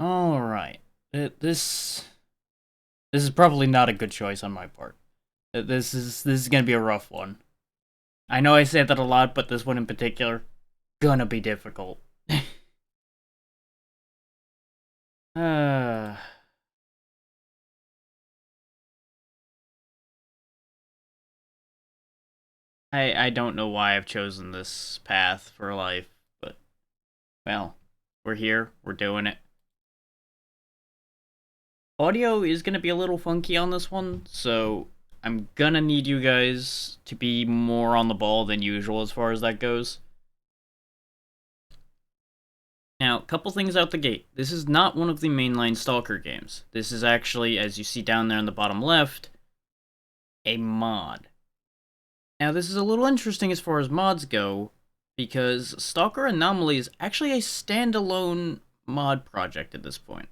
Alright. This is probably not a good choice on my part. This is gonna be a rough one. I know I say that a lot, but this one in particular, gonna be difficult. uh, I don't know why I've chosen this path for life, but well, we're here, we're doing it. Audio is gonna be a little funky on this one, so I'm gonna need you guys to be more on the ball than usual as far as that goes. Now, a couple things out the gate. This is not one of the mainline Stalker games. This is actually, as you see down there in the bottom left, a mod. Now, this is a little interesting as far as mods go, because Stalker Anomaly is actually a standalone mod project at this point.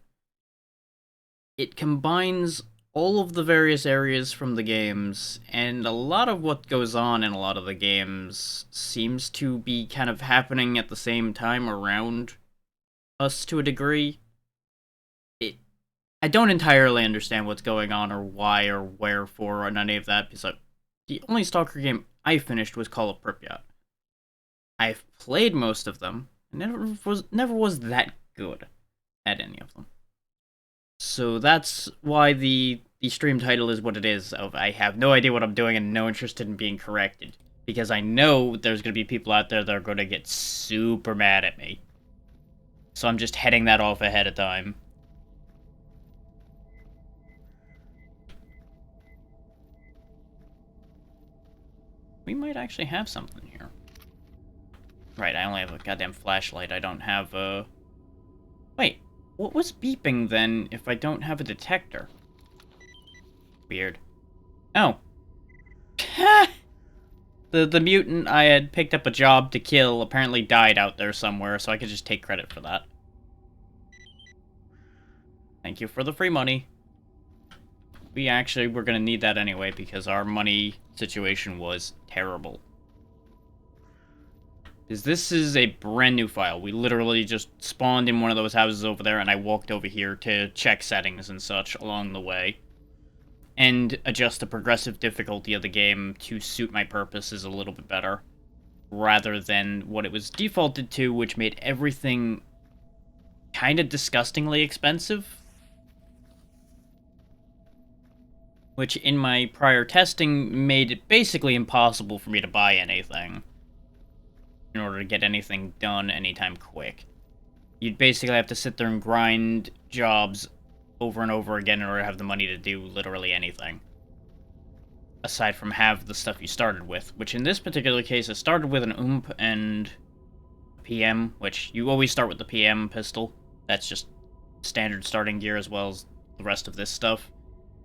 It combines all of the various areas from the games, and a lot of what goes on in a lot of the games seems to be kind of happening at the same time around us to a degree. I don't entirely understand what's going on or why or wherefore or any of that, because the only Stalker game I finished was Call of Pripyat. I've played most of them, and never was that good at any of them. So that's why the stream title is what it is. Of I have no idea what I'm doing and no interest in being corrected, because I know there's gonna be people out there that are gonna get super mad at me. So I'm just heading that off ahead of time. We might actually have something here. Right, I only have a goddamn flashlight. I don't have a... Wait, what was beeping then if I don't have a detector? Weird. Oh. The mutant I had picked up a job to kill apparently died out there somewhere, so I could just take credit for that. Thank you for the free money. We actually were going to need that anyway, because our money situation was terrible. Because this is a brand new file. We literally just spawned in one of those houses over there, and I walked over here to check settings and such along the way. And adjust the progressive difficulty of the game to suit my purposes a little bit better. Rather than what it was defaulted to, which made everything kind of disgustingly expensive. Which, in my prior testing, made it basically impossible for me to buy anything in order to get anything done anytime quick. You'd basically have to sit there and grind jobs over and over again in order to have the money to do literally anything. Aside from have the stuff you started with, which in this particular case, I started with an OOMP and PM, which you always start with the PM pistol. That's just standard starting gear as well as the rest of this stuff.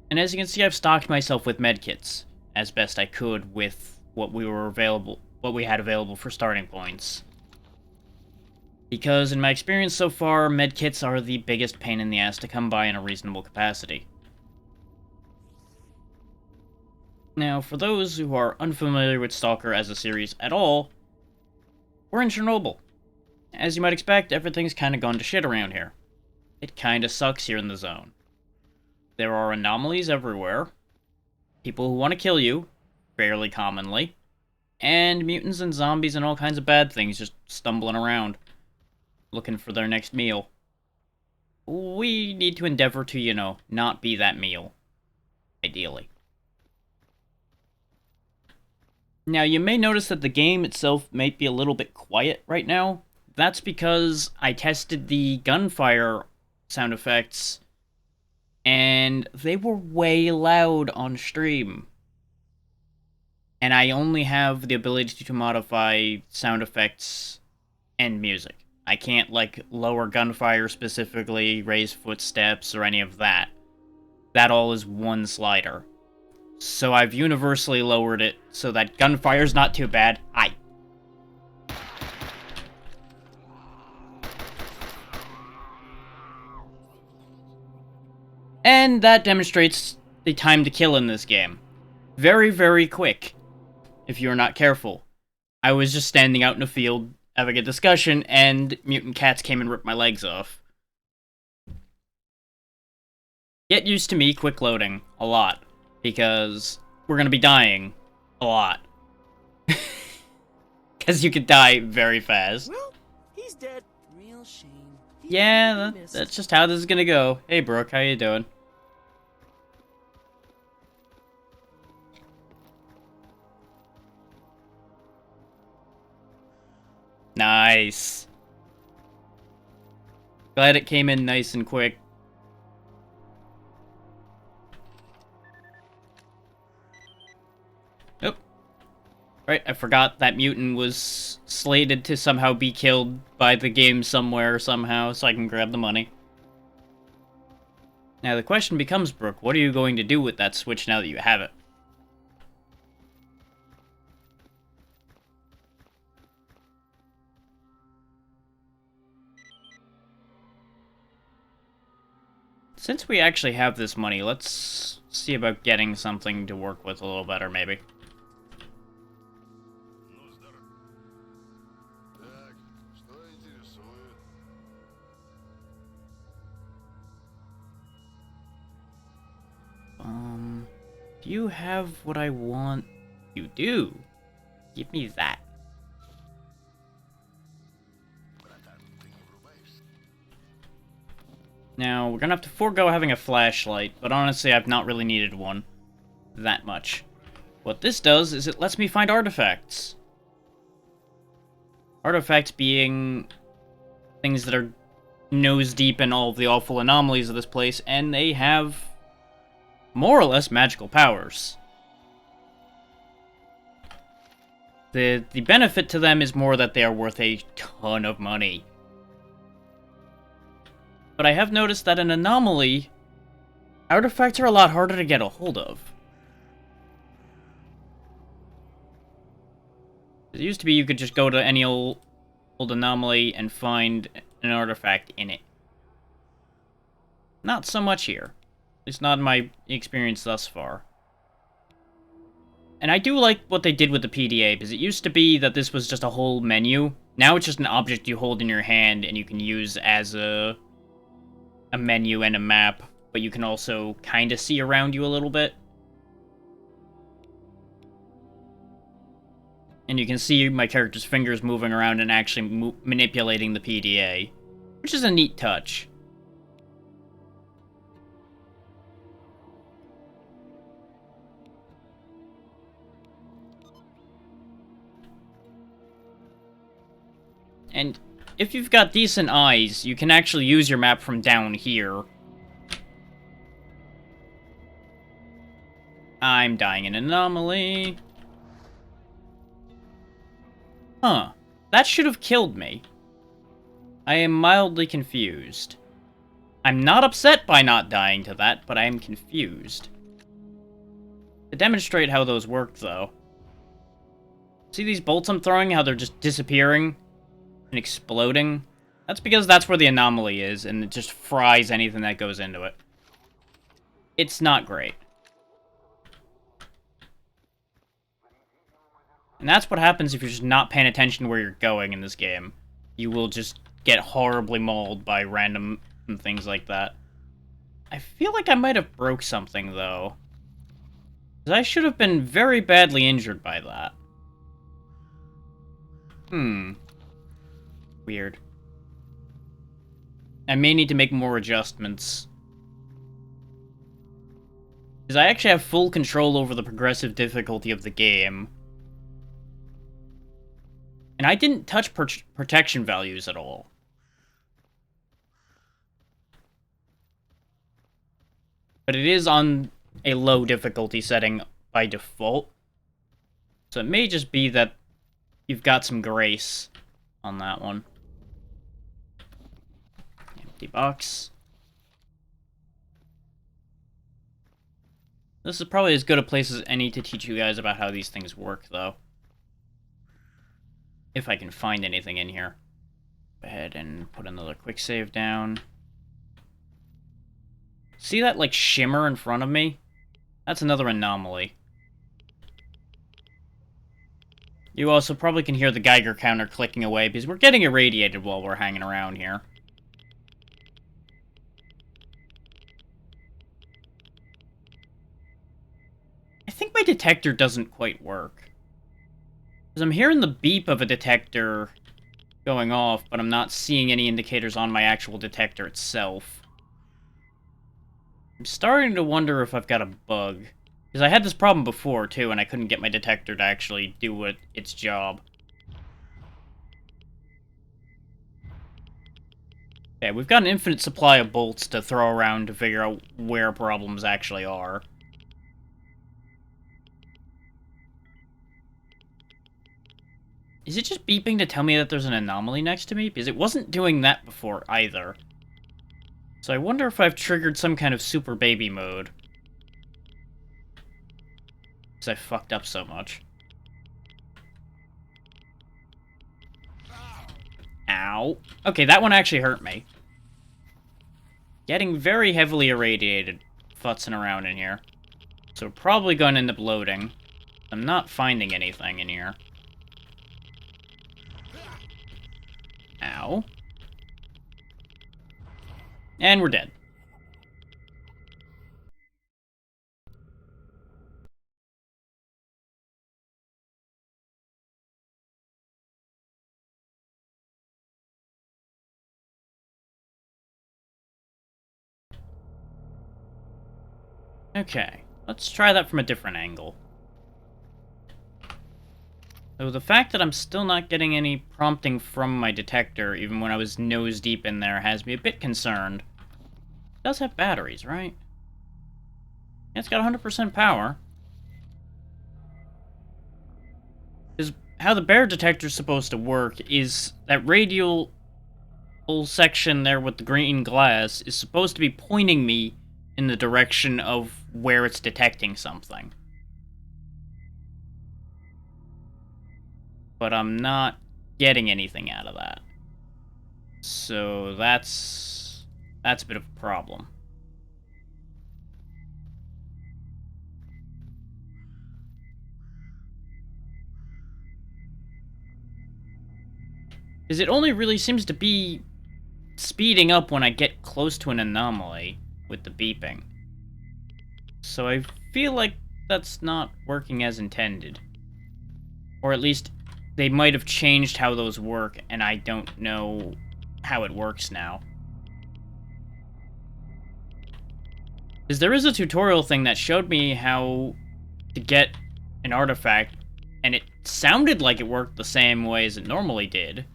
And as you can see, I've stocked myself with medkits as best I could with what we had available for starting points. Because in my experience so far, medkits are the biggest pain in the ass to come by in a reasonable capacity. Now, for those who are unfamiliar with Stalker as a series at all, we're in Chernobyl. As you might expect, everything's kinda gone to shit around here. It kinda sucks here in the zone. There are anomalies everywhere, people who want to kill you, fairly commonly, and mutants and zombies and all kinds of bad things just stumbling around, looking for their next meal. We need to endeavor to, not be that meal. Ideally. Now, you may notice that the game itself might be a little bit quiet right now. That's because I tested the gunfire sound effects, and they were way loud on stream. And I only have the ability to modify sound effects and music. I can't, lower gunfire specifically, raise footsteps, or any of that. That all is one slider. So I've universally lowered it so that gunfire's not too bad. And that demonstrates the time to kill in this game. Very, very quick, if you're not careful. I was just standing out in a field, having a discussion, and mutant cats came and ripped my legs off. Get used to me quick loading a lot, because we're gonna be dying a lot. Because you could die very fast. Well, he's dead. Real shame. Yeah, that's just how this is gonna go. Hey, Brooke, how you doing? Nice. Glad it came in nice and quick. Nope. Right, I forgot that mutant was slated to somehow be killed by the game somewhere, somehow, so I can grab the money. Now the question becomes, Brooke, what are you going to do with that switch now that you have it? Since we actually have this money, let's see about getting something to work with a little better, maybe. Do you have what I want? You do. Give me that. Now, we're gonna have to forego having a flashlight, but honestly, I've not really needed one that much. What this does is it lets me find artifacts. Artifacts being things that are nose deep in all of the awful anomalies of this place, and they have more or less magical powers. The benefit to them is more that they are worth a ton of money. But I have noticed that in Anomaly, artifacts are a lot harder to get a hold of. It used to be you could just go to any old Anomaly and find an artifact in it. Not so much here. At least not in my experience thus far. And I do like what they did with the PDA, because it used to be that this was just a whole menu. Now it's just an object you hold in your hand and you can use as a menu and a map, but you can also kind of see around you a little bit. And you can see my character's fingers moving around and actually manipulating the PDA, which is a neat touch. And if you've got decent eyes, you can actually use your map from down here. I'm dying in an anomaly. Huh. That should have killed me. I am mildly confused. I'm not upset by not dying to that, but I am confused. To demonstrate how those work, though. See these bolts I'm throwing? How they're just disappearing and exploding? That's because that's where the anomaly is, and it just fries anything that goes into it. It's not great. And that's what happens if you're just not paying attention to where you're going in this game. You will just get horribly mauled by random things like that. I feel like I might have broke something, though. Because I should have been very badly injured by that. Weird. I may need to make more adjustments. Because I actually have full control over the progressive difficulty of the game. And I didn't touch protection values at all. But it is on a low difficulty setting by default. So it may just be that you've got some grace on that one. Empty box. This is probably as good a place as any to teach you guys about how these things work, though. If I can find anything in here. Go ahead and put another quick save down. See that, like, shimmer in front of me? That's another anomaly. You also probably can hear the Geiger counter clicking away, because we're getting irradiated while we're hanging around here. think my detector doesn't quite work. Because I'm hearing the beep of a detector going off, but I'm not seeing any indicators on my actual detector itself. I'm starting to wonder if I've got a bug. Because I had this problem before, too, and I couldn't get my detector to actually do its job. Okay, we've got an infinite supply of bolts to throw around to figure out where problems actually are. Is it just beeping to tell me that there's an anomaly next to me? Because it wasn't doing that before, either. So I wonder if I've triggered some kind of super baby mode. Because I fucked up so much. Ow. Okay, that one actually hurt me. Getting very heavily irradiated, futzing around in here. So we're probably going to end up loading. I'm not finding anything in here. Ow. And we're dead. Okay, let's try that from a different angle. So the fact that I'm still not getting any prompting from my detector, even when I was nose deep in there, has me a bit concerned. It does have batteries, right? Yeah, it's got 100% power. Because how the bear detector's supposed to work is that radial section there with the green glass is supposed to be pointing me in the direction of where it's detecting something. But I'm not getting anything out of that. So that's a bit of a problem. Because it only really seems to be speeding up when I get close to an anomaly with the beeping. So I feel like that's not working as intended. Or at least they might have changed how those work, and I don't know how it works now. Because there is a tutorial thing that showed me how to get an artifact, and it sounded like it worked the same way as it normally did.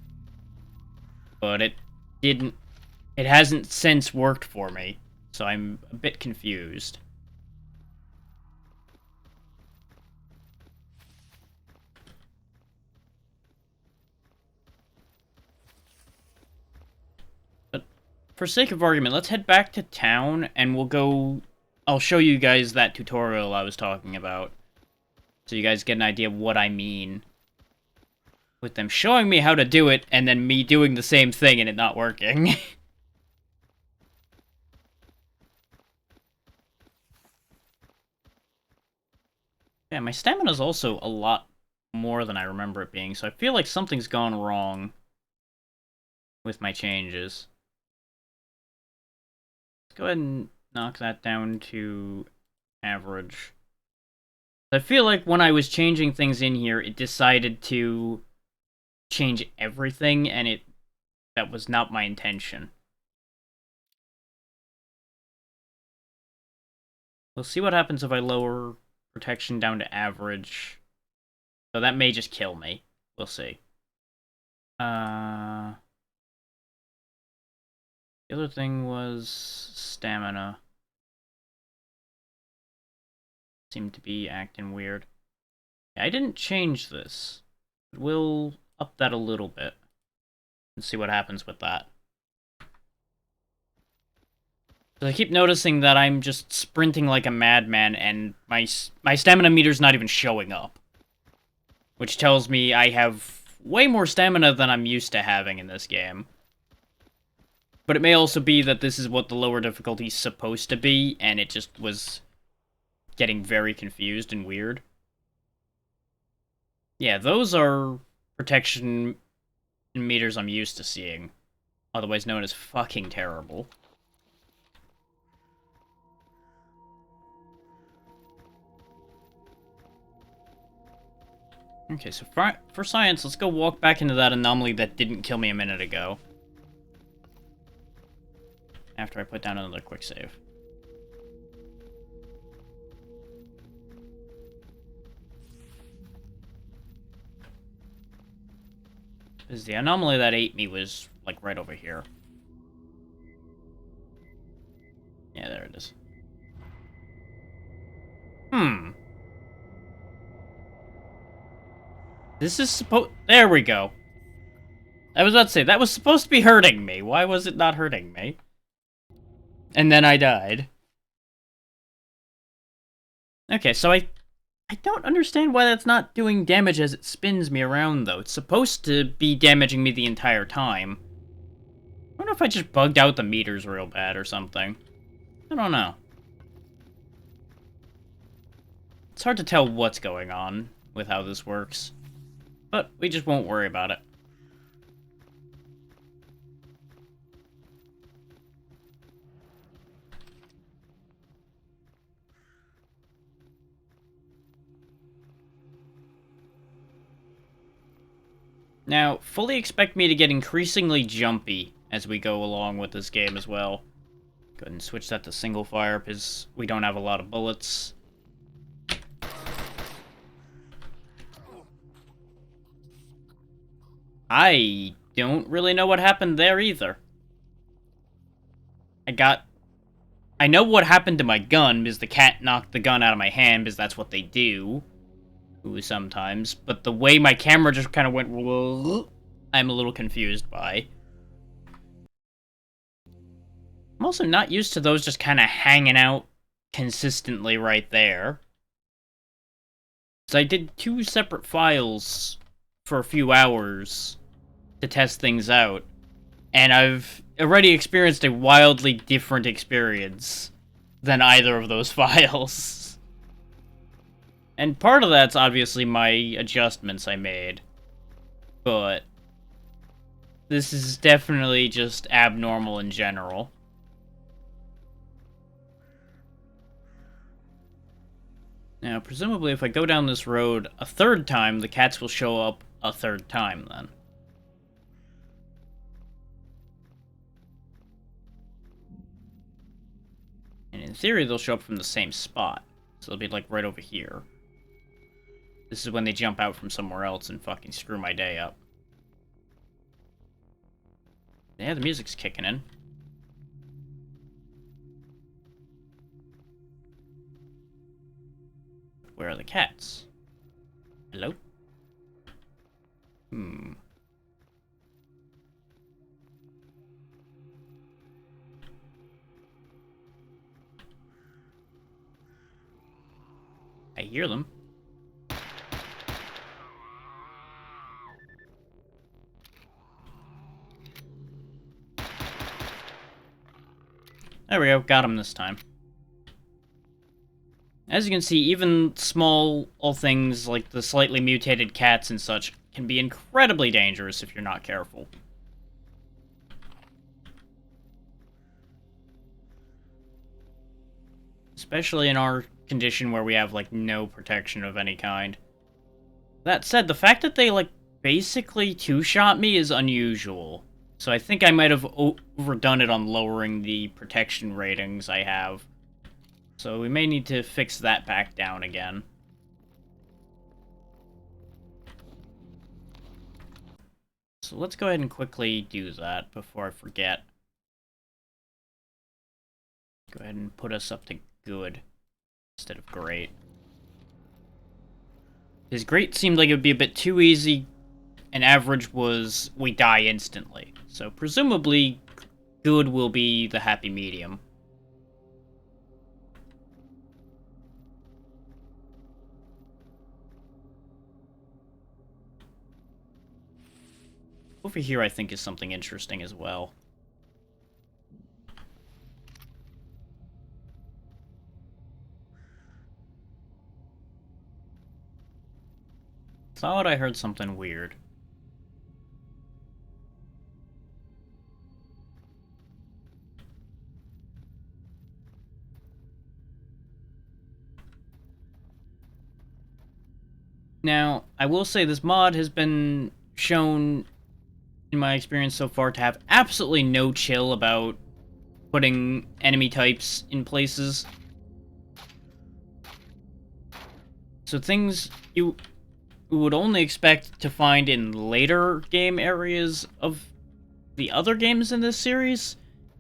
But it didn't. It hasn't since worked for me, so I'm a bit confused. But for sake of argument, let's head back to town, and we'll go... I'll show you guys that tutorial I was talking about, so you guys get an idea of what I mean. With them showing me how to do it, and then me doing the same thing and it not working. Yeah, my stamina's also a lot more than I remember it being, so I feel like something's gone wrong with my changes. Let's go ahead and knock that down to average. I feel like when I was changing things in here, it decided to change everything, and that was not my intention. We'll see what happens if I lower protection down to average. So that may just kill me. We'll see. The other thing was stamina. Seemed to be acting weird. I didn't change this. We'll up that a little bit and see what happens with that. So I keep noticing that I'm just sprinting like a madman and my stamina meter's not even showing up. Which tells me I have way more stamina than I'm used to having in this game. But it may also be that this is what the lower difficulty is supposed to be, and it just was getting very confused and weird. Yeah, those are protection meters I'm used to seeing. Otherwise known as fucking terrible. Okay, so for science, let's go walk back into that anomaly that didn't kill me a minute ago. After I put down another quick save. Because the anomaly that ate me was, like, right over here. Yeah, there it is. This is there we go. I was about to say, that was supposed to be hurting me. Why was it not hurting me? And then I died. Okay, so I don't understand why that's not doing damage as it spins me around, though. It's supposed to be damaging me the entire time. I wonder if I just bugged out the meters real bad or something. I don't know. It's hard to tell what's going on with how this works. But we just won't worry about it. Now, fully expect me to get increasingly jumpy as we go along with this game as well. Go ahead and switch that to single fire, because we don't have a lot of bullets. I don't really know what happened there either. I know what happened to my gun, because the cat knocked the gun out of my hand, because that's what they do. Sometimes. But the way my camera just kind of went, I'm a little confused by. I'm also not used to those just kind of hanging out consistently right there. So I did 2 separate files for a few hours to test things out, and I've already experienced a wildly different experience than either of those files. And part of that's obviously my adjustments I made, but this is definitely just abnormal in general. Now, presumably if I go down this road a third time, the cats will show up a third time then. And in theory, they'll show up from the same spot. So they'll be, like, right over here. This is when they jump out from somewhere else and fucking screw my day up. Yeah, the music's kicking in. Where are the cats? Hello? I hear them. There we go, got him this time. As you can see, even small things like the slightly mutated cats and such can be incredibly dangerous if you're not careful. Especially in our condition where we have, like, no protection of any kind. That said, the fact that they, like, basically two-shot me is unusual. So I think I might have overdone it on lowering the protection ratings I have. So we may need to fix that back down again. So let's go ahead and quickly do that before I forget. Go ahead and put us up to good instead of great. Because great seemed like it would be a bit too easy, and average was we die instantly. So presumably good will be the happy medium. Over here I think is something interesting as well. Thought I heard something weird. Now, I will say this mod has been shown, in my experience so far, to have absolutely no chill about putting enemy types in places. So things you would only expect to find in later game areas of the other games in this series,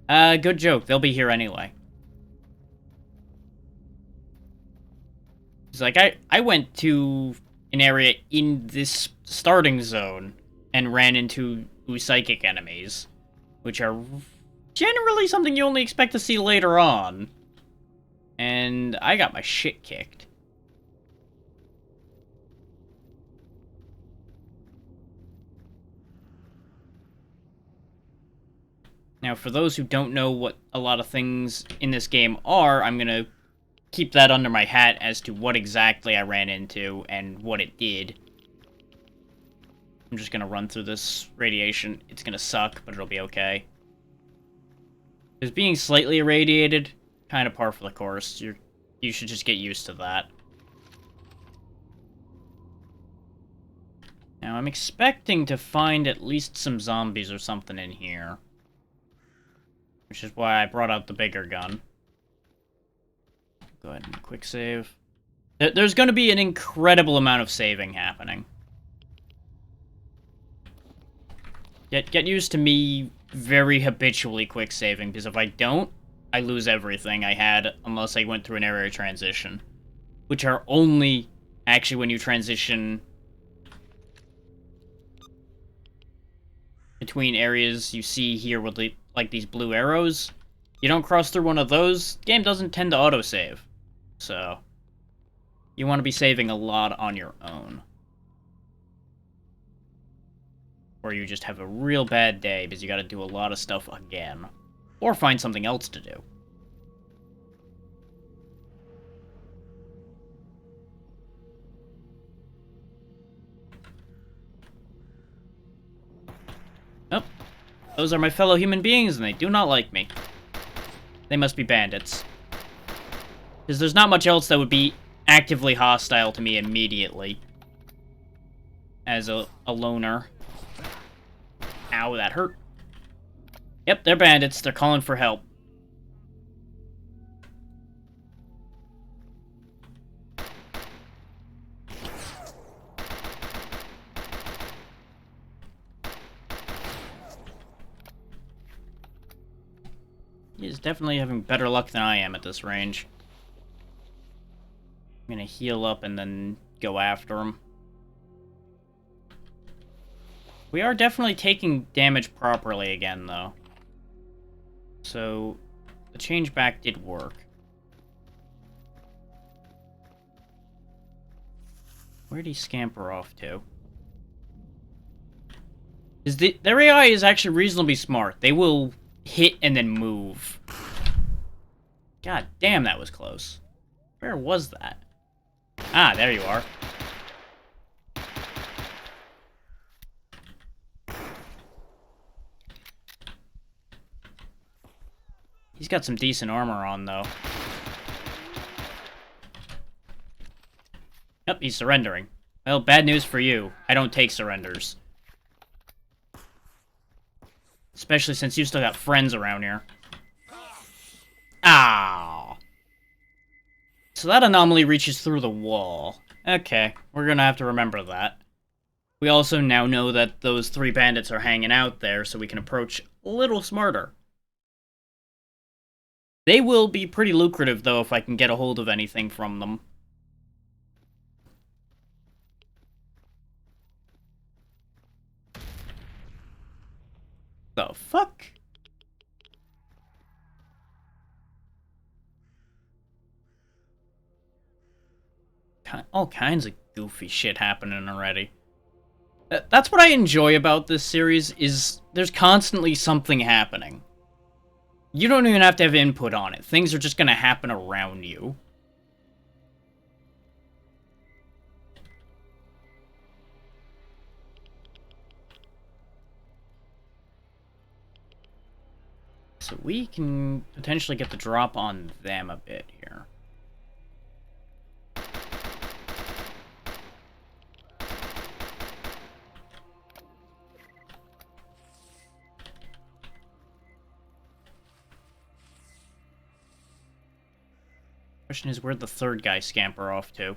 good joke, they'll be here anyway. It's like, I went to an area in this starting zone and ran into psychic enemies, which are generally something you only expect to see later on. And I got my shit kicked. Now, for those who don't know what a lot of things in this game are, I'm gonna keep that under my hat as to what exactly I ran into and what it did. I'm just gonna run through this radiation. It's gonna suck, but it'll be okay. Because being slightly irradiated, kind of par for the course. You should just get used to that. Now, I'm expecting to find at least some zombies or something in here. Which is why I brought out the bigger gun. Go ahead and quick save. There's going to be an incredible amount of saving happening. Get used to me very habitually quick saving, because if I don't, I lose everything I had unless I went through an area transition. Which are only actually when you transition between areas you see here with like these blue arrows. You don't cross through one of those, game doesn't tend to autosave. So, you want to be saving a lot on your own. Or you just have a real bad day because you gotta do a lot of stuff again. Or find something else to do. Oh, those are my fellow human beings and they do not like me. They must be bandits. Because there's not much else that would be actively hostile to me immediately. As a loner. Ow, that hurt. Yep, they're bandits. They're calling for help. He's definitely having better luck than I am at this range. I'm gonna heal up and then go after him. We are definitely taking damage properly again, though. So, the change back did work. Where'd he scamper off to? Their AI is actually reasonably smart. They will hit and then move. God damn, that was close. Where was that? Ah, there you are. He's got some decent armor on, though. Yep, he's surrendering. Well, bad news for you. I don't take surrenders. Especially since you still got friends around here. Ow. So that anomaly reaches through the wall. Okay, we're gonna have to remember that. We also now know that those 3 bandits are hanging out there, so we can approach a little smarter. They will be pretty lucrative, though, if I can get a hold of anything from them. The fuck? All kinds of goofy shit happening already. That's what I enjoy about this series, is there's constantly something happening. You don't even have to have input on it. Things are just gonna happen around you. So we can potentially get the drop on them a bit here. Question is, where'd the third guy scamper off to?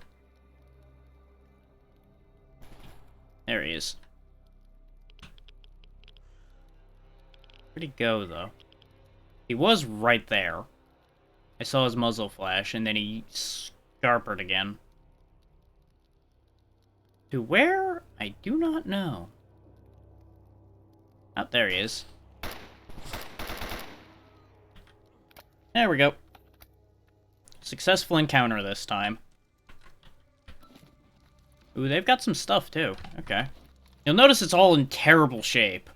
There he is. Where'd he go, though? He was right there. I saw his muzzle flash, and then he scarpered again. To where? I do not know. Oh, there he is. There we go. Successful encounter this time. Ooh, they've got some stuff, too. Okay. You'll notice it's all in terrible shape.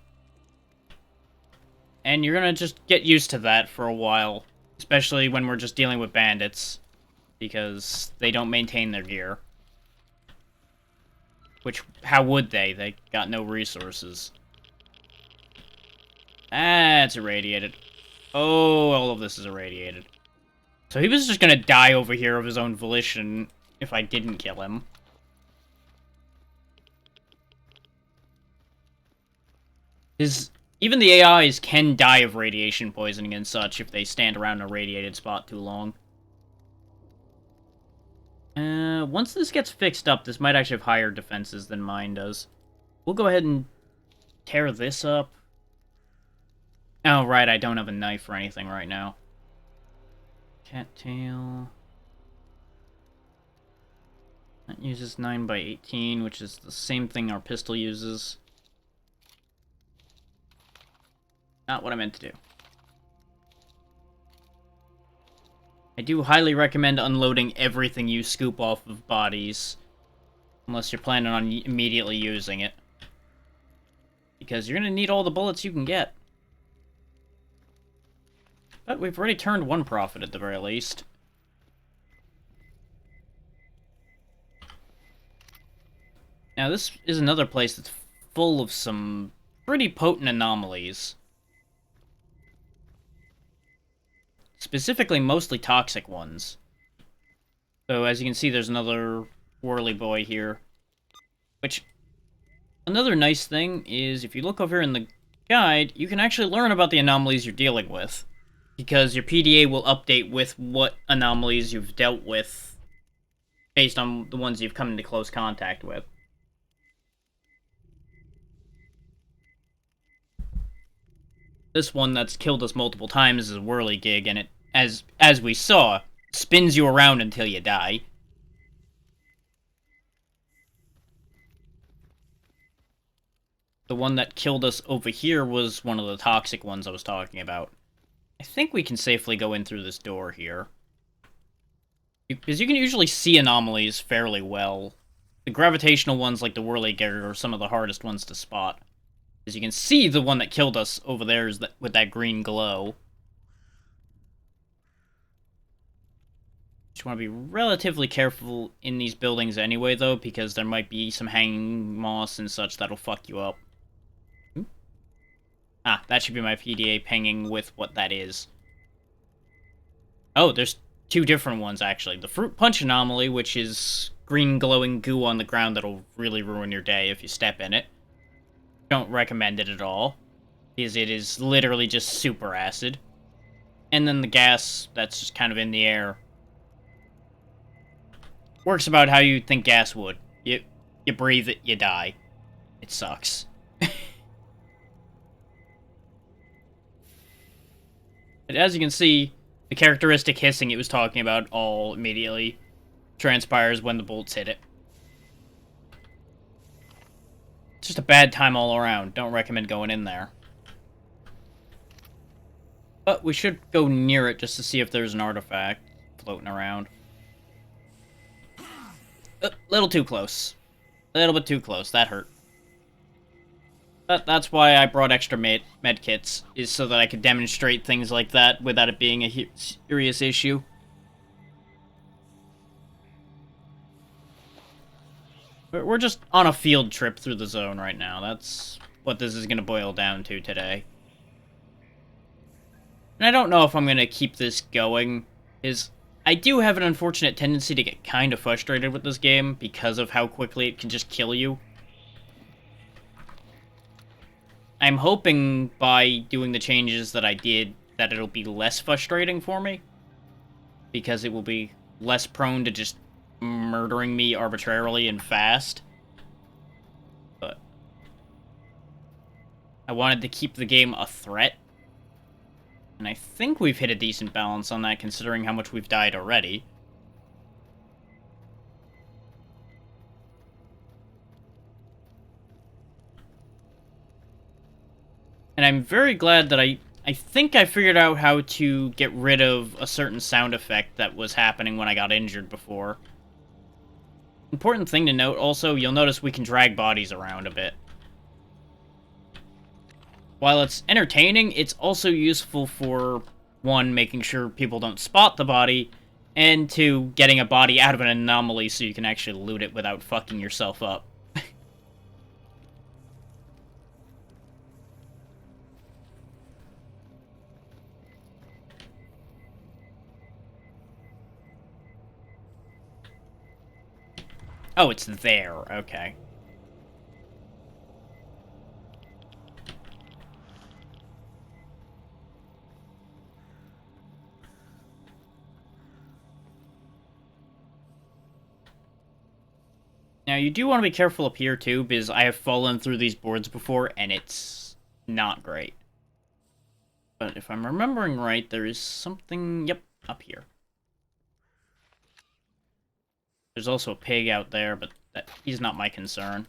And you're gonna just get used to that for a while. Especially when we're just dealing with bandits. Because they don't maintain their gear. Which, how would they? They got no resources. Ah, it's irradiated. Oh, all of this is irradiated. So he was just gonna die over here of his own volition if I didn't kill him. Even the AIs can die of radiation poisoning and such if they stand around a radiated spot too long. Once this gets fixed up, this might actually have higher defenses than mine does. We'll go ahead and tear this up. Oh, right, I don't have a knife or anything right now. Cattail. That uses 9x18, which is the same thing our pistol uses. Not what I meant to do. I do highly recommend unloading everything you scoop off of bodies. Unless you're planning on immediately using it. Because you're going to need all the bullets you can get. But we've already turned one profit at the very least. Now this is another place that's full of some pretty potent anomalies. Specifically, mostly toxic ones. So, as you can see, there's another whirly boy here. Which, another nice thing is, if you look over here in the guide, you can actually learn about the anomalies you're dealing with. Because your PDA will update with what anomalies you've dealt with, based on the ones you've come into close contact with. This one that's killed us multiple times is a whirligig, and it, as we saw, spins you around until you die. The one that killed us over here was one of the toxic ones I was talking about. I think we can safely go in through this door here. Because you can usually see anomalies fairly well. The gravitational ones, like the whirligig, are some of the hardest ones to spot. As you can see, the one that killed us over there is with that green glow. Just want to be relatively careful in these buildings anyway, though, because there might be some hanging moss and such that'll fuck you up. Ah, that should be my PDA pinging with what that is. Oh, there's two different ones, actually. The Fruit Punch Anomaly, which is green glowing goo on the ground that'll really ruin your day if you step in it. Don't recommend it at all, because it is literally just super acid. And then the gas that's just kind of in the air. Works about how you think gas would. You breathe it, you die. It sucks. But as you can see, the characteristic hissing it was talking about all immediately transpires when the bolts hit it. It's just a bad time all around. Don't recommend going in there. But we should go near it just to see if there's an artifact floating around. A little too close. A little bit too close. That hurt. But that's why I brought extra medkits, is so that I could demonstrate things like that without it being a serious issue. We're just on a field trip through the zone right now. That's what this is going to boil down to today. And I don't know if I'm going to keep this going, is I do have an unfortunate tendency to get kind of frustrated with this game because of how quickly it can just kill you. I'm hoping by doing the changes that I did that it'll be less frustrating for me. Because it will be less prone to just murdering me arbitrarily and fast. But I wanted to keep the game a threat. And I think we've hit a decent balance on that, considering how much we've died already. And I'm very glad that I think I figured out how to get rid of a certain sound effect that was happening when I got injured before. Important thing to note also, you'll notice we can drag bodies around a bit. While it's entertaining, it's also useful for, one, making sure people don't spot the body, and two, getting a body out of an anomaly so you can actually loot it without fucking yourself up. Oh, it's there. Okay. Now, you do want to be careful up here, too, because I have fallen through these boards before, and it's not great. But if I'm remembering right, there is something... Yep, up here. There's also a pig out there, but he's not my concern.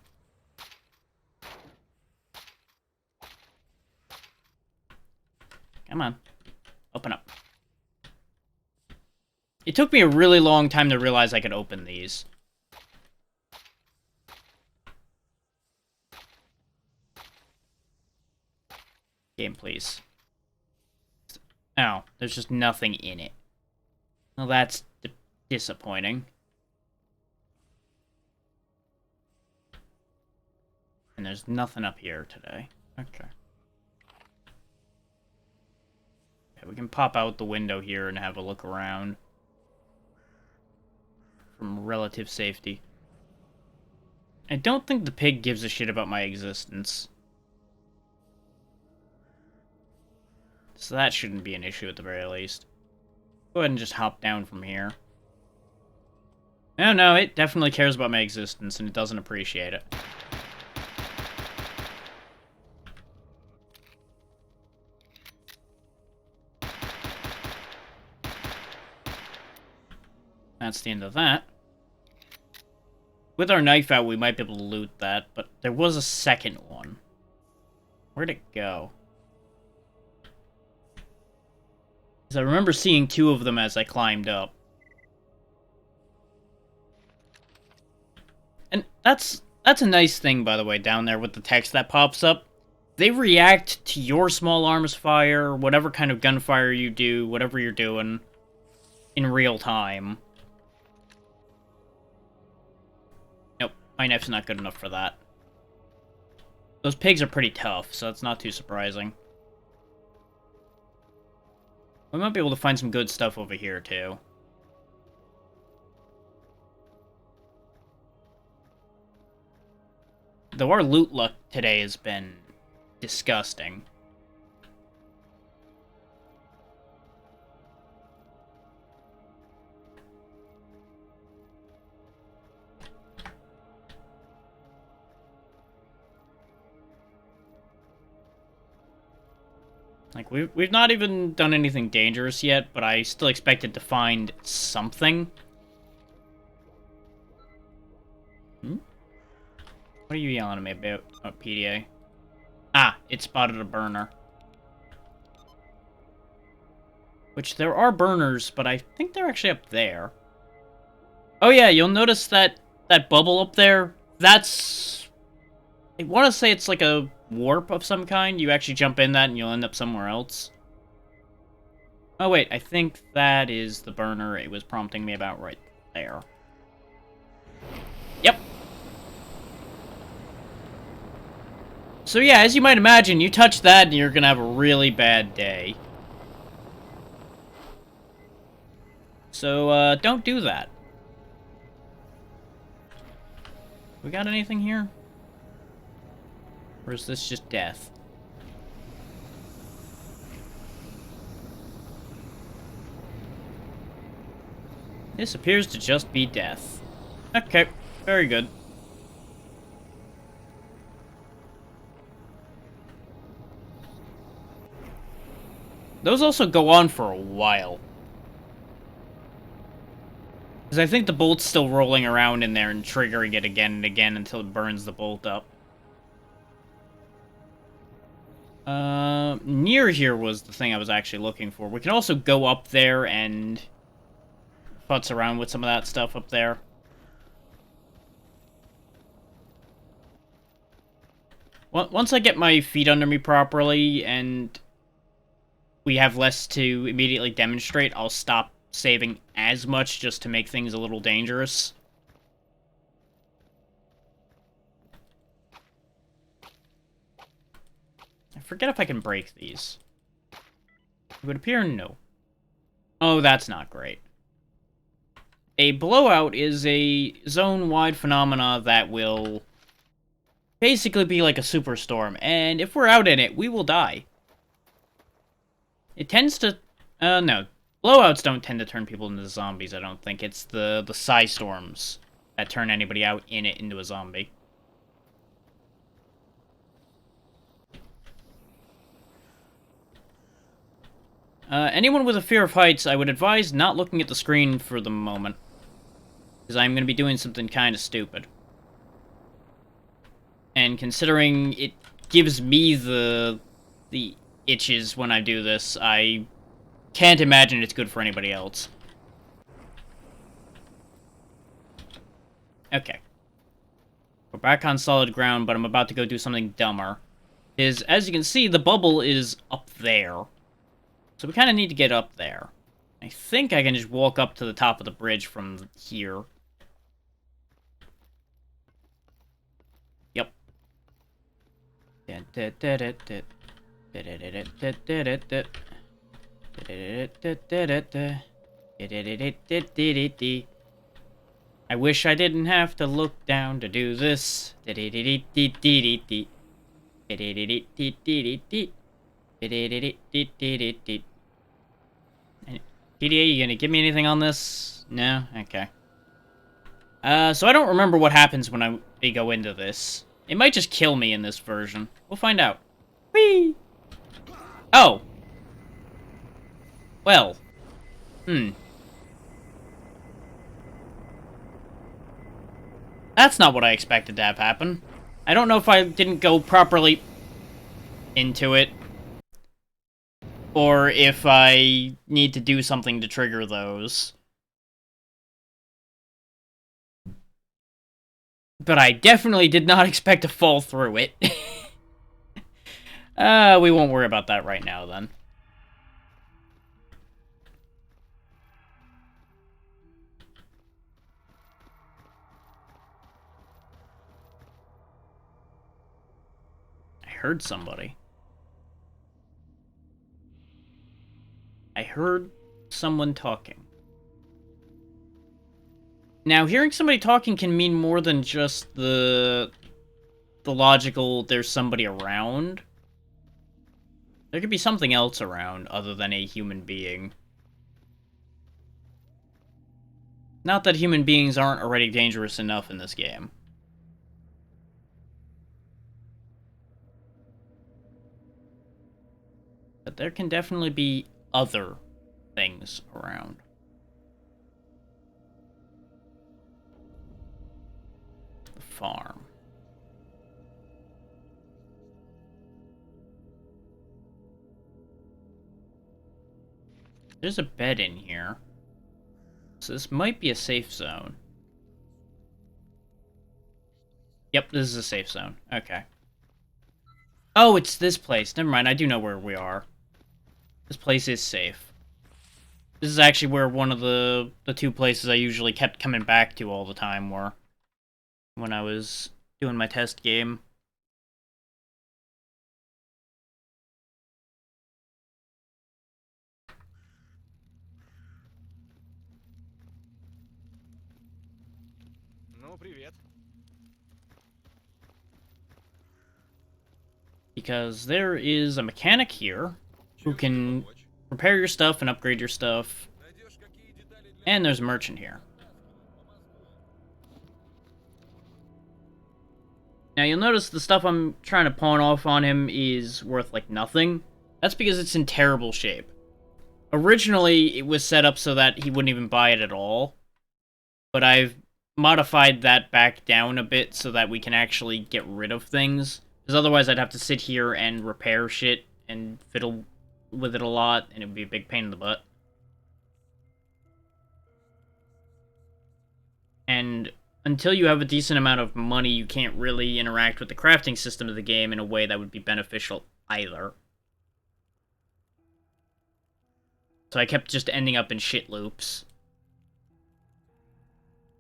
Come on. Open up. It took me a really long time to realize I could open these. Game, please. Oh, there's just nothing in it. Well, that's disappointing. And there's nothing up here today. Okay. Okay, we can pop out the window here and have a look around. From relative safety. I don't think the pig gives a shit about my existence. So that shouldn't be an issue at the very least. Go ahead and just hop down from here. No, it definitely cares about my existence and it doesn't appreciate it. That's the end of that. With our knife out, we might be able to loot that, but there was a second one. Where'd it go? Because I remember seeing two of them as I climbed up. And that's a nice thing, by the way, down there with the text that pops up. They react to your small arms fire, whatever kind of gunfire you do, whatever you're doing, in real time. Nope, my knife's not good enough for that. Those pigs are pretty tough, so that's not too surprising. We might be able to find some good stuff over here, too. Though our loot luck today has been disgusting. Like, we've not even done anything dangerous yet, but I still expected to find something. What are you yelling at me about, PDA? Ah, it spotted a burner. Which, there are burners, but I think they're actually up there. Oh yeah, you'll notice that bubble up there, that's... I want to say it's like a warp of some kind. You actually jump in that and you'll end up somewhere else. Oh wait, I think that is the burner it was prompting me about right there. Yep. So yeah, as you might imagine, you touch that and you're gonna have a really bad day. So, don't do that. We got anything here? Or is this just death? This appears to just be death. Okay, very good. Those also go on for a while. Because I think the bolt's still rolling around in there and triggering it again and again until it burns the bolt up. Near here was the thing I was actually looking for. We can also go up there and futz around with some of that stuff up there. Once I get my feet under me properly and we have less to immediately demonstrate, I'll stop saving as much just to make things a little dangerous. I forget if I can break these. It would appear no. Oh, that's not great. A blowout is a zone-wide phenomena that will basically be like a superstorm, and if we're out in it, we will die. It tends to... no. Blowouts don't tend to turn people into zombies, I don't think. It's the psi storms that turn anybody out in it into a zombie. Anyone with a fear of heights, I would advise not looking at the screen for the moment. Because I'm going to be doing something kind of stupid. And considering it gives me the itches when I do this, I can't imagine it's good for anybody else. Okay. We're back on solid ground, but I'm about to go do something dumber. As you can see, the bubble is up there. So we kind of need to get up there. I think I can just walk up to the top of the bridge from here. Yep. I wish I didn't have to look down to do this. PDA, you gonna give me anything on this? No? Okay. So I don't remember what happens when I go into this. It might just kill me in this version. We'll find out. Whee! Oh! Well. That's not what I expected to have happen. I don't know if I didn't go properly into it, or if I need to do something to trigger those. But I definitely did not expect to fall through it. We won't worry about that right now, then. I heard somebody. I heard someone talking. Now, hearing somebody talking can mean more than just the logical, there's somebody around. There could be something else around other than a human being. Not that human beings aren't already dangerous enough in this game. But there can definitely be other things around. The farm. There's a bed in here. So this might be a safe zone. Yep, this is a safe zone. Okay. Oh, it's this place. Never mind, I do know where we are. This place is safe. This is actually where one of the two places I usually kept coming back to all the time were. When I was doing my test game. Ну, привет. Because there is a mechanic here who can repair your stuff and upgrade your stuff And there's a merchant here. Now you'll notice the stuff I'm trying to pawn off on him is worth like nothing. That's because it's in terrible shape. Originally, it was set up so that he wouldn't even buy it at all. But I've modified that back down a bit so that we can actually get rid of things. Because otherwise I'd have to sit here and repair shit and fiddle with it a lot, and it would be a big pain in the butt. And until you have a decent amount of money, you can't really interact with the crafting system of the game in a way that would be beneficial either. So I kept just ending up in shit loops.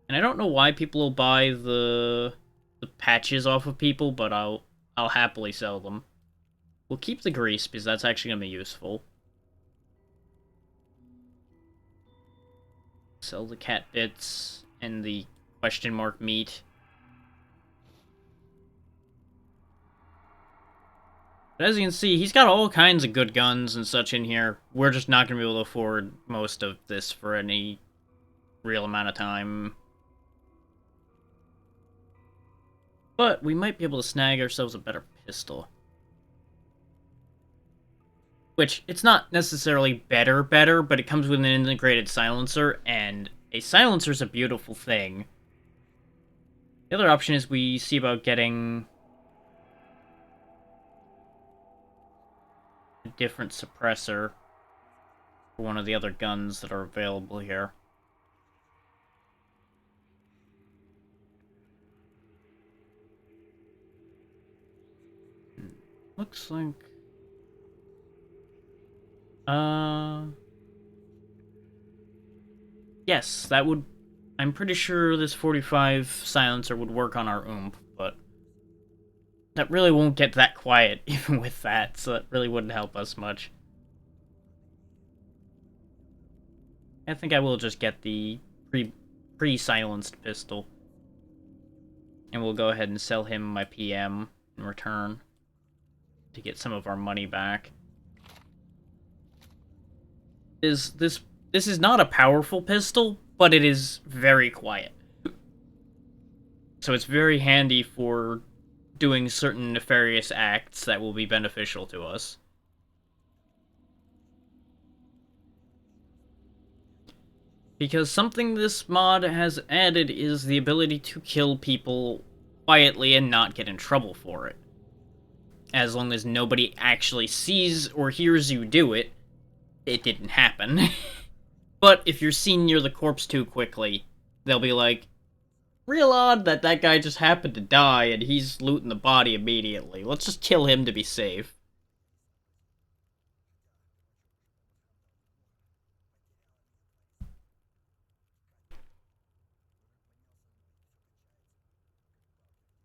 And I don't know why people will buy the patches off of people, but I'll happily sell them. We'll keep the grease, because that's actually going to be useful. Sell the cat bits and the question mark meat. But as you can see, he's got all kinds of good guns and such in here. We're just not going to be able to afford most of this for any real amount of time. But we might be able to snag ourselves a better pistol. Which, it's not necessarily better, but it comes with an integrated silencer, and a silencer's a beautiful thing. The other option is we see about getting a different suppressor for one of the other guns that are available here. Looks like... Yes, that would... I'm pretty sure this 45 silencer would work on our OOMP, but... that really won't get that quiet, even with that, so that really wouldn't help us much. I think I will just get the pre-silenced pistol. And we'll go ahead and sell him my PM in return to get some of our money back. This is not a powerful pistol, but it is very quiet. So it's very handy for doing certain nefarious acts that will be beneficial to us. Because something this mod has added is the ability to kill people quietly and not get in trouble for it. As long as nobody actually sees or hears you do it, it didn't happen. But if you're seen near the corpse too quickly, they'll be like, real odd that that guy just happened to die and he's looting the body immediately. Let's just kill him to be safe.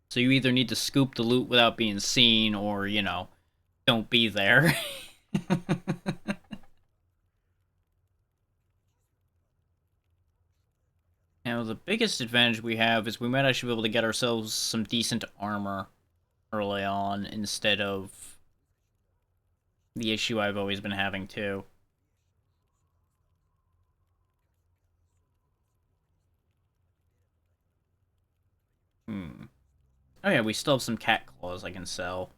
So you either need to scoop the loot without being seen, or, you know, don't be there. Now, the biggest advantage we have is we might actually be able to get ourselves some decent armor early on, instead of the issue I've always been having, too. Oh yeah, we still have some cat claws I can sell.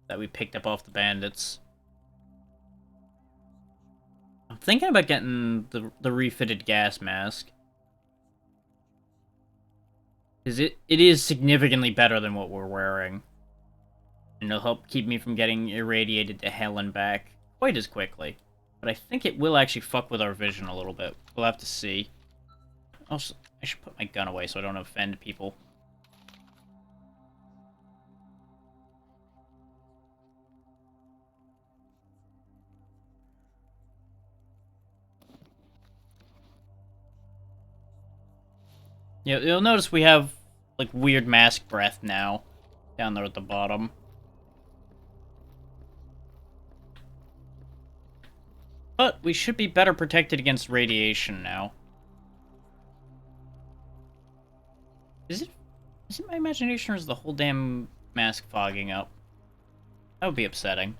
That we picked up off the bandits. I'm thinking about getting the refitted gas mask. Because it is significantly better than what we're wearing. And it'll help keep me from getting irradiated to hell and back quite as quickly. But I think it will actually fuck with our vision a little bit. We'll have to see. Also, I should put my gun away so I don't offend people. Yeah, you'll notice we have, like, weird mask breath now. Down there at the bottom. But we should be better protected against radiation now. Is it my imagination, or is the whole damn mask fogging up? That would be upsetting.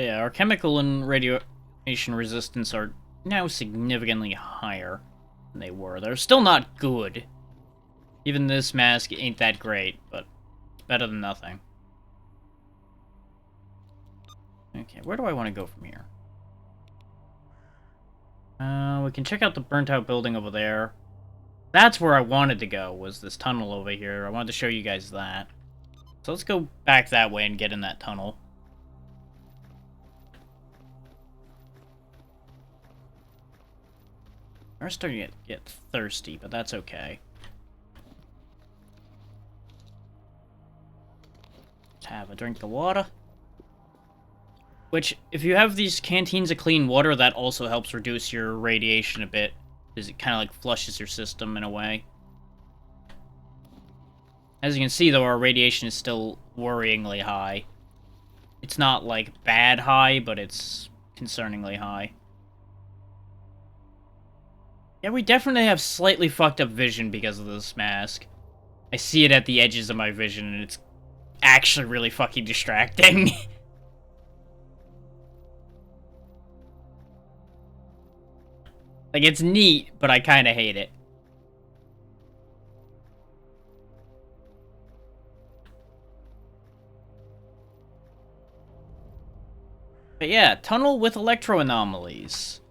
Yeah, our chemical and radiation resistance are now significantly higher than they were. They're still not good. Even this mask ain't that great, but it's better than nothing. Okay, where do I want to go from here? We can check out the burnt-out building over there. That's where I wanted to go, was this tunnel over here. I wanted to show you guys that. So let's go back that way and get in that tunnel. We're starting to get thirsty, but that's okay. Let's have a drink of water. Which, if you have these canteens of clean water, that also helps reduce your radiation a bit. Because it kind of like flushes your system in a way. As you can see, though, our radiation is still worryingly high. It's not, like, bad high, but it's concerningly high. Yeah, we definitely have slightly fucked up vision because of this mask. I see it at the edges of my vision, and it's actually really fucking distracting. Like, it's neat, but I kind of hate it. But yeah, tunnel with electro anomalies.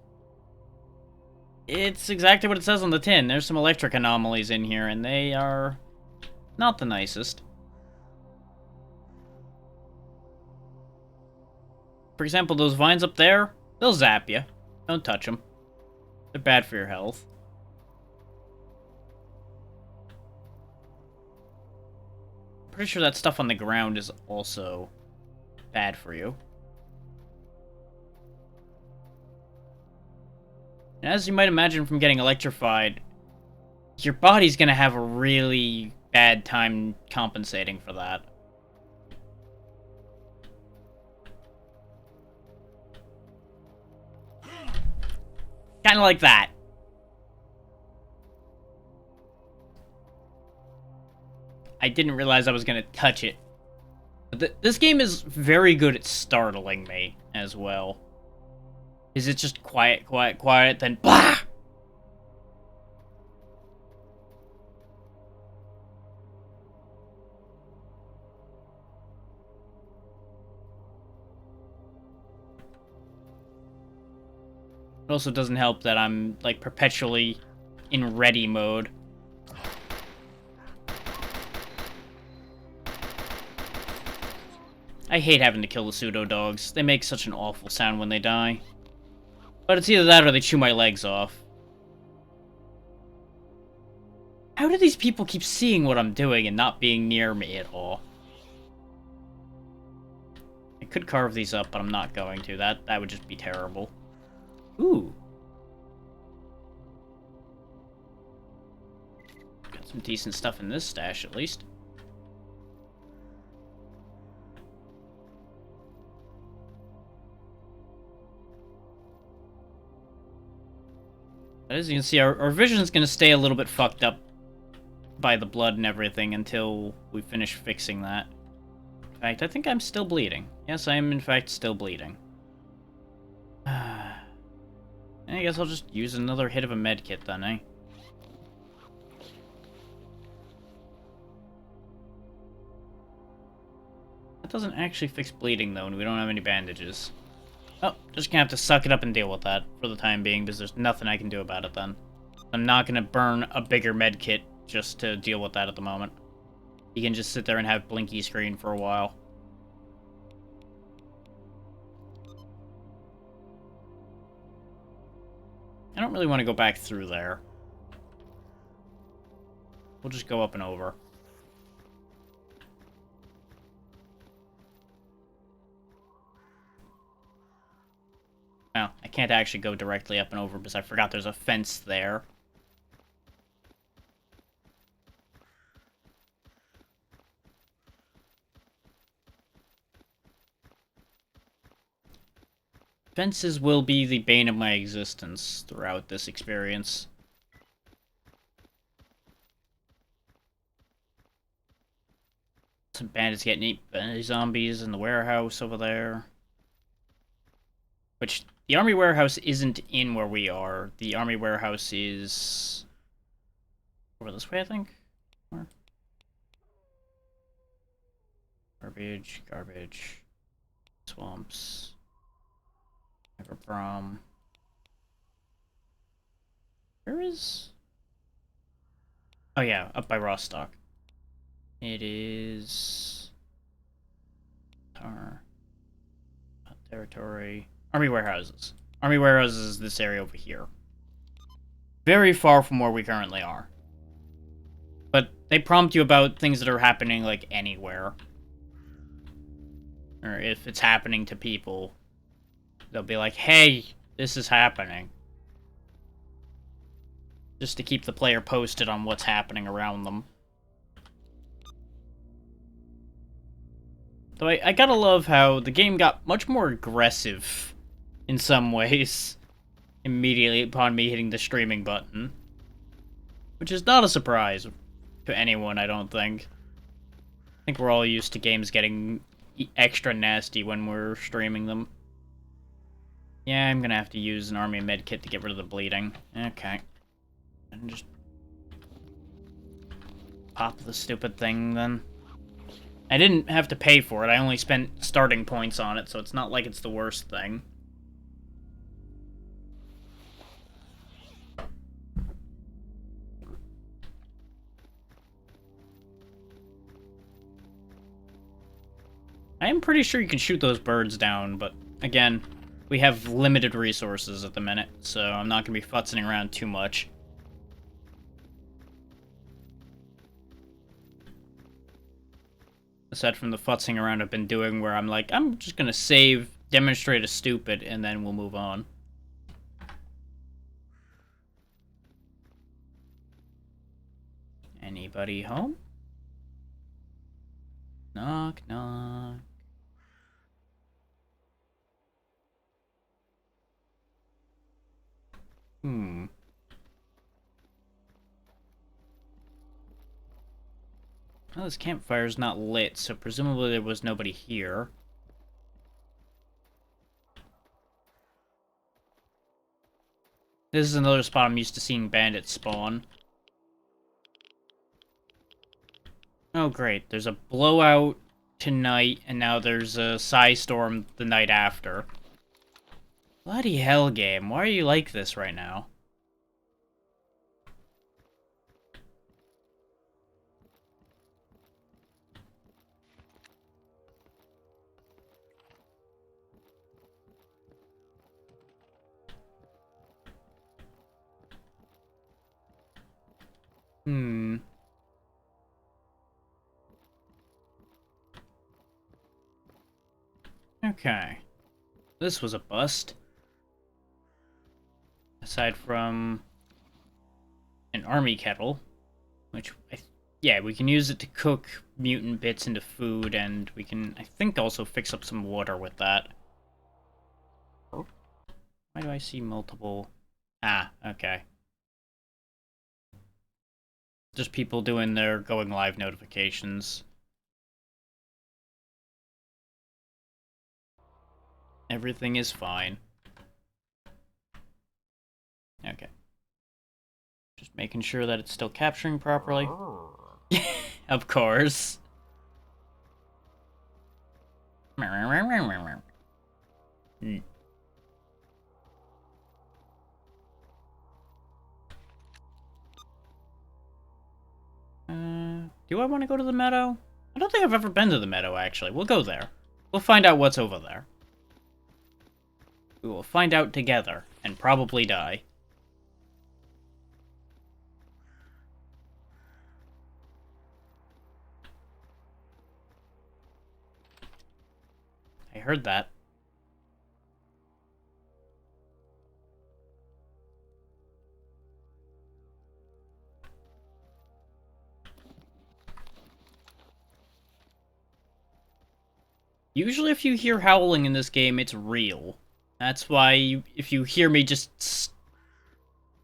It's exactly what it says on the tin. There's some electric anomalies in here, and they are not the nicest. For example, those vines up there, they'll zap you. Don't touch them. They're bad for your health. Pretty sure that stuff on the ground is also bad for you. And as you might imagine from getting electrified, your body's gonna have a really bad time compensating for that. Kinda like that. I didn't realize I was gonna touch it. But this game is very good at startling me, as well. Is it just quiet, quiet, quiet, then BLAH! It also doesn't help that I'm, like, perpetually in ready mode. I hate having to kill the pseudo dogs. They make such an awful sound when they die. But it's either that or they chew my legs off. How do these people keep seeing what I'm doing and not being near me at all? I could carve these up, but I'm not going to. That would just be terrible. Ooh. Got some decent stuff in this stash, at least. As you can see, our vision's gonna stay a little bit fucked up by the blood and everything until we finish fixing that. In fact, I think I'm still bleeding. Yes, I am in fact still bleeding. I guess I'll just use another hit of a medkit then, eh? That doesn't actually fix bleeding though, and we don't have any bandages. Oh, just gonna have to suck it up and deal with that for the time being, because there's nothing I can do about it then. I'm not gonna burn a bigger med kit just to deal with that at the moment. You can just sit there and have blinky screen for a while. I don't really want to go back through there. We'll just go up and over. Now, I can't actually go directly up and over because I forgot there's a fence there. Fences will be the bane of my existence throughout this experience. Some bandits getting eaten by zombies in the warehouse over there. Which, the army warehouse isn't in where we are. The army warehouse is... over this way, I think? Or... garbage, garbage, swamps, Hyperprom. Where is... oh yeah, up by Rostock. It is... territory... army warehouses. Army warehouses is this area over here. Very far from where we currently are. But they prompt you about things that are happening, like, anywhere. Or if it's happening to people, they'll be like, hey, this is happening. Just to keep the player posted on what's happening around them. Though I gotta love how the game got much more aggressive in some ways immediately upon me hitting the streaming button. Which is not a surprise to anyone, I don't think. I think we're all used to games getting extra nasty when we're streaming them. Yeah, I'm gonna have to use an army medkit to get rid of the bleeding. Okay. And just pop the stupid thing, then. I didn't have to pay for it, I only spent starting points on it, so it's not like it's the worst thing. I am pretty sure you can shoot those birds down, but again, we have limited resources at the minute, so I'm not going to be futzing around too much. Aside from the futzing around I've been doing where I'm like, I'm just going to save, demonstrate a stupid, and then we'll move on. Anybody home? Knock, knock. Well, this campfire's not lit, so presumably there was nobody here. This is another spot I'm used to seeing bandits spawn. Oh great, there's a blowout tonight, and now there's a Psystorm the night after. Bloody hell, game, why are you like this right now? Okay. This was a bust. Aside from an army kettle, which, yeah, we can use it to cook mutant bits into food, and we can, I think, also fix up some water with that. Oh. Why do I see multiple? Ah, okay. Just people doing their going live notifications. Everything is fine. Okay. Just making sure that it's still capturing properly. Of course. Do I want to go to the meadow? I don't think I've ever been to the meadow, actually. We'll go there. We'll find out what's over there. We will find out together, and probably die. I heard that. Usually if you hear howling in this game, it's real. That's why if you hear me just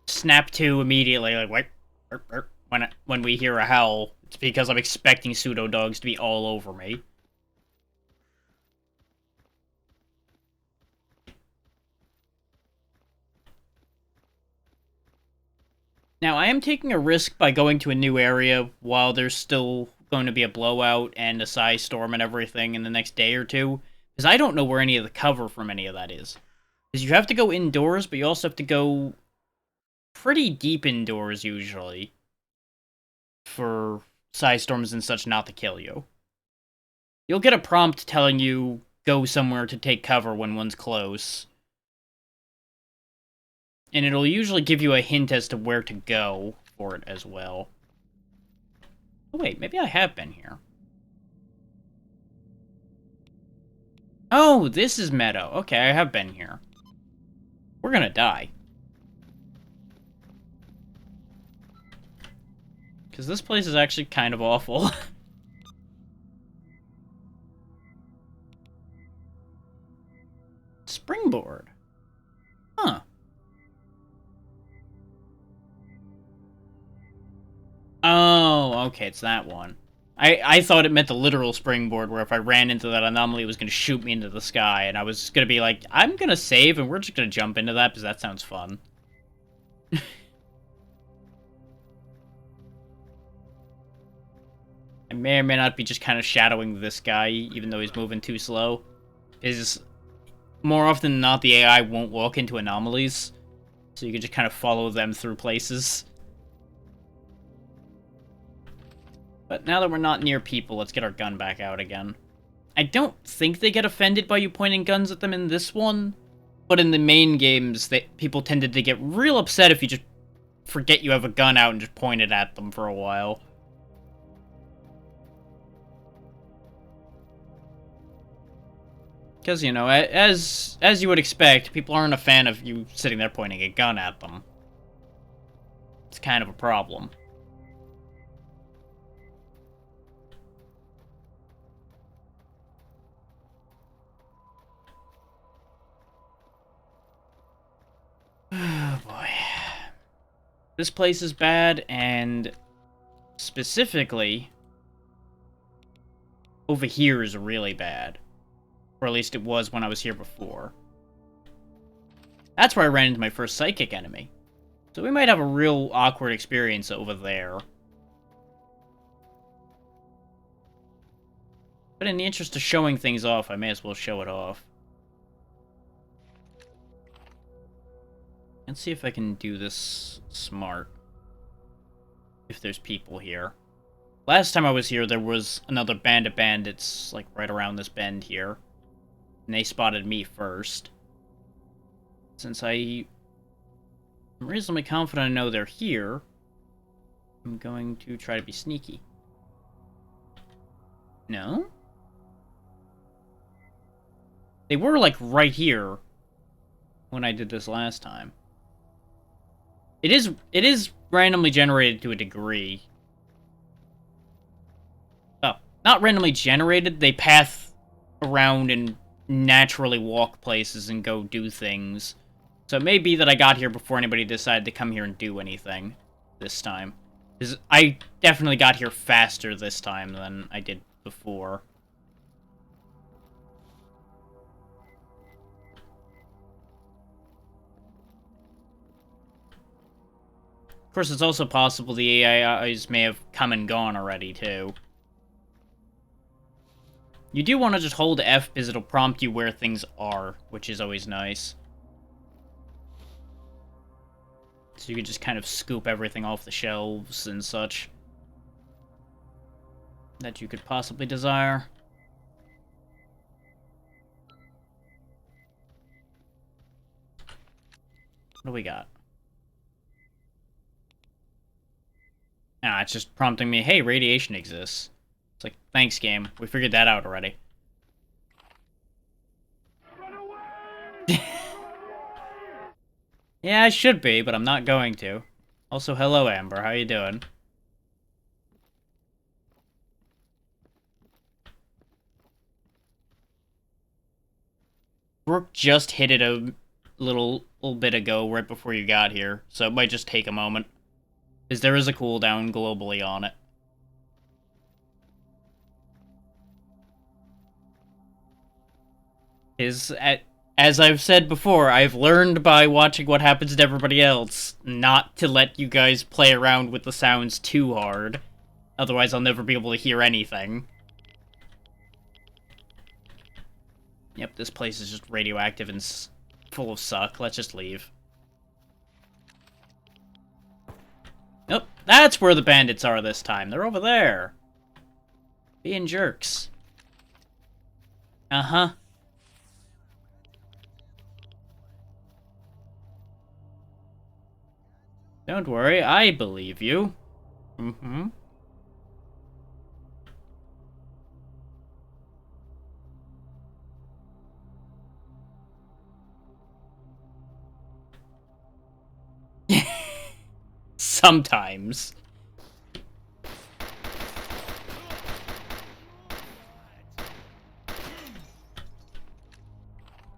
snap to immediately, like, when we hear a howl, it's because I'm expecting pseudo dogs to be all over me. Now, I am taking a risk by going to a new area while there's still going to be a blowout and a size storm and everything in the next day or two, because I don't know where any of the cover from any of that is. Because you have to go indoors, but you also have to go pretty deep indoors, usually, for size storms and such not to kill you. You'll get a prompt telling you go somewhere to take cover when one's close. And it'll usually give you a hint as to where to go for it as well. Oh wait, maybe I have been here. Oh, this is Meadow. Okay, I have been here. We're gonna die. Because this place is actually kind of awful. Springboard. Huh. Oh, okay, it's that one. I thought it meant the literal springboard, where if I ran into that anomaly, it was going to shoot me into the sky, and I was going to be like, I'm going to save, and we're just going to jump into that, because that sounds fun. I may or may not be just kind of shadowing this guy, even though he's moving too slow. Is more often than not, the AI won't walk into anomalies, so you can just kind of follow them through places. But now that we're not near people, let's get our gun back out again. I don't think they get offended by you pointing guns at them in this one, but in the main games, people tended to get real upset if you just forget you have a gun out and just point it at them for a while. Because, you know, as you would expect, people aren't a fan of you sitting there pointing a gun at them. It's kind of a problem. Oh, boy. This place is bad, and specifically, over here is really bad. Or at least it was when I was here before. That's where I ran into my first psychic enemy. So we might have a real awkward experience over there. But in the interest of showing things off, I may as well show it off. Let's see if I can do this smart. If there's people here. Last time I was here, there was another band of bandits, like, right around this bend here. And they spotted me first. Since I'm reasonably confident I know they're here, I'm going to try to be sneaky. No? They were, like, right here when I did this last time. It is randomly generated to a degree. Oh, not randomly generated, they path around and naturally walk places and go do things. So it may be that I got here before anybody decided to come here and do anything this time. Because I definitely got here faster this time than I did before. Of course, it's also possible the AIs may have come and gone already, too. You do want to just hold F because it'll prompt you where things are, which is always nice. So you can just kind of scoop everything off the shelves and such that you could possibly desire. What do we got? Ah, it's just prompting me, hey, radiation exists. It's like, thanks, game. We figured that out already. Run away! Yeah, I should be, but I'm not going to. Also, hello, Amber. How you doing? Brooke just hit it a little bit ago, right before you got here, so it might just take a moment. Because there is a cooldown globally on it. As I've said before, I've learned by watching what happens to everybody else not to let you guys play around with the sounds too hard. Otherwise, I'll never be able to hear anything. Yep, this place is just radioactive and full of suck. Let's just leave. Nope, that's where the bandits are this time. They're over there. Being jerks. Uh-huh. Don't worry, I believe you. Mm-hmm. Sometimes.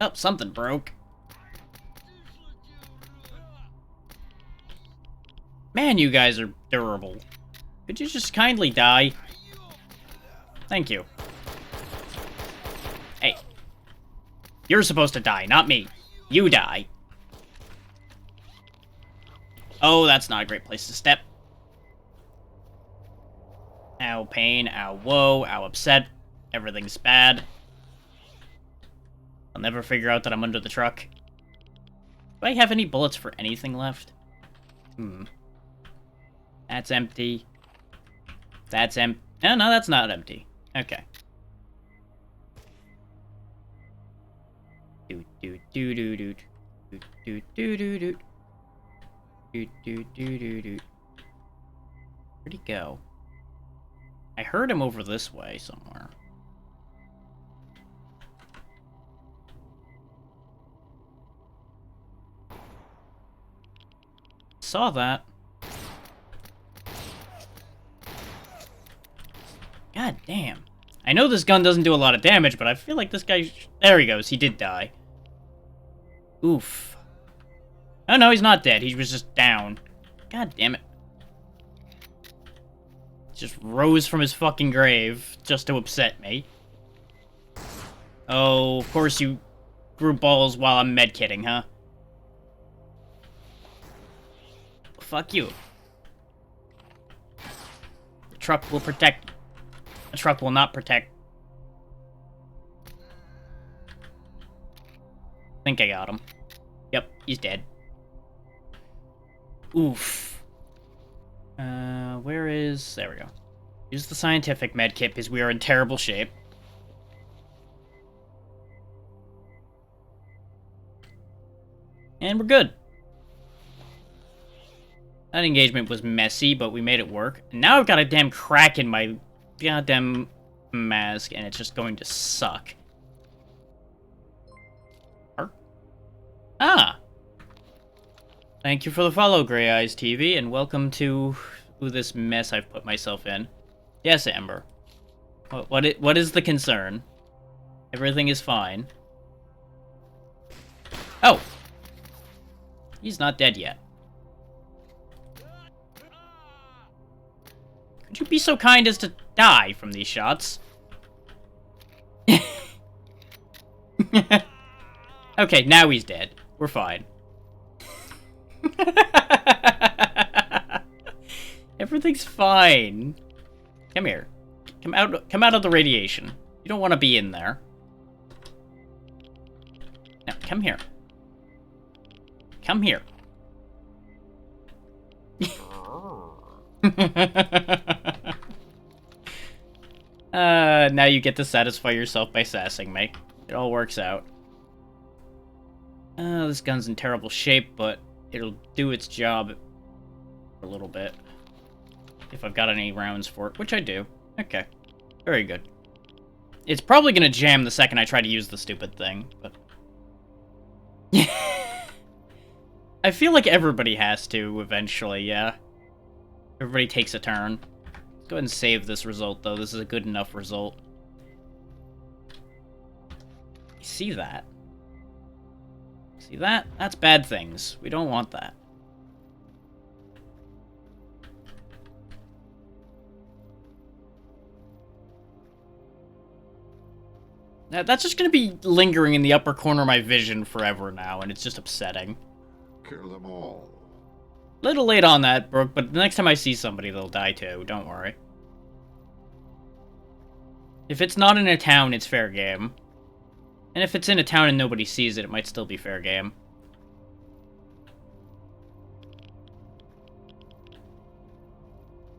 Oh, something broke. Man, you guys are durable. Could you just kindly die? Thank you. Hey. You're supposed to die, not me. You die. Oh, that's not a great place to step. Ow, pain. Ow, whoa. Ow, upset. Everything's bad. I'll never figure out that I'm under the truck. Do I have any bullets for anything left? That's empty. That's empty. No, no, that's not empty. Okay. Do do do do do do do do do do do do do do do. Where'd he go? I heard him over this way somewhere. Saw that. God damn. I know this gun doesn't do a lot of damage, but I feel like this guy... There he goes. He did die. Oof. Oh, no, he's not dead. He was just down. God damn it. Just rose from his fucking grave just to upset me. Oh, of course you grew balls while I'm medkitting, huh? Fuck you. The truck will protect... The truck will not protect. I think I got him. Yep, he's dead. Oof. Where is... There we go. Use the scientific medkit because we are in terrible shape. And we're good. That engagement was messy, but we made it work. And now I've got a damn crack in my goddamn mask, and it's just going to suck. Ah! Thank you for the follow, Grey Eyes TV, and welcome to this mess I've put myself in. Yes, Amber. What is the concern? Everything is fine. Oh! He's not dead yet. Could you be so kind as to die from these shots? Okay, now he's dead. We're fine. Everything's fine. Come here. Come out of the radiation. You don't want to be in there. Now, come here. Come here. Now you get to satisfy yourself by sassing me. It all works out. This gun's in terrible shape, but it'll do its job for a little bit. If I've got any rounds for it, which I do. Okay. Very good. It's probably gonna jam the second I try to use the stupid thing, but... I feel like everybody has to, eventually, yeah. Everybody takes a turn. Let's go ahead and save this result, though. This is a good enough result. You see that? See that? That's bad things. We don't want that. That's just gonna be lingering in the upper corner of my vision forever now, and it's just upsetting. Kill them all. Little late on that, Brooke, but the next time I see somebody, they'll die too. Don't worry. If it's not in a town, it's fair game. And if it's in a town and nobody sees it, it might still be fair game.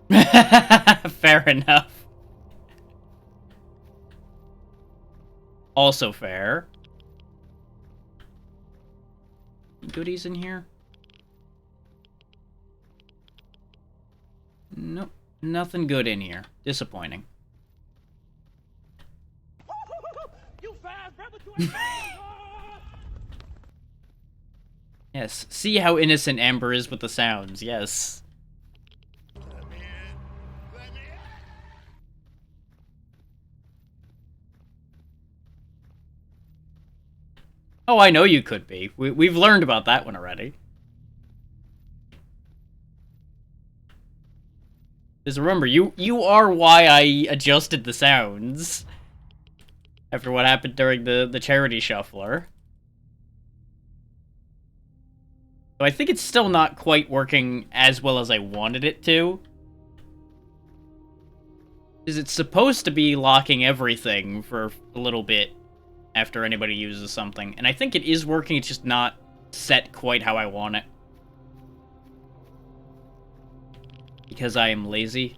Fair enough. Also fair. Goodies in here? Nope. Nothing good in here. Disappointing. You fast, brother, you ain't Yes. See how innocent Amber is with the sounds. Yes. Let me in. Let me in. Oh, I know you could be. We've learned about that one already. Because remember, you are why I adjusted the sounds. After what happened during the charity shuffler. So I think it's still not quite working as well as I wanted it to. Because it's supposed to be locking everything for a little bit after anybody uses something. And I think it is working, it's just not set quite how I want it. Because I am lazy.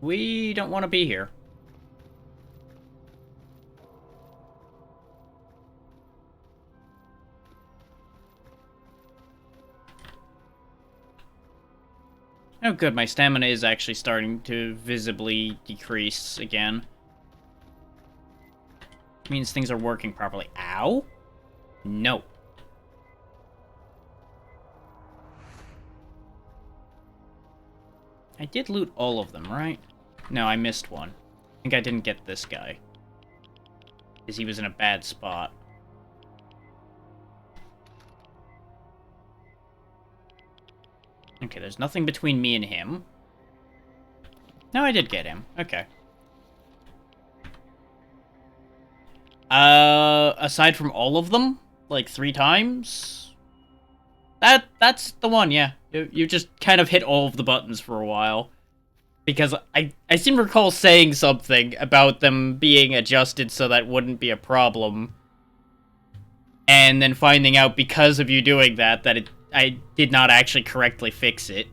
We don't want to be here. Oh good, my stamina is actually starting to visibly decrease again. Means things are working properly. Ow? No. I did loot all of them, right? No, I missed one. I think I didn't get this guy. Because he was in a bad spot. Okay, there's nothing between me and him. No, I did get him. Okay. Aside from all of them? Like 3 times? That's the one, yeah. You just kind of hit all of the buttons for a while. Because I seem to recall saying something about them being adjusted so that wouldn't be a problem. And then finding out because of you doing that, I did not actually correctly fix it.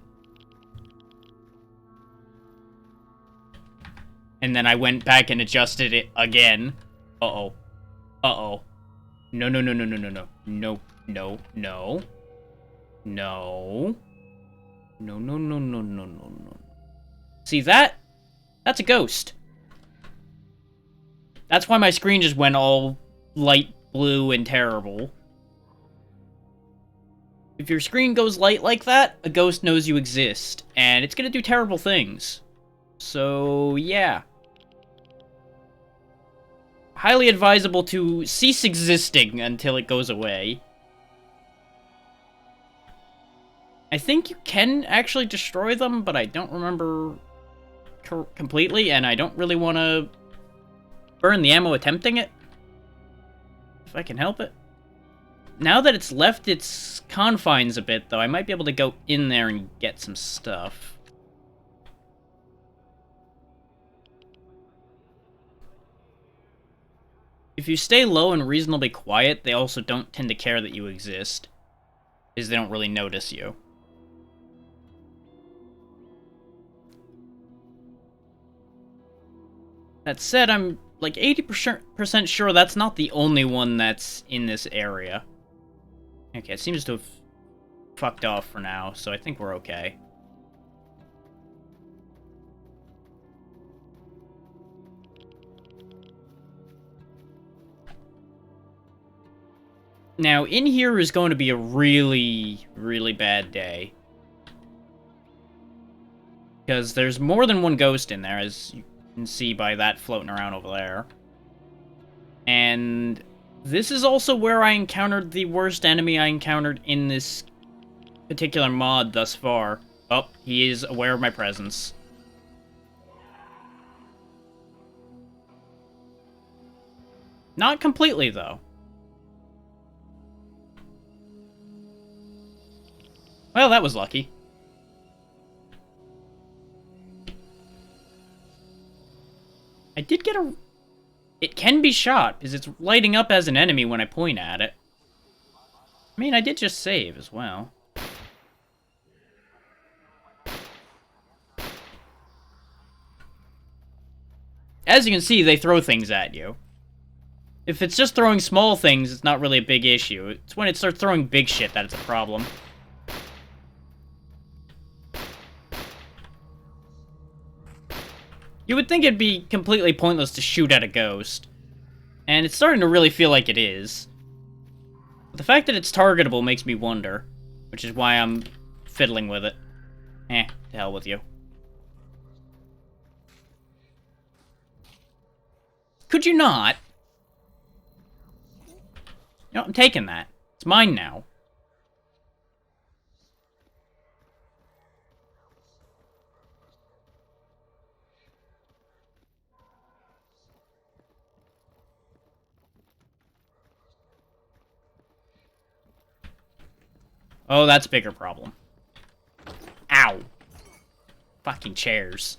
And then I went back and adjusted it again. Uh-oh. Uh-oh. No, no, no, no, no, no, no. No, no, no. No. No, no, no, no, no, no, no. See that? That's a ghost. That's why my screen just went all light blue and terrible. If your screen goes light like that, a ghost knows you exist, and it's gonna do terrible things. So, yeah. Highly advisable to cease existing until it goes away. I think you can actually destroy them, but I don't remember completely, and I don't really want to burn the ammo attempting it. If I can help it. Now that it's left its confines a bit, though, I might be able to go in there and get some stuff. If you stay low and reasonably quiet, they also don't tend to care that you exist, because they don't really notice you. That said, I'm like 80% sure that's not the only one that's in this area. Okay, it seems to have fucked off for now, so I think we're okay. Now, in here is going to be a really, really bad day. Because there's more than one ghost in there, as you can see by that floating around over there. And this is also where I encountered the worst enemy I encountered in this particular mod thus far. Oh, he is aware of my presence. Not completely, though. Well, that was lucky. I did get a... It can be shot, because it's lighting up as an enemy when I point at it. I mean, I did just save as well. As you can see, they throw things at you. If it's just throwing small things, it's not really a big issue. It's when it starts throwing big shit that it's a problem. You would think it'd be completely pointless to shoot at a ghost. And it's starting to really feel like it is. But the fact that it's targetable makes me wonder. Which is why I'm fiddling with it. To hell with you. Could you not? You know, I'm taking that. It's mine now. Oh, that's a bigger problem. Ow. Fucking chairs.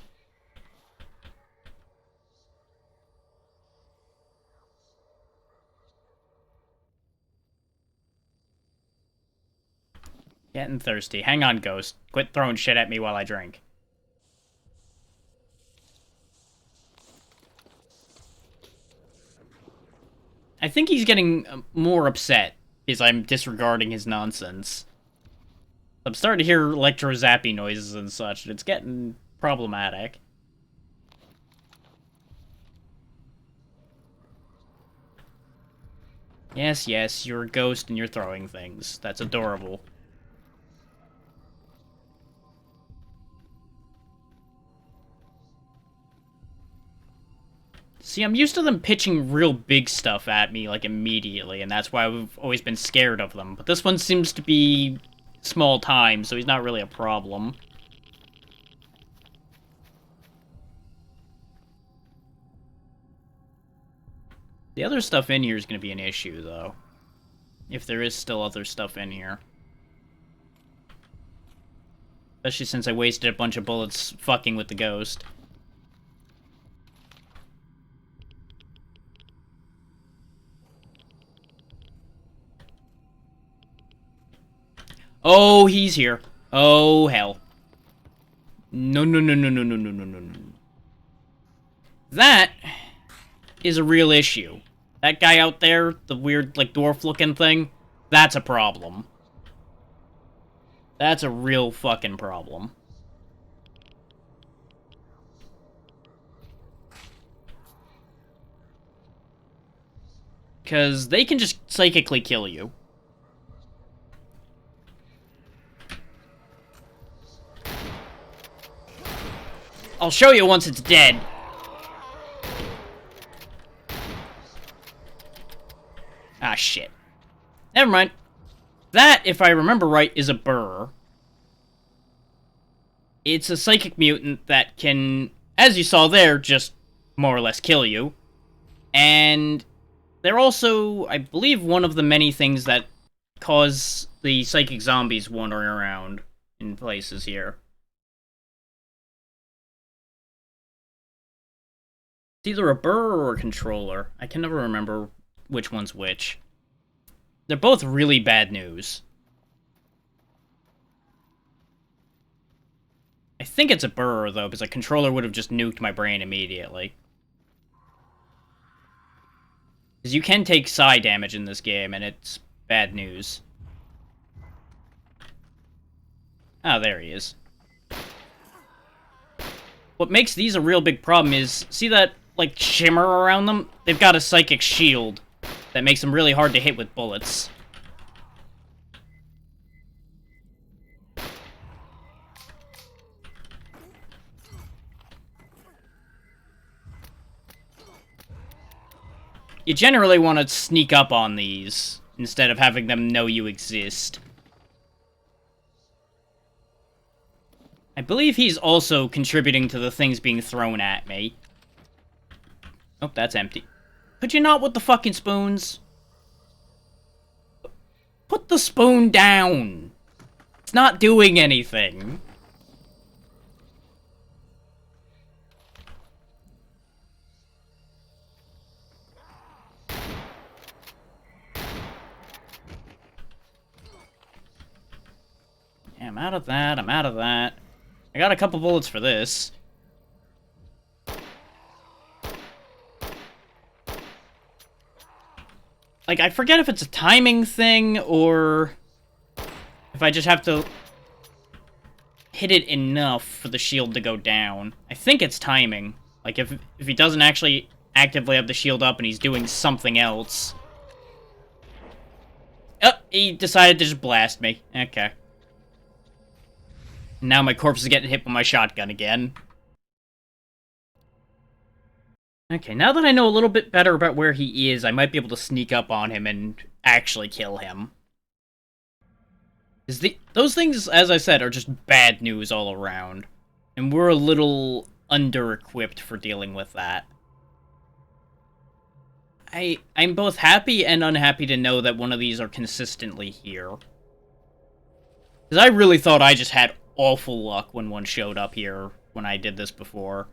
Getting thirsty. Hang on, Ghost. Quit throwing shit at me while I drink. I think he's getting more upset because I'm disregarding his nonsense. I'm starting to hear electro-zappy noises and such, and it's getting problematic. Yes, yes, you're a ghost and you're throwing things. That's adorable. See, I'm used to them pitching real big stuff at me, like, immediately, and that's why I've always been scared of them. But this one seems to be small time, so he's not really a problem. The other stuff in here is going to be an issue, though. If there is still other stuff in here. Especially since I wasted a bunch of bullets fucking with the ghost. Oh, he's here. Oh, hell. No, no, no, no, no, no, no, no, no, no. That is a real issue. That guy out there, the weird, like, dwarf-looking thing, that's a problem. That's a real fucking problem. Because they can just psychically kill you. I'll show you once it's dead. Ah, shit. Never mind. That, if I remember right, is a burr. It's a psychic mutant that can, as you saw there, just more or less kill you. And they're also, I believe, one of the many things that cause the psychic zombies wandering around in places here. It's either a burr or a controller. I can never remember which one's which. They're both really bad news. I think it's a burr, though, because a controller would have just nuked my brain immediately. Because you can take psi damage in this game, and it's bad news. Oh, there he is. What makes these a real big problem is, see that, like, shimmer around them? They've got a psychic shield that makes them really hard to hit with bullets. You generally want to sneak up on these, instead of having them know you exist. I believe he's also contributing to the things being thrown at me. Oh, that's empty. Could you not with the fucking spoons? Put the spoon down. It's not doing anything. Yeah, I'm out of that. I'm out of that. I got a couple bullets for this. Like, I forget if it's a timing thing, or if I just have to hit it enough for the shield to go down. I think it's timing. Like, if he doesn't actually actively have the shield up and he's doing something else. Oh, he decided to just blast me. Okay. Now my corpse is getting hit with my shotgun again. Okay, now that I know a little bit better about where he is, I might be able to sneak up on him and actually kill him. Those things, as I said, are just bad news all around. And we're a little under-equipped for dealing with that. I'm both happy and unhappy to know that one of these are consistently here. Because I really thought I just had awful luck when one showed up here when I did this before.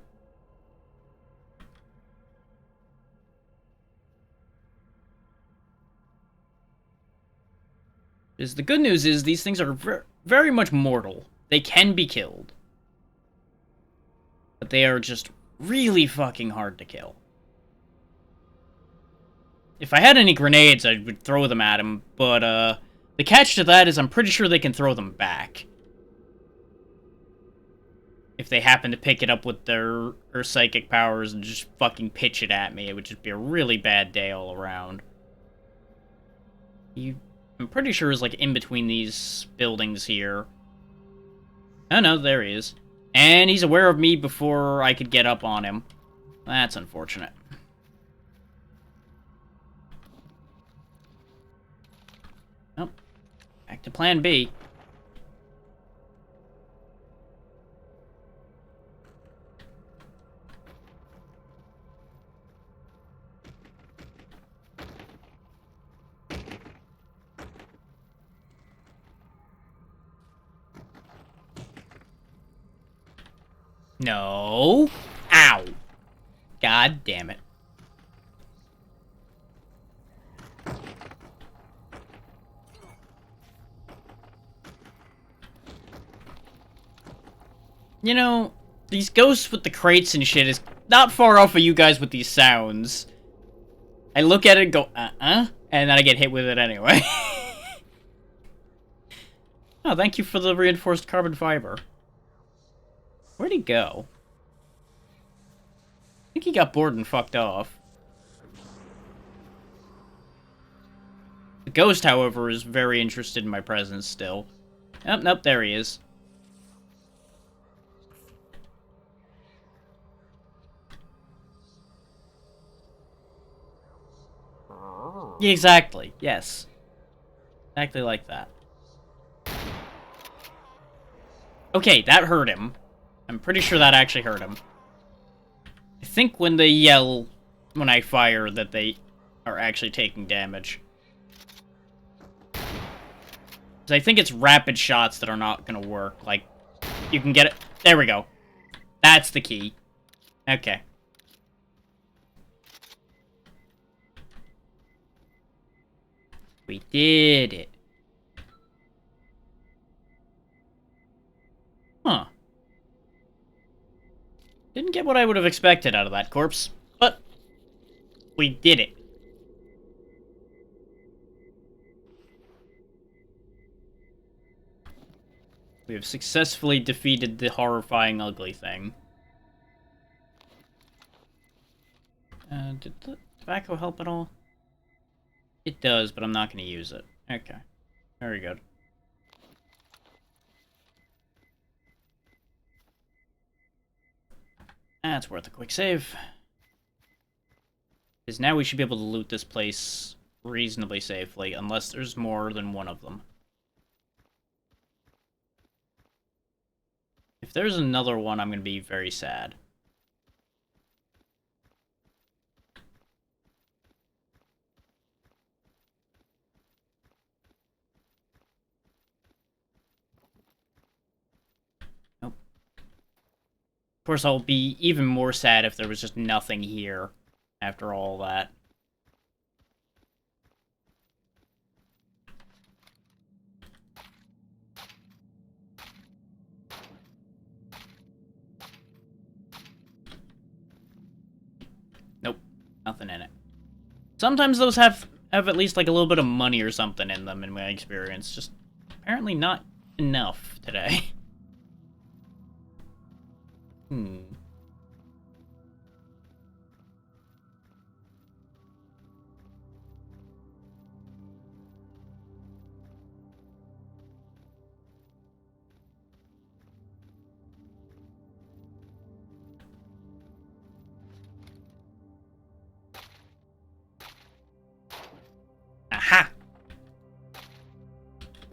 Because the good news is these things are very much mortal. They can be killed. But they are just really fucking hard to kill. If I had any grenades, I would throw them at him, but, the catch to that is I'm pretty sure they can throw them back. If they happen to pick it up with their psychic powers and just fucking pitch it at me, it would just be a really bad day all around. I'm pretty sure is like in between these buildings here. Oh no, there he is. And he's aware of me before I could get up on him. That's unfortunate. Oh, back to plan B. No. Ow. God damn it. You know, these ghosts with the crates and shit is not far off of you guys with these sounds. I look at it and go, and then I get hit with it anyway. Oh, thank you for the reinforced carbon fiber. Where'd he go? I think he got bored and fucked off. The ghost, however, is very interested in my presence still. Oh, nope, there he is. Yeah, exactly, yes. Exactly like that. Okay, that hurt him. I'm pretty sure that actually hurt him. I think when they yell when I fire that they are actually taking damage. 'Cause I think it's rapid shots that are not gonna work. Like, you can get it. There we go. That's the key. Okay. We did it. Huh. Didn't get what I would have expected out of that corpse, but we did it. We have successfully defeated the horrifying ugly thing. Did the tobacco help at all? It does, but I'm not going to use it. Okay. Very good. That's worth a quick save. Because now we should be able to loot this place reasonably safely, unless there's more than one of them. If there's another one, I'm going to be very sad. course, I'll be even more sad if there was just nothing here after all that. Nope, nothing in it. Sometimes those have at least like a little bit of money or something in them in my experience. Just apparently not enough today. Aha!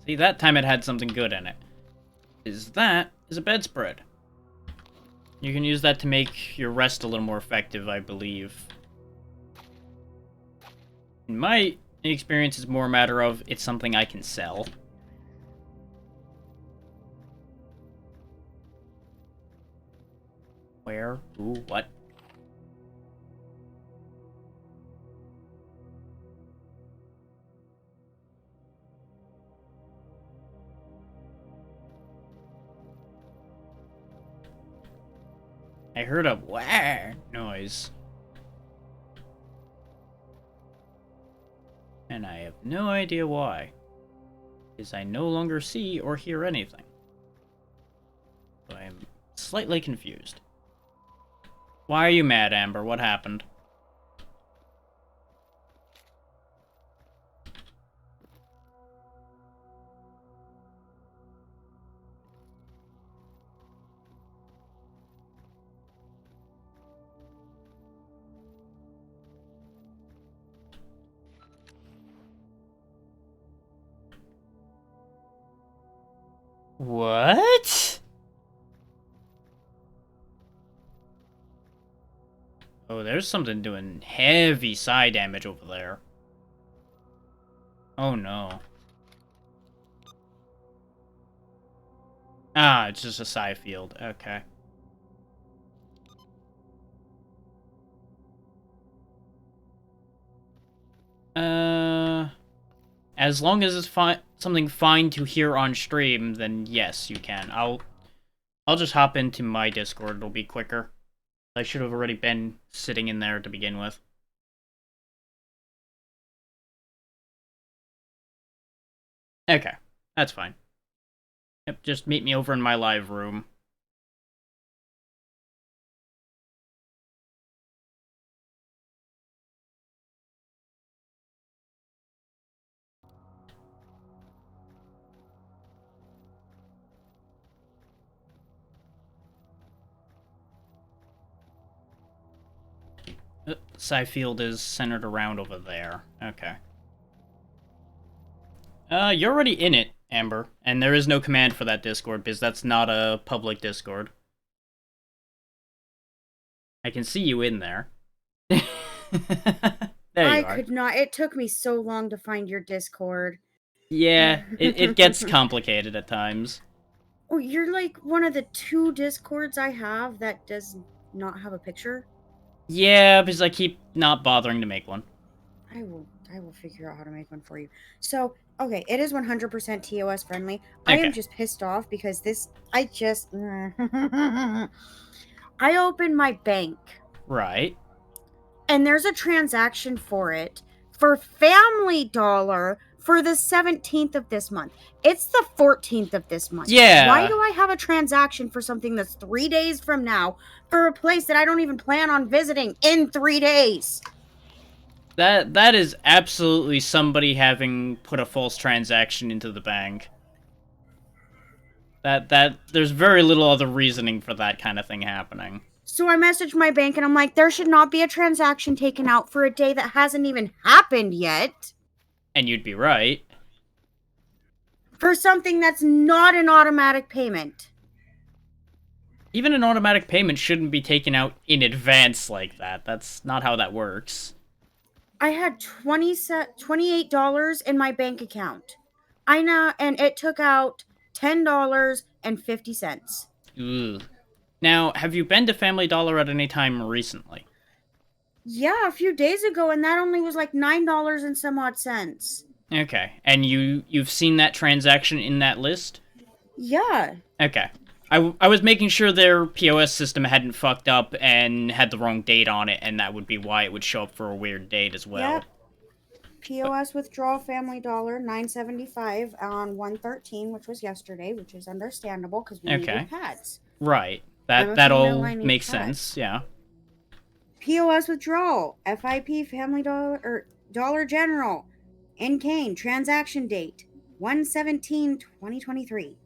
See, that time it had something good in it. That is a bedspread. You can use that to make your rest a little more effective, I believe. In my experience, it's more a matter of it's something I can sell. Where? Ooh, what? I heard a wah noise. And I have no idea why. Because I no longer see or hear anything. So I am slightly confused. Why are you mad, Amber? What happened? What? Oh, there's something doing heavy side damage over there. Oh no. Ah, it's just a psi field. Okay. As long as it's something fine to hear on stream, then yes, you can. I'll just hop into my Discord. It'll be quicker. I should have already been sitting in there to begin with. Okay, that's fine. Yep, just meet me over in my live room. Psi field is centered around over there. Okay. You're already in it, Amber, and there is no command for that Discord because that's not a public Discord. I can see you in there. There you are. I could not. It took me so long to find your Discord. Yeah, it gets complicated at times. Oh, you're like one of the 2 Discords I have that does not have a picture? Yeah, because I keep not bothering to make one. I will figure out how to make one for you. So, okay, it is 100% TOS friendly. I am just pissed off because I opened my bank. Right. And there's a transaction for it for Family Dollar for the 17th of this month. It's the 14th of this month. Yeah. Why do I have a transaction for something that's 3 days from now for a place that I don't even plan on visiting in 3 days? That is absolutely somebody having put a false transaction into the bank. That there's very little other reasoning for that kind of thing happening. So I messaged my bank and I'm like, there should not be a transaction taken out for a day that hasn't even happened yet. And you'd be right. For something that's not an automatic payment. Even an automatic payment shouldn't be taken out in advance like that. That's not how that works. I had $28 in my bank account. I know, and it took out $10.50. Ugh. Now, have you been to Family Dollar at any time recently? Yeah, a few days ago, and that only was like $9 and some odd cents. Okay, and you've seen that transaction in that list? Yeah. Okay. I was making sure their POS system hadn't fucked up and had the wrong date on it, and that would be why it would show up for a weird date as well. Yep. POS withdrawal Family Dollar $9.75 on 1/13, which was yesterday, which is understandable because we needed pads. Right. I'm a That female, all I need makes pads. sense, yeah. POS withdrawal FIP Family Dollar or Dollar General in Kane transaction date 1/17/2023.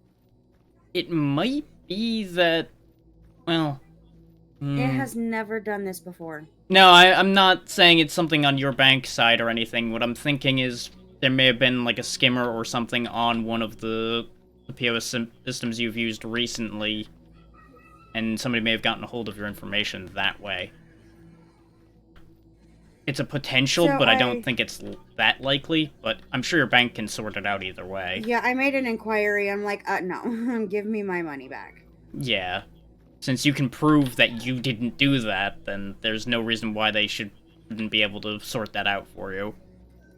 It might be that, well... It has never done this before. No, I'm not saying it's something on your bank side or anything. What I'm thinking is there may have been like a skimmer or something on one of the POS systems you've used recently, and somebody may have gotten a hold of your information that way. It's a potential, So but I don't think it's that likely, but I'm sure your bank can sort it out either way. Yeah, I made an inquiry. I'm like, no, give me my money back. Yeah. Since you can prove that you didn't do that, then there's no reason why they shouldn't be able to sort that out for you.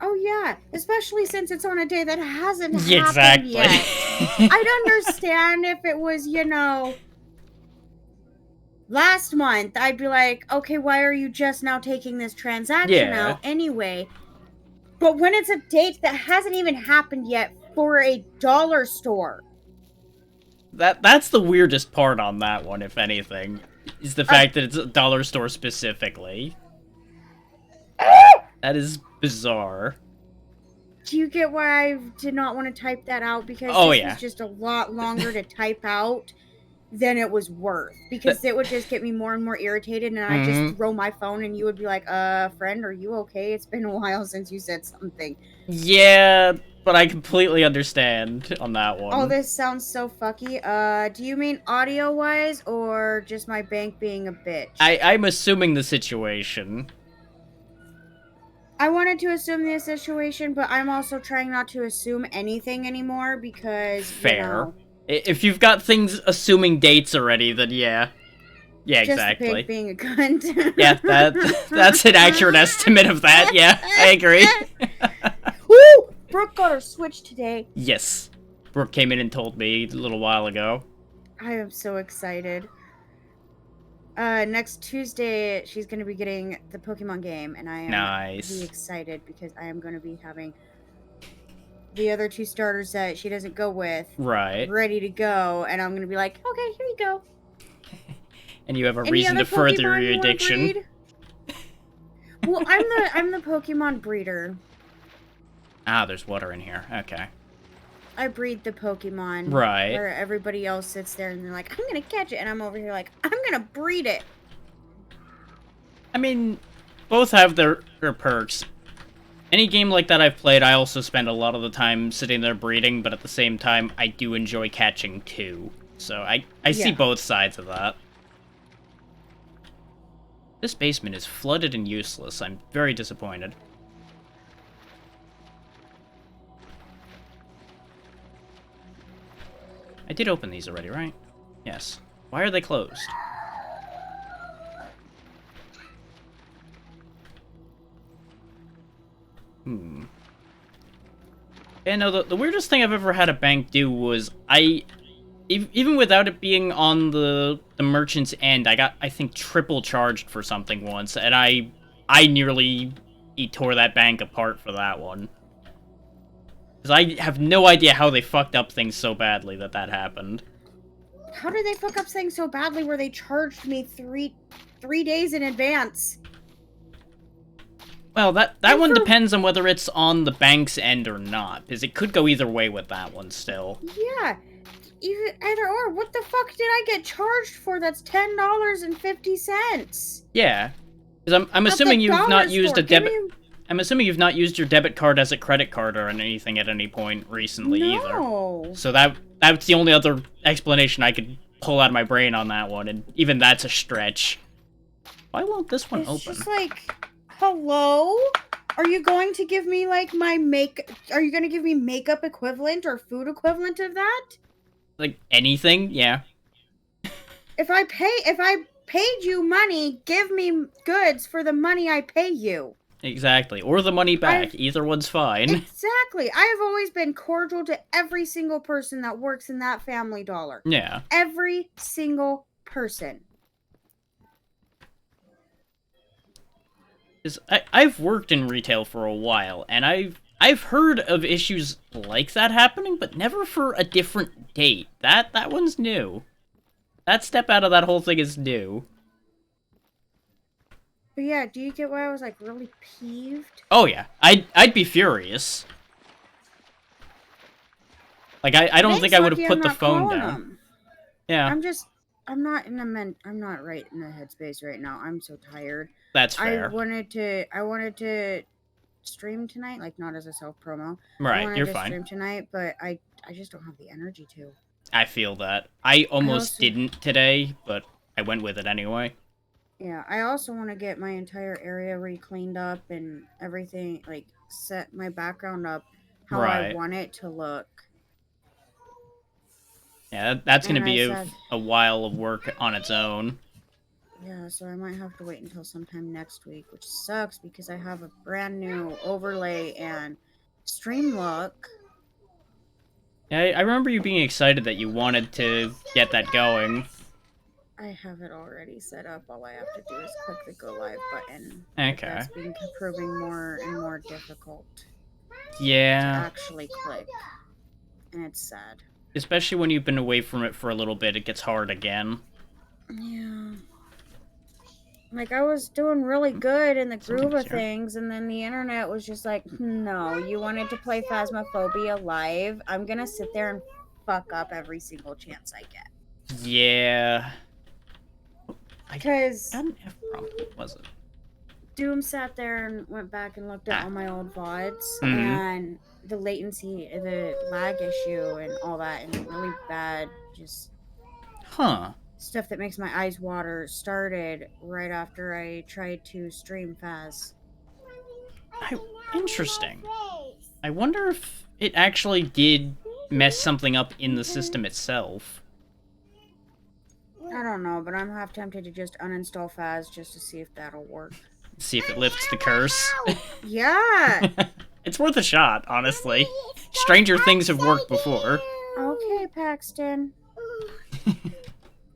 Oh yeah, especially since it's on a day that hasn't happened Exactly. yet. I'd understand if it was, last month. I'd be like, okay, why are you just now taking this transaction out anyway? But when it's a date that hasn't even happened yet for a dollar store. That's the weirdest part on that one, if anything, is the fact that it's a dollar store specifically. That is bizarre. Do you get why I did not want to type that out? Because this was just a lot longer to type out than it was worth. Because it would just get me more and more irritated, and I'd just throw my phone, and you would be like, friend, are you okay? It's been a while since you said something. Yeah, but I completely understand on that one. Oh, this sounds so fucky. Do you mean audio-wise, or just my bank being a bitch? I'm assuming the situation. I wanted to assume the situation, but I'm also trying not to assume anything anymore, because, Fair. If you've got things assuming dates already, then yeah. Yeah, just exactly. Just being a cunt. Yeah, that's an accurate estimate of that, yeah, I agree. Woo! Brooke got her Switch today. Yes. Brooke came in and told me a little while ago. I am so excited. Next Tuesday, she's going to be getting the Pokemon game, and I am really excited because I am going to be having the other two starters that she doesn't go with ready to go, and I'm going to be like, okay, here you go. And you have a reason to further your addiction. Well, I'm the Pokemon breeder. Ah, there's water in here. Okay. I breed the Pokemon. Right. Where everybody else sits there and they're like, I'm gonna catch it, and I'm over here like, I'm gonna breed it. I mean, both have their perks. Any game like that I've played, I also spend a lot of the time sitting there breeding, but at the same time, I do enjoy catching too. So I see both sides of that. This basement is flooded and useless. I'm very disappointed. I did open these already, right? Yes. Why are they closed? Yeah, no, the weirdest thing I've ever had a bank do was even without it being on the merchant's end, I got, I think, triple charged for something once, and I nearly tore that bank apart for that one. Because I have no idea how they fucked up things so badly that happened. How did they fuck up things so badly where they charged me three days in advance? Well, that one depends on whether it's on the bank's end or not, because it could go either way with that one still. Yeah, either or. What the fuck did I get charged for? That's $10.50. Yeah, because I'm assuming you've not used a debit. I'm assuming you've not used your debit card as a credit card or anything at any point recently either. So that's the only other explanation I could pull out of my brain on that one, and even that's a stretch. Why won't this one open? It's just like, hello? Are you going to give me like are you going to give me makeup equivalent or food equivalent of that? Like anything? Yeah. If I paid you money, give me goods for the money I pay you. Exactly. Or the money back. Either one's fine. Exactly. I've always been cordial to every single person that works in that Family Dollar. Yeah. Every single person. I've worked in retail for a while, and I've heard of issues like that happening, but never for a different date. That one's new. That step out of that whole thing is new. But yeah, do you get why I was like really peeved? Oh yeah, I'd be furious. Like I don't think I would have put the phone down. Yeah. I'm not right in the headspace right now. I'm so tired. That's fair. I wanted to stream tonight, like not as a self promo. Right, you're fine. Stream tonight, but I just don't have the energy to. I feel that. I almost didn't today, but I went with it anyway. Yeah, I also want to get my entire area re-cleaned up and everything, like set my background up how I want it to look. Yeah, that's going to be a while of work on its own. Yeah, so I might have to wait until sometime next week, which sucks because I have a brand new overlay and stream look. Yeah, I remember you being excited that you wanted to get that going. I have it already set up. All I have to do is click the go live button. Okay. That's been proving more and more difficult. Yeah. To actually click. And it's sad. Especially when you've been away from it for a little bit, it gets hard again. Yeah. Like, I was doing really good in the groove of things, and then the internet was just like, no, you wanted to play Phasmophobia live? I'm gonna sit there and fuck up every single chance I get. Yeah. Because... I got an F prompt, what was it? Doom sat there and went back and looked at all my old VODs, and the latency, the lag issue, and all that, and really bad, just... Huh. Stuff that makes my eyes water started right after I tried to stream Phas. Interesting. I wonder if it actually did mess something up in the system itself. I don't know, but I'm half tempted to just uninstall Phas just to see if that'll work. See if it lifts the curse. Yeah! It's worth a shot, honestly. Stranger things have worked before. Okay, Paxton.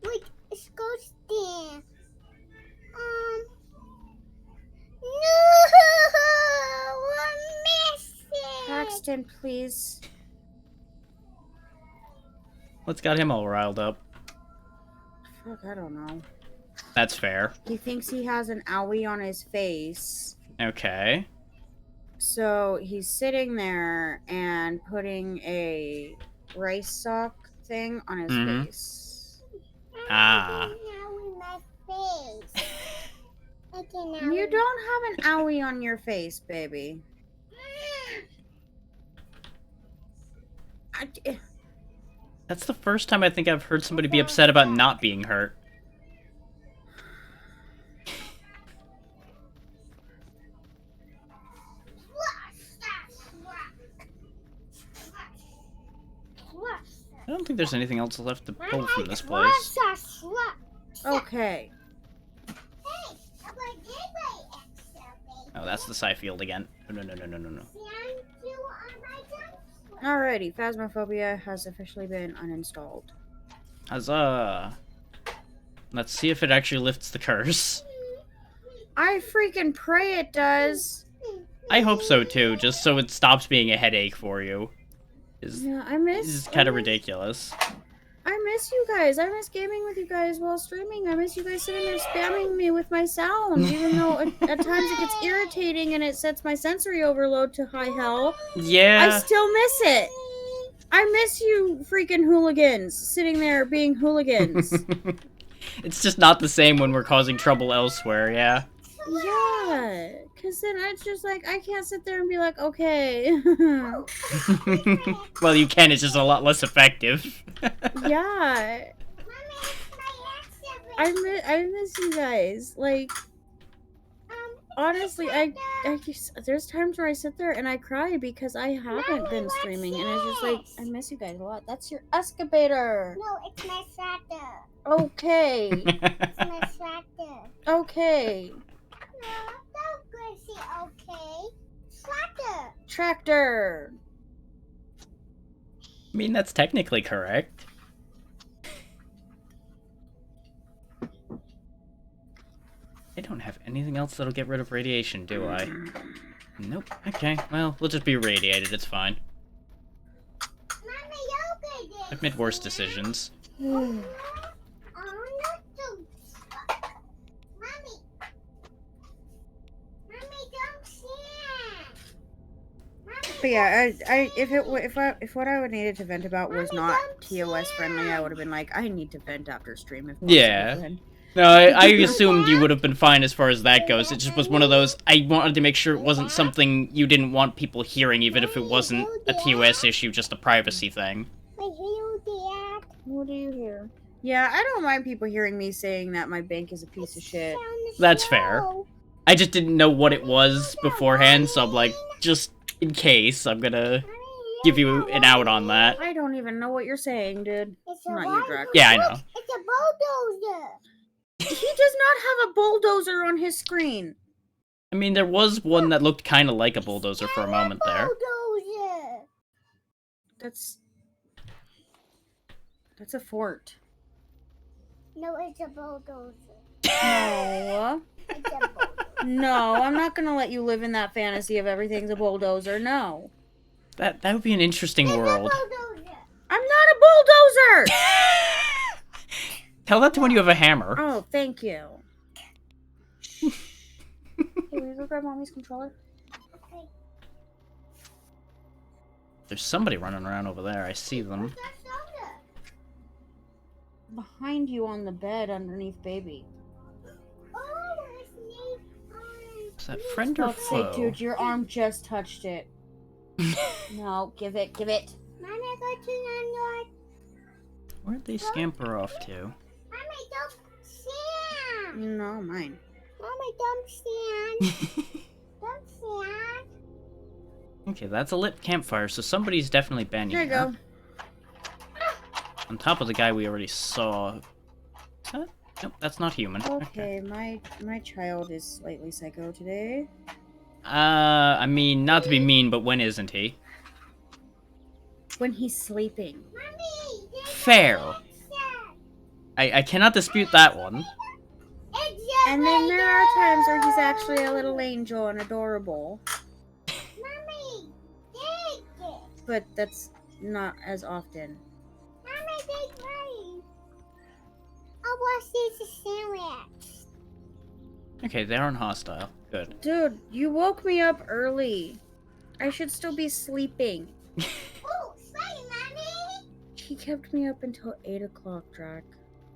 Wait, let's go stand. No, we're missing. Paxton, please. What's got him all riled up? Fuck, I don't know. That's fair. He thinks he has an owie on his face. Okay. So he's sitting there and putting a rice sock thing on his face. Ah. You don't have an owie on your face, baby. That's the first time I think I've heard somebody be upset about not being hurt. I don't think there's anything else left to pull from this place. Okay. Oh, that's the Psy field again. No. Alrighty, Phasmophobia has officially been uninstalled. Huzzah! Let's see if it actually lifts the curse. I freaking pray it does. I hope so too, just so it stops being a headache for you. Yeah, I miss... This is kind of ridiculous. I miss you guys. I miss gaming with you guys while streaming. I miss you guys sitting there spamming me with my sound, even though at times it gets irritating and it sets my sensory overload to high hell. Yeah. I still miss it. I miss you freaking hooligans sitting there being hooligans. It's just not the same when we're causing trouble elsewhere, yeah. Yeah, because then it's just like, I can't sit there and be like, okay. Well, you can, it's just a lot less effective. Yeah. I miss you guys. Like, honestly, there's times where I sit there and I cry because I haven't been streaming, and it's just like, I miss you guys a lot. That's your excavator. No, it's my tractor. Okay. It's my tractor. Okay. No, don't go say okay. Tractor. Tractor. I mean, that's technically correct. I don't have anything else that'll get rid of radiation, do I? Nope. Okay, well, we'll just be radiated, it's fine. Mommy, you get I've made worse decisions. Oh, not so. Mommy. Mommy, don't stand. Mommy, But yeah, if what I would needed to vent about was not TOS friendly, I would have been like, I need to vent after stream if possible. Yeah. Then. No, I assumed you would have been fine as far as that goes. It just was one of those, I wanted to make sure it wasn't something you didn't want people hearing, even if it wasn't a TOS issue, just a privacy thing. I hear you, Dad. What do you hear? Yeah, I don't mind people hearing me saying that my bank is a piece of shit. That's fair. I just didn't know what it was beforehand, so I'm like, just in case, I'm gonna give you an out on that. I don't even know what you're saying, dude. It's Not a you, what? Drac. Yeah, I know. It's a bulldozer. He does not have a bulldozer on his screen. I mean, there was one that looked kind of like a bulldozer for a moment there. Bulldozer. That's a fort. No, it's a bulldozer. No. It's a bulldozer. No, I'm not gonna let you live in that fantasy of everything's a bulldozer. No. That would be an interesting world. Bulldozer. I'm not a bulldozer! Tell that to when you have a hammer. Oh, thank you. Hey, will you go grab mommy's controller? Okay. There's somebody running around over there. I see them. What's that soda? Behind you on the bed underneath baby. Oh, it's me. Is that friend or Fuck's sake, foe? dude, your arm just touched it. No, give it. Mommy, go to the Where'd they scamper off to? Mommy, don't stand. No, mine. Mommy, don't stand. Don't stand. Okay, that's a lit campfire, so somebody's definitely been There here. you go. On top of the guy we already saw. Is that? Nope, that's not human. Okay, my child is slightly psycho today. I mean, not to be mean, but when isn't he? When he's sleeping. Mommy, there's Fair. a I cannot dispute that one. And then there are times where he's actually a little angel and adorable. Mommy, take it. But that's not as often. Mommy, take mine. I want this sandwich. Okay, they aren't hostile. Good. Dude, you woke me up early. I should still be sleeping. Oh, sorry, Mommy. He kept me up until 8 o'clock, Drac.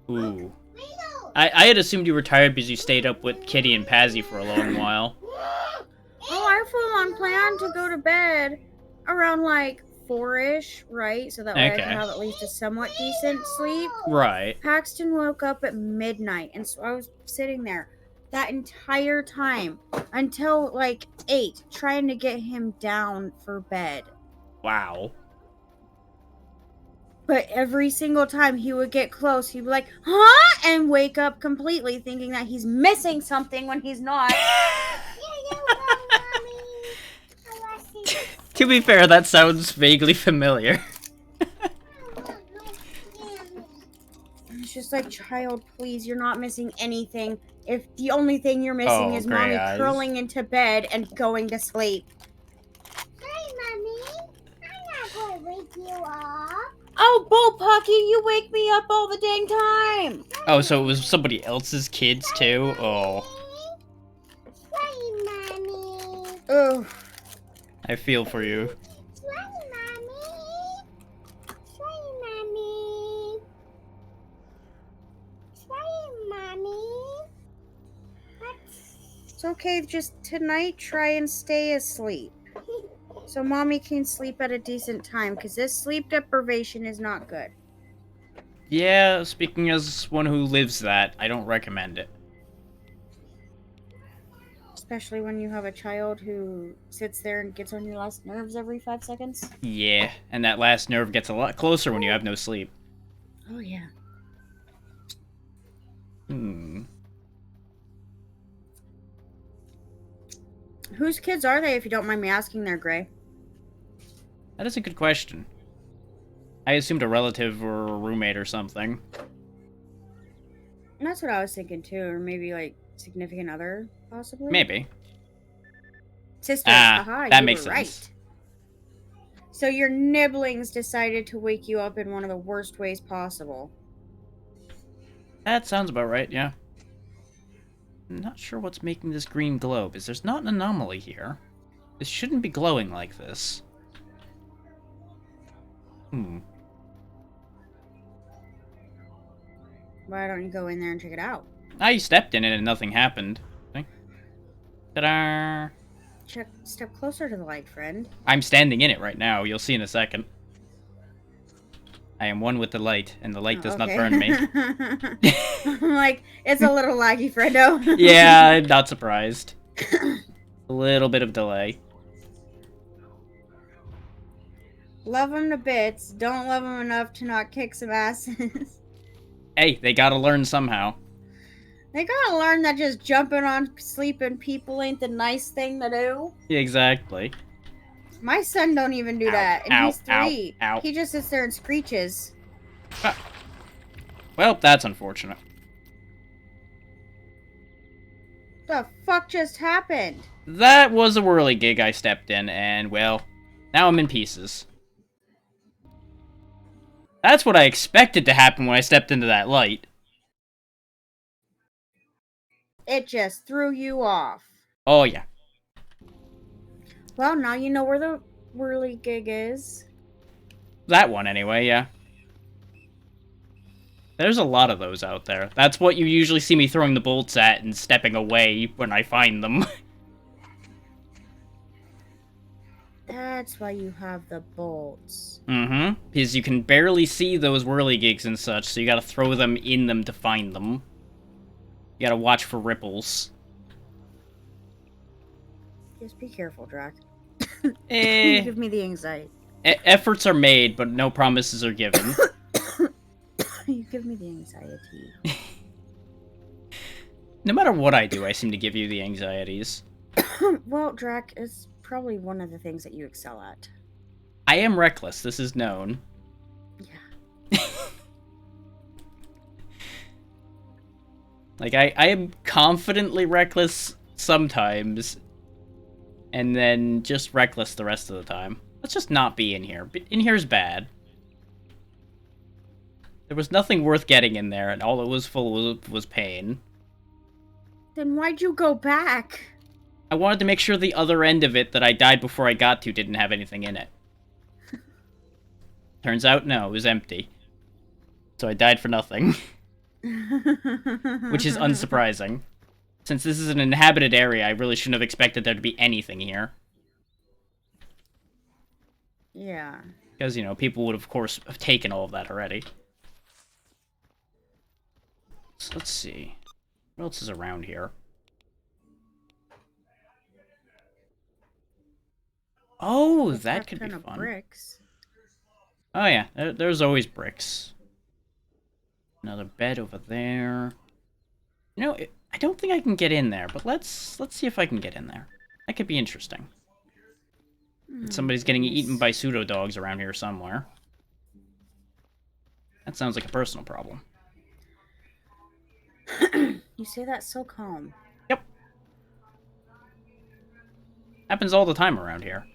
Ooh. Lilo. I had assumed you were tired because you stayed up with Kitty and Pazzy for a long while. Oh, I full on planned to go to bed around like 4-ish, right? So that way I Okay. could have at least a somewhat decent sleep. Right. Paxton woke up at midnight, and so I was sitting there that entire time until like 8, trying to get him down for bed. Wow. But every single time he would get close, he'd be like, huh? And wake up completely thinking that he's missing something when he's not. To be fair, that sounds vaguely familiar. It's just like, child, please, you're not missing anything. If the only thing you're missing Oh, is gray mommy eyes. curling into bed and going to sleep. Hi, Mommy. I'm not going to wake you up. Oh, Bullpucky, you wake me up all the dang time. Oh, so it was somebody else's kids too? Oh, Sorry, Mommy. Ugh. I feel for you. Sorry, Mommy. Sorry, Mommy. Sorry, Mommy. It's okay, just tonight try and stay asleep. So mommy can sleep at a decent time, because this sleep deprivation is not good. Yeah, speaking as one who lives that, I don't recommend it. Especially when you have a child who sits there and gets on your last nerves every 5 seconds. Yeah, and that last nerve gets a lot closer when you have no sleep. Oh, yeah. Whose kids are they, if you don't mind me asking there, Gray? That is a good question. I assumed a relative or a roommate or something. And that's what I was thinking, too. Or maybe, like, significant other, possibly? Maybe. Sisters. Ah, Aha, that you makes were sense. right. So your nibblings decided to wake you up in one of the worst ways possible. That sounds about right, yeah. I'm not sure what's making this green glow, because there's not an anomaly here. This shouldn't be glowing like this. Why don't you go in there and check it out? I stepped in it and nothing happened. Ta-da! Step closer to the light, friend. I'm standing in it right now. You'll see in a second. I am one with the light, and the light does not burn me. I'm like, it's a little laggy, friendo. Yeah, I'm not surprised. A little bit of delay. Love them to bits. Don't love them enough to not kick some asses. Hey, they gotta learn somehow. They gotta learn that just jumping on sleeping people ain't the nice thing to do. Exactly. My son don't even do that, and he's 3. Ow. He just sits there and screeches. Well, that's unfortunate. The fuck just happened? That was a whirligig I stepped in, and, well, now I'm in pieces. That's what I expected to happen when I stepped into that light. It just threw you off. Oh, yeah. Well, now you know where the whirligig is. That one, anyway, yeah. There's a lot of those out there. That's what you usually see me throwing the bolts at and stepping away when I find them. That's why you have the bolts. Mm-hmm. Because you can barely see those whirligigs and such, so you gotta throw them in them to find them. You gotta watch for ripples. Just be careful, Drac. Eh. You give me the anxiety. Efforts are made, but no promises are given. You give me the anxiety. No matter what I do, I seem to give you the anxieties. Well, Drac, it's probably one of the things that you excel at. I am reckless, this is known. Yeah. Like, I am confidently reckless sometimes, and then just reckless the rest of the time. Let's just not be in here. In here's bad. There was nothing worth getting in there, and all it was full was pain. Then why'd you go back? I wanted to make sure the other end of it that I died before I got to didn't have anything in it. Turns out, no, it was empty. So I died for nothing. Which is unsurprising. Since this is an inhabited area, I really shouldn't have expected there to be anything here. Yeah. Because, you know, people would, of course, have taken all of that already. So let's see. What else is around here? Oh, that could be fun. Bricks. Oh, yeah. There's always bricks. Another bed over there. You know, I don't think I can get in there, but let's see if I can get in there. That could be interesting. Somebody's getting eaten by pseudo dogs around here somewhere. That sounds like a personal problem. You say that so calm. Yep. Happens all the time around here.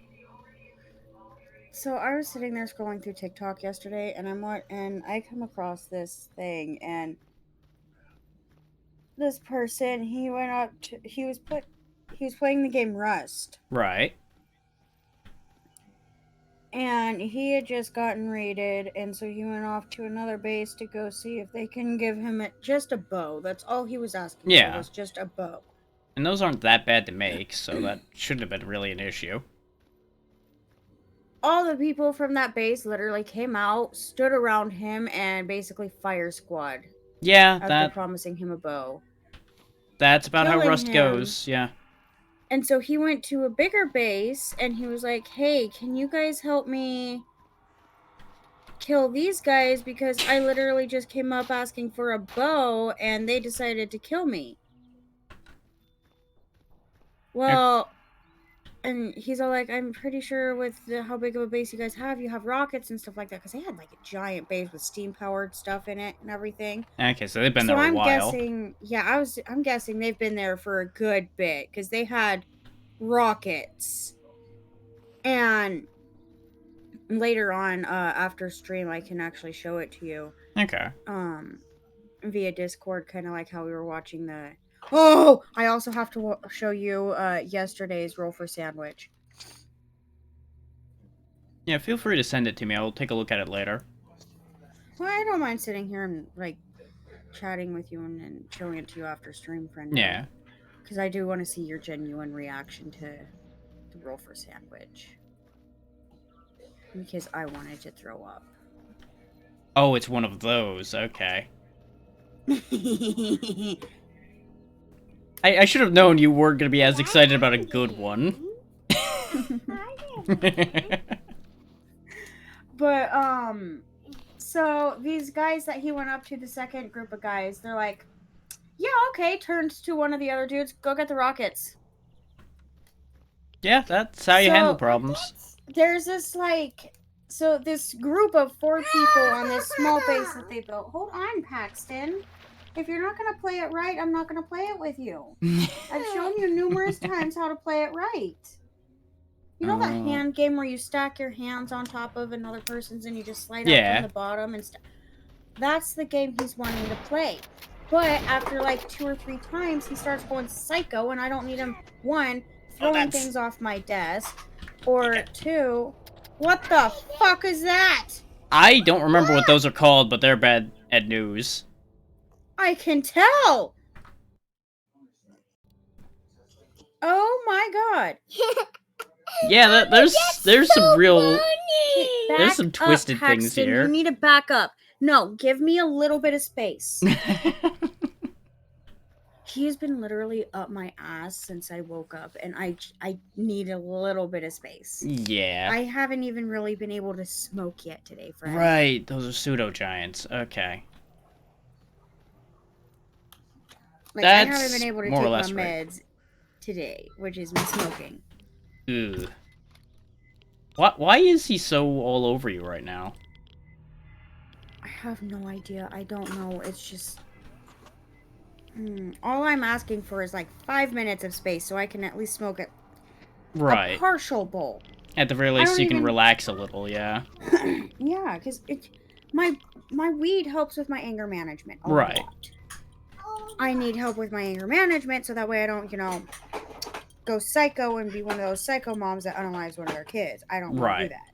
So I was sitting there scrolling through TikTok yesterday, and I come across this thing, and this person, he was playing the game Rust. Right. And he had just gotten raided, and so he went off to another base to go see if they can give him just a bow. That's all he was asking for, was just a bow. And those aren't that bad to make, so that shouldn't have been really an issue. All the people from that base literally came out, stood around him, and basically fire squad. Yeah, after promising him a bow. That's about how Rust him. goes, yeah. And so he went to a bigger base and he was like, hey, can you guys help me kill these guys? Because I literally just came up asking for a bow and they decided to kill me. Well, and he's all like, I'm pretty sure with how big of a base you guys have, you have rockets and stuff like that. Because they had like a giant base with steam-powered stuff in it and everything. Okay, so they've been there a while. Guessing, yeah, I'm guessing they've been there for a good bit. Because they had rockets. And later on, after stream, I can actually show it to you. Okay. Via Discord, kind of like how we were watching the... Oh! I also have to show you yesterday's roll for sandwich. Yeah, feel free to send it to me. I'll take a look at it later. Well, I don't mind sitting here and, like, chatting with you and showing it to you after stream, friend. Yeah. Because I do want to see your genuine reaction to the roll for sandwich. Because I wanted to throw up. Oh, it's one of those. Okay. I should have known you weren't going to be as excited about a good one. But, so these guys that he went up to, the second group of guys, they're like, yeah, okay, turned to one of the other dudes, go get the rockets. Yeah, that's how you handle problems. There's this, like, so this group of 4 people on this small base that they built. Hold on, Paxton. If you're not going to play it right, I'm not going to play it with you. I've shown you numerous times how to play it right. You know that hand game where you stack your hands on top of another person's and you just slide out from the bottom and stuff? That's the game he's wanting to play. But after like 2 or 3 times, he starts going psycho and I don't need him, 1, throwing things off my desk, or 2, what the fuck is that? I don't remember what those are called, but they're bad at news. I can tell! Oh my god. Yeah, there's some real... Back there's some twisted up, things Paxton. here. You need to back up. No, give me a little bit of space. He has been literally up my ass since I woke up, and I need a little bit of space. Yeah. I haven't even really been able to smoke yet today, friend. Right, those are pseudo-giants. Okay. Like, I haven't been able to take my meds today, which is me smoking. Ugh. Why is he so all over you right now? I have no idea. I don't know. It's just... all I'm asking for is like 5 minutes of space so I can at least smoke a partial bowl. At the very least, you can relax a little, yeah. Yeah, because my weed helps with my anger management a lot. I need help with my anger management so that way I don't, go psycho and be one of those psycho moms that unalives one of their kids. I don't want to do that.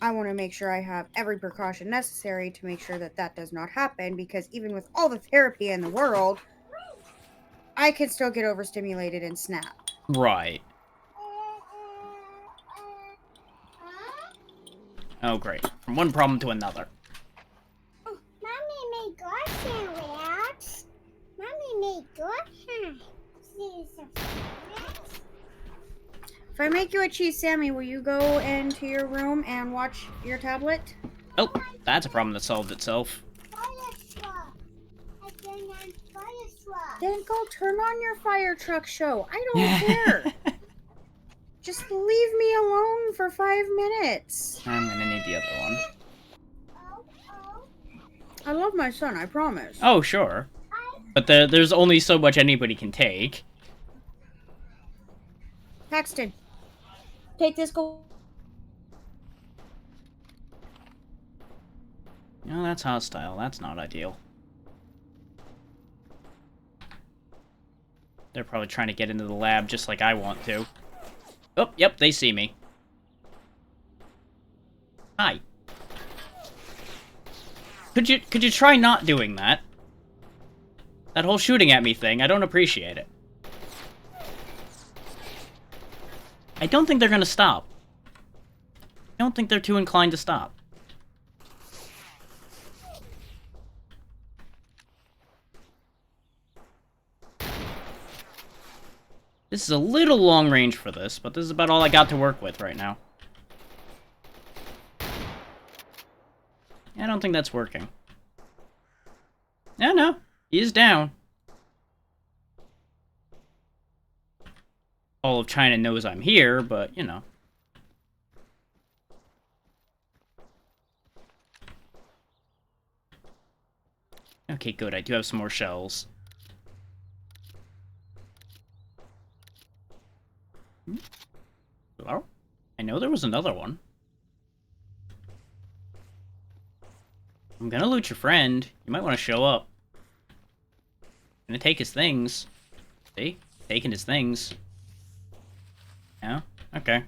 I want to make sure I have every precaution necessary to make sure that that does not happen, because even with all the therapy in the world, I can still get overstimulated and snap. Right. Oh, great. From one problem to another. Mommy made good sandwich. Mommy made good sandwich. If I make you a cheese Sammy, will you go into your room and watch your tablet? Oh, that's a problem that solved itself. Then go turn on your fire truck show. I don't care. Just leave me alone for 5 minutes. I'm gonna need the other one. I love my son, I promise. Oh, sure. But there's only so much anybody can take. Paxton, take this, go. No, that's hostile. That's not ideal. They're probably trying to get into the lab just like I want to. Oh, yep, they see me. Hi. Could you try not doing that? That whole shooting at me thing, I don't appreciate it. I don't think they're gonna stop. I don't think they're too inclined to stop. This is a little long range for this, but this is about all I got to work with right now. I don't think that's working. No, he is down. All of China knows I'm here, but, you know. Okay, good, I do have some more shells. Hello? I know there was another one. I'm gonna loot your friend. You might want to show up. I'm gonna take his things. See? Taking his things. Yeah? Okay.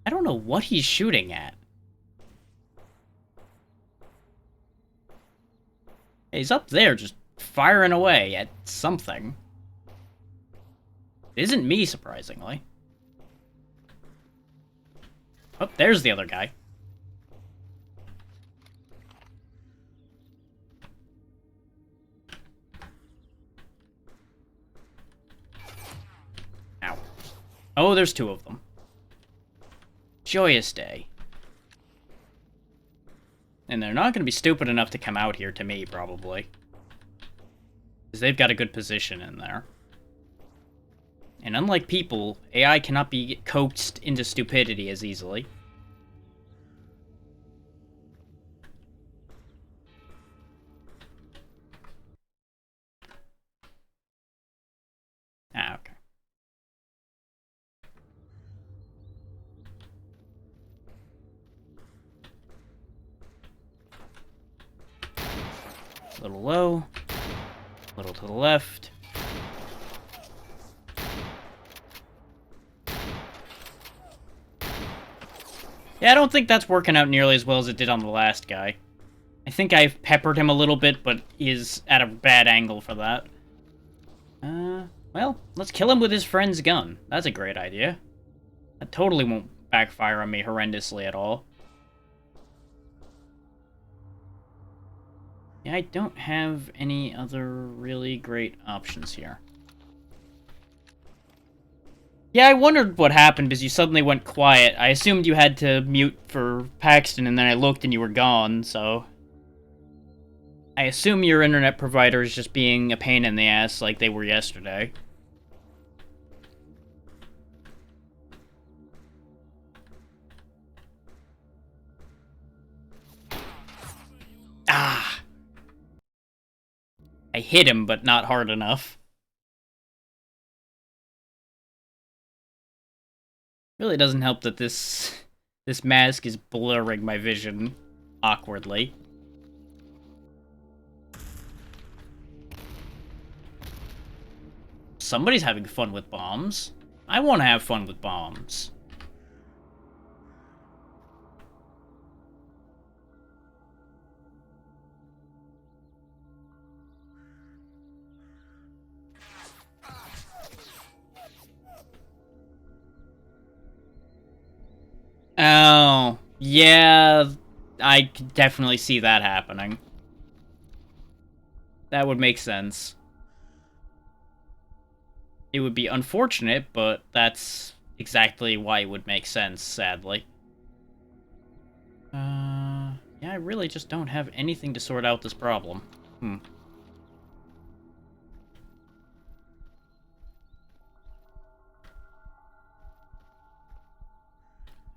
I don't know what he's shooting at. He's up there just firing away at something. It isn't me, surprisingly. Oh, there's the other guy. Ow. Oh, there's two of them. Joyous day. And they're not going to be stupid enough to come out here to me, probably. Because they've got a good position in there. And unlike people, AI cannot be coaxed into stupidity as easily. Ah, okay. A little low. A little to the left. Yeah, I don't think that's working out nearly as well as it did on the last guy. I think I've peppered him a little bit, but he's at a bad angle for that. Well, let's kill him with his friend's gun. That's a great idea. That totally won't backfire on me horrendously at all. Yeah, I don't have any other really great options here. Yeah, I wondered what happened because you suddenly went quiet. I assumed you had to mute for Paxton, and then I looked and you were gone, so... I assume your internet provider is just being a pain in the ass like they were yesterday. Ah! I hit him, but not hard enough. Really doesn't help that this mask is blurring my vision awkwardly. Somebody's having fun with bombs. I want to have fun with bombs. Oh, yeah, I could definitely see that happening. That would make sense. It would be unfortunate, but that's exactly why it would make sense, sadly. Yeah, I really just don't have anything to sort out this problem.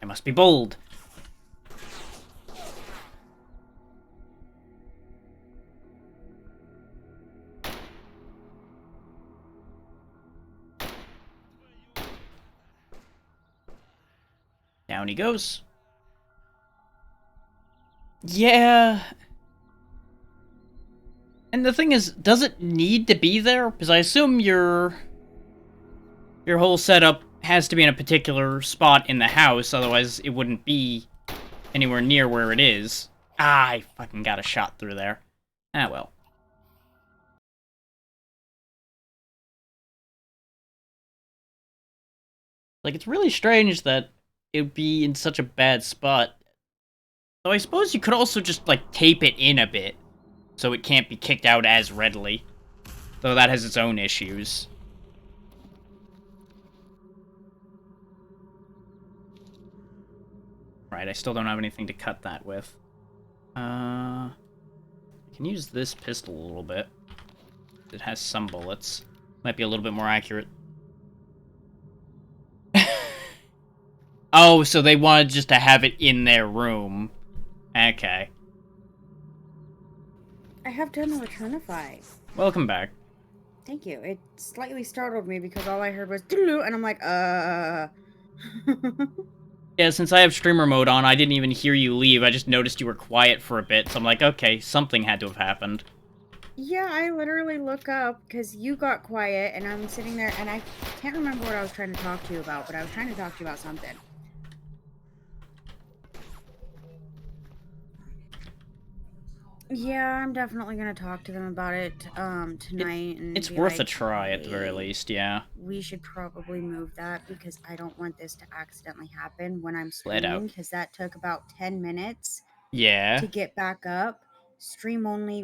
I must be bold. Down he goes. Yeah. And the thing is, does it need to be there? Because I assume your whole setup has to be in a particular spot in the house, otherwise it wouldn't be anywhere near where it is. Ah, I fucking got a shot through there. Ah, well. Like, it's really strange that it would be in such a bad spot. So I suppose you could also just, like, tape it in a bit. so it can't be kicked out as readily. Though that has its own issues. Right, I still don't have anything to cut that with. I can use this pistol a little bit. It has some bullets. Might be a little bit more accurate. Oh, so they wanted just to have it in their room. Okay. I have done the Returnify. Welcome back. Thank you. It slightly startled me because all I heard was doo, and I'm like, Yeah, since I have streamer mode on, I didn't even hear you leave. I just noticed you were quiet for a bit, so I'm like, okay, something had to have happened. Yeah, I literally look up because you got quiet, and I'm sitting there, and I can't remember what I was trying to talk to you about, but I was trying to talk to you about something. Yeah, I'm definitely gonna talk to them about it tonight. It's be worth like, a try at the very "Hey, least, yeah. we should probably move that because I don't want this to accidentally happen when I'm Let out. streaming because that took about 10 minutes Yeah. to get back up. Stream only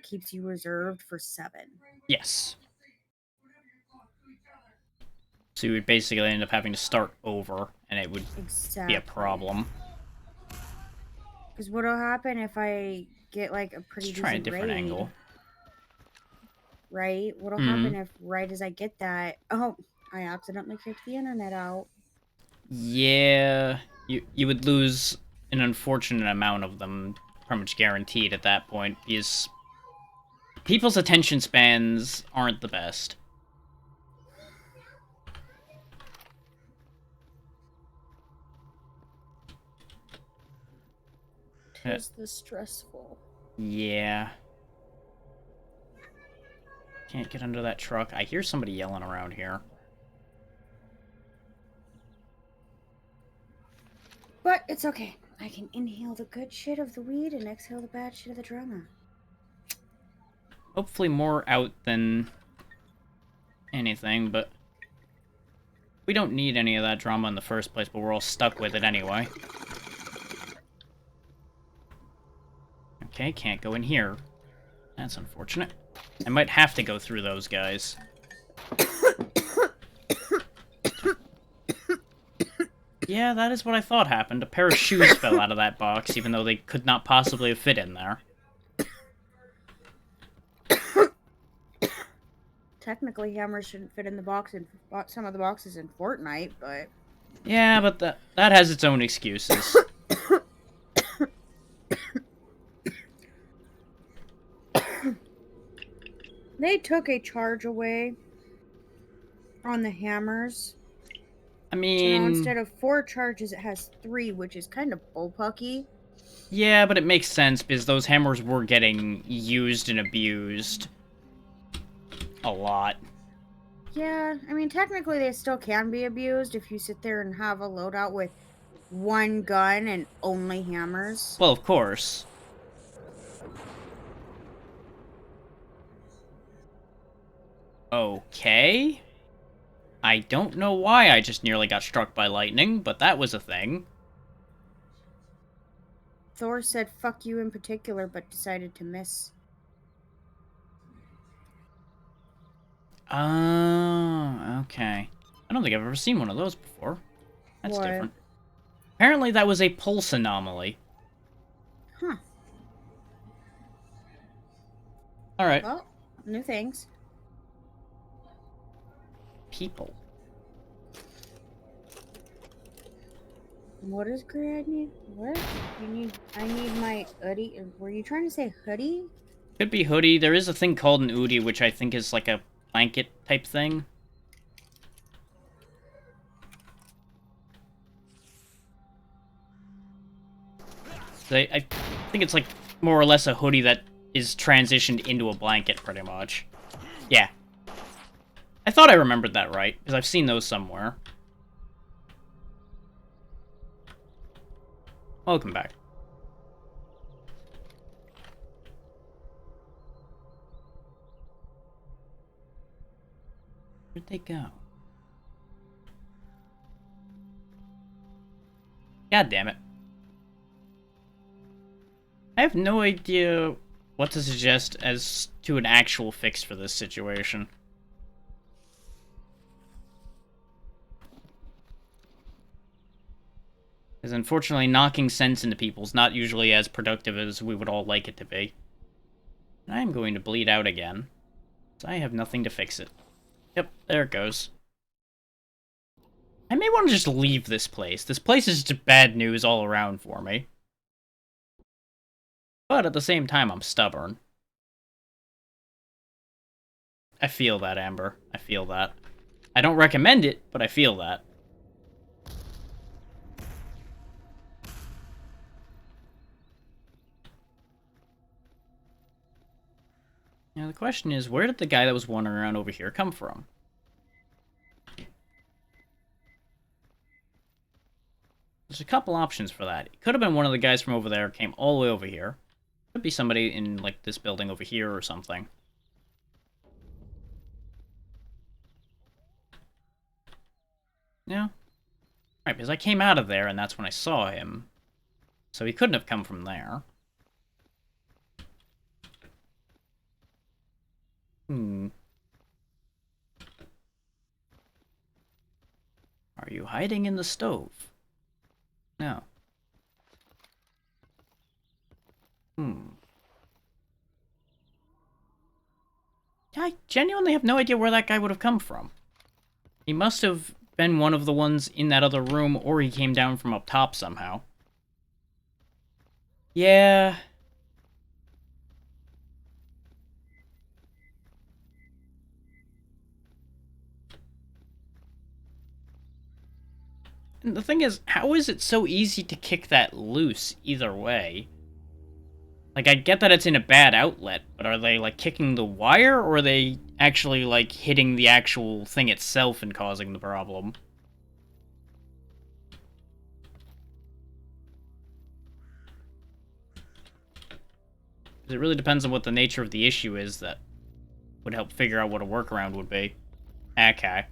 keeps you reserved for 7. Yes. So you would basically end up having to start over, and it would be a problem. Because what'll happen if I get like a pretty Let's try a decent different raid, angle. right? What'll happen if right as I get that, oh, I accidentally kicked the internet out. Yeah, you would lose an unfortunate amount of them, pretty much guaranteed at that point, because people's attention spans aren't the best. Tis the stressful. Yeah. Can't get under that truck. I hear somebody yelling around here. But it's okay. I can inhale the good shit of the weed and exhale the bad shit of the drama. Hopefully more out than anything, but we don't need any of that drama in the first place, but we're all stuck with it anyway. Okay, can't go in here. That's unfortunate. I might have to go through those guys. Yeah, that is what I thought happened. A pair of shoes fell out of that box, even though they could not possibly have fit in there. Technically, hammers shouldn't fit in the box in some of the boxes in Fortnite, but... Yeah, but that has its own excuses. They took a charge away on the hammers. I mean... So instead of 4 charges, it has 3, which is kind of bullpucky. Yeah, but it makes sense, because those hammers were getting used and abused. A lot. Yeah, I mean, technically they still can be abused if you sit there and have a loadout with 1 gun and only hammers. Well, of course. Okay. I don't know why I just nearly got struck by lightning, but that was a thing. Thor said fuck you in particular, but decided to miss. Oh, okay. I don't think I've ever seen one of those before. That's What? different. Apparently that was a pulse anomaly. Huh. Alright. Well, new things. People. What does Grad need? What? I need my hoodie. Were you trying to say hoodie? Could be hoodie. There is a thing called an Udi, which I think is like a blanket type thing. So I think it's like more or less a hoodie that is transitioned into a blanket, pretty much. Yeah. I thought I remembered that right, because I've seen those somewhere. Welcome back. Where'd they go? God damn it. I have no idea what to suggest as to an actual fix for this situation. Because unfortunately, knocking sense into people is not usually as productive as we would all like it to be. And I am going to bleed out again, so I have nothing to fix it. Yep, there it goes. I may want to just leave this place. This place is just bad news all around for me. But at the same time, I'm stubborn. I feel that, Amber. I feel that. I don't recommend it, but I feel that. Now the question is, where did the guy that was wandering around over here come from? There's a couple options for that. It could have been one of the guys from over there came all the way over here. Could be somebody in, like, this building over here or something. Yeah. Right, because I came out of there and that's when I saw him. So he couldn't have come from there. Are you hiding in the stove? No. I genuinely have no idea where that guy would have come from. He must have been one of the ones in that other room, or he came down from up top somehow. Yeah. And the thing is, how is it so easy to kick that loose either way? Like, I get that it's in a bad outlet, but are they, like, kicking the wire, or are they actually, like, hitting the actual thing itself and causing the problem? It really depends on what the nature of the issue is that would help figure out what a workaround would be. Okay.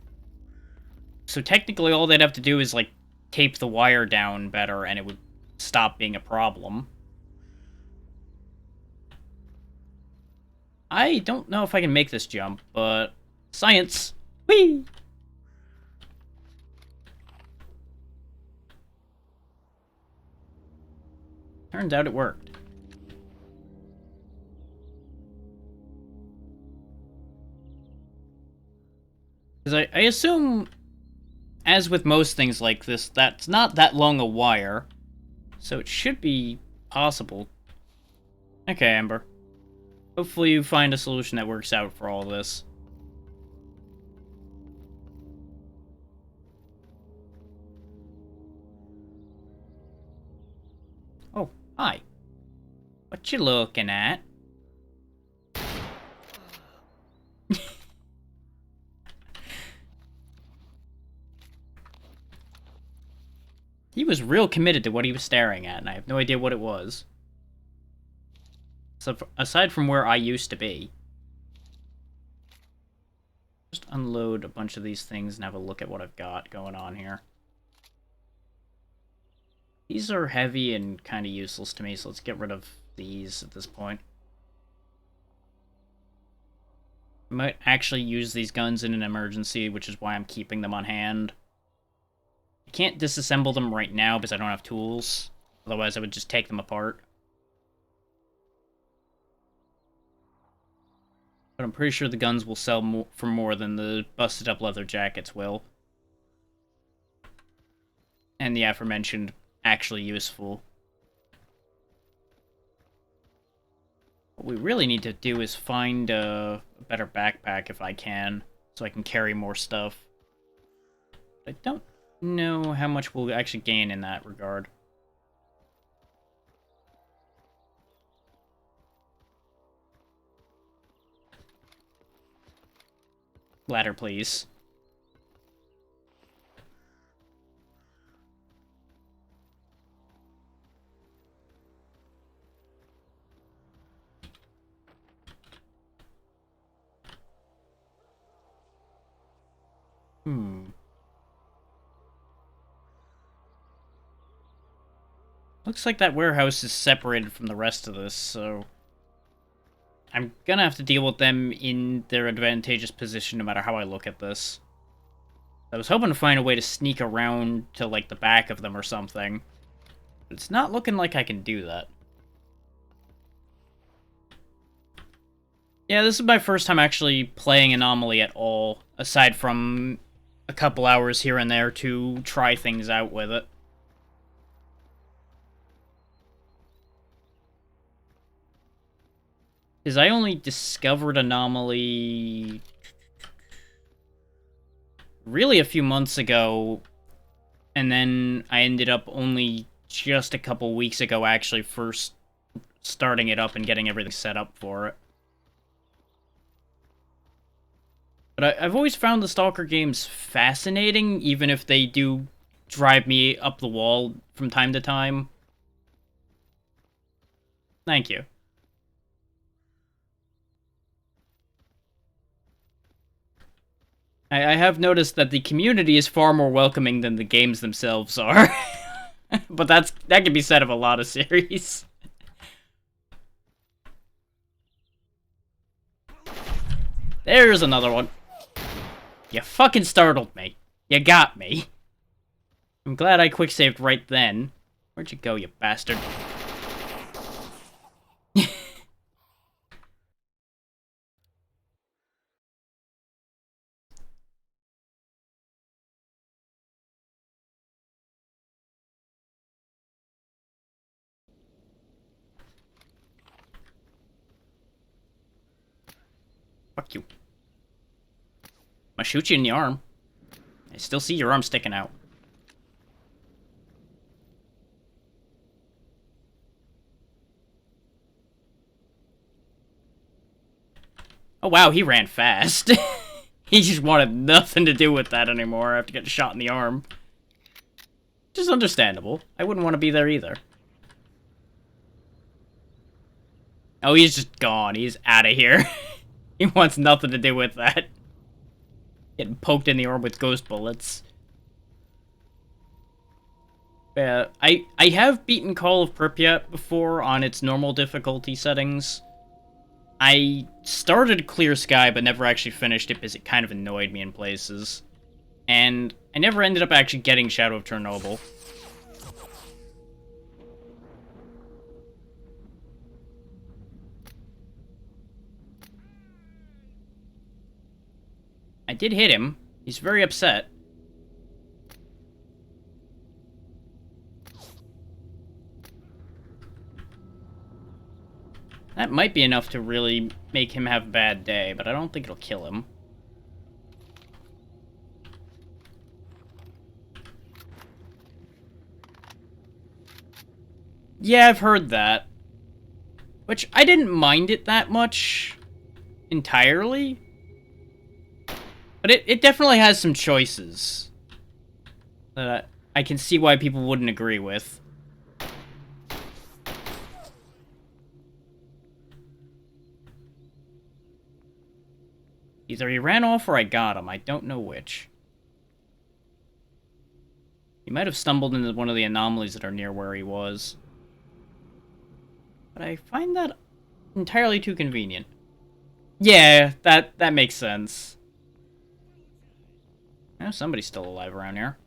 So technically all they'd have to do is, like, tape the wire down better and it would stop being a problem. I don't know if I can make this jump, but... Science! Whee! Turns out it worked. Because I assume, as with most things like this, that's not that long a wire, so it should be possible. Okay, Amber. Hopefully you find a solution that works out for all this. Oh, hi. What you looking at? He was real committed to what he was staring at, and I have no idea what it was. So, aside from where I used to be. Just unload a bunch of these things and have a look at what I've got going on here. These are heavy and kind of useless to me, so let's get rid of these at this point. I might actually use these guns in an emergency, which is why I'm keeping them on hand. I can't disassemble them right now because I don't have tools. Otherwise, I would just take them apart. But I'm pretty sure the guns will sell for more than the busted up leather jackets will. And the aforementioned actually useful. What we really need to do is find a better backpack if I can, so I can carry more stuff. I don't know how much we'll actually gain in that regard. Ladder, please. Looks like that warehouse is separated from the rest of this, so... I'm gonna have to deal with them in their advantageous position no matter how I look at this. I was hoping to find a way to sneak around to, like, the back of them or something. But it's not looking like I can do that. Yeah, this is my first time actually playing Anomaly at all, aside from a couple hours here and there to try things out with it. Because I only discovered Anomaly really a few months ago, and then I ended up only just a couple weeks ago actually first starting it up and getting everything set up for it. But I've always found the Stalker games fascinating, even if they do drive me up the wall from time to time. Thank you. I have noticed that the community is far more welcoming than the games themselves are. But that can be said of a lot of series. There's another one. You fucking startled me. You got me. I'm glad I quick-saved right then. Where'd you go, you bastard? Fuck you. I'm gonna shoot you in the arm. I still see your arm sticking out. Oh wow, he ran fast. He just wanted nothing to do with that anymore after getting shot in the arm. Which is understandable. I wouldn't want to be there either. Oh, he's just gone. He's out of here. He wants nothing to do with that. Getting poked in the arm with ghost bullets. I have beaten Call of Pripyat before on its normal difficulty settings. I started Clear Sky, but never actually finished it because it kind of annoyed me in places. And I never ended up actually getting Shadow of Chernobyl. I did hit him. He's very upset. That might be enough to really make him have a bad day, but I don't think it'll kill him. Yeah, I've heard that. Which, I didn't mind it that much entirely. But it definitely has some choices that I can see why people wouldn't agree with. Either he ran off or I got him. I don't know which. He might have stumbled into one of the anomalies that are near where he was. But I find that entirely too convenient. Yeah, that makes sense. Oh, somebody's still alive around here.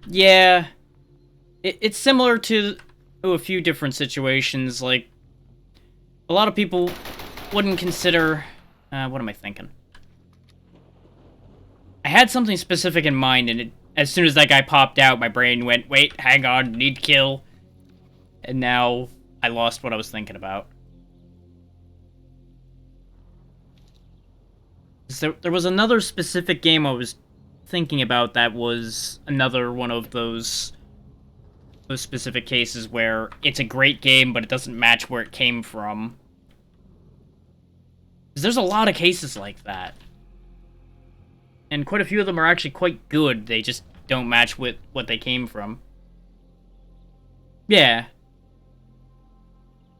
Yeah. It's similar to a few different situations. Like, a lot of people wouldn't consider... what am I thinking? I had something specific in mind, and as soon as that guy popped out, my brain went, wait, hang on, need kill. And now I lost what I was thinking about. There was another specific game I was thinking about that was another one of those specific cases where it's a great game, but it doesn't match where it came from. There's a lot of cases like that. And quite a few of them are actually quite good, they just don't match with what they came from. Yeah.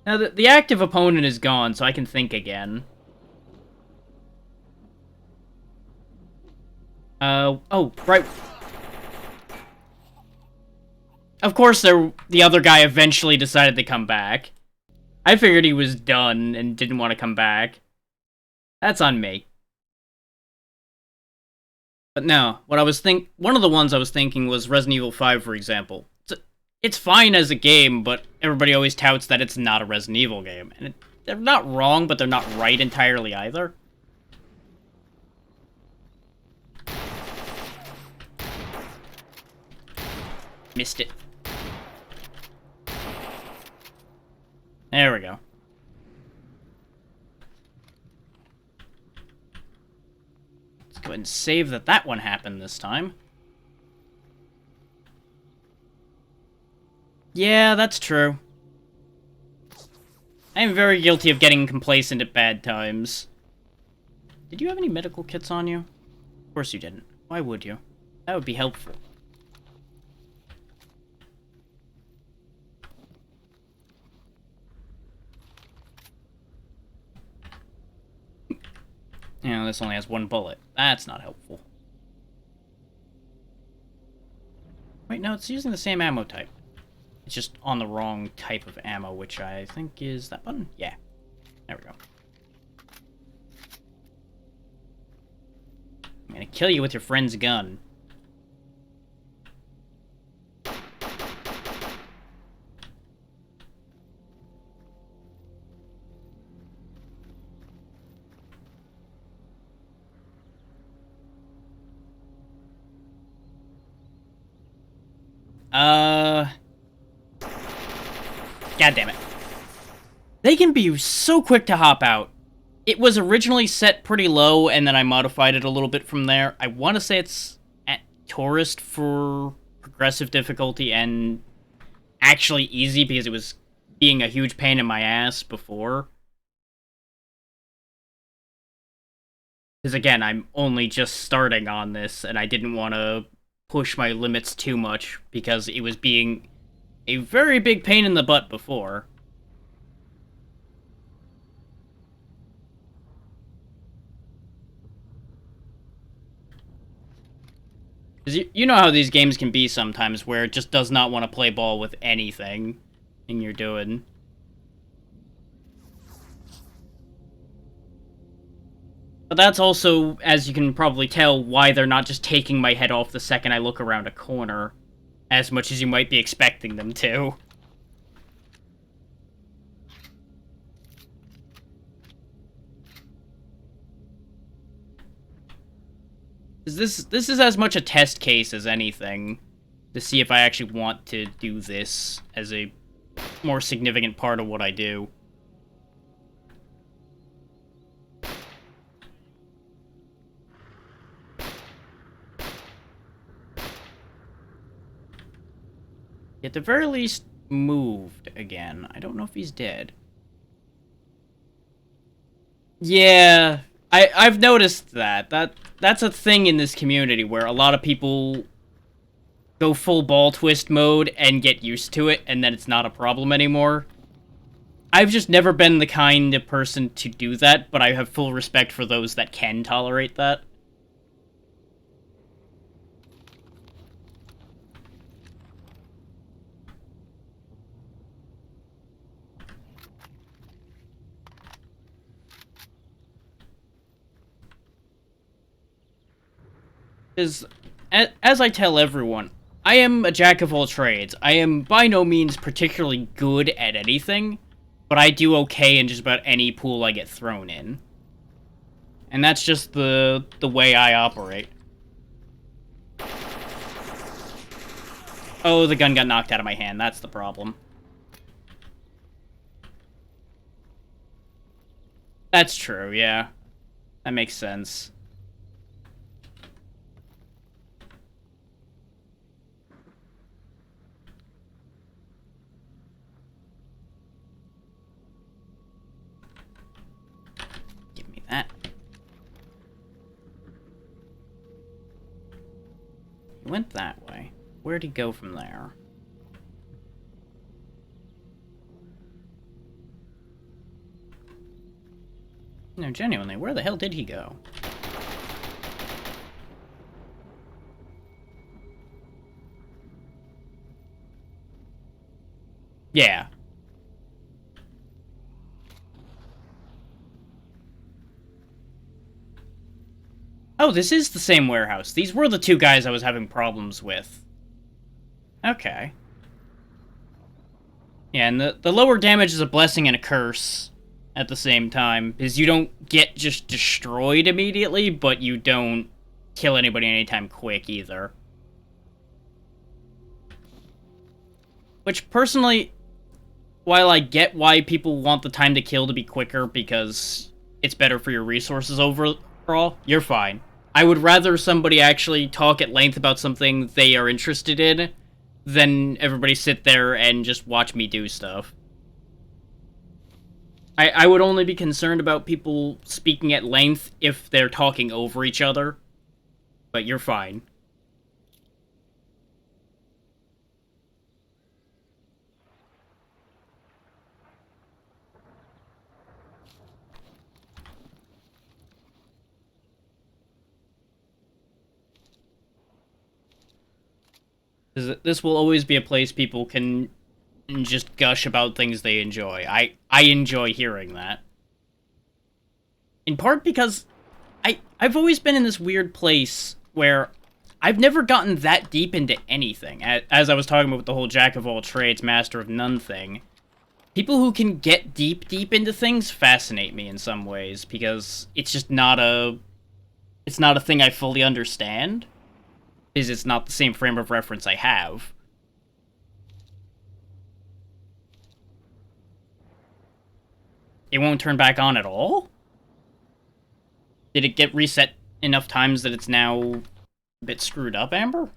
Now, the active opponent is gone, so I can think again. Oh, right. of course, the other guy eventually decided to come back. I figured he was done and didn't want to come back. That's on me. But no, one of the ones I was thinking was Resident Evil 5, for example. It's fine as a game, but everybody always touts that it's not a Resident Evil game. And they're not wrong, but they're not right entirely either. Missed it. There we go. Let's go ahead and save that one happened this time. Yeah, that's true. I am very guilty of getting complacent at bad times. Did you have any medical kits on you? Of course you didn't. Why would you? That would be helpful. You know, this only has one bullet. That's not helpful. Wait, no, it's using the same ammo type. It's just on the wrong type of ammo, which I think is that button? Yeah. There we go. I'm gonna kill you with your friend's gun. God damn it. They can be so quick to hop out. It was originally set pretty low, and then I modified it a little bit from there. I want to say it's at Tourist for progressive difficulty and actually easy because it was being a huge pain in my ass before. Because again, I'm only just starting on this, and I didn't want to push my limits too much because it was being a very big pain in the butt before. Because you know how these games can be sometimes, where it just does not want to play ball with anything you're doing. But that's also, as you can probably tell, why they're not just taking my head off the second I look around a corner, as much as you might be expecting them to. This is as much a test case as anything, to see if I actually want to do this as a more significant part of what I do. At the very least, moved again. I don't know if he's dead. Yeah, I've noticed that's a thing in this community where a lot of people go full ball twist mode and get used to it, and then it's not a problem anymore. I've just never been the kind of person to do that, but I have full respect for those that can tolerate that. Because, as I tell everyone, I am a jack of all trades. I am by no means particularly good at anything, but I do okay in just about any pool I get thrown in. And that's just the way I operate. Oh, the gun got knocked out of my hand. That's the problem. That's true, yeah. That makes sense. Give me that. He went that way. Where'd he go from there? No, genuinely, where the hell did he go? Yeah. Oh, this is the same warehouse. These were the two guys I was having problems with. Okay. Yeah, and the lower damage is a blessing and a curse at the same time, because you don't get just destroyed immediately, but you don't kill anybody anytime quick either. Which, personally, while I get why people want the time to kill to be quicker because it's better for your resources overall, you're fine. I would rather somebody actually talk at length about something they are interested in than everybody sit there and just watch me do stuff. I would only be concerned about people speaking at length if they're talking over each other, but you're fine. This will always be a place people can just gush about things they enjoy. I enjoy hearing that. In part because I've always been in this weird place where I've never gotten that deep into anything. As I was talking about with the whole jack of all trades, master of none thing. People who can get deep into things fascinate me in some ways, because it's just not a thing I fully understand. Is it's not the same frame of reference I have. It won't turn back on at all? Did it get reset enough times that it's now a bit screwed up, Amber?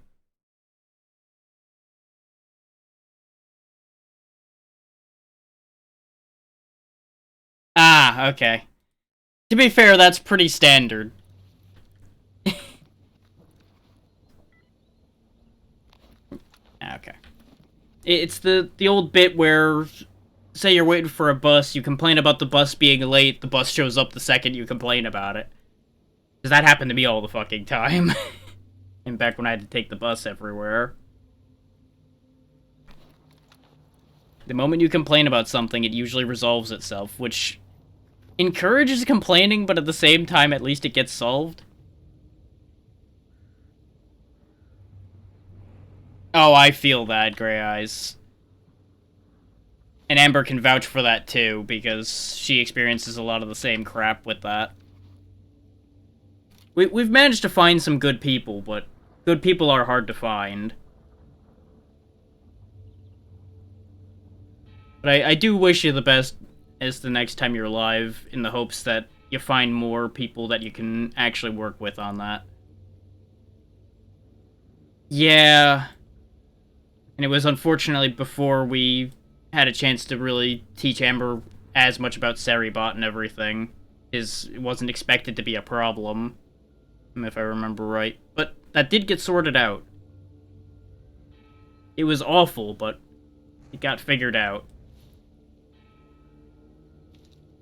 Ah, okay. To be fair, that's pretty standard. Okay. It's the old bit where, say you're waiting for a bus, you complain about the bus being late, the bus shows up the second you complain about it. Because that happened to me all the fucking time. And back when I had to take the bus everywhere. The moment you complain about something, it usually resolves itself, which encourages complaining, but at the same time, at least it gets solved. Oh, I feel that, Grey Eyes. And Amber can vouch for that too, because she experiences a lot of the same crap with that. We've managed to find some good people, but good people are hard to find. But I do wish you the best as the next time you're live, in the hopes that you find more people that you can actually work with on that. Yeah. And it was unfortunately before we had a chance to really teach Amber as much about Seribot and everything. It wasn't expected to be a problem, if I remember right. But that did get sorted out. It was awful, but it got figured out.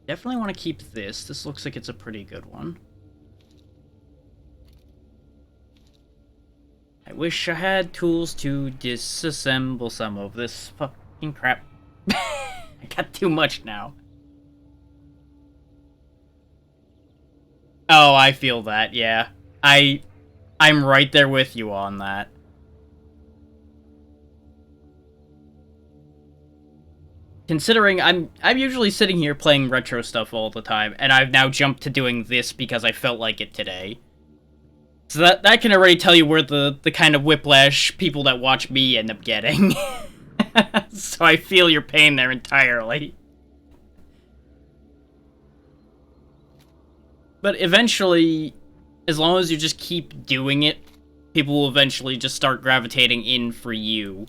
Definitely want to keep this. This looks like it's a pretty good one. I wish I had tools to disassemble some of this fucking crap. I got too much now. Oh, I feel that, yeah. I'm right there with you on that. Considering I'm usually sitting here playing retro stuff all the time, and I've now jumped to doing this because I felt like it today. So that can already tell you where the kind of whiplash people that watch me end up getting. So I feel your pain there entirely. But eventually, as long as you just keep doing it, people will eventually just start gravitating in for you.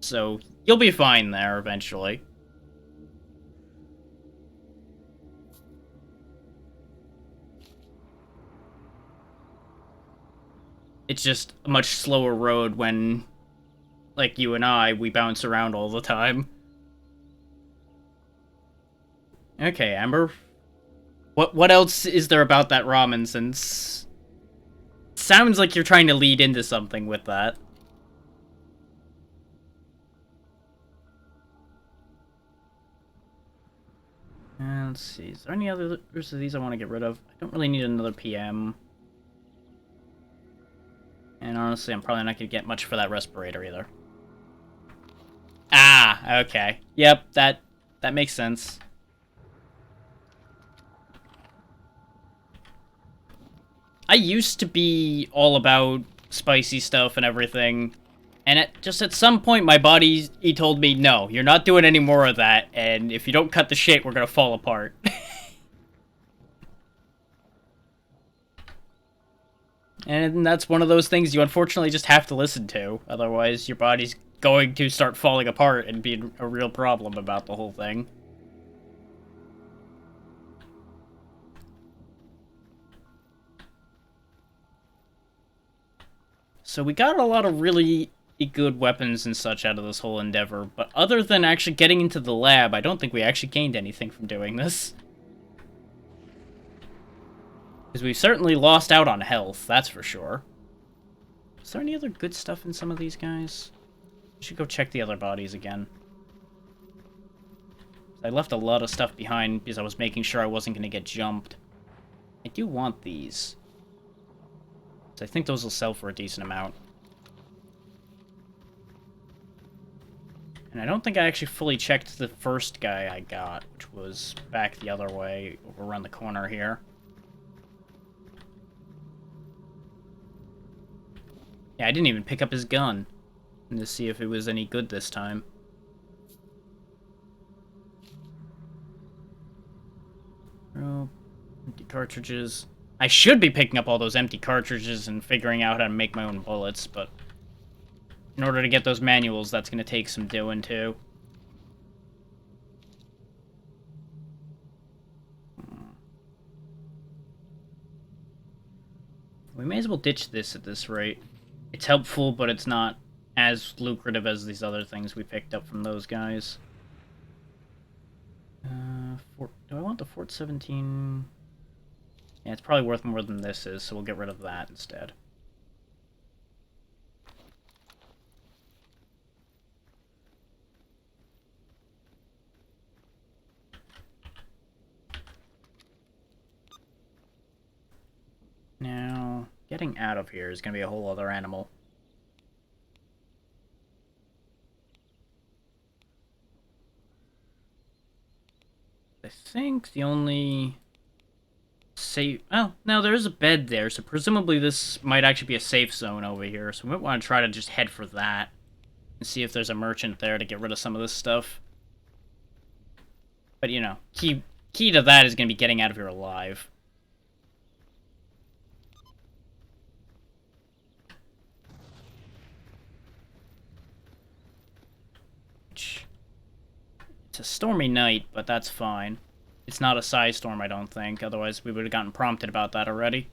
So you'll be fine there eventually. It's just a much slower road when, like you and I, we bounce around all the time. Okay, Amber. What else is there about that ramen, since... Sounds like you're trying to lead into something with that. Let's see. Is there any others of these I want to get rid of? I don't really need another PM. And honestly, I'm probably not going to get much for that respirator either. Ah, okay. Yep, that makes sense. I used to be all about spicy stuff and everything, and just at some point my body, he told me, no, you're not doing any more of that, and if you don't cut the shit, we're gonna fall apart. And that's one of those things you unfortunately just have to listen to, otherwise your body's going to start falling apart and be a real problem about the whole thing. So we got a lot of really good weapons and such out of this whole endeavor, but other than actually getting into the lab, I don't think we actually gained anything from doing this. Because we've certainly lost out on health, that's for sure. Is there any other good stuff in some of these guys? I should go check the other bodies again. I left a lot of stuff behind because I was making sure I wasn't going to get jumped. I do want these. So I think those will sell for a decent amount. And I don't think I actually fully checked the first guy I got, which was back the other way, over around the corner here. Yeah, I didn't even pick up his gun to see if it was any good this time. Oh, empty cartridges. I should be picking up all those empty cartridges and figuring out how to make my own bullets, but in order to get those manuals, that's going to take some doing, too. We may as well ditch this at this rate. It's helpful, but it's not as lucrative as these other things we picked up from those guys. Do I want the Fort 17? Yeah, it's probably worth more than this is, so we'll get rid of that instead. Now, getting out of here is going to be a whole other animal. I think the only safe... Oh, no, there is a bed there, so presumably this might actually be a safe zone over here, so we might want to try to just head for that and see if there's a merchant there to get rid of some of this stuff. But, you know, key to that is going to be getting out of here alive. It's a stormy night, but that's fine. It's not a psi storm, I don't think. Otherwise, we would have gotten prompted about that already.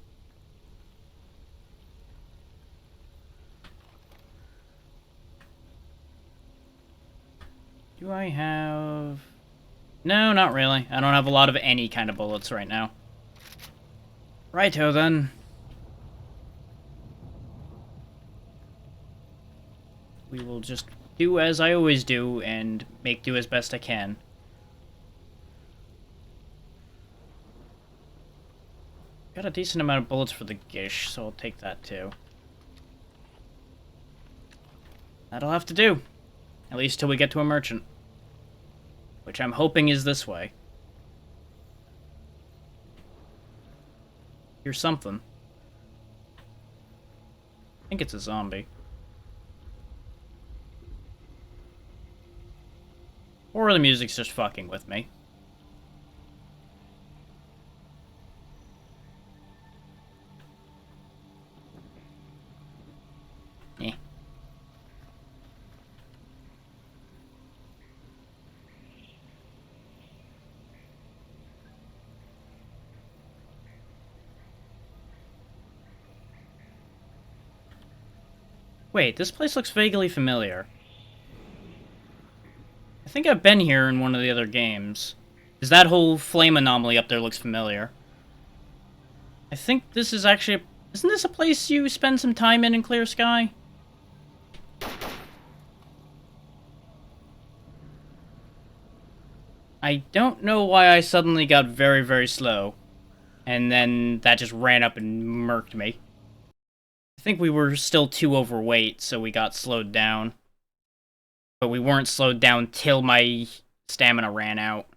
Do I have... No, not really. I don't have a lot of any kind of bullets right now. Righto, then. We will just do as I always do and make do as best I can. Got a decent amount of bullets for the Gish, so I'll take that too. That'll have to do. At least till we get to a merchant. Which I'm hoping is this way. Here's something. I think it's a zombie. Or the music's just fucking with me. Eh. Wait, this place looks vaguely familiar. I think I've been here in one of the other games. Because that whole flame anomaly up there looks familiar. I think this is actually... Isn't this a place you spend some time in Clear Sky? I don't know why I suddenly got very, very slow. And then that just ran up and murked me. I think we were still too overweight, so we got slowed down. But we weren't slowed down till my stamina ran out.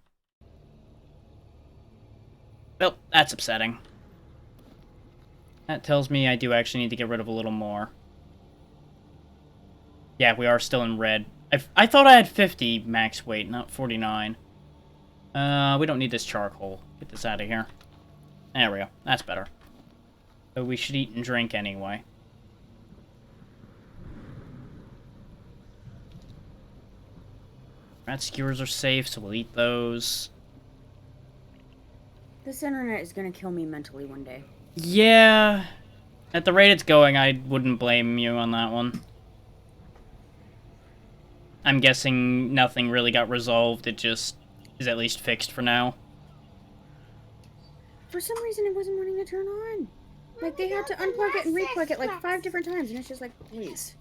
Well, that's upsetting. That tells me I do actually need to get rid of a little more. Yeah, we are still in red. I thought I had 50 max weight, not 49. We don't need this charcoal. Get this out of here. There we go. That's better. But we should eat and drink anyway. Rat skewers are safe, so we'll eat those. This internet is gonna kill me mentally one day. Yeah. At the rate it's going, I wouldn't blame you on that one. I'm guessing nothing really got resolved, it just is at least fixed for now. For some reason, it wasn't wanting to turn on. Like, they had to unplug it and replug it like 5 different times, and it's just like, please.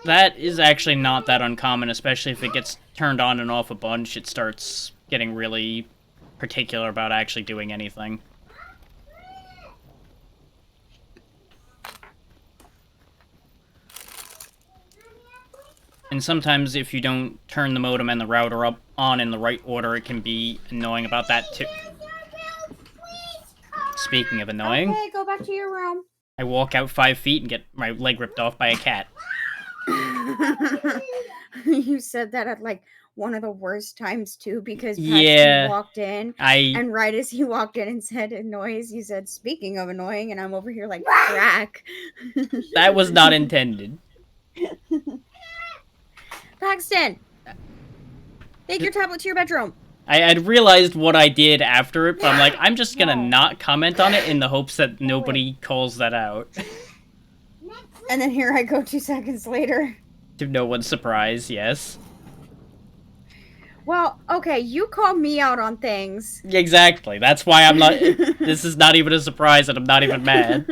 That is actually not that uncommon, especially if it gets turned on and off a bunch, it starts getting really particular about actually doing anything. And sometimes if you don't turn the modem and the router up on in the right order, it can be annoying about that too. Speaking of annoying, Okay, go back to your room. I walk out 5 feet and get my leg ripped off by a cat. You said that at like one of the worst times too, because Yeah, Paxton walked in, and right as he walked in and said a noise, you said, "Speaking of annoying," and I'm over here like, crack. That was not intended. Paxton, take your tablet to your bedroom. I'd realized what I did after it, but I'm like, I'm just gonna not comment on it in the hopes that nobody calls that out. And then here I go 2 seconds later. To no one's surprise, yes. Well, okay, you call me out on things. Exactly, that's why I'm not... This is not even a surprise and I'm not even mad.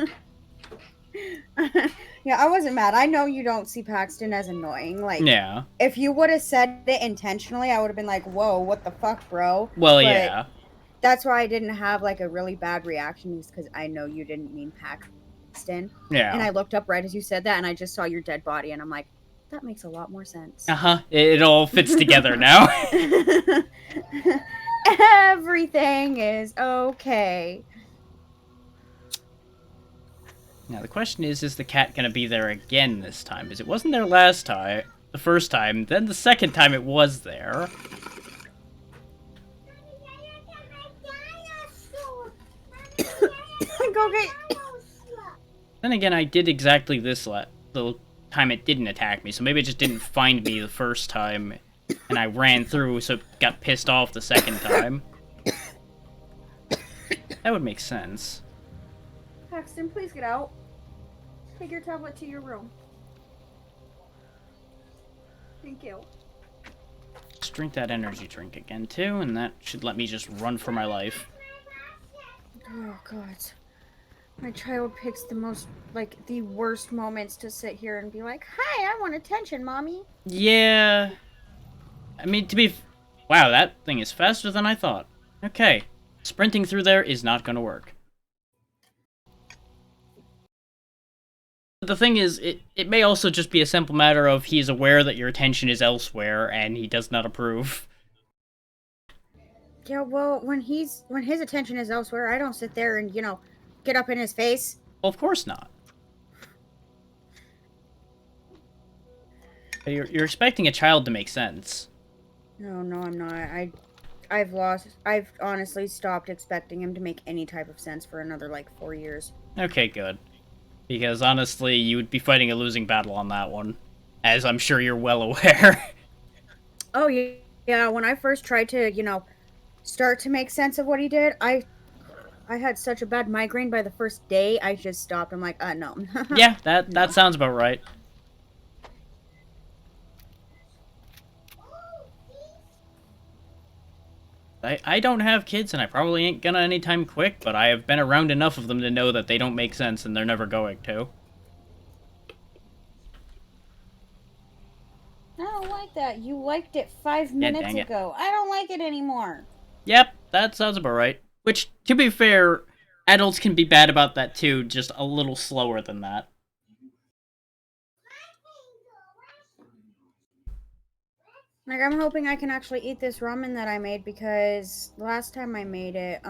Yeah, I wasn't mad. I know you don't see Paxton as annoying. Like, Yeah. if you would have said it intentionally, I would have been like, whoa, what the fuck, bro? Well, But yeah. that's why I didn't have, like, a really bad reaction, is because I know you didn't mean Paxton. Yeah. And I looked up right as you said that, and I just saw your dead body, and I'm like, that makes a lot more sense. Uh-huh. It all fits together now. Everything is okay. Now, the question is the cat gonna be there again this time? Because it wasn't there last time, the first time, then the second time it was there. Go get... Then again, I did exactly this the time it didn't attack me, so maybe it just didn't find me the first time, and I ran through, so it got pissed off the second time. That would make sense. Paxton, please get out. Take your tablet to your room. Thank you. Just drink that energy drink again, too, and that should let me just run for my life. Oh, God. My child picks the most, like, the worst moments to sit here and be like, hi, I want attention, mommy. Yeah. I mean, wow, that thing is faster than I thought. Okay. Sprinting through there is not gonna work. But the thing is, it may also just be a simple matter of he's aware that your attention is elsewhere, and he does not approve. Yeah, well, when his attention is elsewhere, I don't sit there and, get up in his face. Well, of course not. You're expecting a child to make sense. No, I'm not. I've honestly stopped expecting him to make any type of sense for another, 4 years. Okay, good. Because, honestly, you would be fighting a losing battle on that one. As I'm sure you're well aware. Oh, yeah, when I first tried to, start to make sense of what he did, I had such a bad migraine by the first day, I just stopped. I'm like, no. Yeah, that sounds about right. I don't have kids, and I probably ain't gonna anytime quick, but I have been around enough of them to know that they don't make sense, and they're never going to. No. don't like that. You liked it 5 Yeah, minutes dang it. ago. I don't like it anymore. Yep, that sounds about right. Which, to be fair, adults can be bad about that too, just a little slower than that. Like, I'm hoping I can actually eat this ramen that I made because last time I made it,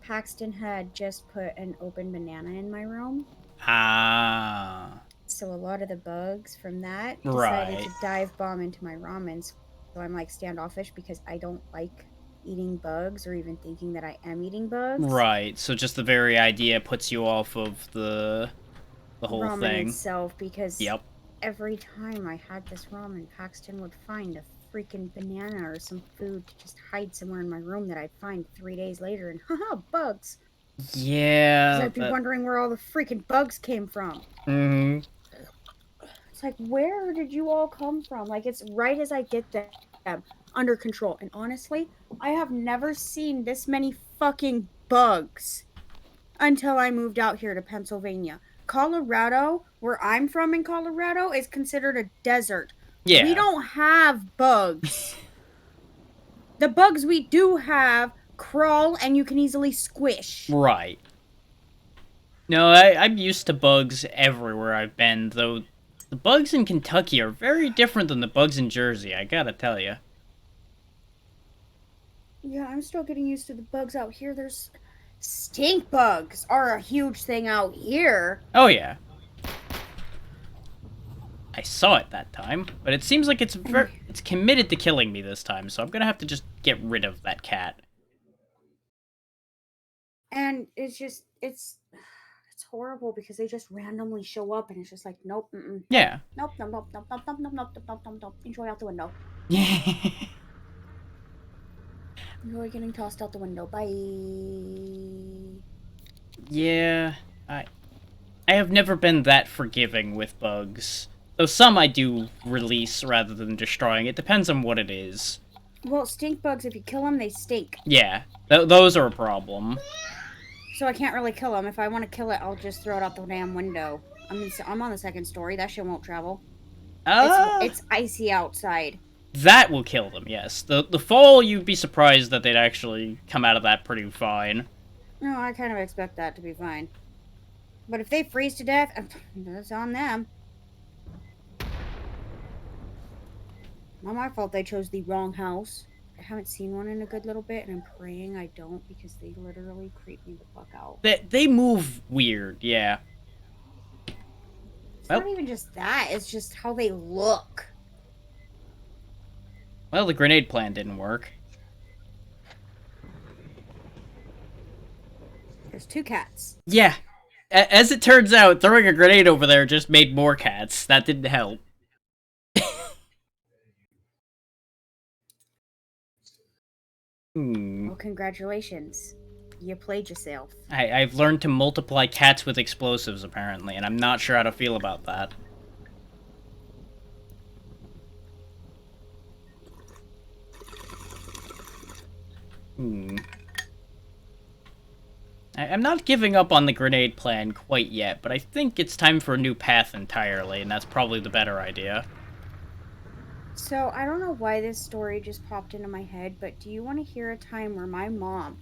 Paxton had just put an open banana in my room. Ah. So a lot of the bugs from that decided Right. to dive bomb into my ramen. So I'm like standoffish because I don't like eating bugs or even thinking that I am eating bugs. Right, so just the very idea puts you off of the whole ramen thing. itself because Yep. every time I had this ramen, Paxton would find a freaking banana or some food to just hide somewhere in my room that I'd find 3 days later and haha, bugs. Yeah. Because I'd be wondering where all the freaking bugs came from. Mm-hmm. It's like, where did you all come from? Like, it's right as I get them under control. And honestly, I have never seen this many fucking bugs until I moved out here to Pennsylvania. Colorado, where I'm from in Colorado, is considered a desert. Yeah. We don't have bugs. The bugs we do have crawl and you can easily squish. Right. No, I'm used to bugs everywhere I've been, though the bugs in Kentucky are very different than the bugs in Jersey, I gotta tell you. Yeah, I'm still getting used to the bugs out here. There's stink bugs are a huge thing out here. Oh, yeah. I saw it that time, but it seems like it's committed to killing me this time, so I'm gonna have to just get rid of that cat. And it's horrible because they just randomly show up and it's just like, nope, Yeah. nope, nope, nope, nope, nope, nope, nope, nope, nope, nope, nope. Enjoy out the window. Enjoy getting tossed out the window. Bye. Yeah, I have never been that forgiving with bugs. Though some I do release rather than destroying. It depends on what it is. Well, stink bugs, if you kill them, they stink. Yeah, those are a problem. So I can't really kill them. If I want to kill it, I'll just throw it out the damn window. I'm on the second story. That shit won't travel. It's icy outside. That will kill them, yes. The fall, you'd be surprised that they'd actually come out of that pretty fine. No, I kind of expect that to be fine. But if they freeze to death, that's on them. Not my fault they chose the wrong house. I haven't seen one in a good little bit, and I'm praying I don't because they literally creep me the fuck out. They move weird, yeah. It's not even just that, it's just how they look. Well, the grenade plan didn't work. There's 2 cats. Yeah. As it turns out, throwing a grenade over there just made more cats. That didn't help. Well, congratulations. You played yourself. I've learned to multiply cats with explosives, apparently, and I'm not sure how to feel about that. I'm not giving up on the grenade plan quite yet, but I think it's time for a new path entirely, and that's probably the better idea. So, I don't know why this story just popped into my head, but do you want to hear a time where my mom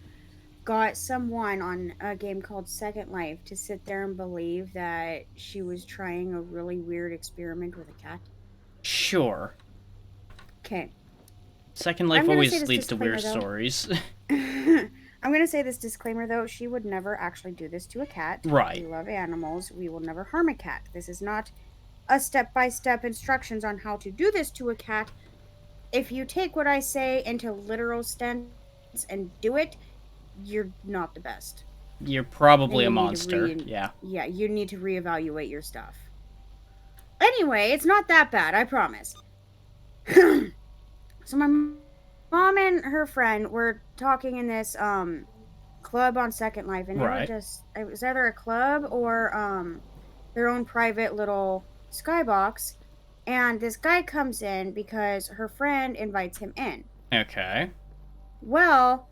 got someone on a game called Second Life to sit there and believe that she was trying a really weird experiment with a cat? Sure. Okay. Second Life always leads to weird stories. I'm going to say this disclaimer, though. She would never actually do this to a cat. Right. We love animals. We will never harm a cat. This is not a step-by-step instructions on how to do this to a cat. If you take what I say into literal sense and do it, you're not the best. You're probably a monster. Yeah. Yeah, you need to reevaluate your stuff. Anyway, it's not that bad, I promise. So my mom and her friend were talking in this club on Second Life, and they were just, it was either a club or their own private little skybox, and this guy comes in because her friend invites him in. Okay. Well,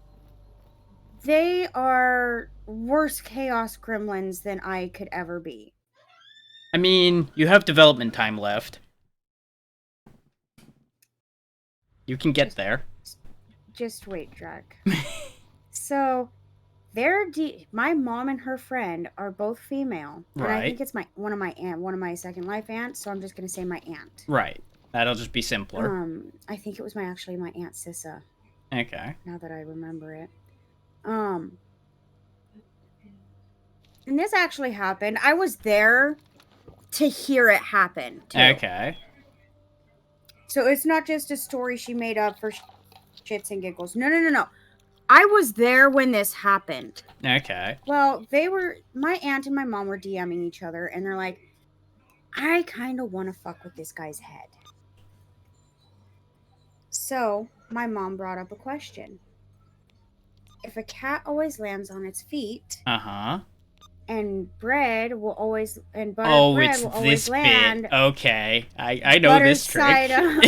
they are worse chaos gremlins than I could ever be. I mean, you have development time left. You can get there. Just wait, Drake. So, my mom and her friend are both female, and I Right. think it's one of my Second Life aunts. So I'm just gonna say my aunt. Right. That'll just be simpler. I think it was my Aunt Sissa. Okay. Now that I remember it. And this actually happened. I was there to hear it happen, too. Okay. So it's not just a story she made up for shits and giggles. No. I was there when this happened. Okay. Well, my aunt and my mom were DMing each other, and they're like, I kind of want to fuck with this guy's head. So, my mom brought up a question. If a cat always lands on its feet, Uh-huh. and bread will always, and buttered Oh, bread it's will always this land. bit. Okay. I know butter this trick. side up.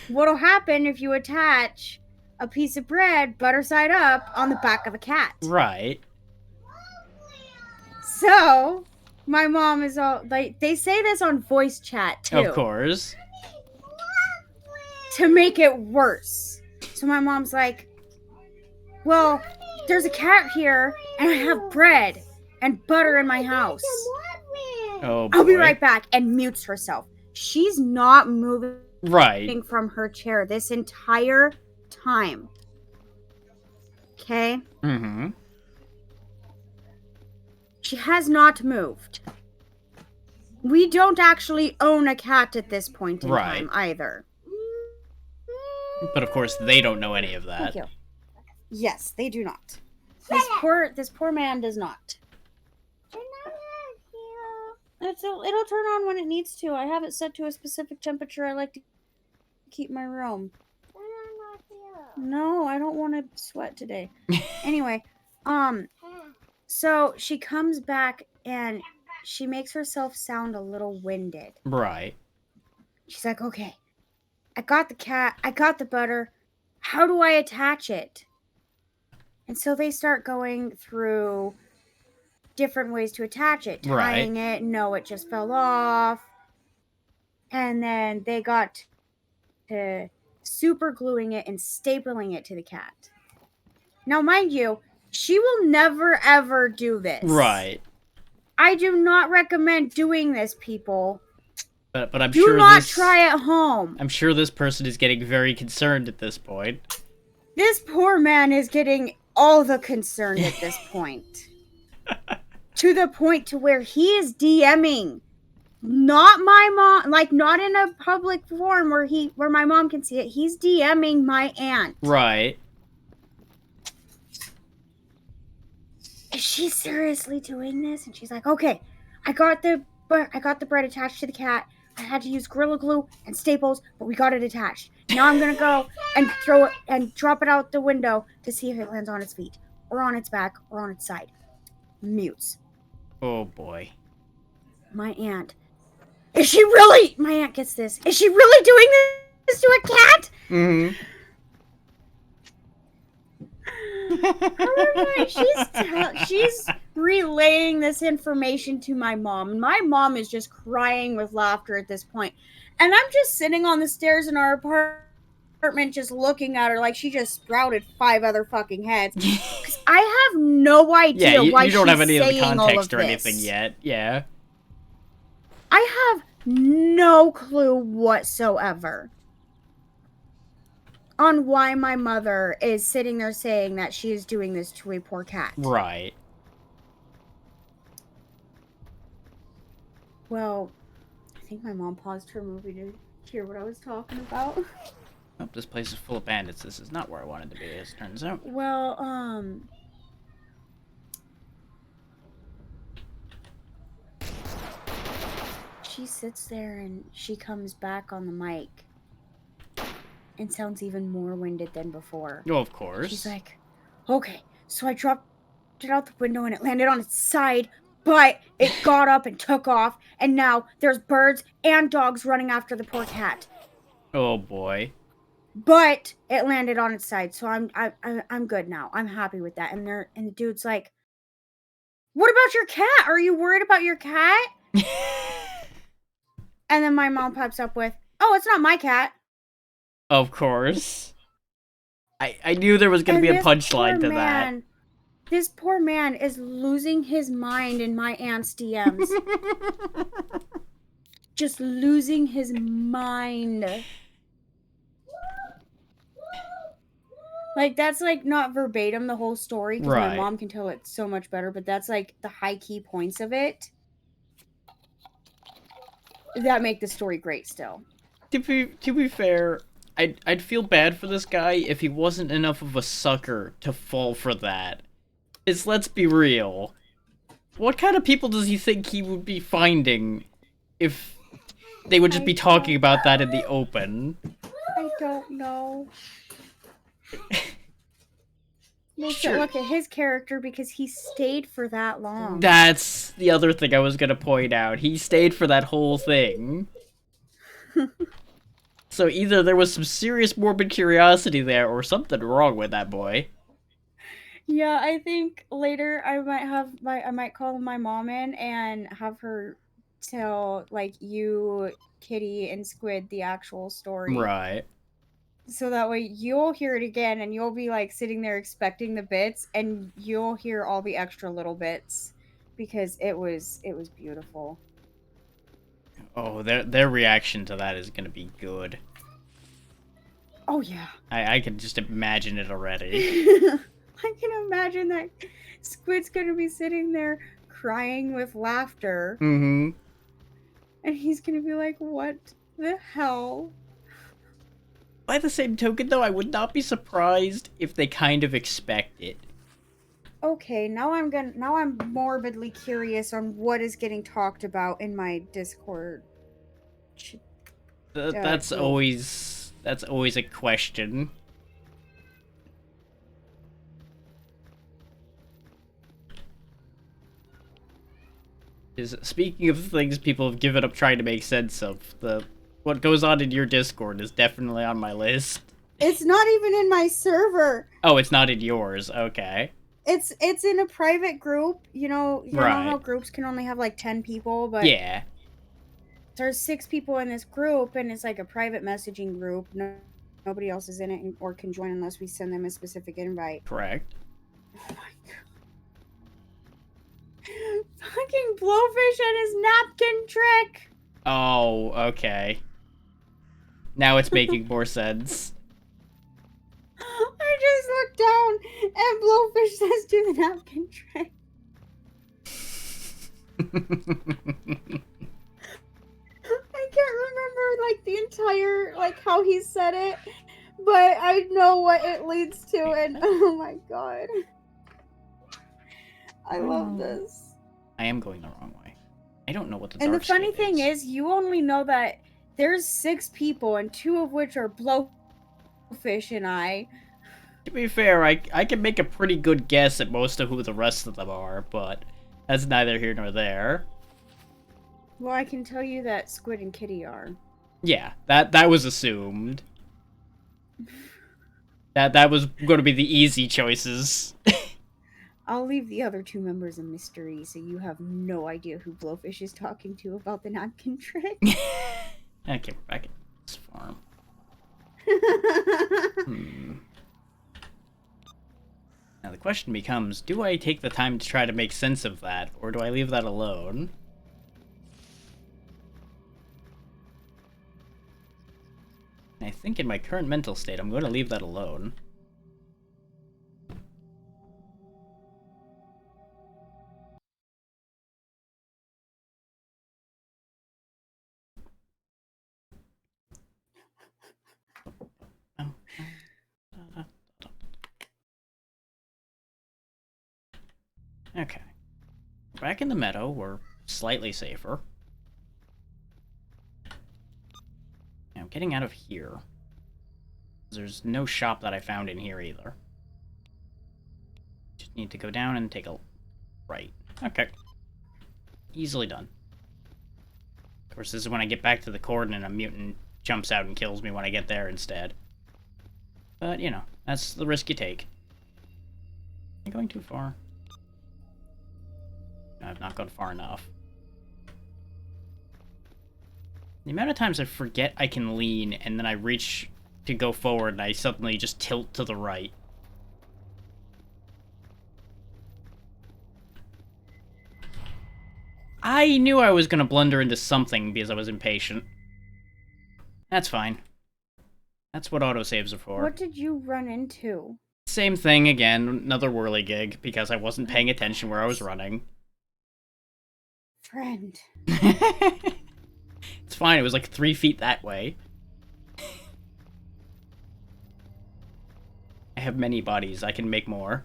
What'll happen if you attach a piece of bread, butter side up, on the back of a cat? Right. So, my mom is all like, they say this on voice chat too. Of course. To make it worse. So my mom's like, well, there's a cat here, and I have bread and butter in my house. Oh, boy. I'll be right back, and mutes herself. She's not moving Right. from her chair this entire time. Okay? Mm-hmm. She has not moved. We don't actually own a cat at this point in time either. But of course, they don't know any of that. Thank you. Yes, they do not. This poor man does not. It'll turn on when it needs to. I have it set to a specific temperature. I like to keep my room. No, I don't want to sweat today. Anyway, so she comes back and she makes herself sound a little winded. Right. She's like, okay, I got the cat, I got the butter. How do I attach it? And so they start going through different ways to attach it. Tying it, no, it just fell off. And then they got to super gluing it and stapling it to the cat. Now, mind you, she will never ever do this. Right. I do not recommend doing this, people. But I'm do sure not try at home. I'm sure this person is getting very concerned at this point. This poor man is getting all the concern at this point. To the point to where he is DMing. Not my mom, like not in a public forum where my mom can see it. He's DMing my aunt. Right. Is she seriously doing this? And she's like, okay, I got the bread attached to the cat. I had to use Gorilla Glue and staples, but we got it attached. Now I'm gonna go and throw it and drop it out the window to see if it lands on its feet, or on its back, or on its side. Mutes. Oh boy. My aunt. My aunt gets this. Is she really doing this to a cat? Mm-hmm. She's relaying this information to my mom. My mom is just crying with laughter at this point. And I'm just sitting on the stairs in our apartment just looking at her like she just sprouted 5 other fucking heads. 'Cause I have no idea why you don't she's have any of the saying all of context or this. anything yet. Yeah. I have no clue whatsoever on why my mother is sitting there saying that she is doing this to a poor cat. Right. Well, I think my mom paused her movie to hear what I was talking about. Oh, this place is full of bandits. This is not where I wanted to be, as it turns out. Well, she sits there and she comes back on the mic and sounds even more winded than before. Oh, of course. She's like, okay, so I dropped it out the window and it landed on its side, but it got up and took off, and now there's birds and dogs running after the poor cat. Oh boy. But it landed on its side, so I'm good now. I'm happy with that. And the dude's like, what about your cat? Are you worried about your cat? And then my mom pops up with, "Oh, it's not my cat." Of course. I knew there was going to be a punchline to that. This poor man is losing his mind in my aunt's DMs. Just losing his mind. Like, that's, like, not verbatim the whole story, because my mom can tell it so much better, but that's, like, the high key points of it that make the story great still. To be fair, I'd feel bad for this guy if he wasn't enough of a sucker to fall for that. Let's be real. What kind of people does he think he would be finding if they would just be talking about that in the open? I don't know. Look at his character because he stayed for that long. That's the other thing I was gonna point out. He stayed for that whole thing. So either there was some serious morbid curiosity there or something wrong with that boy. Yeah, I think later I might call my mom in and have her tell, like, you, Kitty, and Squid the actual story. Right. So that way you'll hear it again and you'll be, like, sitting there expecting the bits and you'll hear all the extra little bits because it was beautiful. Oh, their reaction to that is gonna be good. Oh, yeah. I can just imagine it already. I can imagine that Squid's gonna be sitting there crying with laughter. Mm-hmm. And he's gonna be like, what the hell? By the same token, though, I would not be surprised if they kind of expect it. Okay, now I'm morbidly curious on what is getting talked about in my Discord. That's always a question. Speaking of things people have given up trying to make sense of, what goes on in your Discord is definitely on my list. It's not even in my server. Oh, it's not in yours. Okay. It's in a private group. You know Right. how groups can only have like 10 people, but yeah, there's 6 people in this group, and it's like a private messaging group. Nobody else is in it or can join unless we send them a specific invite. correct. Oh my god. Fucking Blowfish and his napkin trick. Oh, okay. Now it's making more sense. I just looked down and Blowfish says do the napkin trick. I can't remember like the entire like how he said it, but I know what it leads to, and oh my god. I love this. I am going the wrong way. I don't know what the And the dark funny state thing is, you only know that there's 6 people, and 2 of which are Blowfish and I. To be fair, I can make a pretty good guess at most of who the rest of them are, but that's neither here nor there. Well, I can tell you that Squid and Kitty are. Yeah, that was assumed. That was going to be the easy choices. I'll leave the other 2 members a mystery, so you have no idea who Blowfish is talking to about the napkin trick. Okay, back at this farm. Now the question becomes, do I take the time to try to make sense of that, or do I leave that alone? I think in my current mental state, I'm going to leave that alone. Okay. Back in the meadow, we're slightly safer. Now, getting out of here. There's no shop that I found in here either. Just need to go down and take a right. Okay. Easily done. Of course, this is when I get back to the cordon and a mutant jumps out and kills me when I get there instead. But, you know, that's the risk you take. Am I going too far? No, I've not gone far enough. The amount of times I forget I can lean, and then I reach to go forward, and I suddenly just tilt to the right. I knew I was gonna blunder into something because I was impatient. That's fine. That's what autosaves are for. What did you run into? Same thing again, another whirligig, because I wasn't paying attention where I was running. Friend. It's fine, it was like 3 feet that way. I have many bodies, I can make more.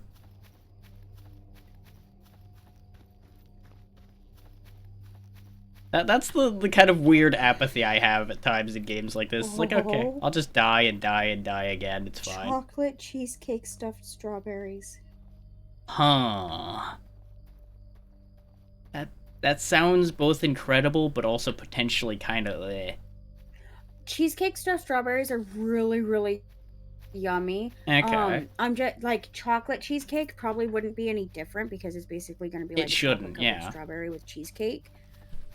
That's the kind of weird apathy I have at times in games like this. It's like, okay, I'll just die and die and die again, it's fine. Chocolate cheesecake stuffed strawberries. Huh. That sounds both incredible, but also potentially kind of eh. Cheesecake stuffed strawberries are really, really yummy. Okay. I'm just like chocolate cheesecake probably wouldn't be any different because it's basically going to be like It shouldn't, yeah. Strawberry with cheesecake.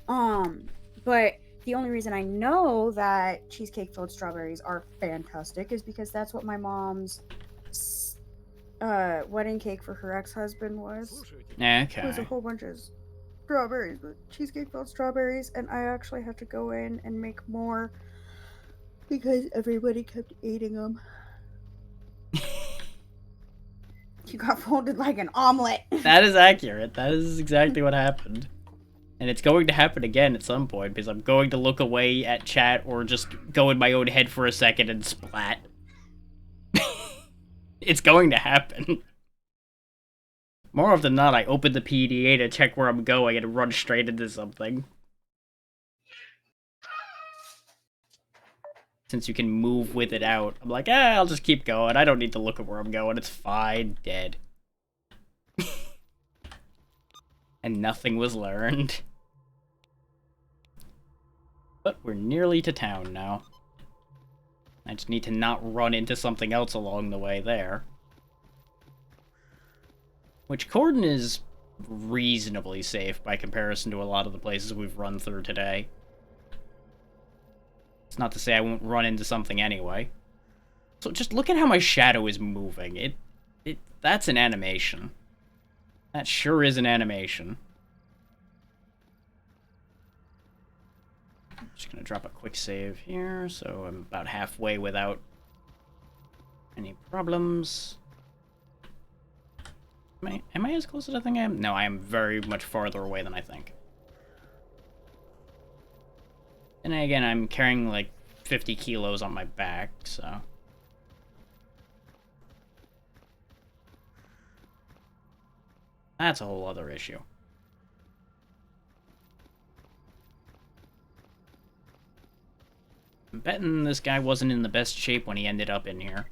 But the only reason I know that cheesecake filled strawberries are fantastic is because that's what my mom's wedding cake for her ex-husband was. Okay. It was a whole bunch of strawberries, but cheesecake filled strawberries, and I actually have to go in and make more because everybody kept eating them. You got folded like an omelet. That is accurate. That is exactly what happened. And it's going to happen again at some point, because I'm going to look away at chat or just go in my own head for a second and splat. It's going to happen. More often than not, I open the PDA to check where I'm going and run straight into something. Since you can move with it out, I'm like, I'll just keep going. I don't need to look at where I'm going. It's fine. Dead. And nothing was learned. But we're nearly to town now. I just need to not run into something else along the way there. Which Corden is reasonably safe by comparison to a lot of the places we've run through today. It's not to say I won't run into something anyway. So just look at how my shadow is moving. That's an animation. That sure is an animation. Just gonna drop a quick save here, so I'm about halfway without any problems. Am I as close as I think I am? No, I am very much farther away than I think. And again, I'm carrying like 50 kilos on my back, so... That's a whole other issue. I'm betting this guy wasn't in the best shape when he ended up in here.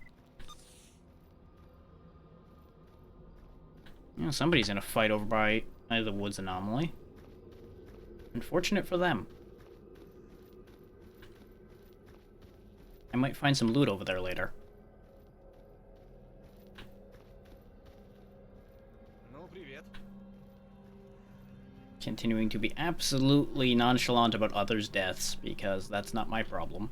You know, somebody's in a fight over by the woods anomaly. Unfortunate for them. I might find some loot over there later. Continuing to be absolutely nonchalant about others' deaths, because that's not my problem.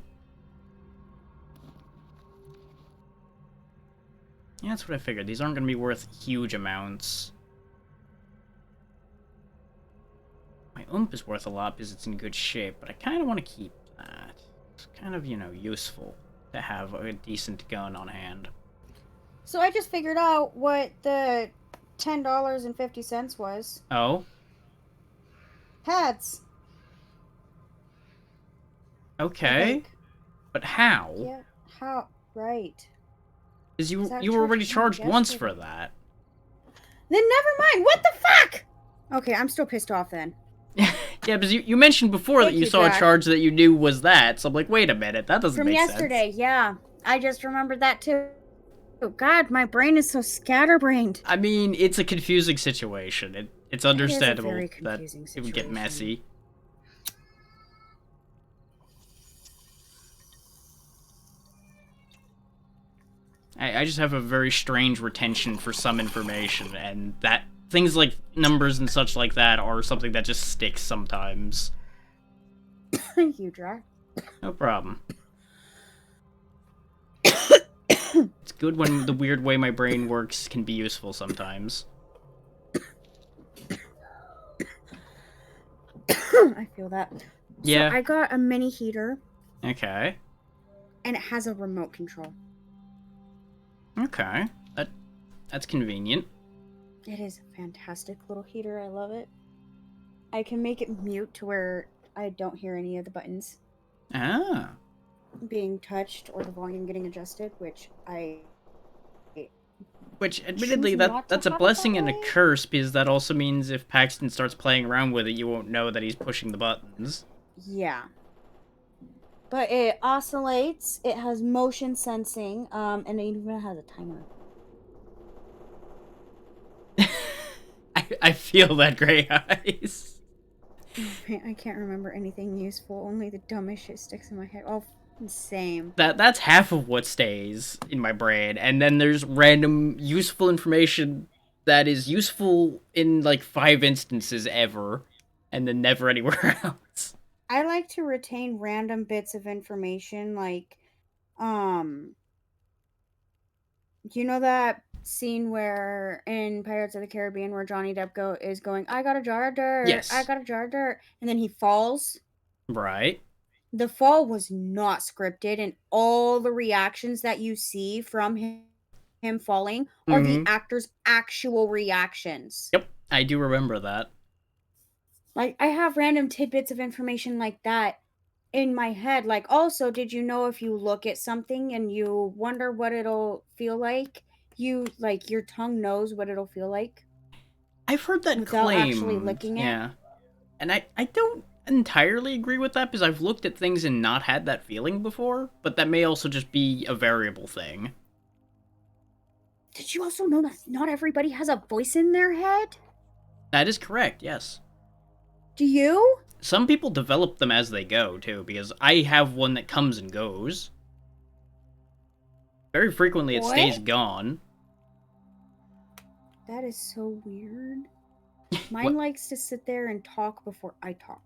Yeah, that's what I figured. These aren't going to be worth huge amounts. My oomph is worth a lot because it's in good shape, but I kind of want to keep that. It's kind of, you know, useful to have a decent gun on hand. So I just figured out what the $10.50 was. Oh? Pads. Okay. But how? Yeah, how? Right. Because you were already charged once for that. Then never mind. What the fuck? Okay, I'm still pissed off then. Yeah, because you mentioned before that you saw a charge that you knew was that, so I'm like, wait a minute, that doesn't make sense. From yesterday, yeah. I just remembered that too. Oh God, my brain is so scatterbrained. I mean, it's a confusing situation. It's understandable that it would get messy. I just have a very strange retention for some information, and that things like numbers and such like that are something that just sticks sometimes. Thank you, Drac. No problem. It's good when the weird way my brain works can be useful sometimes. I feel that. Yeah. So I got a mini heater, Okay. and it has a remote control. Okay. That's convenient. It is a fantastic little heater. I love it. I can make it mute to where I don't hear any of the buttons Ah. being touched or the volume getting adjusted, which Which, admittedly, choose not to that's a have it blessing that and a way. curse, because that also means if Paxton starts playing around with it, you won't know that he's pushing the buttons. Yeah. But it oscillates, it has motion sensing, and it even has a timer. I feel that, Gray Eyes. I can't remember anything useful. Only the dumbest shit sticks in my head. Oh, same. That's half of what stays in my brain, and then there's random useful information that is useful in like 5 instances ever, and then never anywhere else. I like to retain random bits of information, like, you know that scene where in Pirates of the Caribbean where Johnny Depp is going, I got a jar of dirt, Yes. I got a jar of dirt, and then he falls. Right. The fall was not scripted, and all the reactions that you see from him falling are the actor's actual reactions. Yep, I do remember that. Like, I have random tidbits of information like that in my head. Like, also, did you know if you look at something and you wonder what it'll feel like, your tongue knows what it'll feel like? I've heard that without claimed. actually licking it? Yeah. And I don't entirely agree with that, because I've looked at things and not had that feeling before, but that may also just be a variable thing. Did you also know that not everybody has a voice in their head? That is correct, yes. Do you? Some people develop them as they go, too, because I have one that comes and goes. Very frequently it stays gone. That is so weird. Mine What? likes to sit there and talk before I talk.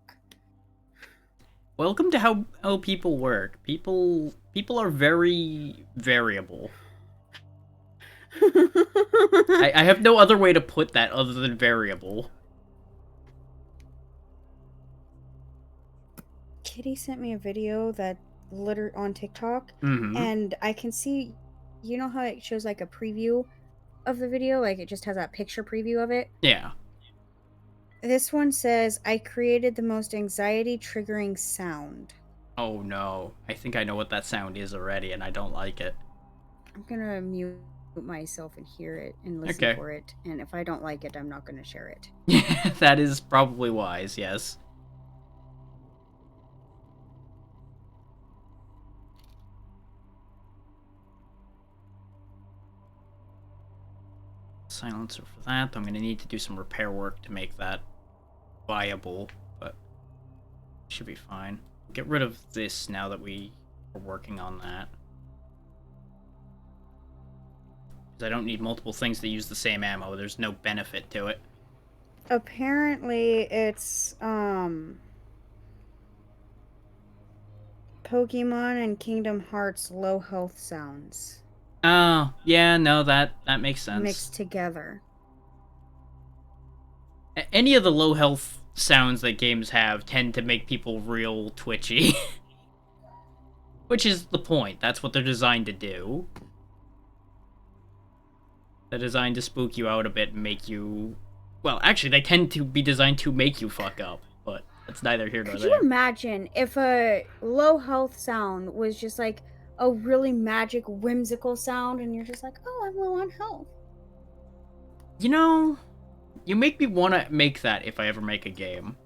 Welcome to how people work. People are very variable. I have no other way to put that other than variable. Kitty sent me a video that on TikTok, Mm-hmm. and I can see, you know how it shows like a preview of the video, like it just has that picture preview of it? Yeah. This one says, I created the most anxiety triggering sound. Oh no. I think I know what that sound is already, and I don't like it. I'm gonna mute myself and hear it and listen Okay. for it, and if I don't like it, I'm not gonna share it. That is probably wise, yes. Silencer for that. I'm gonna need to do some repair work to make that viable, but should be fine. Get rid of this now that we are working on that. Because I don't need multiple things that use the same ammo. There's no benefit to it. Apparently, it's, Pokemon and Kingdom Hearts low health sounds Oh, yeah, no, that makes sense. mixed together. Any of the low health sounds that games have tend to make people real twitchy. Which is the point. That's what they're designed to do. They're designed to spook you out a bit and make you... Well, actually, they tend to be designed to make you fuck up, but that's neither here nor Could there. you imagine if a low health sound was just like a really magic, whimsical sound, and you're just like, oh, I'm low on health? You know, you make me want to make that if I ever make a game.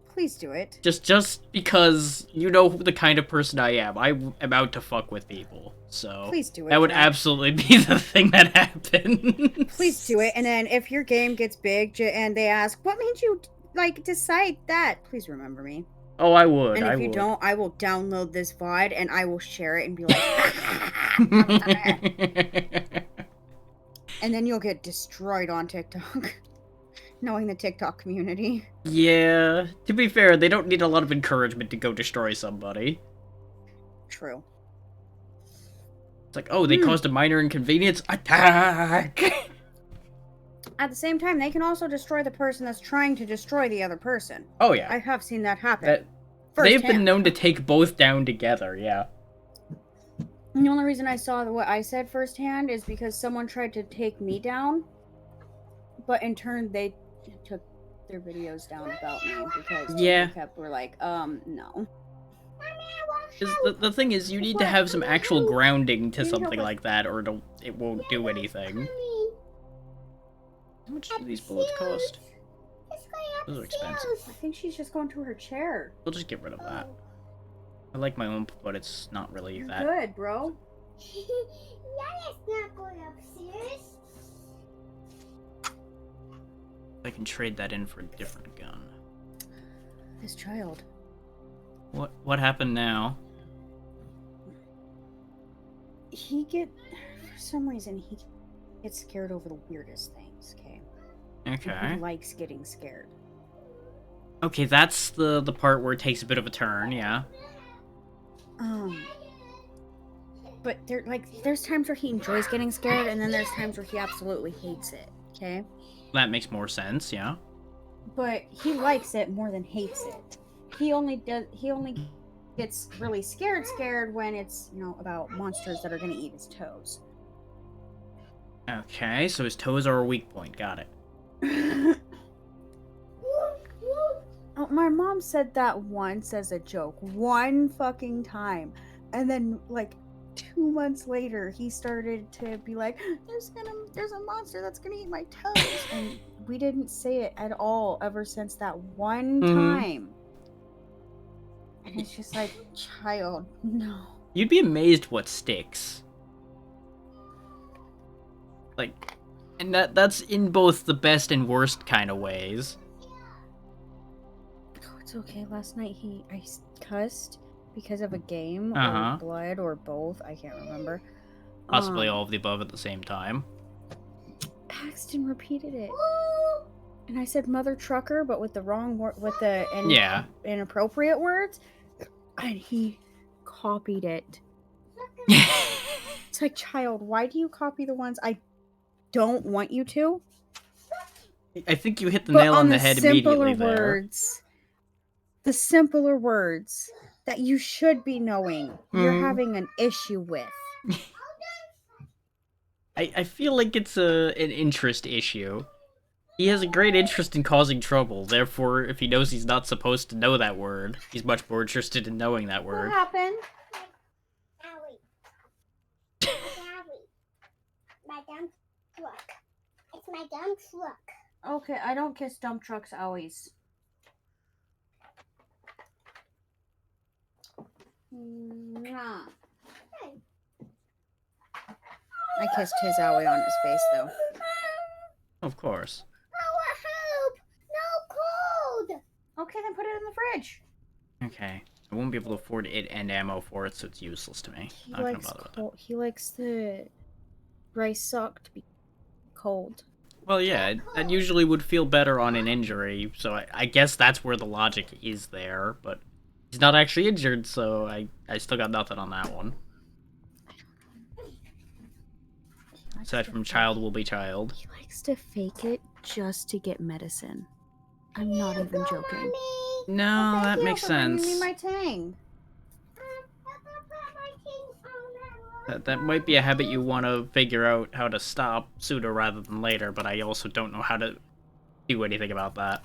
Please do it. Just because you know the kind of person I am. I'm out to fuck with people, so... Please do it. That would Jack. absolutely be the thing that happens. Please do it. And then if your game gets big and they ask, what made you, decide that? Please remember me. Oh, I would. And I if you would. don't, I will download this VOD and I will share it and be like, and then you'll get destroyed on TikTok. Knowing the TikTok community. Yeah, to be fair, they don't need a lot of encouragement to go destroy somebody. true. It's like, oh, they caused a minor inconvenience. Attack! At the same time, they can also destroy the person that's trying to destroy the other person. Oh, yeah. I have seen that happen. They've been known to take both down together, yeah. The only reason I saw what I said firsthand is because someone tried to take me down, but in turn they took their videos down about me because were like, no. The thing is, you need to have some actual grounding to something like that, or it won't do anything. How much do these bullets cost? Those are expensive. I think she's just going to her chair. We'll just get rid of that. I like my own, but it's not really You're that. good, bro. That is not going upstairs. I can trade that in for a different gun. This child. What happened now? For some reason, he gets scared over the weirdest things, okay? Okay. He likes getting scared. Okay, that's the part where it takes a bit of a turn, yeah. But there's times where he enjoys getting scared, and then there's times where he absolutely hates it, okay? That makes more sense, yeah. But he likes it more than hates it. He only gets really scared when it's, about monsters that are gonna eat his toes. Okay, so his toes are a weak point, got it. Oh, my mom said that once as a joke, one fucking time, and then 2 months later, he started to be like, "There's a monster that's gonna eat my toes," and we didn't say it at all ever since that one time. And it's just like, child, no. You'd be amazed what sticks. And that's in both the best and worst kind of ways. Oh, it's okay. Last night I cussed because of a game Uh-huh. or blood or both. I can't remember. Possibly all of the above at the same time. Paxton repeated it, and I said "mother trucker," but with the wrong word, with the inappropriate words, and he copied it. It's like, child, why do you copy the ones I don't want you to? I think you hit the nail on the head immediately there. The simpler words that you should be knowing, you're having an issue with. I feel like it's an interest issue. He has a great interest in causing trouble, therefore, if he knows he's not supposed to know that word, he's much more interested in knowing that word. What happened? My dump truck. It's my dump truck. Okay, I don't kiss dump trucks always. Mwah. I kissed his owie on his face, though. Of course. Help! No cold! Okay, then put it in the fridge. Okay. I won't be able to afford it and ammo for it, so it's useless to me. He Not gonna likes bother with that. He likes the rice sock to be cold. Well, yeah, that usually would feel better on an injury, so I guess that's where the logic is there, but he's not actually injured, so I still got nothing on that one. Aside from child will be child. He likes to fake it just to get medicine. I'm not even joking. No, that makes sense. Bringing me my tang. That might be a habit you want to figure out how to stop sooner rather than later, but I also don't know how to do anything about that.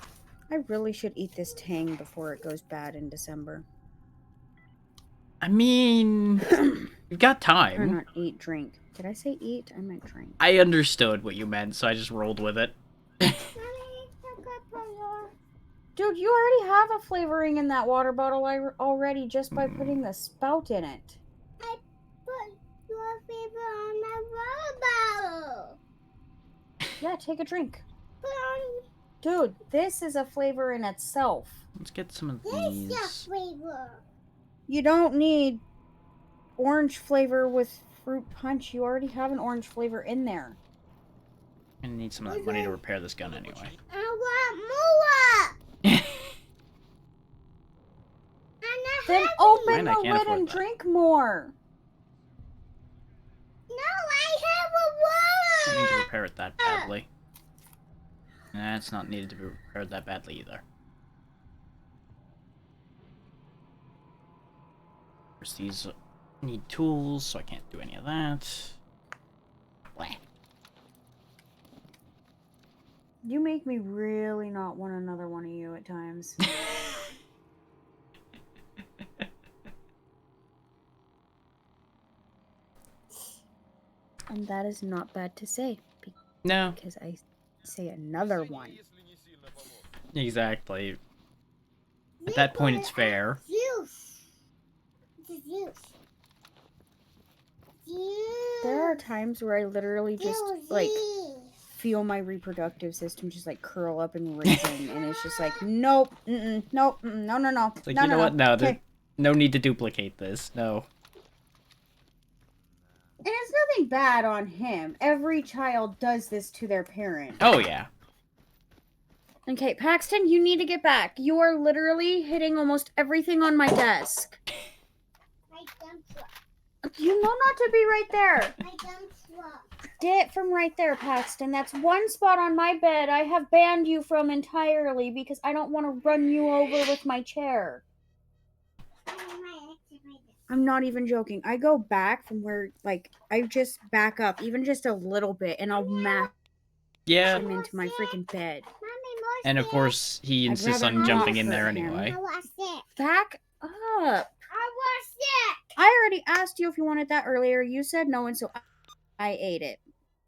I really should eat this tang before it goes bad in December. I mean, you've got Or time. not eat, drink. Did I say eat? I meant drink. I understood what you meant, so I just rolled with it. Dude, you already have a flavoring in that water bottle already just by putting the spout in it. I put your flavor on my water bottle. Yeah, take a drink. Put on Dude, this is a flavor in itself. Let's get some of this these. your flavor. You don't need orange flavor with fruit punch. You already have an orange flavor in there. I'm gonna need some of that money to repair this gun anyway. I want more. Then open Fine, I the can't lid afford and that. drink more. No, I have I a need to water. repair it that badly. Nah, it's not needed to be repaired that badly either. There's these need tools, so I can't do any of that. Blah. You make me really not want another one of you at times. And that is not bad to say, No, because I say another one. exactly. At that point, it's fair. Juice. It's juice. There are times where I literally just, like, feel my reproductive system just, like, curl up and raisin, and it's just like, nope, nope, no, no, no, It's like, no, you know no, what? No, there's okay. no need to duplicate this. No. And it's nothing bad on him. Every child does this to their parent. Oh, yeah. Okay, Paxton, you need to get back. You are literally hitting almost everything on my desk. My dump truck. You know not to be right there. My dump truck. Get from right there, Paxton. That's one spot on my bed I have banned you from entirely because I don't want to run you over with my chair. I'm not even joking. I go back from where, like, I just back up even just a little bit and I'll mash Yeah. him into my freaking bed. And of course, he I'd insists rather on not jumping in hurt there him. anyway. I was sick. Back up. I was sick. I already asked you if you wanted that earlier. You said no, and so I ate it.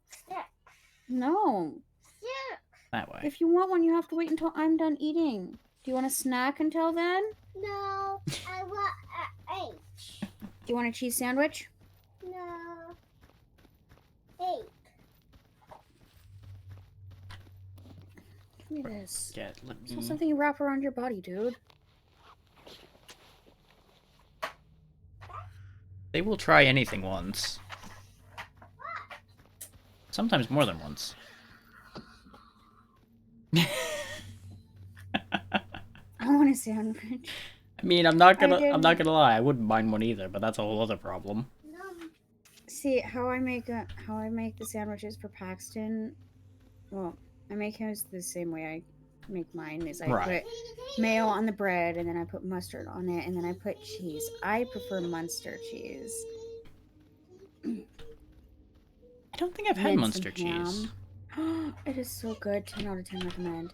Sick. No. Sick. That way. If you want one, you have to wait until I'm done eating. Do you want a snack until then? No, I want an H. Do you want a cheese sandwich? No. H. Give me this. Yeah, let It's not me... something you wrap around your body, dude. They will try anything once. Sometimes more than once. I want a sandwich. I mean, I'm not gonna didn't- lie, I wouldn't mind one either, but that's a whole other problem. No. See how I make the sandwiches for Paxton. Well, I make his the same way I make mine. Is I Right. put mayo on the bread, and then I put mustard on it, and then I put cheese. I prefer Munster cheese. I don't think I've had And Munster some ham. cheese. It is so good. 10 out of 10 recommend.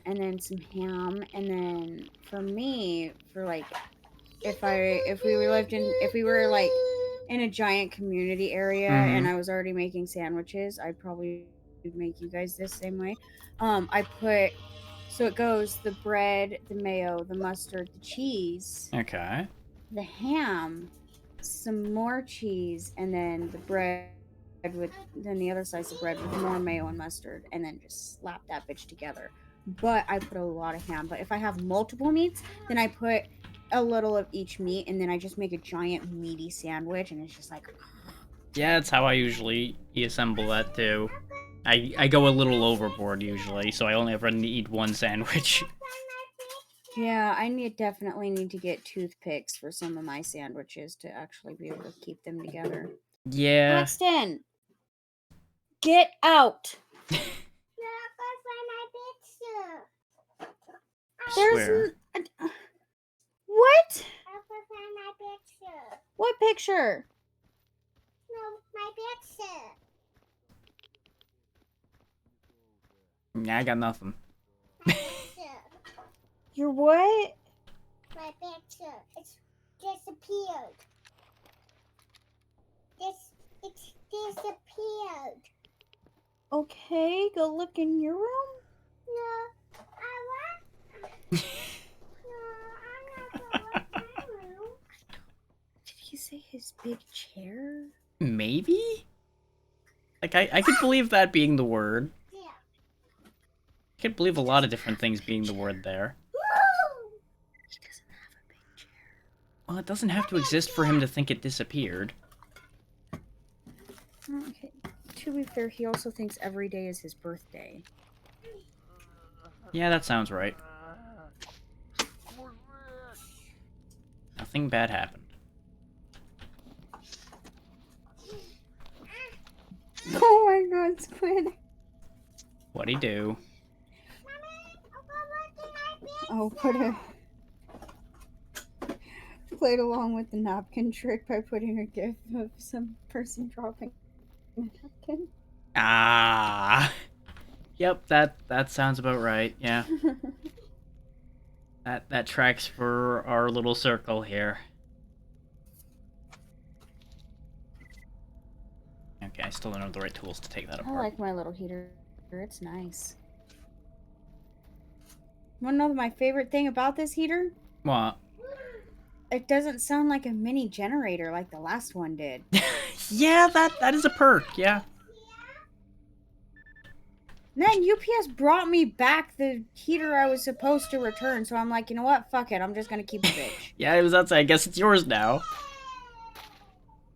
And then some ham, and then for me, for like, if we were like in a giant community area and I was already making sandwiches, I'd probably make you guys this same way. So it goes the bread, the mayo, the mustard, the cheese, Okay. the ham, some more cheese, and then the bread then the other slice of bread with more mayo and mustard, and then just slap that bitch together. But I put a lot of ham. But if I have multiple meats, then I put a little of each meat, and then I just make a giant meaty sandwich, and it's just like... Yeah, that's how I usually assemble that too. I go a little overboard usually, so I only ever need one sandwich. Yeah, I definitely need to get toothpicks for some of my sandwiches to actually be able to keep them together. Yeah. Paxton! Get out! There's... What? What picture? No, my picture. Nah, I got nothing. My picture. Your what? My picture. It's disappeared. It's disappeared. Okay, go look in your room. No, I want. No, I'm not going to my room. Did you say his big chair? Maybe? Like, I could believe that being the word. Yeah. I could believe a lot of different things being the word there. Woo! He doesn't have a big chair. Well, it doesn't have to exist for him to think it disappeared. Okay. To be fair, he also thinks every day is his birthday. Yeah, that sounds right. nothing bad happened. Oh my god, Squid. What'd he do? Oh, played along with the napkin trick by putting a gif of some person dropping a napkin. Ah. Yep, that sounds about right. Yeah. That tracks for our little circle here. Okay, I still don't have the right tools to take that I apart. like my little heater. It's nice. Wanna know my favorite thing about this heater? What? It doesn't sound like a mini generator like the last one did. Yeah, that is a perk, yeah. Then UPS brought me back the heater I was supposed to return, so I'm like, you know what? Fuck it. I'm just gonna keep the bitch. Yeah, I was about to say, I guess it's yours now.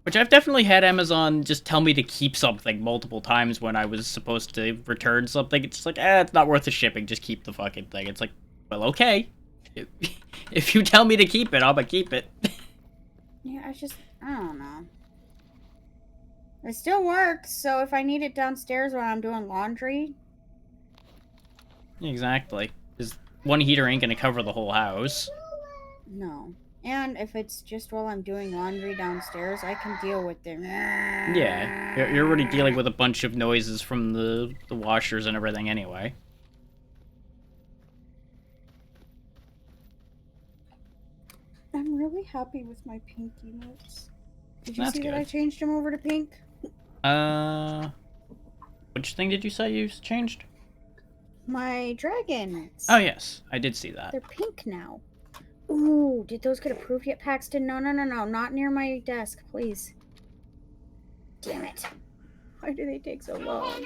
Which I've definitely had Amazon just tell me to keep something multiple times when I was supposed to return something. It's just like, it's not worth the shipping, just keep the fucking thing. It's like, well, okay. If you tell me to keep it, I'm gonna keep it. Yeah, I don't know. It still works, so if I need it downstairs when I'm doing laundry. Exactly. Because one heater ain't gonna cover the whole house. No. And if it's just while I'm doing laundry downstairs, I can deal with it. Yeah, you're already dealing with a bunch of noises from the washers and everything anyway. I'm really happy with my pink emotes. Did you That's see good. that I changed them over to pink? Which thing did you say you changed? My dragons. Oh, yes, I did see that. They're pink now. Ooh, did those get approved yet, Paxton? No, not near my desk, please. Damn it. Why do they take so long?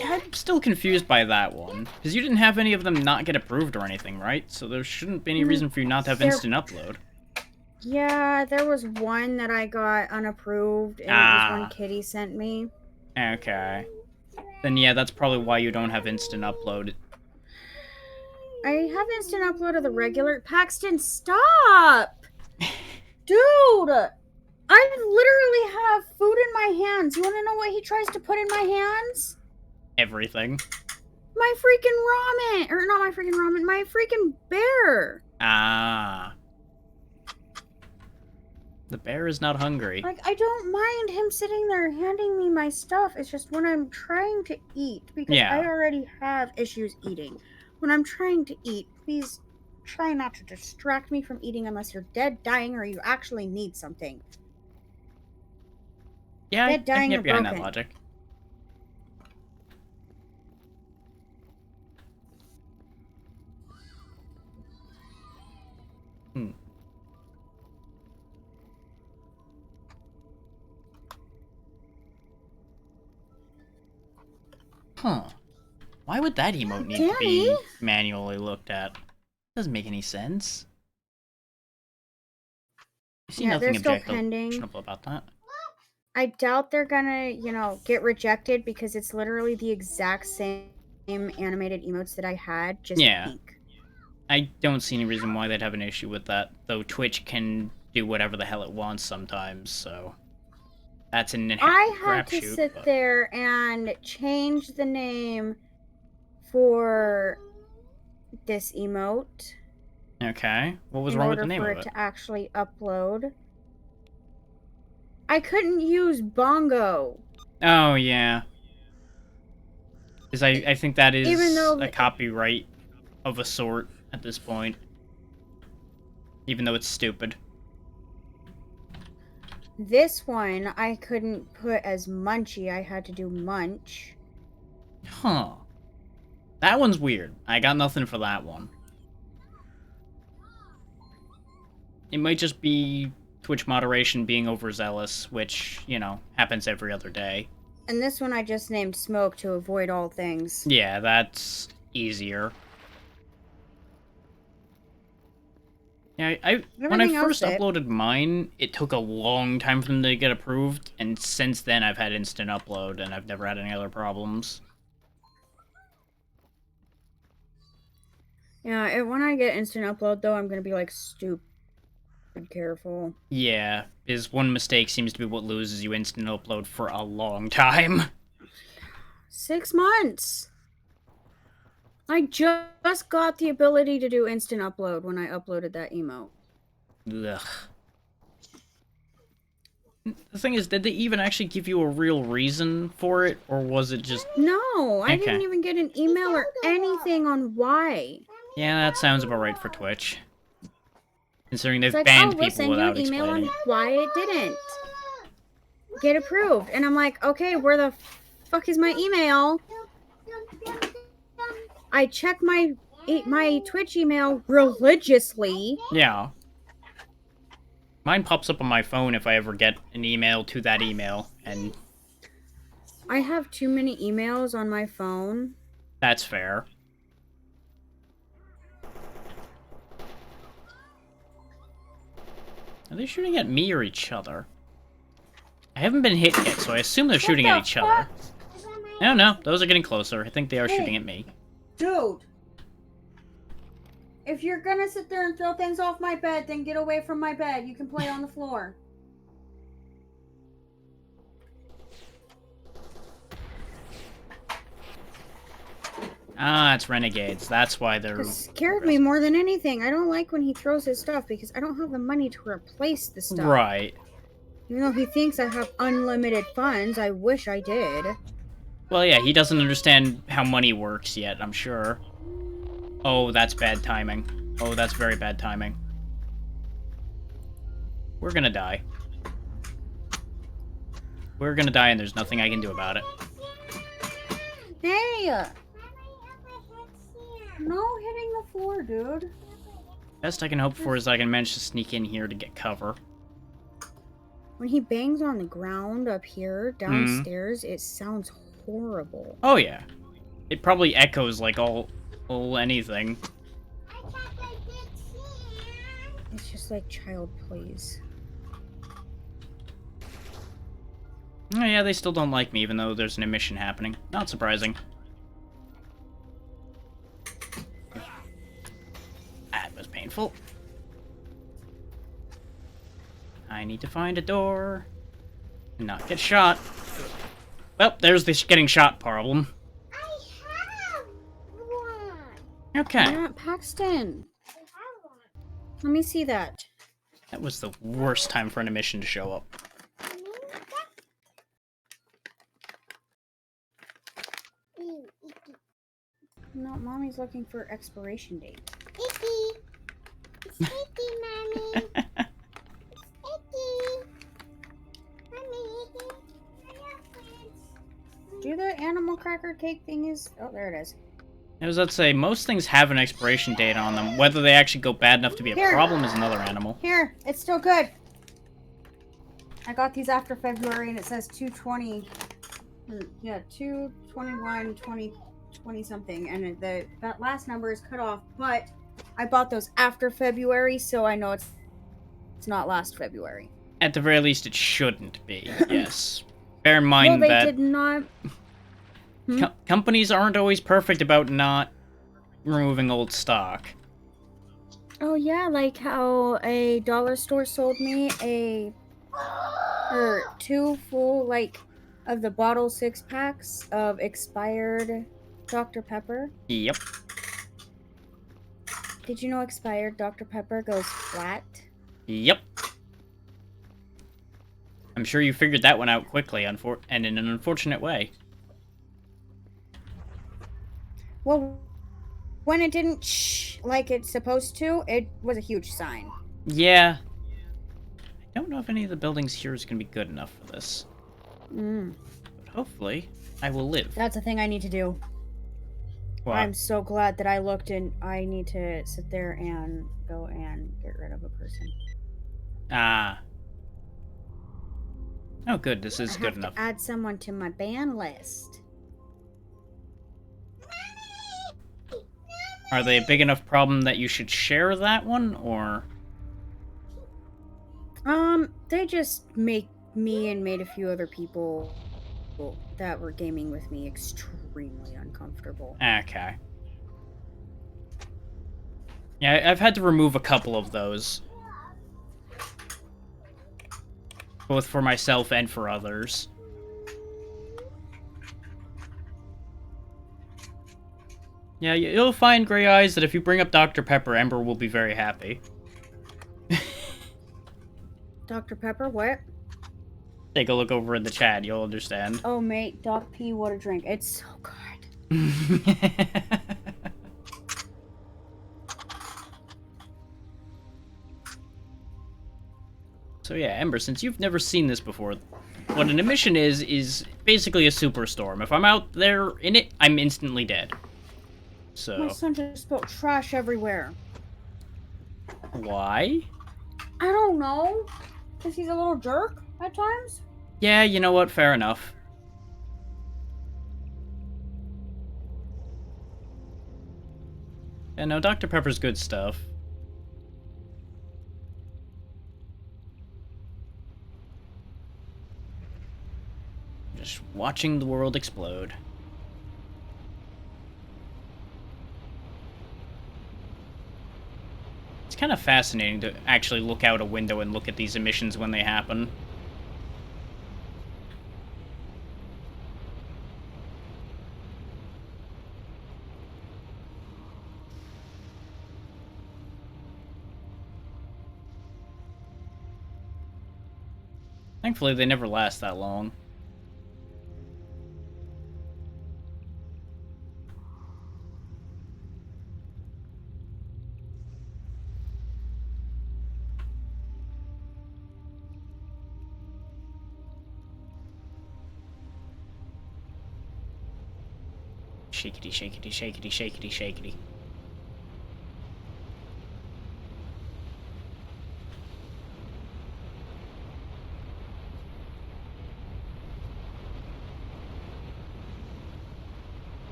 I'm still confused by that one. Because you didn't have any of them not get approved or anything, right? So there shouldn't be any reason for you not to have instant upload. Yeah, there was one that I got unapproved, and it was one Kitty sent me. Okay. Then yeah, that's probably why you don't have instant upload. I have instant upload of the regular. Paxton, stop! Dude! I literally have food in my hands. You want to know what he tries to put in my hands? Everything. My freaking ramen! Or not my freaking ramen, my freaking bear! Ah. The bear is not hungry. Like, I don't mind him sitting there handing me my stuff. It's just when I'm trying to eat, because I already have issues eating. When I'm trying to eat, please try not to distract me from eating unless you're dead, dying, or you actually need something. Yeah, dead, dying, I or can get behind broken. that logic. Huh. Why would that emote need to be manually looked at? Doesn't make any sense. You see nothing objectionable about that. I doubt they're gonna, get rejected because it's literally the exact same animated emotes that I had, just pink. I don't see any reason why they'd have an issue with that, though Twitch can do whatever the hell it wants sometimes, so... That's an inherent I had to sit there and change the name for this emote. Okay. What was wrong with the name of it? In order for it to actually upload. I couldn't use bongo. Oh, yeah. Because I think that is a copyright of a sort at this point. Even though it's stupid. This one, I couldn't put as Munchie. I had to do Munch. Huh. That one's weird. I got nothing for that one. It might just be Twitch moderation being overzealous, which, happens every other day. And this one I just named Smoke to avoid all things. Yeah, that's easier. Yeah, when I first uploaded mine, it took a long time for them to get approved, and since then I've had instant upload, and I've never had any other problems. Yeah, when I get instant upload, though, I'm gonna be, like, stupid Be careful. Yeah, his one mistake seems to be what loses you instant upload for a long time. 6 months. I just got the ability to do instant upload when I uploaded that emote. Ugh. The thing is, did they even actually give you a real reason for it, or was it just... No, I didn't Okay. even get an email or anything on why. Yeah, that sounds about right for Twitch. Considering they've It's like, banned we'll people send you without an email explaining. on why it didn't get approved. And I'm like, okay, where the fuck is my email? I check my Twitch email religiously. Yeah. Mine pops up on my phone if I ever get an email to that email, and I have too many emails on my phone. that's fair. Are they shooting at me or each other? I haven't been hit yet, so I assume they're shooting at each other. No, those are getting closer. I think they are shooting at me. Dude. If you're gonna sit there and throw things off my bed, then get away from my bed. You can play on the floor. Ah, it's renegades. That's why they're... It scared me more than anything. I don't like when he throws his stuff because I don't have the money to replace the stuff. Right. Even though he thinks I have unlimited funds, I wish I did. Well, yeah, he doesn't understand how money works yet, I'm sure. Oh, that's bad timing. Oh, that's very bad timing. We're gonna die. We're gonna die and there's nothing I can do about it. Hey! No hitting the floor, dude. Best I can hope for is I can manage to sneak in here to get cover. When he bangs on the ground up here, downstairs, it sounds horrible. Oh, yeah. It probably echoes like all anything. It's just like child plays. Oh, yeah, they still don't like me, even though there's an emission happening. Not surprising. That was painful. I need to find a door. And not get shot. Well, there's this getting shot problem. I have one. Okay. Yeah, Paxton. I have one. Let me see that. That was the worst time for an emission to show up. No, Mommy's looking for expiration date. Icky. It's icky, Mommy. Icky. Mommy, icky. Do the animal cracker cake thing is... Oh, there it is. I was about to say, most things have an expiration date on them. Whether they actually go bad enough to be a Here. problem is another animal. Here, it's still good. I got these after February and it says 220. Yeah, 221, 20 something. And that last number is cut off, but I bought those after February, so I know it's not last February. At the very least, it shouldn't be, yes. Bear in mind Well, they that did not... companies aren't always perfect about not removing old stock. Oh yeah, like how a dollar store sold me two full of the bottle 6-packs of expired Dr. Pepper. Yep. Did you know expired Dr. Pepper goes flat? Yep. I'm sure you figured that one out quickly, and in an unfortunate way. Well, when it didn't like it's supposed to, it was a huge sign. Yeah. I don't know if any of the buildings here is going to be good enough for this. But hopefully, I will live. That's a thing I need to do. What? I'm so glad that I looked and I need to sit there and go and get rid of a person. Ah. Oh, good. This is I good have enough. to add someone to my ban list. Are they a big enough problem that you should share that one, or...? They just make me and made a few other people that were gaming with me extremely uncomfortable. Okay. Yeah, I've had to remove a couple of those. both for myself and for others. Yeah, you'll find, Gray Eyes, that if you bring up Dr. Pepper, Ember will be very happy. Dr. Pepper, what? Take a look over in the chat, you'll understand. Oh, mate, Doc P, what a drink. It's so good. So yeah, Ember, since you've never seen this before, what an emission is basically a superstorm. If I'm out there in it, I'm instantly dead. So... My son just spilled trash everywhere. Why? I don't know. Because he's a little jerk at times. Yeah, you know what? Fair enough. Yeah, no, Dr. Pepper's good stuff. Just watching the world explode. It's kind of fascinating to actually look out a window and look at these emissions when they happen. Thankfully, they never last that long. Shakety, shakety, shakety, shakety, shakety.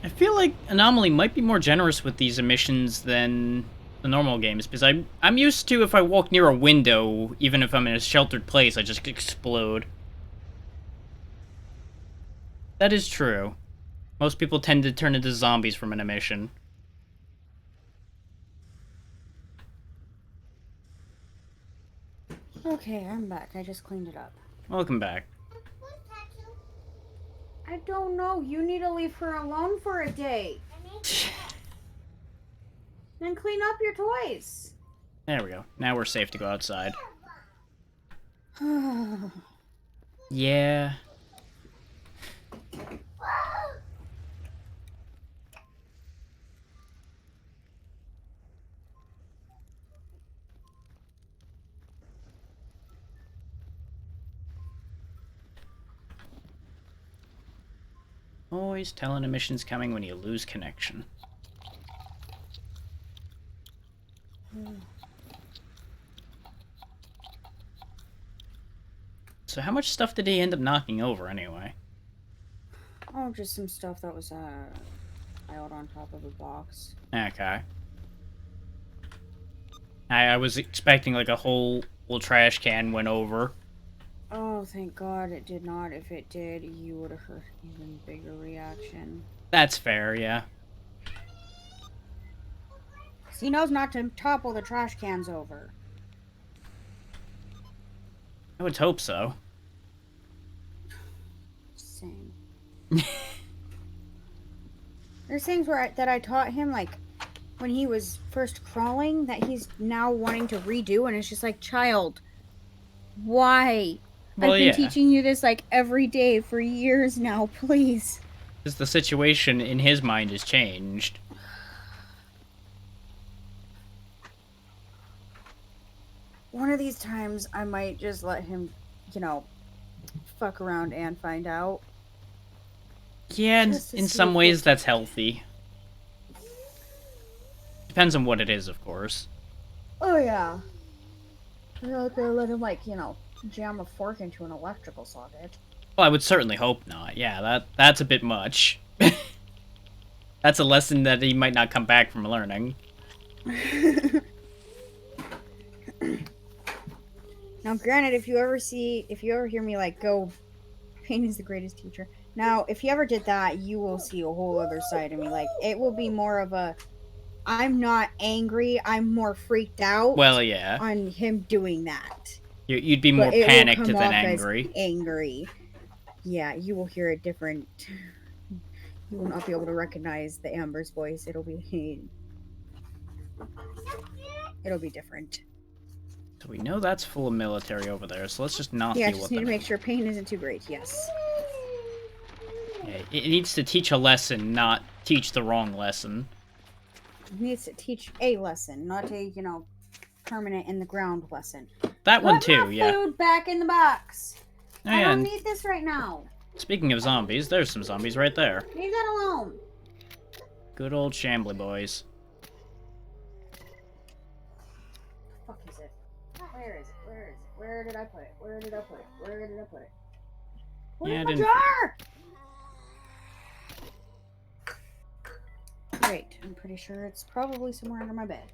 I feel like Anomaly might be more generous with these emissions than the normal games, because I'm used to, if I walk near a window, even if I'm in a sheltered place, I just explode. That is true. Most people tend to turn into zombies from an emission. Okay, I'm back. I just cleaned it up. Welcome back. I don't know. You need to leave her alone for a day. Then clean up your toys. There we go. Now we're safe to go outside. Yeah. Always tell an emission's coming when you lose connection. So how much stuff did he end up knocking over, anyway? Oh, just some stuff that was piled on top of a box. Okay. I was expecting, like, a whole trash can went over. Oh, thank God it did not. If it did, you would have heard an even bigger reaction. That's fair, yeah. He knows not to topple the trash cans over. I would hope so. Same. There's things that I taught him, like, when he was first crawling, that he's now wanting to redo, and it's just like, child, why? Well, I've been teaching you this, like, every day for years now, please. Because the situation in his mind has changed. One of these times, I might just let him, you know, fuck around and find out. Yeah, in some ways that's healthy. Depends on what it is, of course. Oh, yeah. I'm not gonna let him, like, you know, jam a fork into an electrical socket. Well, I would certainly hope not. Yeah, that's a bit much. That's a lesson that he might not come back from learning. Now, granted, if you ever hear me, like, go, pain is the greatest teacher. Now, if you ever did that, you will see a whole other side of me. Like, it will be more of a, I'm not angry, I'm more freaked out. Well, yeah. On him doing that. You'd be more But it will panicked come than off as angry. angry. Yeah, you will hear a different. You will not be able to recognize the Amber's voice. It'll be different. So we know that's full of military over there, so let's just not Yeah, deal just with need to them. make sure pain isn't too great. Yes. Yeah, it needs to teach a lesson, not teach the wrong lesson. It needs to teach a lesson, not a permanent in the ground lesson. That one Put too, my yeah. food back in the box. Oh, I yeah, don't and need this right now. speaking of zombies, there's some zombies right there. Leave that alone. Good old Shambly boys. Fuck is it? Where is it? Where is it? Where did I put it? Where did I put it? Where did I put it? Yeah, I Where's my didn't- jar? Great. I'm pretty sure it's probably somewhere under my bed.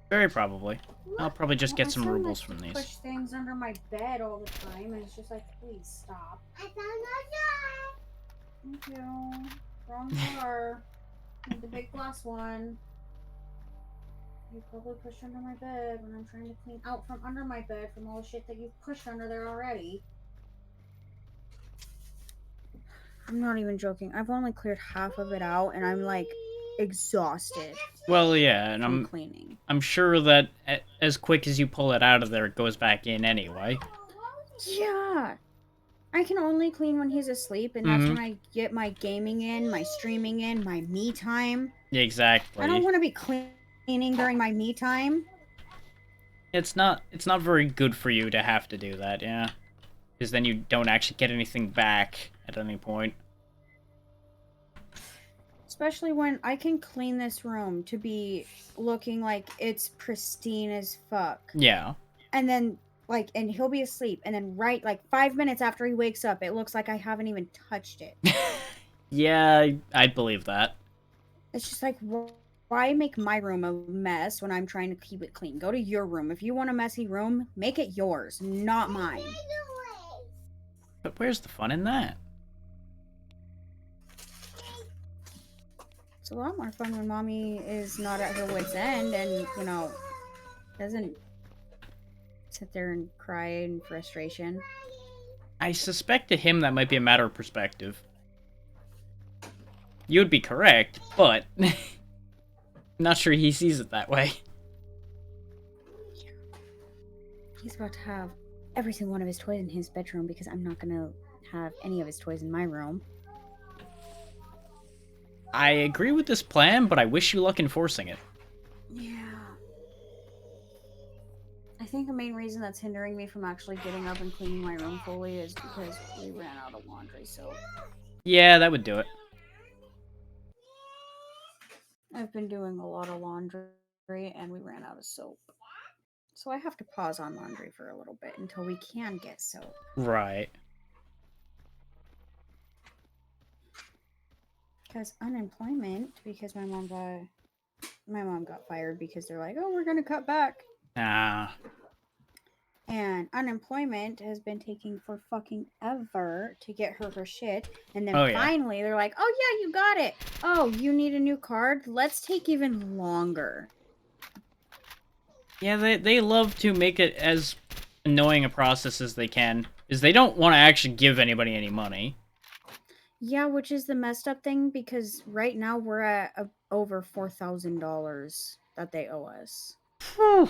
Very probably. I'll probably just get My some son rubles likes from to these. Push things under my bed all the time, and it's just like, please stop. I found a jar. Thank you. Wrong jar. Need the big glass one. You probably pushed under my bed when I'm trying to clean out from under my bed from all the shit that you've pushed under there already. I'm not even joking. I've only cleared half of it out, and I'm like exhausted Well, yeah, and from cleaning. I'm sure that as quick as you pull it out of there, it goes back in anyway. Yeah. I can only clean when he's asleep, and that's when I get my gaming in, my streaming in, my me time. Yeah, exactly. I don't want to be cleaning during my me time. It's not very good for you to have to do that, yeah. Because then you don't actually get anything back at any point. Especially when I can clean this room to be looking like it's pristine as fuck. Yeah. And then, and he'll be asleep. And then, 5 minutes after he wakes up, it looks like I haven't even touched it. Yeah, I'd believe that. It's just like, why make my room a mess when I'm trying to keep it clean? Go to your room. If you want a messy room, make it yours, not mine. But where's the fun in that? It's a lot more fun when mommy is not at her wit's end and, doesn't sit there and cry in frustration. I suspect to him that might be a matter of perspective. You'd be correct, but not sure he sees it that way. He's about to have every single one of his toys in his bedroom because I'm not going to have any of his toys in my room. I agree with this plan, but I wish you luck enforcing it. Yeah. I think the main reason that's hindering me from actually getting up and cleaning my room fully is because we ran out of laundry soap. Yeah, that would do it. I've been doing a lot of laundry and we ran out of soap. So I have to pause on laundry for a little bit until we can get soap. Right. Because unemployment, because my mom got fired because they're like, oh, we're going to cut back. Ah. And unemployment has been taking for fucking ever to get her shit. And then finally they're like, oh yeah, you got it. Oh, you need a new card? Let's take even longer. Yeah, they love to make it as annoying a process as they can, because they don't want to actually give anybody any money. Yeah, which is the messed up thing, because right now we're at over $4,000 that they owe us. Whew.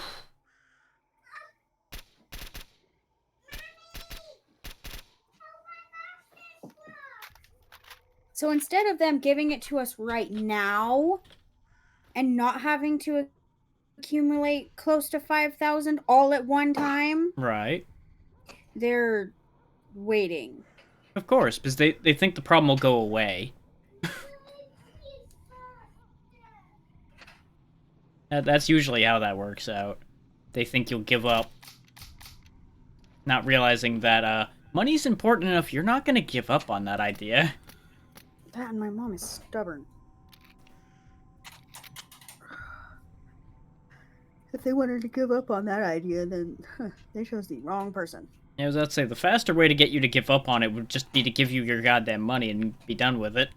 So instead of them giving it to us right now and not having to accumulate close to 5,000 all at one time, Right. they're waiting. Of course, because they think the problem will go away. That's usually how that works out. They think you'll give up. Not realizing that, money's important enough, you're not gonna give up on that idea. That and my mom is stubborn. If they wanted to give up on that idea, then they chose the wrong person. Yeah, I was about to say, the faster way to get you to give up on it would just be to give you your goddamn money and be done with it.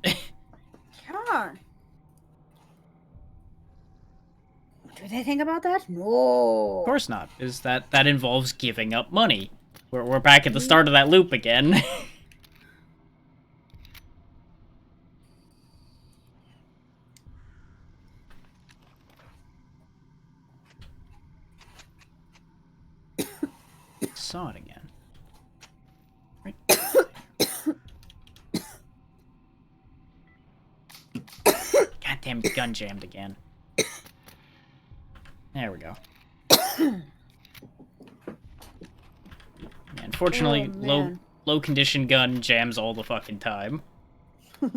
Yeah. Do they think about that? No. Of course not, is that involves giving up money. We're back at the start of that loop again. Saw it again. Right. Goddamn gun jammed again. There we go. Yeah, unfortunately, Oh, low condition gun jams all the fucking time. It's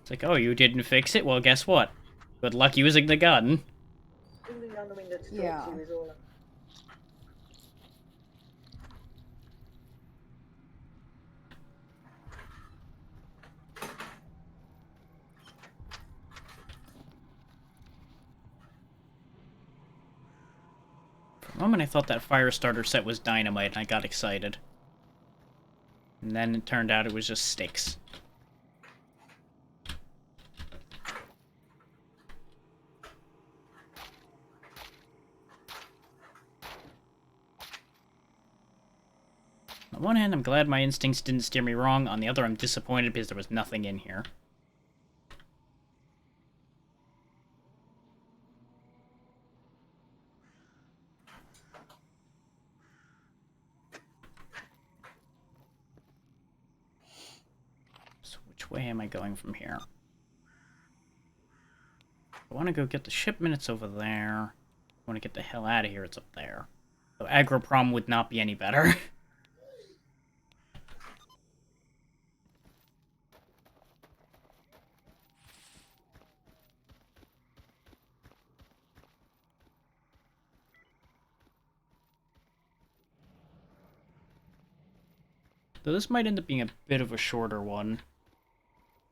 like, oh, you didn't fix it? Well, guess what? Good luck using the gun. Yeah. For a moment, I thought that fire starter set was dynamite, and I got excited. And then it turned out it was just sticks. On one hand, I'm glad my instincts didn't steer me wrong. On the other, I'm disappointed because there was nothing in here. So which way am I going from here? I want to go get the shipment, it's over there. I want to get the hell out of here, it's up there. So Agroprom would not be any better. So this might end up being a bit of a shorter one.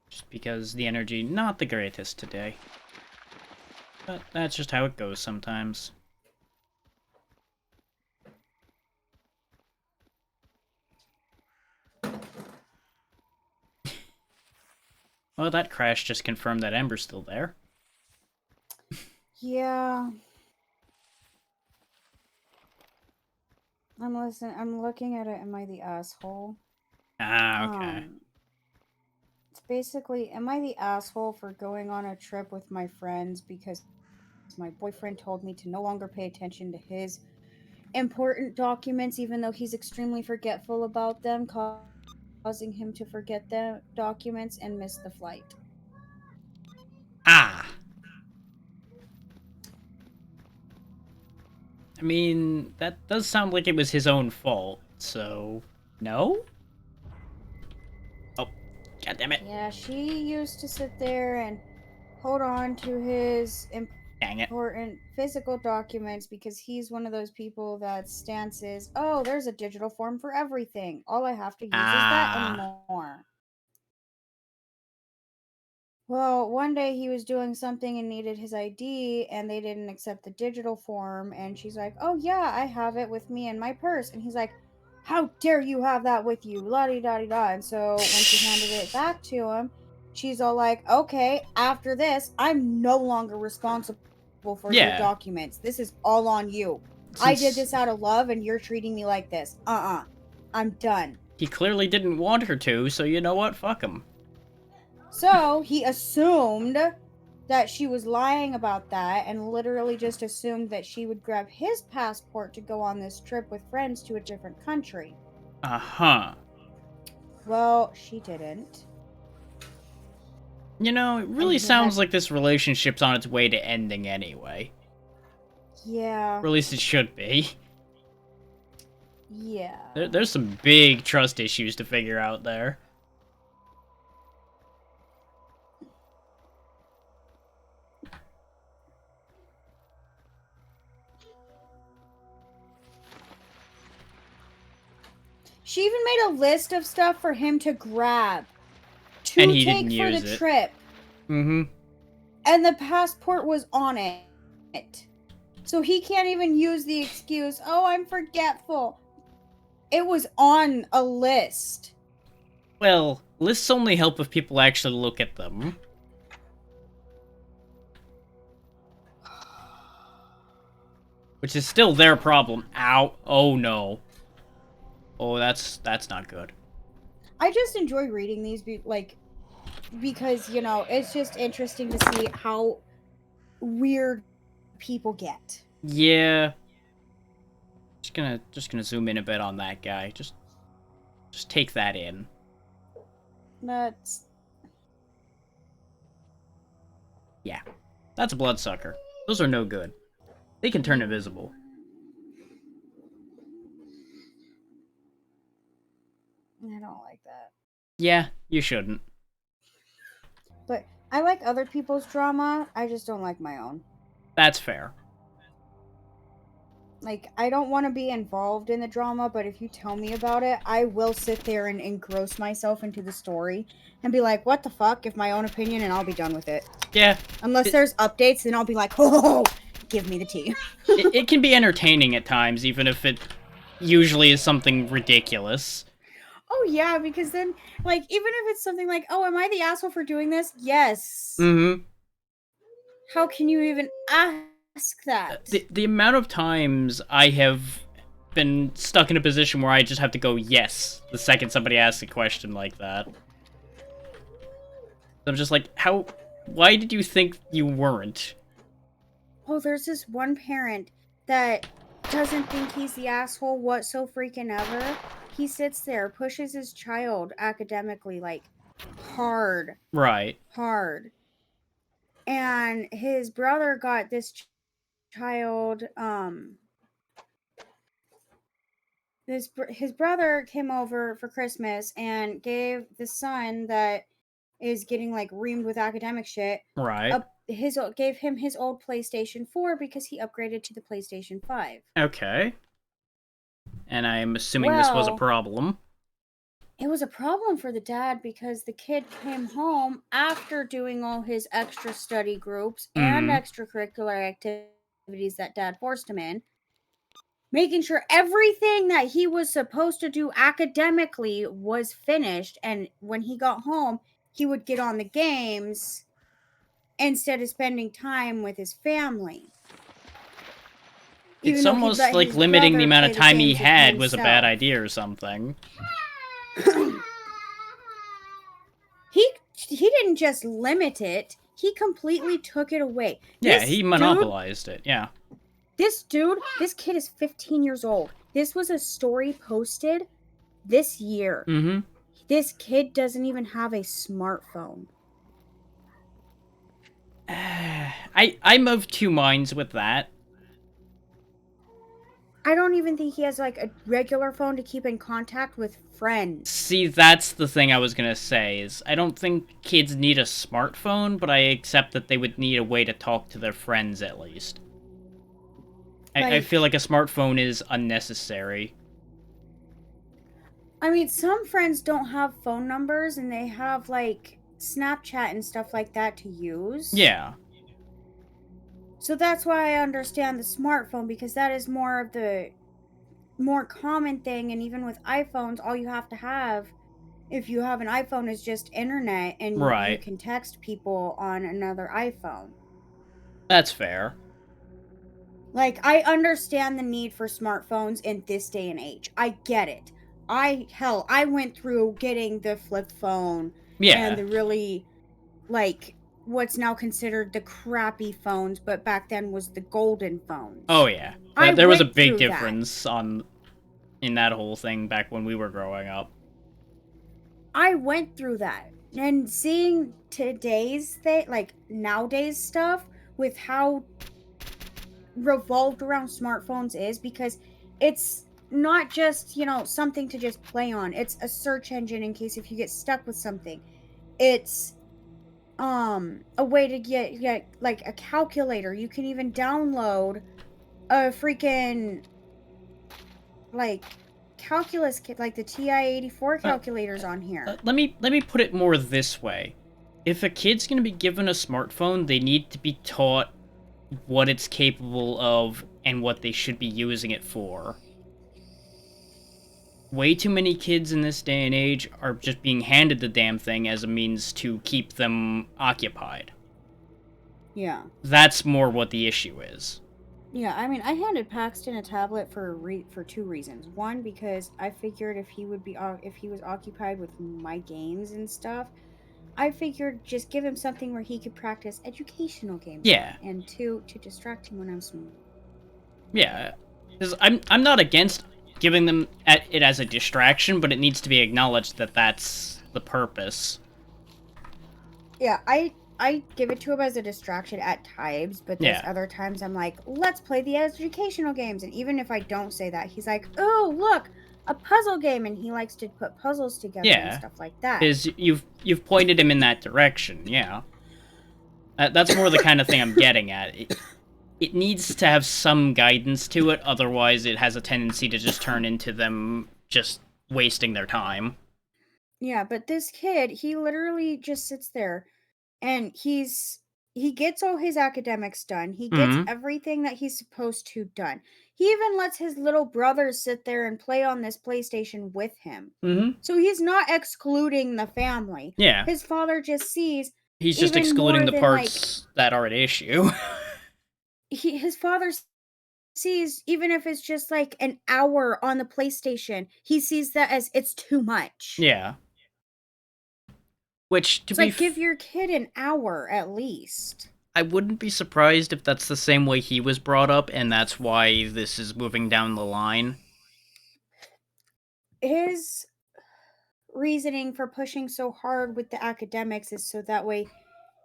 Just because the energy not the greatest today. But that's just how it goes sometimes. Well, that crash just confirmed that Ember's still there. Yeah. I'm looking at it. Am I the asshole? Ah, okay. It's basically, am I the asshole for going on a trip with my friends because my boyfriend told me to no longer pay attention to his important documents, even though he's extremely forgetful about them, causing him to forget the documents and miss the flight? Ah! I mean, that does sound like it was his own fault, so... No? Oh, goddammit. Yeah, she used to sit there and hold on to his Dang it. important physical documents because he's one of those people that stance is, oh, there's a digital form for everything. All I have to use is that anymore. Well, one day he was doing something and needed his ID, and they didn't accept the digital form. And she's like, "Oh yeah, I have it with me in my purse." And he's like, "How dare you have that with you?" La di da di da. And so when she handed it back to him, she's all like, "Okay, after this, I'm no longer responsible for your documents. This is all on you. I did this out of love, and you're treating me like this. I'm done." He clearly didn't want her to, so you know what? Fuck him. So he assumed that she was lying about that and literally just assumed that she would grab his passport to go on this trip with friends to a different country. Uh-huh. Well, she didn't. You know, it really sounds like this relationship's on its way to ending anyway. Yeah. Or at least it should be. Yeah. There's some big trust issues to figure out there. She even made a list of stuff for him to grab to And he take didn't for use the it. trip. Mm-hmm. And the passport was on it. So he can't even use the excuse, "Oh, I'm forgetful." It was on a list. Well, lists only help if people actually look at them. Which is still their problem. Ow. Oh, no. Oh, that's not good. I just enjoy reading these, because, you know, it's just interesting to see how weird people get. Yeah. Just gonna zoom in a bit on that guy. Just take that in. That's... Yeah. That's a bloodsucker. Those are no good. They can turn invisible. I don't like that. Yeah, you shouldn't. But I like other people's drama, I just don't like my own. That's fair. Like, I don't want to be involved in the drama, but if you tell me about it, I will sit there and engross myself into the story and be like, what the fuck, give my own opinion, and I'll be done with it. Yeah. Unless there's updates, then I'll be like, oh, give me the tea. It can be entertaining at times, even if it usually is something ridiculous. Oh, yeah, because then, like, even if it's something like, oh, am I the asshole for doing this? Yes. Mm-hmm. How can you even ask that? The amount of times I have been stuck in a position where I just have to go yes the second somebody asks a question like that. I'm just like, why did you think you weren't? Oh, there's this one parent that doesn't think he's the asshole what so freaking ever. He sits there, pushes his child academically, like, hard. Right. Hard. And his brother got this child, his brother came over for Christmas and gave the son that is getting, like, reamed with academic shit. Right. Gave him his old PlayStation 4 because he upgraded to the PlayStation 5. Okay. And I'm assuming this was a problem. It was a problem for the dad because the kid came home after doing all his extra study groups and extracurricular activities that dad forced him in, making sure everything that he was supposed to do academically was finished, and when he got home, he would get on the games instead of spending time with his family. It's almost like limiting the amount of time he had was a bad idea or something. He didn't just limit it, he completely took it away. Yeah, he monopolized it, yeah. This kid is 15 years old. This was a story posted this year. Mm-hmm. This kid doesn't even have a smartphone. I'm of two minds with that. I don't even think he has, like, a regular phone to keep in contact with friends. See, that's the thing I was gonna say, is I don't think kids need a smartphone, but I accept that they would need a way to talk to their friends, at least. I feel like a smartphone is unnecessary. I mean, some friends don't have phone numbers, and they have, like, Snapchat and stuff like that to use. Yeah. So that's why I understand the smartphone, because that is more of the more common thing, and even with iPhones, all you have to have, if you have an iPhone, is just internet, and you can text people on another iPhone. That's fair. Like, I understand the need for smartphones in this day and age. I get it. I went through getting the flip phone and the really, like, what's now considered the crappy phones, but back then was the golden phones. Oh, yeah. There was a big difference in that whole thing back when we were growing up. I went through that. And seeing today's thing, like, nowadays stuff, with how revolved around smartphones is, because it's not just, you know, something to just play on. It's a search engine in case if you get stuck with something. It's a way to get like a calculator. You can even download a freaking, like, calculus kit, like the TI-84 calculators on here. Let me put it more this way. If a kid's gonna be given a smartphone, they need to be taught what it's capable of and what they should be using it for. Way too many kids in this day and age are just being handed the damn thing as a means to keep them occupied. Yeah. That's more what the issue is. Yeah, I mean, I handed Paxton a tablet for two reasons. One, because I figured if he would be if he was occupied with my games and stuff, I figured just give him something where he could practice educational games Yeah. on, and two, to distract him when I'm small. Yeah, because I'm not against giving them it as a distraction, but it needs to be acknowledged that that's the purpose. Yeah, I give it to him as a distraction at times, but there's Yeah. other times I'm like, let's play the educational games, and even if I don't say that, he's like, oh look, a puzzle game, and he likes to put puzzles together and Yeah, stuff like that. because you've pointed him in that direction. Yeah, that's more the kind of thing I'm getting at. It needs to have some guidance to it, otherwise it has a tendency to just turn into them just wasting their time. Yeah, but this kid, he literally just sits there and he gets all his academics done. He gets Mm-hmm. everything that he's supposed to done. He even lets his little brothers sit there and play on this PlayStation with him. Mm-hmm. So he's not excluding the family. Yeah. His father just sees He's just even excluding more the than, parts that are at issue. his father sees, even if it's just like an hour on the PlayStation, he sees that as it's too much. Yeah. Which, to It's be like, give your kid an hour at least. I wouldn't be surprised if that's the same way he was brought up, and that's why this is moving down the line. His reasoning for pushing so hard with the academics is so that way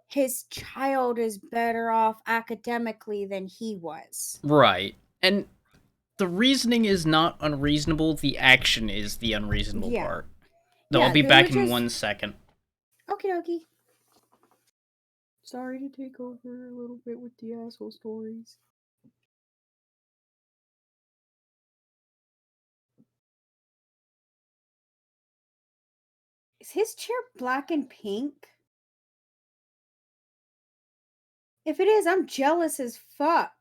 his child is better off academically than he was. Right. And the reasoning is not unreasonable, the action is the unreasonable Yeah. part. Though Yeah, I'll be back in which is- 1 second. Okie dokie. Sorry to take over a little bit with the asshole stories. Is his chair black and pink? If it is, I'm jealous as fuck.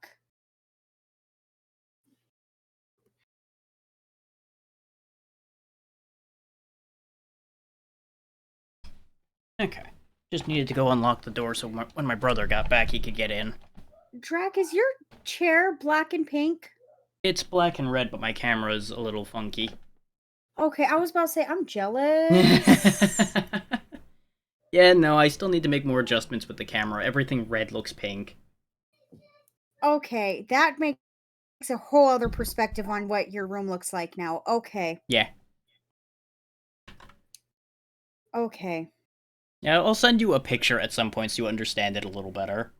Okay. Just needed to go unlock the door so when my brother got back, he could get in. Drac, is your chair black and pink? It's black and red, but my camera's a little funky. Okay, I was about to say, I'm jealous. Yeah, no, I still need to make more adjustments with the camera. Everything red looks pink. Okay, that makes a whole other perspective on what your room looks like now. Okay. Yeah. Okay. Yeah, I'll send you a picture at some point so you understand it a little better.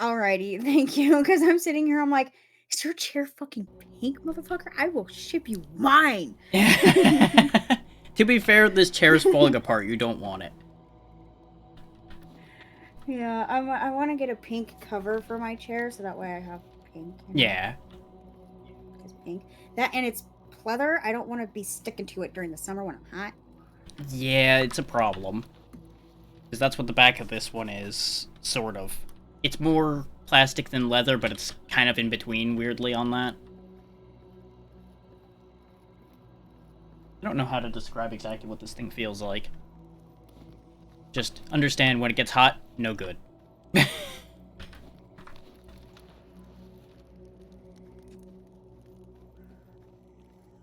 Alrighty, thank you. Because I'm sitting here, I'm like, is your chair fucking pink, motherfucker? I will ship you mine. To be fair, this chair is falling apart. You don't want it. Yeah, I want to get a pink cover for my chair so that way I have pink. You know? Yeah. It's pink. That, and it's pleather. I don't want to be sticking to it during the summer when I'm hot. Yeah, it's a problem. Because that's what the back of this one is, sort of. It's more plastic than leather, but it's kind of in between, weirdly, on that. I don't know how to describe exactly what this thing feels like. Just understand when it gets hot, no good.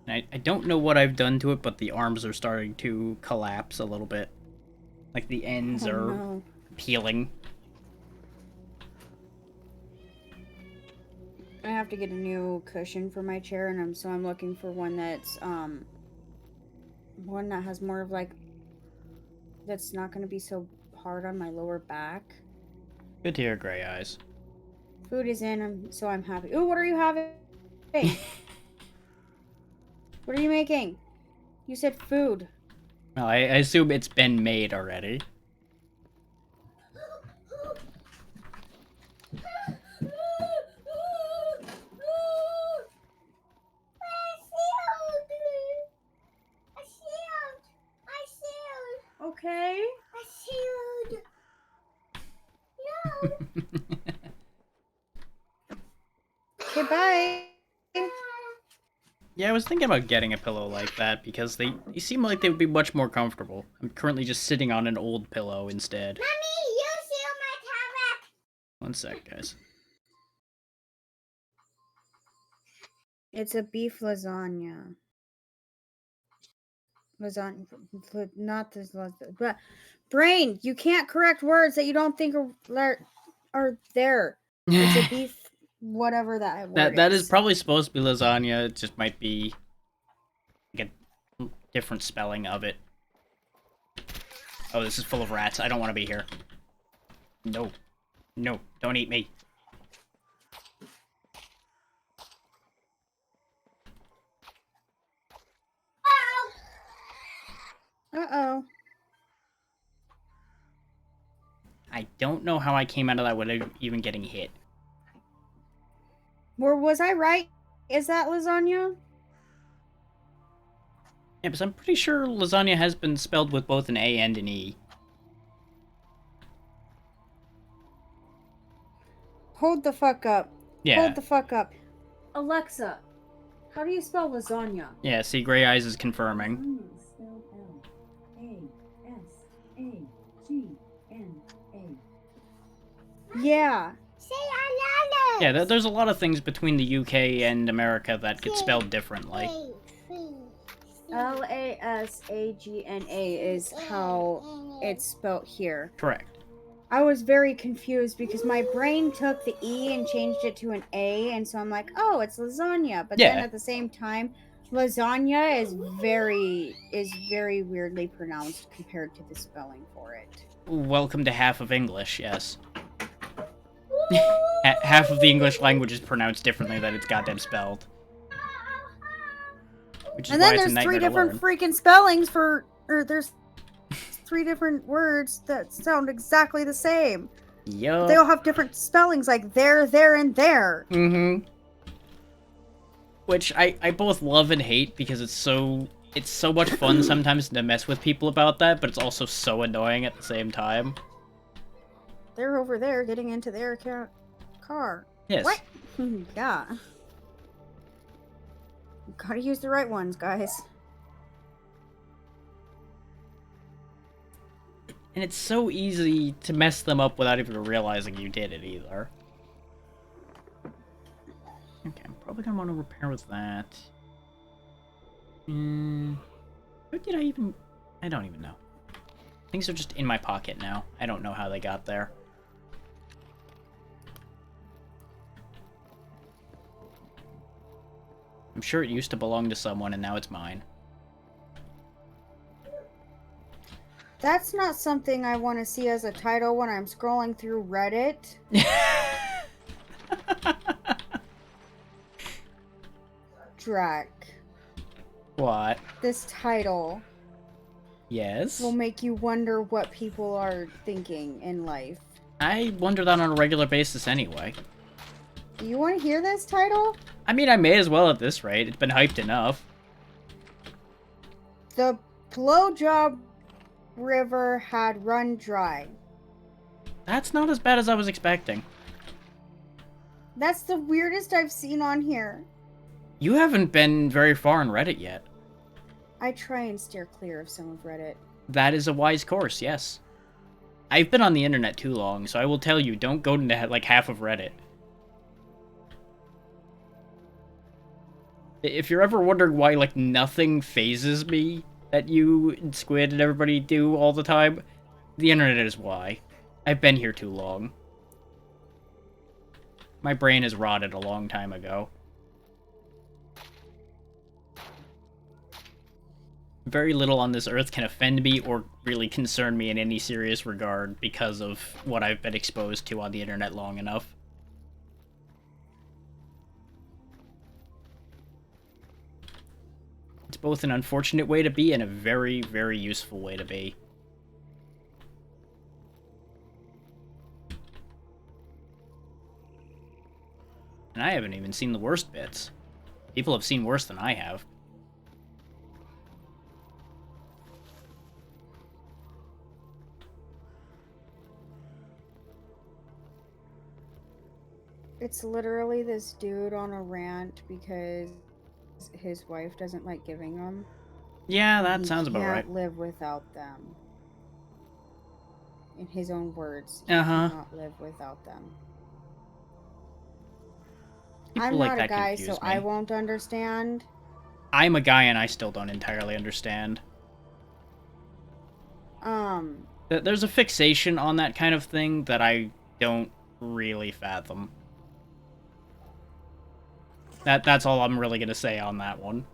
I don't know what I've done to it, but the arms are starting to collapse a little bit. Like the ends are No. peeling. I have to get a new cushion for my chair, and I'm looking for one that's one that has more of like, that's not going to be so hard on my lower back. Good to hear, Gray Eyes. Food is in, so I'm happy. Ooh, what are you having? What are you making? You said food. Well, I assume it's been made already. Okay. Okay, bye. Yeah, I was thinking about getting a pillow like that because they seem like they would be much more comfortable. I'm currently just sitting on an old pillow instead. Mommy, you steal my tablet. 1 sec, guys. It's a beef lasagna. Lasagna, not this lasagna. But brain, you can't correct words that you don't think are there. It's a beef, whatever that word that is is. probably supposed to be lasagna. It just might be like a different spelling of it. Oh, this is full of rats. I don't want to be here. No. No, don't eat me. Uh-oh. I don't know how I came out of that without even getting hit. Or was I right? Is that lasagna? Yeah, because I'm pretty sure lasagna has been spelled with both an A and an E. Hold the fuck up. Yeah. Hold the fuck up. Alexa, how do you spell lasagna? Yeah, see, Grey Eyes is confirming. Lasagna is spelled L-A-S-A-G-N-A. Yeah. Say ananas. Yeah, there's a lot of things between the UK and America that get spelled differently. Lasagna is how it's spelled here. Correct. I was very confused because my brain took the E and changed it to an A, and so I'm like, oh, it's lasagna. But then Yeah. at the same time, lasagna is very weirdly pronounced compared to the spelling for it. Welcome to half of English, yes. Half of the English language is pronounced differently than it's goddamn spelled. Which is And why then it's a there's nightmare three to different learn. freaking spellings or there's 3 different words that sound exactly the same. Yup. They all have different spellings, like there, and there. Mm-hmm. Which I both love and hate because it's so much fun sometimes to mess with people about that, but it's also so annoying at the same time. They're over there getting into their car. Yes. What? Yeah. Gotta use the right ones, guys. And it's so easy to mess them up without even realizing you did it either. Okay, I'm probably gonna want to repair with that. What did I even... I don't even know. Things are just in my pocket now. I don't know how they got there. I'm sure it used to belong to someone and now it's mine. That's not something I want to see as a title when I'm scrolling through Reddit. Drac. What? This title Yes? will make you wonder what people are thinking in life. I wonder that on a regular basis anyway. Do you want to hear this title? I mean, I may as well at this rate. It's been hyped enough. The blowjob river had run dry. That's not as bad as I was expecting. That's the weirdest I've seen on here. You haven't been very far in Reddit yet. I try and steer clear of some of Reddit. That is a wise course, yes. I've been on the internet too long, so I will tell you, don't go into like half of Reddit. If you're ever wondering why like nothing phases me that you and Squid and everybody do all the time, the internet is why. I've been here too long. My brain has rotted a long time ago. Very little on this earth can offend me or really concern me in any serious regard because of what I've been exposed to on the internet long enough. It's both an unfortunate way to be and a very, very useful way to be. And I haven't even seen the worst bits. People have seen worse than I have. It's literally this dude on a rant because his wife doesn't like giving them. Yeah, that He sounds about right. can't live without them. In his own words, he Uh-huh. cannot live without them. People I'm like not a that guy, confuse so me. I won't understand. I'm a guy and I still don't entirely understand. There's a fixation on that kind of thing that I don't really fathom. That's all I'm really gonna say on that one.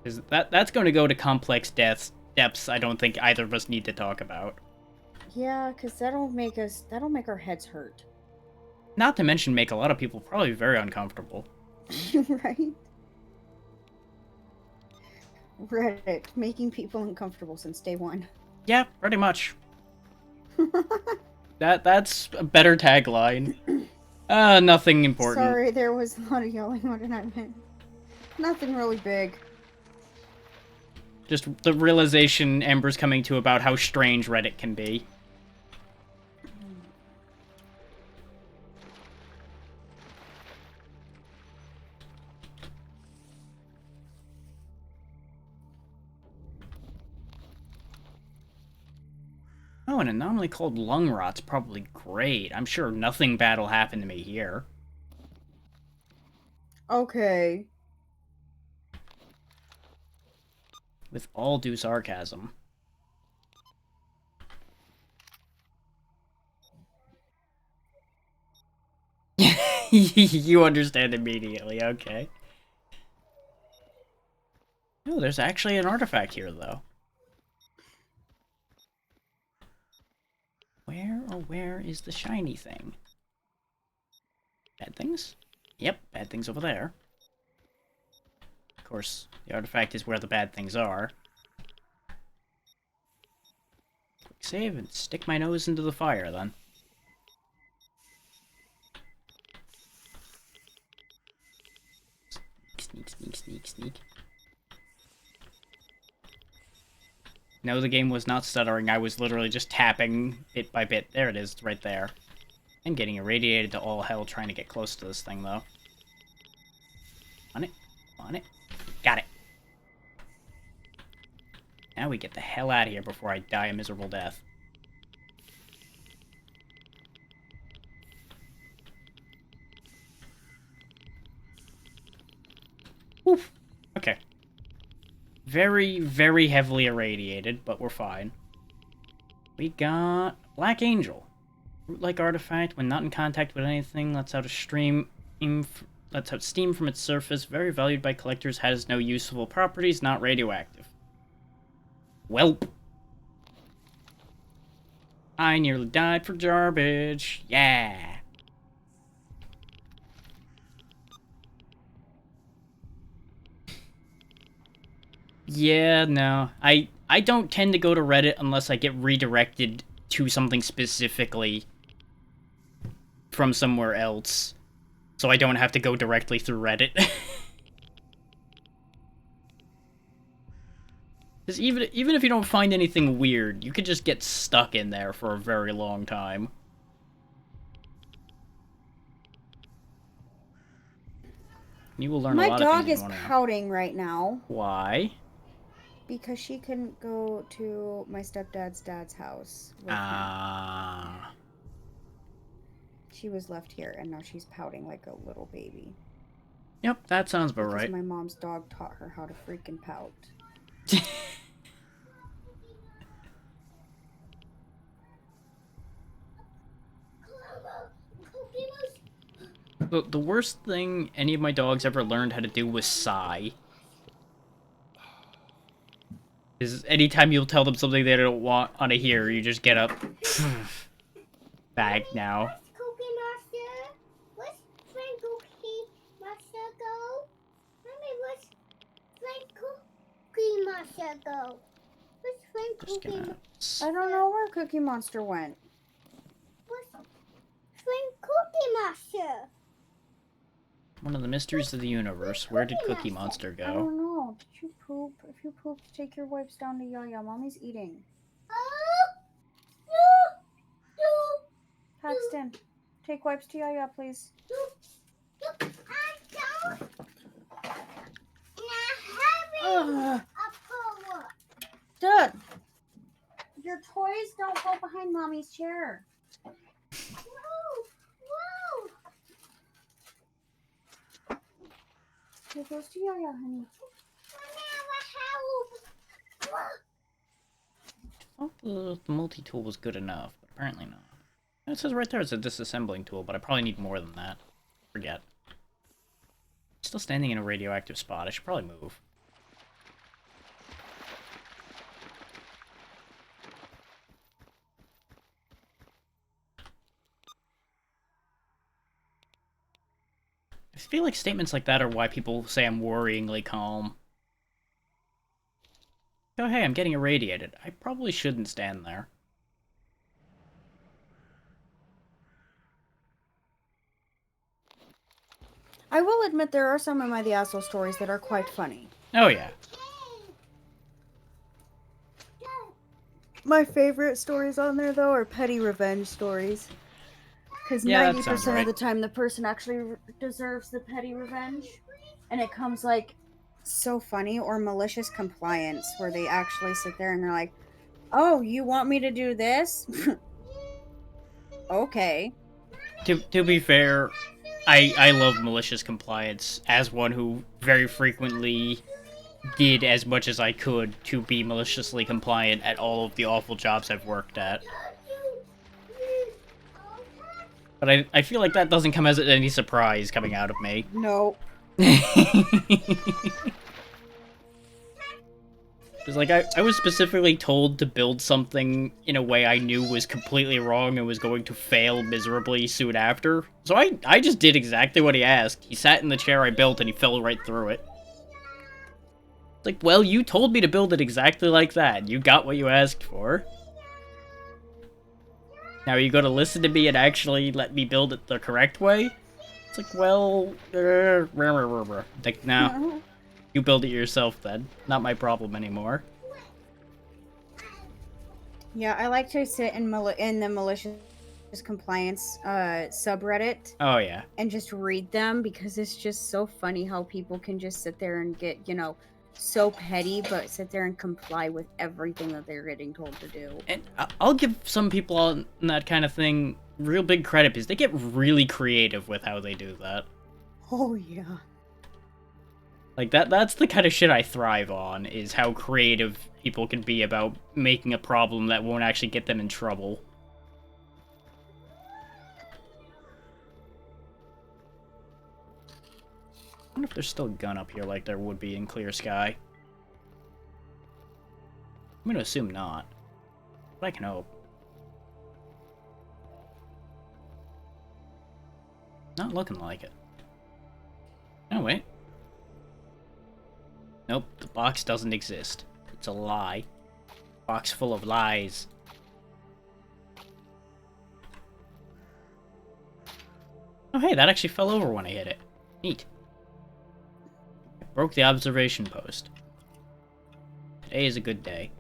Is that's going to go to complex depths I don't think either of us need to talk about. Yeah, because that'll make our heads hurt. Not to mention make a lot of people probably very uncomfortable. Right? Reddit, making people uncomfortable since day one. Yeah, pretty much. That's a better tagline. Nothing important. Sorry, there was a lot of yelling. What did I mean? Nothing really big. Just the realization Ember's coming to about how strange Reddit can be. Oh, an anomaly called lung rot's probably great. I'm sure nothing bad will happen to me here. Okay. With all due sarcasm. You understand immediately, okay. Oh, there's actually an artifact here, though. Where is the shiny thing? Bad things? Yep, bad things over there. Of course, the artifact is where the bad things are. Quick save and stick my nose into the fire, then. Sneak, sneak, sneak, sneak. No, the game was not stuttering. I was literally just tapping bit by bit. There it is, right there. I'm getting irradiated to all hell trying to get close to this thing, though. On it. On it. Got it. Now we get the hell out of here before I die a miserable death. Oof. Okay. Very, very heavily irradiated, but we're fine. We got Black Angel. Root-like artifact, when not in contact with anything, lets out steam from its surface. Very valued by collectors, has no useful properties, not radioactive. Welp. I nearly died for garbage. Yeah. Yeah, no. I don't tend to go to Reddit unless I get redirected to something specifically from somewhere else. So I don't have to go directly through Reddit. Because even if you don't find anything weird, you could just get stuck in there for a very long time. You will learn a lot of things. My dog is pouting right now. Why? Because she couldn't go to my stepdad's dad's house. Ah. She was left here, and now she's pouting like a little baby. Yep, that sounds about because right. My mom's dog taught her how to freaking pout. The worst thing any of my dogs ever learned how to do was sigh. Is anytime you'll tell them something they don't want to hear, you just get up. Bag now. Where's Cookie Monster? Where's Frank Cookie Monster go? Mommy, where's Frank Cookie Monster go? Where's Frank Just Cookie gonna... I don't know where Cookie Monster went. Where's Frank Cookie Monster? One of the mysteries of the universe. Where did Cookie Monster I go? don't know. Did you poop? If you pooped, take your wipes down to Yaya. Mommy's eating. Oh! No! Paxton, take wipes to Yaya, please. No! I don't! Not having a power! Dad, Your toys don't go behind mommy's chair. Whoa! Whoa! Here goes to Yo-Yo, honey. Oh, the multi-tool was good enough, but apparently not. It says right there it's a disassembling tool, but I probably need more than that. Forget. Still standing in a radioactive spot. I should probably move. I feel like statements like that are why people say I'm worryingly calm. Oh, hey, I'm getting irradiated. I probably shouldn't stand there. I will admit there are some of my The Asshole stories that are quite funny. Oh, yeah. My favorite stories on there, though, are petty revenge stories. Because Yeah, that 90% sounds right. of the time, the person actually deserves the petty revenge. And it comes, like, so funny. Or malicious compliance, where they actually sit there and they're like, oh, you want me to do this? Okay. To be fair, I love malicious compliance as one who very frequently did as much as I could to be maliciously compliant at all of the awful jobs I've worked at. But I feel like that doesn't come as any surprise coming out of me. No. It's like, I was specifically told to build something in a way I knew was completely wrong and was going to fail miserably soon after. So I just did exactly what he asked. He sat in the chair I built and he fell right through it. It's like, well, you told me to build it exactly like that. You got what you asked for. Now are you going to listen to me and actually let me build it the correct way? It's like, well, like, no. You build it yourself then. Not my problem anymore. Yeah, I like to sit in the malicious compliance subreddit. Oh, yeah. And just read them, because it's just so funny how people can just sit there and get, so petty, but sit there and comply with everything that they're getting told to do. And I'll give some people on that kind of thing real big credit, because they get really creative with how they do that. Oh, yeah. Like, that's the kind of shit I thrive on, is how creative people can be about making a problem that won't actually get them in trouble. I wonder if there's still a gun up here like there would be in Clear Sky. I'm gonna assume not, but I can hope. Not looking like it. Oh, wait. Nope, the box doesn't exist. It's a lie. Box full of lies. Oh, hey, that actually fell over when I hit it. Neat. I broke the observation post. Today is a good day.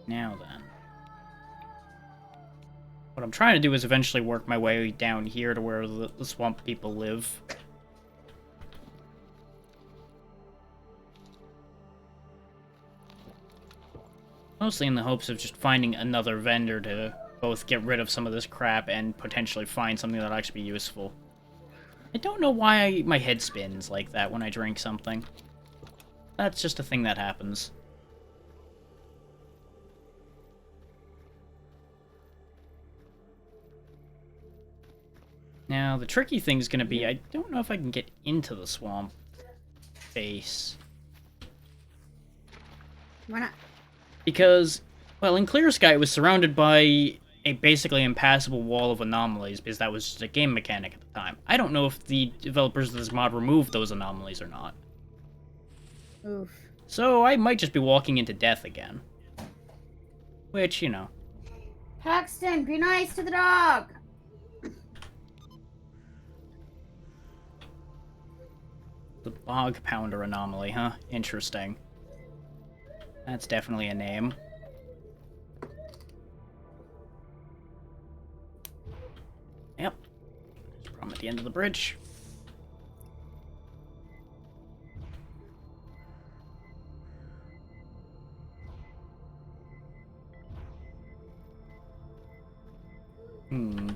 Now then. What I'm trying to do is eventually work my way down here to where the swamp people live. Mostly in the hopes of just finding another vendor to both get rid of some of this crap and potentially find something that'll actually be useful. I don't know why my head spins like that when I drink something. That's just a thing that happens. Now, the tricky thing's gonna be, I don't know if I can get into the swamp base. Why not? Because, well, in Clear Sky, it was surrounded by a basically impassable wall of anomalies, because that was just a game mechanic at the time. I don't know if the developers of this mod removed those anomalies or not. Oof. So I might just be walking into death again. Which, you know. Paxton, be nice to the dog! The Bog Pounder anomaly, huh? Interesting. That's definitely a name. Yep. I'm at the end of the bridge. Hmm.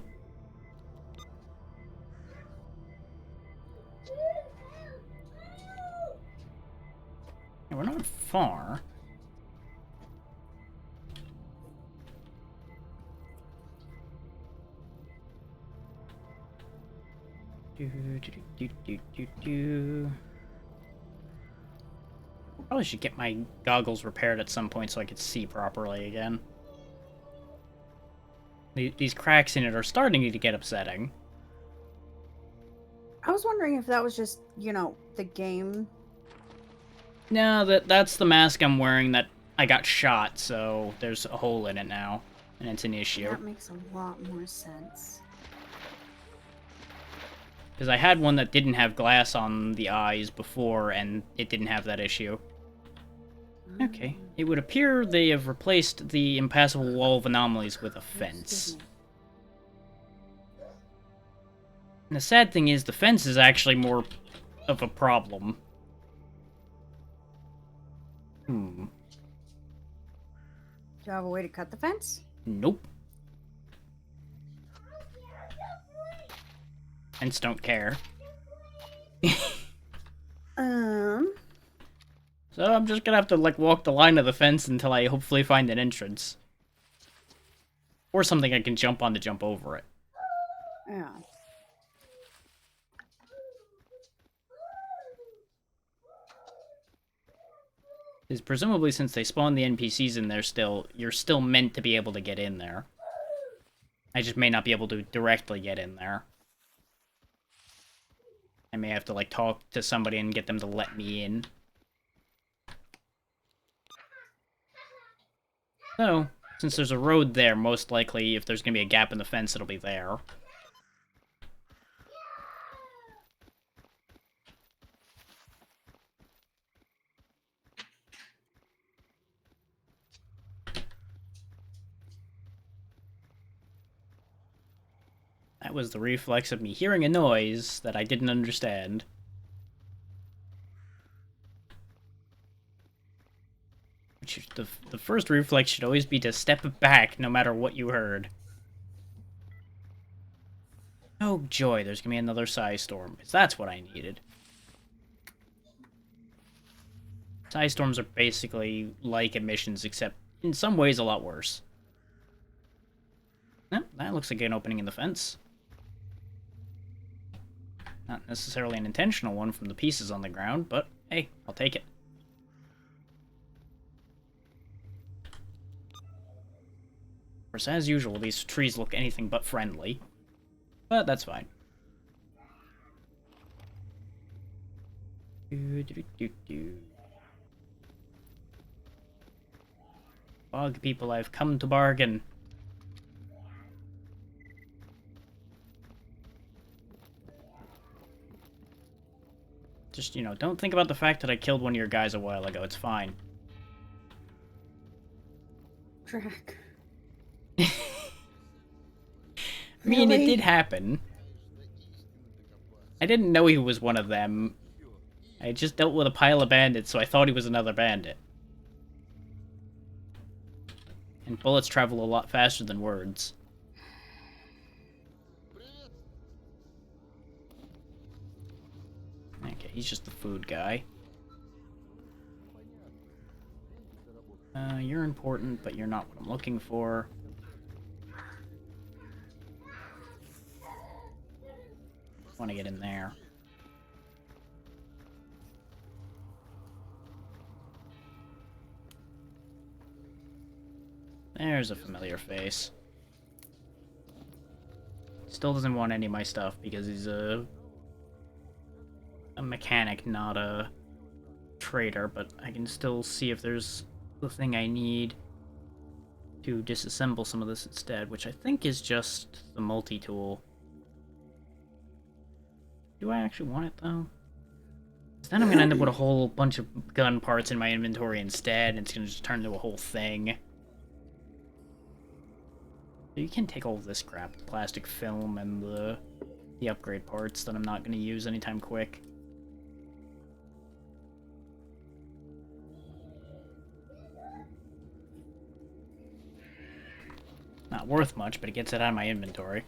Yeah, we're not far. Probably should get my goggles repaired at some point so I could see properly again. These cracks in it are starting to get upsetting. I was wondering if that was just, the game. No, that's the mask I'm wearing that I got shot, so there's a hole in it now, and it's an issue. That makes a lot more sense. Because I had one that didn't have glass on the eyes before, and it didn't have that issue. Okay. It would appear they have replaced the impassable wall of anomalies with a fence. And the sad thing is, the fence is actually more of a problem. Hmm. Do you have a way to cut the fence? Nope. Fence don't care. So I'm just gonna have to, walk the line of the fence until I hopefully find an entrance. Or something I can jump on to jump over it. Yeah. Because presumably since they spawn the NPCs in there still, you're still meant to be able to get in there. I just may not be able to directly get in there. I may have to, talk to somebody and get them to let me in. So, since there's a road there, most likely, if there's gonna be a gap in the fence, it'll be there. That was the reflex of me hearing a noise that I didn't understand. The first reflex should always be to step back no matter what you heard. Oh joy, there's gonna be another Psystorm, because that's what I needed. Psystorms are basically like emissions, except in some ways a lot worse. Oh, that looks like an opening in the fence. Not necessarily an intentional one from the pieces on the ground, but hey, I'll take it. Of course, as usual, these trees look anything but friendly. But that's fine. Bog people, I've come to bargain. Just, don't think about the fact that I killed one of your guys a while ago. It's fine. Track. I mean, it did happen. I didn't know he was one of them. I just dealt with a pile of bandits, so I thought he was another bandit. And bullets travel a lot faster than words. Okay, he's just the food guy. You're important, but you're not what I'm looking for. Want to get in there. There's a familiar face. Still doesn't want any of my stuff because he's a mechanic, not a trader, but I can still see if there's the thing I need to disassemble some of this instead, which I think is just the multi-tool. Do I actually want it, though? Because then I'm going to end up with a whole bunch of gun parts in my inventory instead, and it's going to just turn into a whole thing. You can take all of this crap, the plastic film and the upgrade parts that I'm not going to use anytime quick. Not worth much, but it gets it out of my inventory.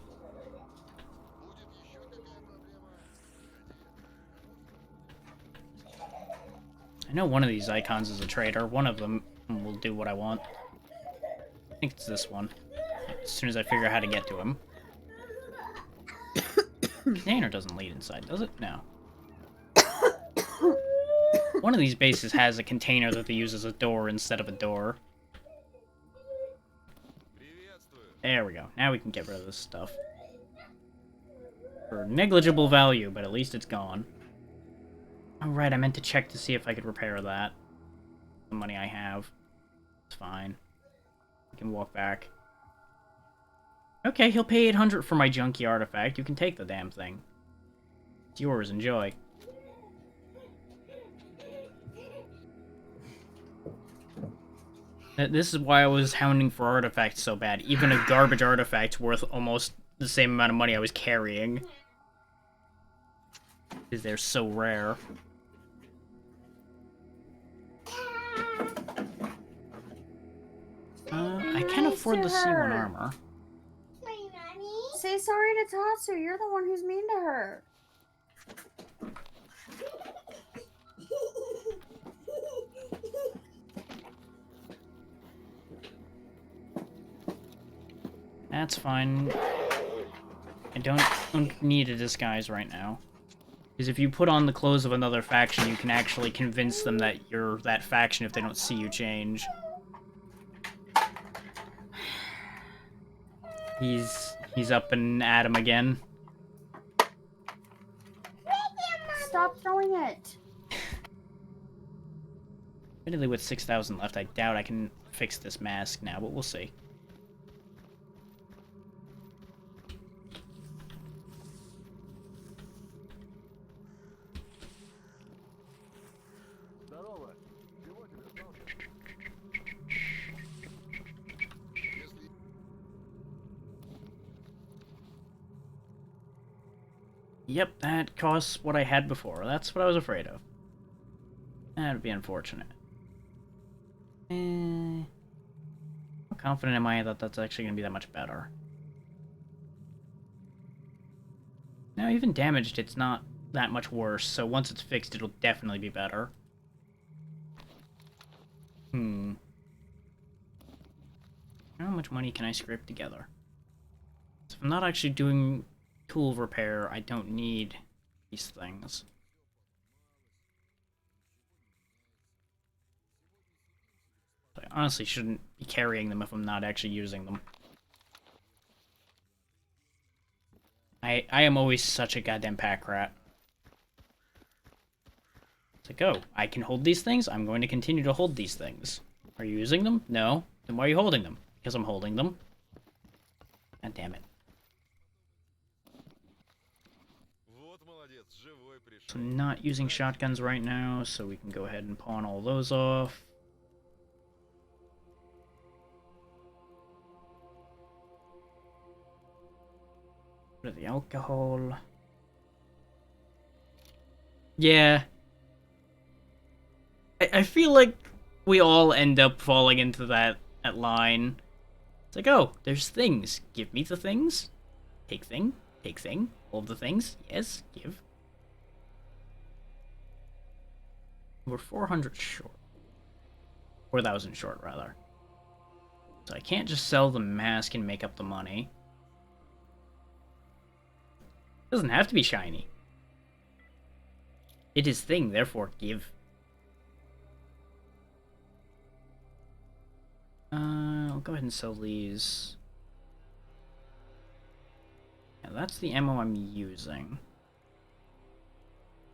I know one of these icons is a trader. One of them will do what I want. I think it's this one. As soon as I figure out how to get to him. Container doesn't lead inside, does it? No. One of these bases has a container that they use as a door instead of a door. There we go. Now we can get rid of this stuff. For negligible value, but at least it's gone. Oh, right, I meant to check to see if I could repair that. The money I have. It's fine. I can walk back. Okay, he'll pay 800 for my junky artifact. You can take the damn thing. It's yours, enjoy. This is why I was hounding for artifacts so bad. Even a garbage artifact's worth almost the same amount of money I was carrying. Because they're so rare. I can afford the C1 armor. Say sorry to Tatsu. You're the one who's mean to her. That's fine. I don't need a disguise right now. Because if you put on the clothes of another faction, you can actually convince them that you're that faction if they don't see you change. He's up and at him again. Stop throwing it. Admittedly, with 6,000 left, I doubt I can fix this mask now, but we'll see. Yep, that costs what I had before. That's what I was afraid of. That would be unfortunate. How confident am I that that's actually going to be that much better? Now, even damaged, it's not that much worse, so once it's fixed, it'll definitely be better. How much money can I scrape together? So if I'm not actually doing tool repair, I don't need these things. I honestly shouldn't be carrying them if I'm not actually using them. I am always such a goddamn pack rat. It's like, oh, I can hold these things? I'm going to continue to hold these things. Are you using them? No. Then why are you holding them? Because I'm holding them. God damn it. So not using shotguns right now, so we can go ahead and pawn all those off. Rid of the alcohol. Yeah. I feel like we all end up falling into that line. It's like, oh, there's things. Give me the things. Take thing. Take thing. All of the things. Yes, give. We're 400 short. 4,000 short, rather. So I can't just sell the mask and make up the money. It doesn't have to be shiny. It is thing, therefore give. I'll go ahead and sell these. Yeah, that's the ammo I'm using.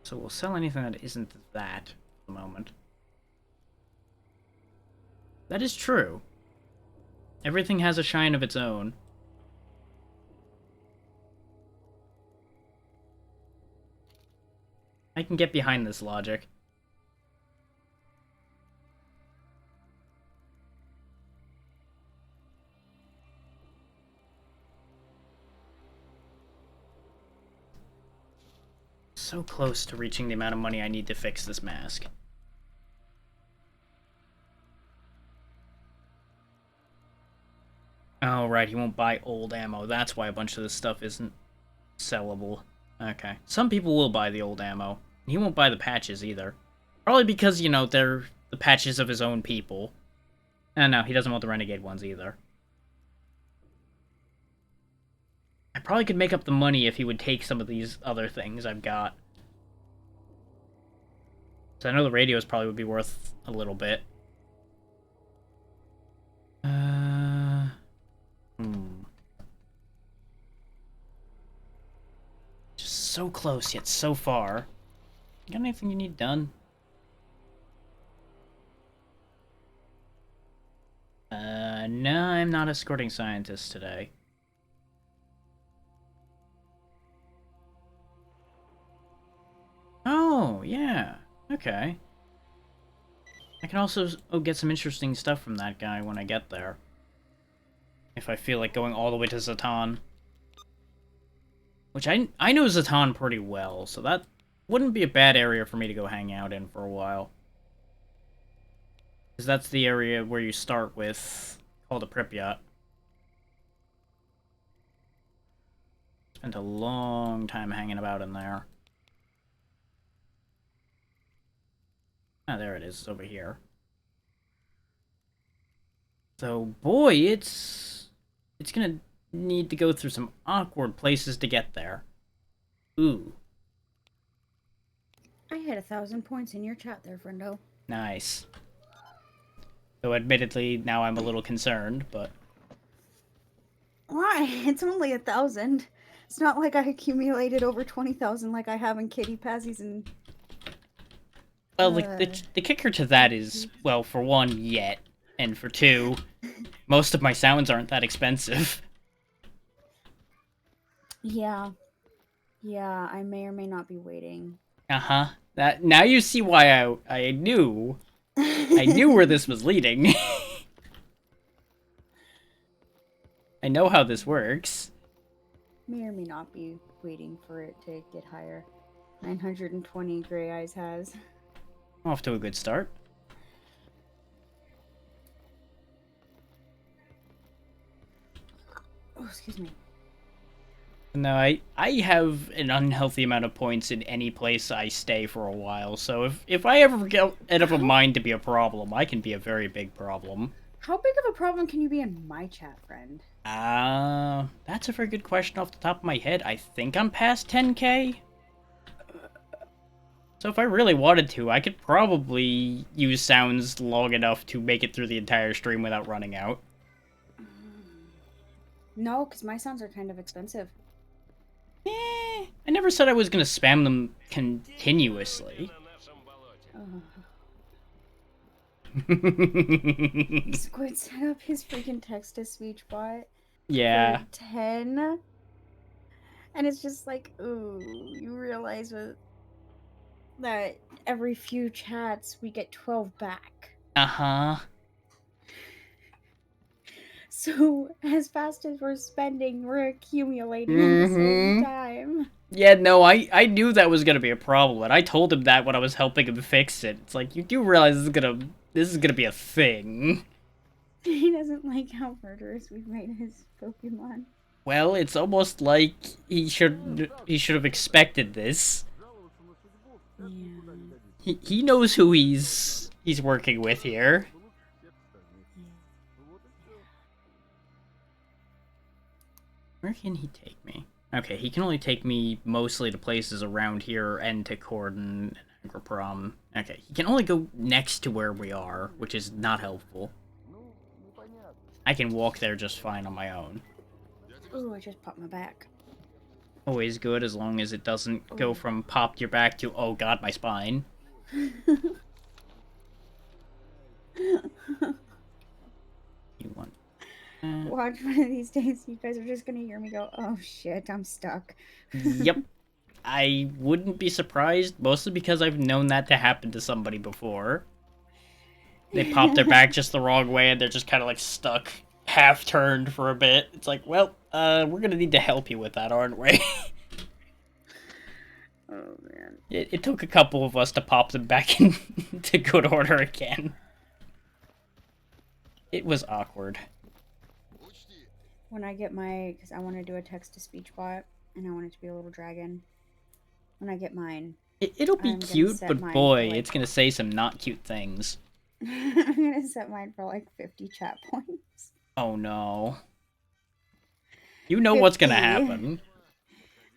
So we'll sell anything that isn't that at the moment. That is true. Everything has a shine of its own. I can get behind this logic. so close to reaching the amount of money I need to fix this mask. Oh, right, he won't buy old ammo. That's why a bunch of this stuff isn't sellable. Okay. Some people will buy the old ammo. He won't buy the patches either. Probably because, you know, they're the patches of his own people. And no, he doesn't want the Renegade ones either. I probably could make up the money if he would take some of these other things I've got. So I know the radios probably would be worth a little bit. Just so close, yet so far. You got anything you need done? No, I'm not escorting scientists today. Oh, yeah. Okay. I can also get some interesting stuff from that guy when I get there. If I feel like going all the way to Zatan. Which I know Zatan pretty well, so that wouldn't be a bad area for me to go hang out in for a while. Because that's the area where you start with, called a Pripyat. Spent a long time hanging about in there. Ah, there it is, it's over here. So, boy, it's gonna need to go through some awkward places to get there. Ooh. I had 1,000 points in your chat there, friendo. Nice. Though, admittedly, now I'm a little concerned, but... Why? It's only 1,000. It's not like I accumulated over 20,000 like I have in Kitty Pazzies and... Well, the kicker to that is, well, for one, yet, and for two, most of my sounds aren't that expensive. Yeah. Yeah, I may or may not be waiting. Uh-huh. That, now you see why I knew. I knew where this was leading. I know how this works. May or may not be waiting for it to get higher. 920 Grey Eyes has. Off to a good start. Oh, excuse me. No, I have an unhealthy amount of points in any place I stay for a while, so if I ever get out of a mind to be a problem, I can be a very big problem. How big of a problem can you be in my chat, friend? That's a very good question off the top of my head. I think I'm past 10k? So if I really wanted to, I could probably use sounds long enough to make it through the entire stream without running out. No, because my sounds are kind of expensive. I never said I was gonna spam them continuously. Squid set up his freaking text-to-speech bot. Yeah. For 10. And it's just like, ooh, you realize that every few chats we get 12 back. Uh-huh. So, as fast as we're spending, we're accumulating at the same time. Yeah, no, I knew that was gonna be a problem, and I told him that when I was helping him fix it. It's like, you do realize this is gonna be a thing. He doesn't like how murderous we've made his Pokemon. Well, it's almost like he should have expected this. Yeah. He knows who he's working with here. Where can he take me? Okay, he can only take me mostly to places around here and to Cordon and Agraprom. Okay, he can only go next to where we are, which is not helpful. I can walk there just fine on my own. Ooh, I just popped my back. Always good as long as it doesn't go from popped your back to, oh god, my spine. You want... Watch one of these days, you guys are just gonna hear me go, oh shit, I'm stuck. Yep. I wouldn't be surprised, mostly because I've known that to happen to somebody before. They pop their back just the wrong way and they're just kind of like stuck, half-turned for a bit. It's like, well, we're gonna need to help you with that, aren't we? Oh man. It took a couple of us to pop them back into good order again. It was awkward. When I get my, because I want to do a text-to-speech bot, and I want it to be a little dragon. When I get mine, It'll be I'm gonna cute, set but mine boy, for, like- it's gonna say some not cute things. I'm gonna set mine for like 50 chat points. Oh no. You know what's gonna 50.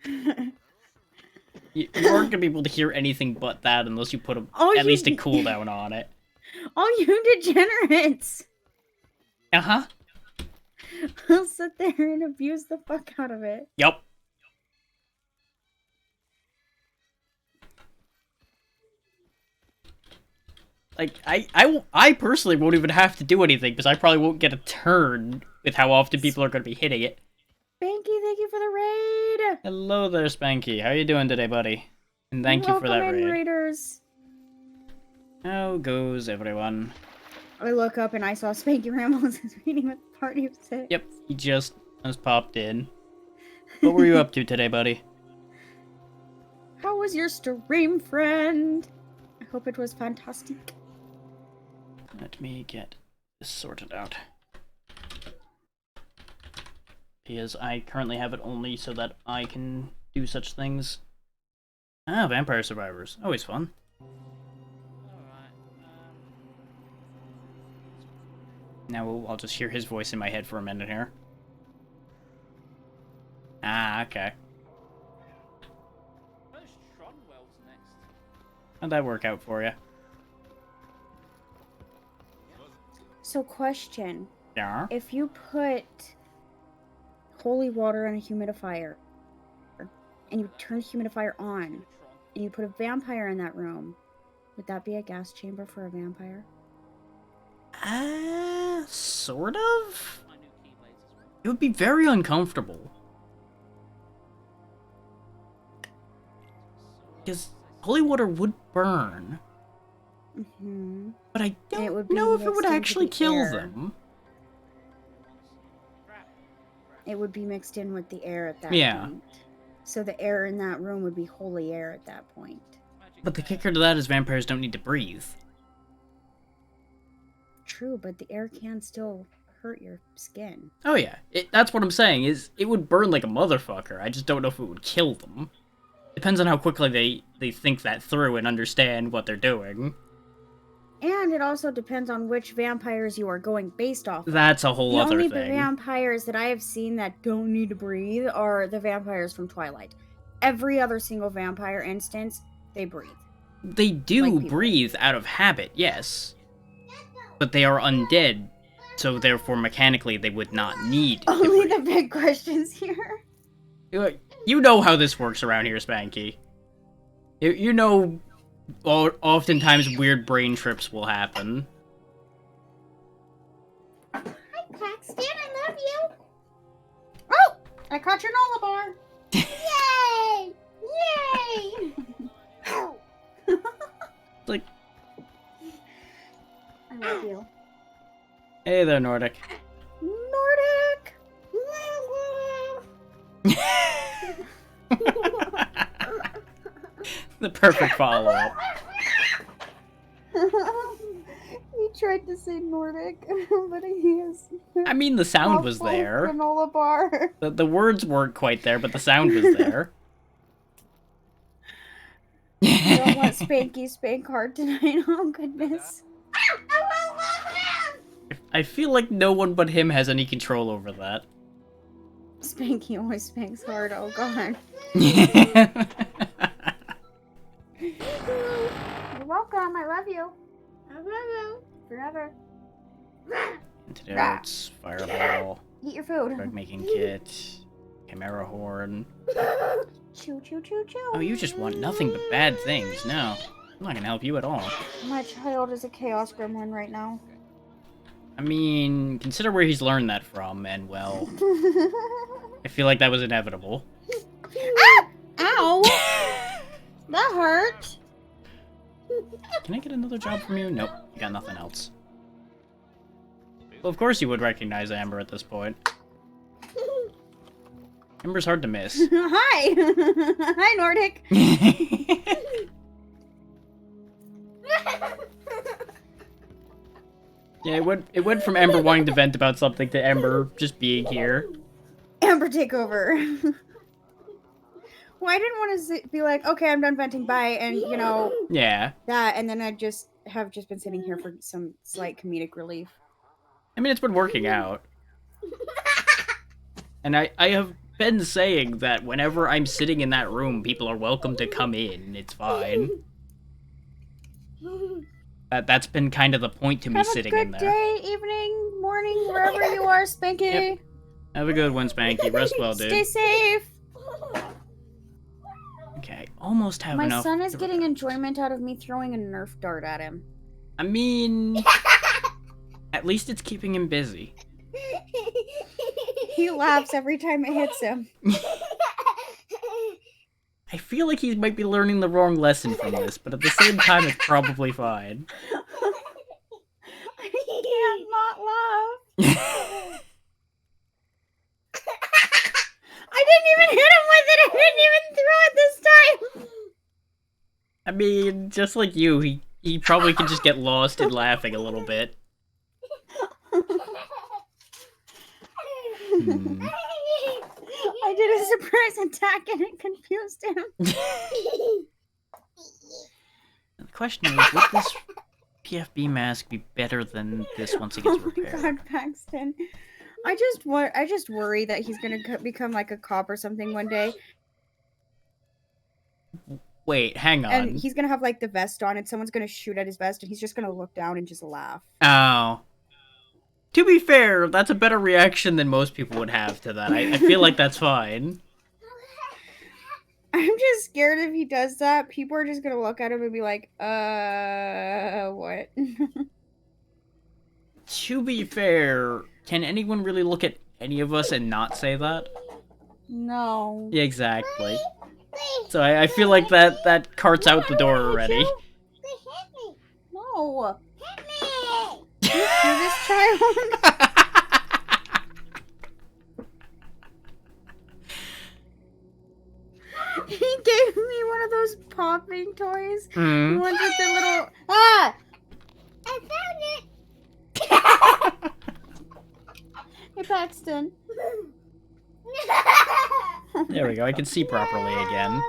happen. You aren't gonna be able to hear anything but that unless you put at least a cooldown on it. Oh, you degenerates! Uh-huh. I'll sit there and abuse the fuck out of it. Yup. Like, I personally won't even have to do anything, because I probably won't get a turn with how often people are going to be hitting it. Spanky, thank you for the raid! Hello there, Spanky. How you doing today, buddy? And thank you for that Welcome in, raid. raiders. How goes everyone? I look up and I saw Spanky Ramos is reading with the party of 6. Yep, he just popped in. What were you up to today, buddy? How was your stream, friend? I hope it was fantastic. Let me get this sorted out. Because I currently have it only so that I can do such things. Ah, Vampire Survivors. Always fun. Now I'll just hear his voice in my head for a minute here. Ah, okay. How'd that work out for you? So, question. Yeah. If you put holy water in a humidifier, and you turn the humidifier on, and you put a vampire in that room, would that be a gas chamber for a vampire? Sort of? It would be very uncomfortable. Because holy water would burn, Mm-hmm. but I And it don't would be know if it would mixed into actually the kill air. them. It would be mixed in with the air at that Yeah. point. So the air in that room would be holy air at that point. But the kicker to that is vampires don't need to breathe. True, but the air can still hurt your skin. Oh yeah, that's what I'm saying, is it would burn like a motherfucker. I just don't know if it would kill them. Depends on how quickly they think that through and understand what they're doing. And it also depends on which vampires you are going based off of. That's a whole The other only thing. vampires that I have seen that don't need to breathe are the vampires from Twilight. Every other single vampire instance, they breathe. They do Like people. breathe out of habit, yes. But they are undead, so therefore mechanically they would not need to Only breathe. the big questions here. You know how this works around here, Spanky. You know, oftentimes weird brain trips will happen. Hi, Paxton. I love you. Oh! I caught your Nola bar! Yay! Yay! Like, I love you. hey there, Nordic. Nordic! The perfect follow-up. He tried to say Nordic, but he is. I mean, the sound was Waffle there. Granola bar. The words weren't quite there, but the sound was there. I don't want Spanky spank hard tonight. Oh goodness. I feel like no one but him has any control over that. Spanky always spanks hard. Oh god. You're welcome. I love you. I love you. Forever. Antidotes, fireball, Eat your food. drug making kit, chimera horn. Choo choo choo choo. Oh, you just want nothing but bad things. No, I'm not gonna help you at all. My child is a chaos gremlin right now. I mean, consider where he's learned that from, and well, I feel like that was inevitable. Ah! Ow! That hurt. Can I get another job from you? Nope, you got nothing else. Well, of course you would recognize Amber at this point. Ember's hard to miss. Hi! Hi, Nordic! Yeah, it went from Ember wanting to vent about something to Ember just being here. Amber, take over. Well, I didn't want to be like, okay, I'm done venting, bye, and, you know, Yeah. that, and then I just have been sitting here for some slight comedic relief. I mean, it's been working out. And I have been saying that whenever I'm sitting in that room, people are welcome to come in. It's fine. That's been kind of the point to me sitting in there. Have a good day, evening, morning, wherever you are, Spanky. Yep. Have a good one, Spanky. Rest well, dude. Stay safe. Okay, almost have My enough. son is getting enjoyment out of me throwing a Nerf dart at him. I mean, at least it's keeping him busy. He laughs every time it hits him. I feel like he might be learning the wrong lesson from this, but at the same time, it's probably fine. I can't not laugh. I didn't even hit him with it. I didn't even throw it this time. I mean, just like you, he probably could just get lost in laughing a little bit. I did a surprise attack and it confused him. The question is, would this PFB mask be better than this once it gets repaired? Oh my god, Paxton. I just worry that he's gonna become like a cop or something one day. Wait, hang on. And he's gonna have like the vest on and someone's gonna shoot at his vest and he's just gonna look down and just laugh. Oh. To be fair, that's a better reaction than most people would have to that. I feel like that's fine. I'm just scared if he does that, people are just gonna look at him and be like, what? To be fair, can anyone really look at any of us and not say that? No. Yeah, exactly. So I feel like that cart's out the door already. No. Do this, child. He gave me one of those popping toys. Mm. Ones with the little I found it. Hey, Paxton. There we go. I can see properly again.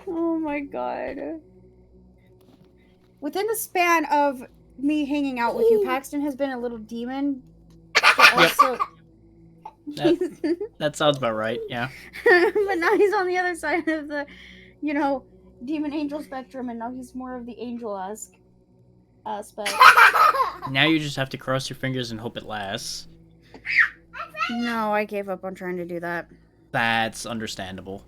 Oh my god. Within the span of me hanging out with you, Paxton has been a little demon. But also... That sounds about right, yeah. But now he's on the other side of the, you know, demon angel spectrum, and now he's more of the angel-esque aspect. Now you just have to cross your fingers and hope it lasts. No, I gave up on trying to do that. That's understandable.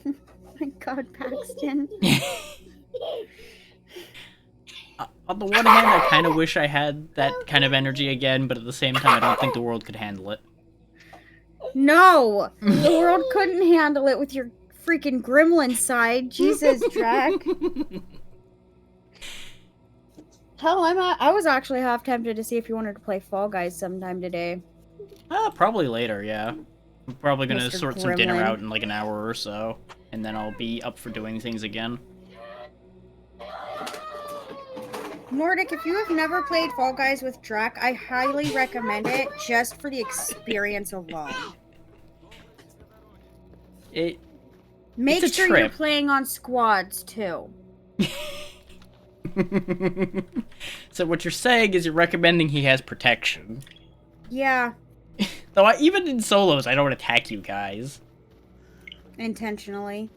My god, Paxton. On the one hand, I kind of wish I had that kind of energy again, but at the same time, I don't think the world could handle it. No! The world couldn't handle it with your freaking gremlin side. Jesus, Drac. Hell, I was actually half tempted to see if you wanted to play Fall Guys sometime today. Probably later, yeah. I'm probably gonna Mr. sort some dinner Gremlin. out in like an hour or so, and then I'll be up for doing things again. Nordic, if you have never played Fall Guys with Drac, I highly recommend it just for the experience alone. Make It's a sure you're trip. playing on squads too. So what you're saying is you're recommending he has protection. Yeah, Though even in solos, I don't attack you guys. intentionally.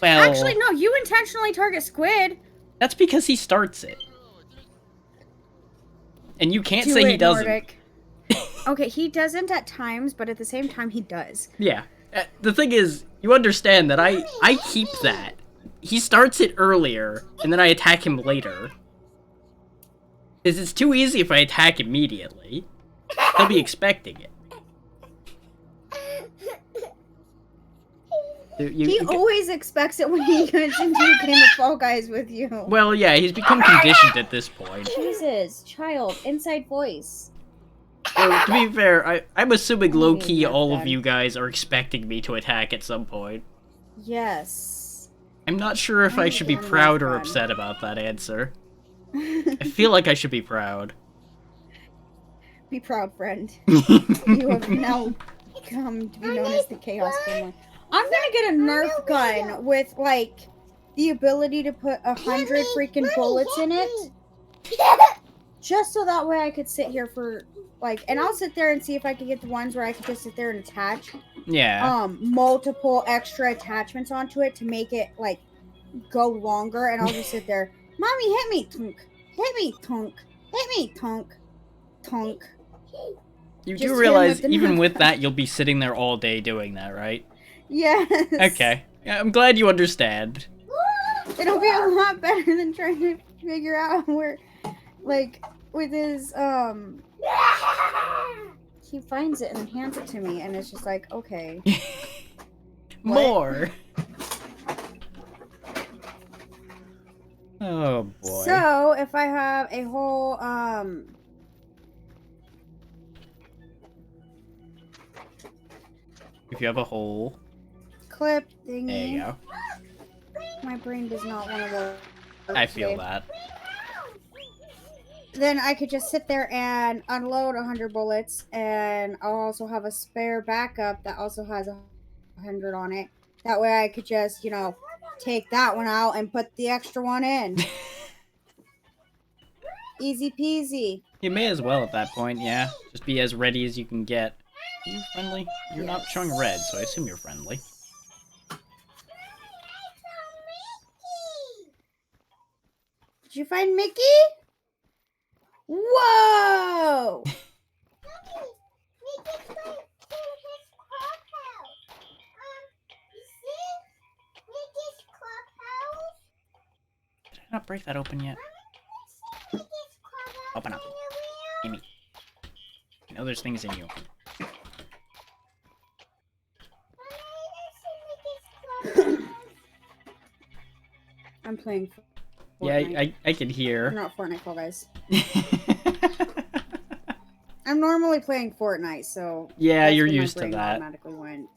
Well, Actually, no, you intentionally target Squid. that's because he starts it. And you can't Do say he it, doesn't. Nordic. Okay, he doesn't at times, but at the same time, he does. Yeah. The thing is, you understand that I keep that. He starts it earlier, and then I attack him later. Because it's too easy if I attack immediately. He'll be expecting it. He always expects it when he gets into a game of Fall Guys with you. Well, yeah, he's become conditioned at this point. Jesus, child, inside voice. To be fair, I'm assuming I low need key that all of then. you guys are expecting me to attack at some point. Yes. I'm not sure if I I need should to be get proud or enough upset about that answer. I feel like I should be proud. Be proud, friend. You have now come to be known as the Chaos Family. I'm gonna get a Nerf gun with, like, the ability to put 100 freaking bullets in it. Just so that way I could sit here for, like, and I'll sit there and see if I can get the ones where I could just sit there and attach, Yeah. multiple extra attachments onto it to make it, like, go longer, and I'll just sit there, Mommy, hit me, tunk. Hit me, tunk. Hit me, tunk. Tunk. You Just do hit realize, him with the even Nerf with gun. that, you'll be sitting there all day doing that, right? Yes. Okay. Yeah, I'm glad you understand. It'll be a lot better than trying to figure out where, like, with his, he finds it and hands it to me, and it's just like, okay. What? More. Oh boy. So, if I have a whole, If you have a hole, clip thingy. there you go. My brain does not want to work. I feel today. that. Then I could just sit there and unload 100 bullets, and I'll also have a spare backup that also has 100 on it. That way I could just, you know, take that one out and put the extra one in. Easy peasy. You may as well at that point, yeah. Just be as ready as you can get. Are you friendly? You're not showing red, so I assume you're friendly. Did you find Mickey? Whoa! Did I not break that open yet? Open up. Gimme. I know there's things in you. I'm playing Yeah, Fortnite. I can I'm hear. not Fortnite Fall Guys. I'm normally playing Fortnite, so Yeah, that's you're where my used to brain that. Automatically went.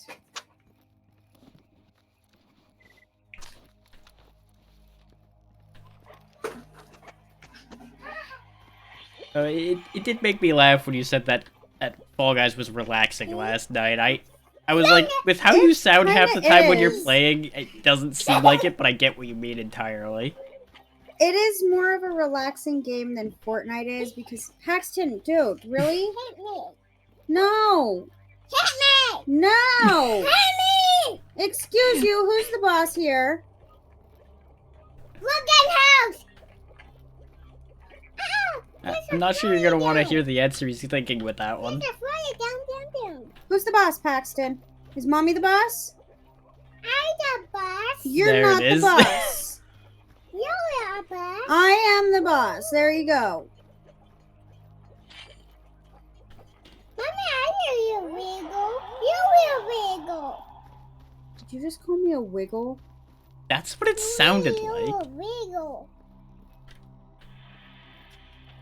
It did make me laugh when you said that Fall Guys was relaxing last night. I was like, with how you sound half the kinda time when you're is. playing, it doesn't seem like it, but I get what you mean entirely. It is more of a relaxing game than Fortnite is because Paxton, dude, really? Hit me! No, Hit me! no. Hit me! Excuse you, who's the boss here? Look at house! I'm not sure you're gonna want to hear the answer he's thinking with that one. There's a fire down. Who's the boss, Paxton? Is Mommy the boss? I'm the boss. You're There not it the is. boss. You're a boss. I am the boss. There you go. Mommy, I hear you wiggle. You will wiggle. Did you just call me a wiggle? That's what it sounded You like. will wiggle.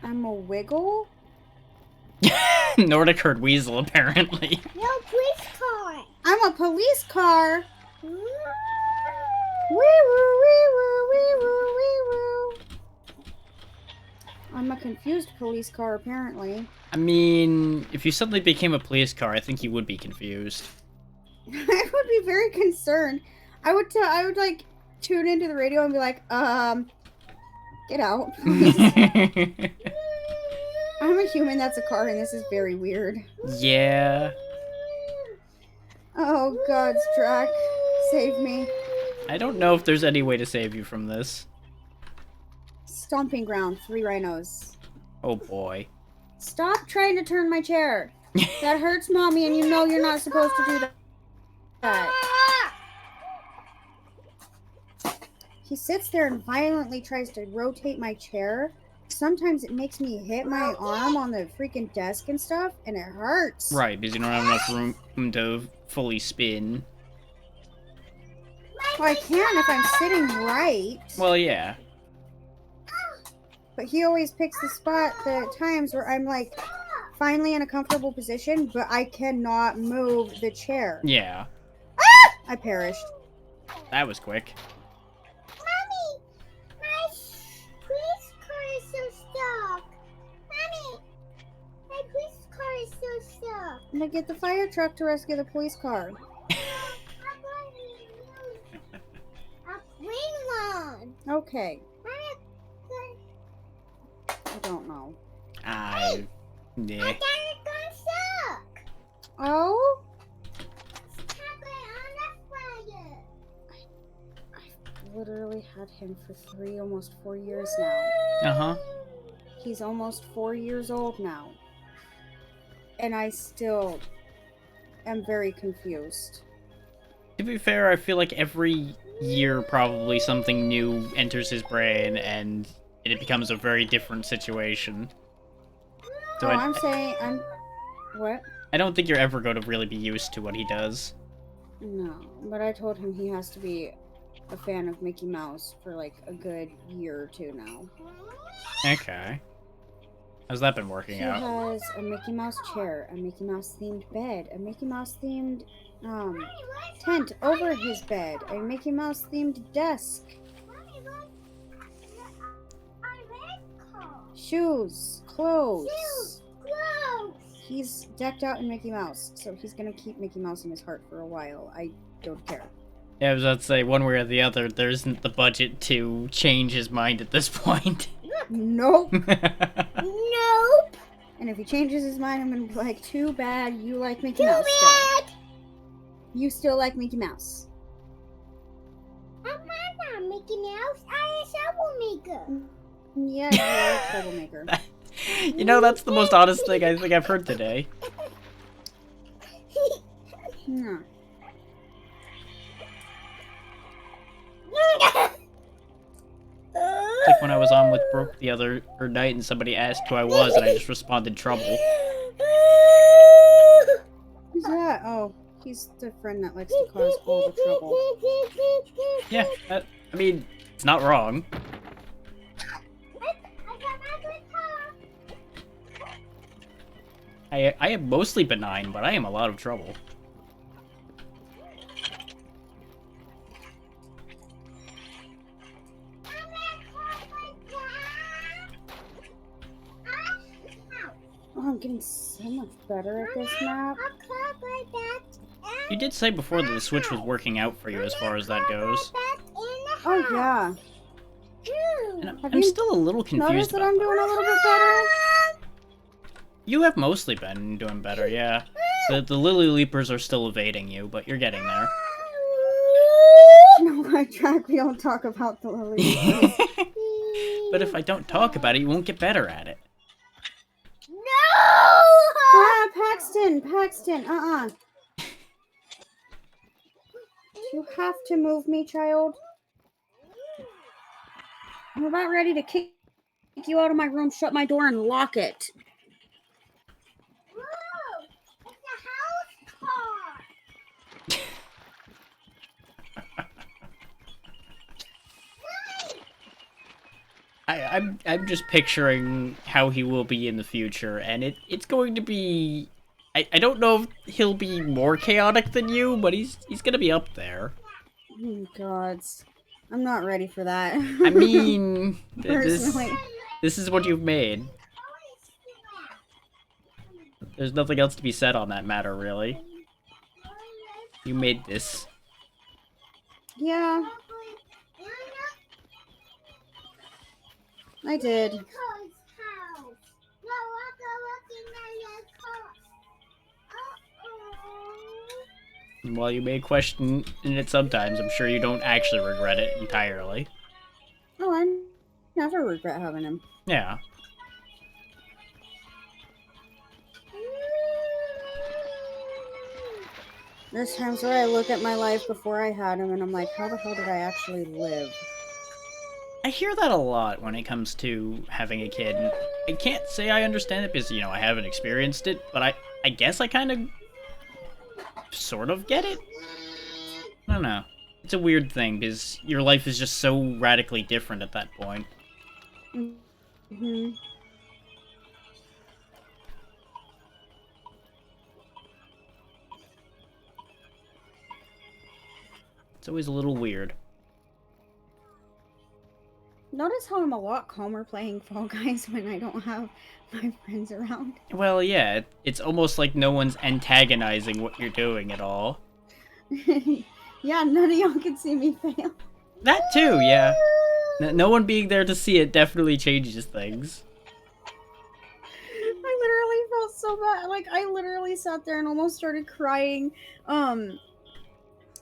I'm a wiggle? Nordic herd weasel, apparently. No police car. I'm a police car. Woo. Wee woo, wee woo, wee woo, wee woo. I'm a confused police car, apparently. I mean, if you suddenly became a police car, I think you would be confused. I would be very concerned. I would like tune into the radio and be like, get out, please. I'm a human that's a car, and this is very weird. Yeah. Oh, God's Drac, save me. I don't know if there's any way to save you from this. Stomping ground, 3 rhinos. Oh boy. Stop trying to turn my chair. That hurts Mommy, and you know you're not supposed to do that. He sits there and violently tries to rotate my chair. Sometimes it makes me hit my arm on the freaking desk and stuff, and it hurts. Right, because you don't have enough room to fully spin. Well, I can if I'm sitting right. Well, yeah. But he always picks the times where I'm like finally in a comfortable position, but I cannot move the chair. Yeah, I perished. that was quick. Mommy, my police car is so stuck. Mommy, my police car is so stuck. I'm gonna get the fire truck to rescue the police car. I'm going to use a green one. Okay, Mommy, I don't know. I... I Yeah. got it gonna suck. Oh? Chocolate on the fire. I've literally had him for almost 4 years now. Uh-huh. He's almost 4 years old now. And I still am very confused. To be fair, I feel like every year probably something new enters his brain and it becomes a very different situation. So I'm saying, what? I don't think you're ever going to really be used to what he does. No, but I told him he has to be a fan of Mickey Mouse for like a good year or two now. Okay. How's that been working He out? has a Mickey Mouse chair, a Mickey Mouse themed bed, a Mickey Mouse themed tent over his bed, a Mickey Mouse themed desk, Mommy, look. A red car. shoes, clothes. Shoes, clothes. He's decked out in Mickey Mouse, so he's gonna keep Mickey Mouse in his heart for a while. I don't care. Yeah, I was about to say, one way or the other, there isn't the budget to change his mind at this point. Nope. Nope. And if he changes his mind, I'm gonna be like, too bad you like Mickey Too Mouse still. bad. You still like Mickey Mouse. I'm not Mickey Mouse. I am troublemaker. Yeah, you're a troublemaker. You know, that's the most honest thing I think I've heard today. Yeah. It's like when I was on with Brooke the other night and somebody asked who I was and I just responded trouble. Who's that? Oh, he's the friend that likes to cause all the trouble. Yeah, I mean, it's not wrong. I am mostly benign, but I am a lot of trouble. Oh, I'm getting so much better at this map. You did say before that the Switch was working out for you as far as that goes. Oh, yeah. And Have I'm you still a little confused Notice that about I'm doing a little bit better? You have mostly been doing better, yeah. The Lily Leapers are still evading you, but you're getting there. No, I track. We don't talk about the lily. But if I don't talk about it, you won't get better at it. Ah, Paxton, You have to move me, child. I'm about ready to kick you out of my room, shut my door, and lock it. I'm just picturing how he will be in the future, and it's going to be... I don't know if he'll be more chaotic than you, but he's gonna be up there. Oh, gods. I'm not ready for that. I mean, Personally. this is what you've made. There's nothing else to be said on that matter, really. You made this. Yeah, I did. And while you may question it sometimes, I'm sure you don't actually regret it entirely. Oh, I never regret having him. Yeah. There's times where I look at my life before I had him and I'm like, how the hell did I actually live? I hear that a lot when it comes to having a kid. And I can't say I understand it because, you know, I haven't experienced it, but I guess I kind of sort of get it? I don't know. It's a weird thing because your life is just so radically different at that point. Mm-hmm. It's always a little weird. Notice how I'm a lot calmer playing Fall Guys when I don't have my friends around. Well, yeah, it's almost like no one's antagonizing what you're doing at all. Yeah, none of y'all can see me fail. That too, yeah. No one being there to see it definitely changes things. I literally felt so bad. Like, I literally sat there and almost started crying.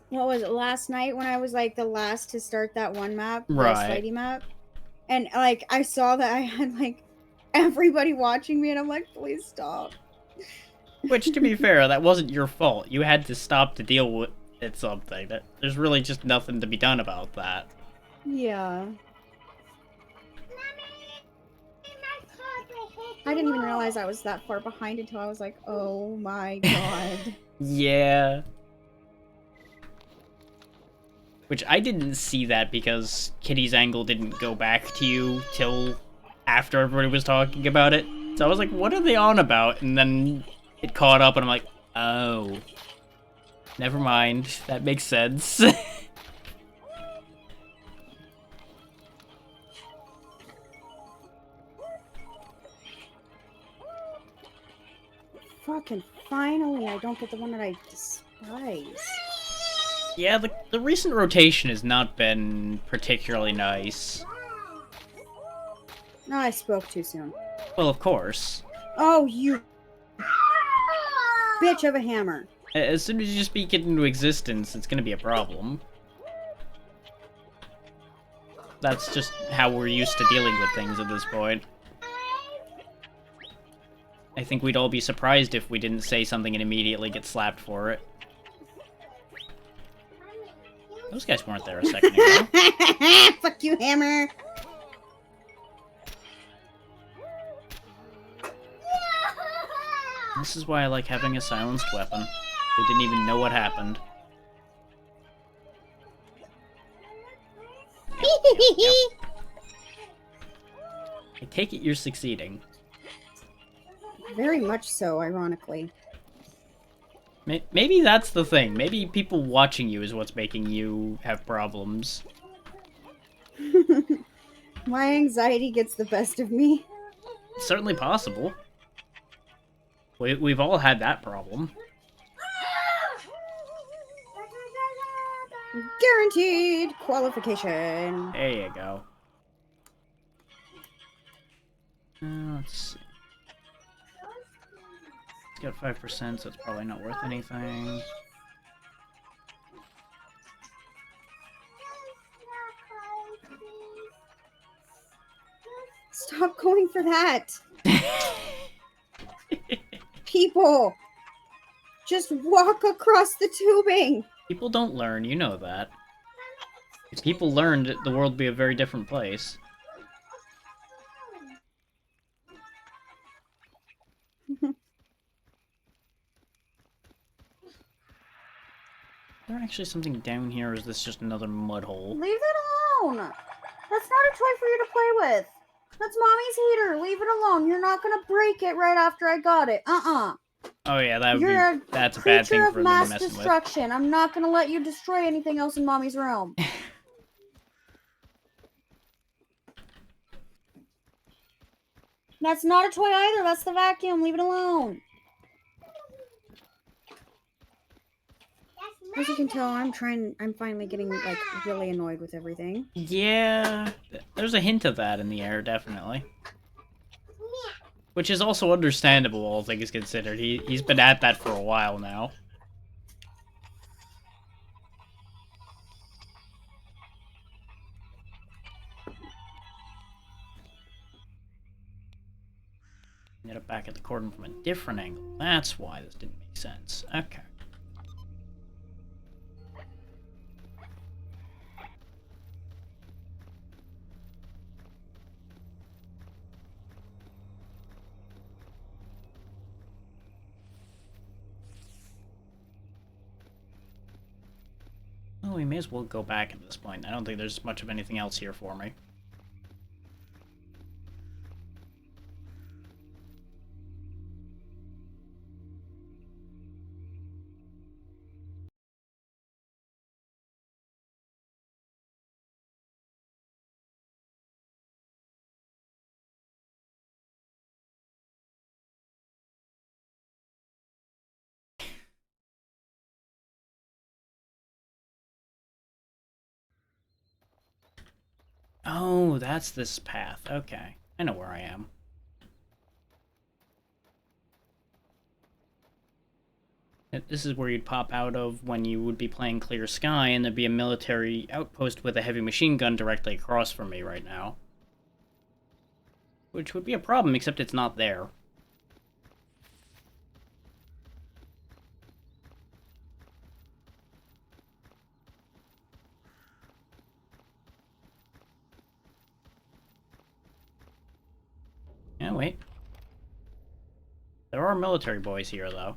What was it, last night when I was, like, the last to start that one map? Right. The Slidey map. And, like, I saw that I had, like, everybody watching me, and I'm like, please stop. Which, to be fair, that wasn't your fault. You had to stop to deal with something. There's really just nothing to be done about that. Yeah. I didn't even realize I was that far behind until I was like, oh my god. Yeah. Which I didn't see that because Kitty's angle didn't go back to you till after everybody was talking about it. So I was like, what are they on about? And then it caught up and I'm like, oh. Never mind. That makes sense. Fucking finally, I don't get the one that I despise. Yeah, the recent rotation has not been particularly nice. No, I spoke too soon. Well, of course. Oh, you bitch of a hammer. As soon as you speak it into existence, it's gonna be a problem. That's just how we're used to dealing with things at this point. I think we'd all be surprised if we didn't say something and immediately get slapped for it. Those guys weren't there a second ago. Fuck you, hammer. This is why I like having a silenced weapon. They didn't even know what happened. I take it you're succeeding. Very much so, ironically. Maybe that's the thing. Maybe people watching you is what's making you have problems. My anxiety gets the best of me. It's certainly possible. We've all had that problem. Guaranteed qualification. There you go. Let's see. It's got 5%, so it's probably not worth anything. Stop going for that. People, just walk across the tubing. People don't learn, you know that. If people learned, the world would be a very different place. Is there actually something down here, or is this just another mud hole? Leave it alone. That's not a toy for you to play with. That's Mommy's heater. Leave it alone. You're not gonna break it right after I got it. Uh-uh. Oh yeah, that would You're be... That's a bad thing creature for of them to mass mess with. destruction. I'm not gonna let you destroy anything else in Mommy's room. That's not a toy either. That's the vacuum. Leave it alone. As you can tell, I'm finally getting, like, really annoyed with everything. Yeah, there's a hint of that in the air, definitely. Which is also understandable, all things considered. He's been at that for a while now. Get it back at the cordon from a different angle. That's why this didn't make sense. Okay. Well, we may as well go back at this point. I don't think there's much of anything else here for me. Oh, that's this path. Okay. I know where I am. This is where you'd pop out of when you would be playing Clear Sky, and there'd be a military outpost with a heavy machine gun directly across from me right now. Which would be a problem, except it's not there. Yeah, wait. There are military boys here, though.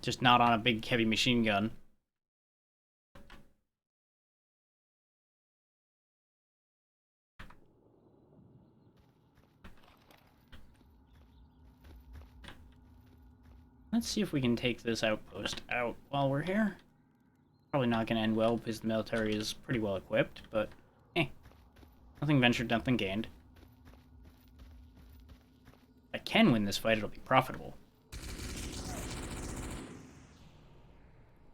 Just not on a big heavy machine gun. Let's see if we can take this outpost out while we're here. Probably not going to end well because the military is pretty well equipped, but nothing ventured, nothing gained. If I can win this fight, it'll be profitable.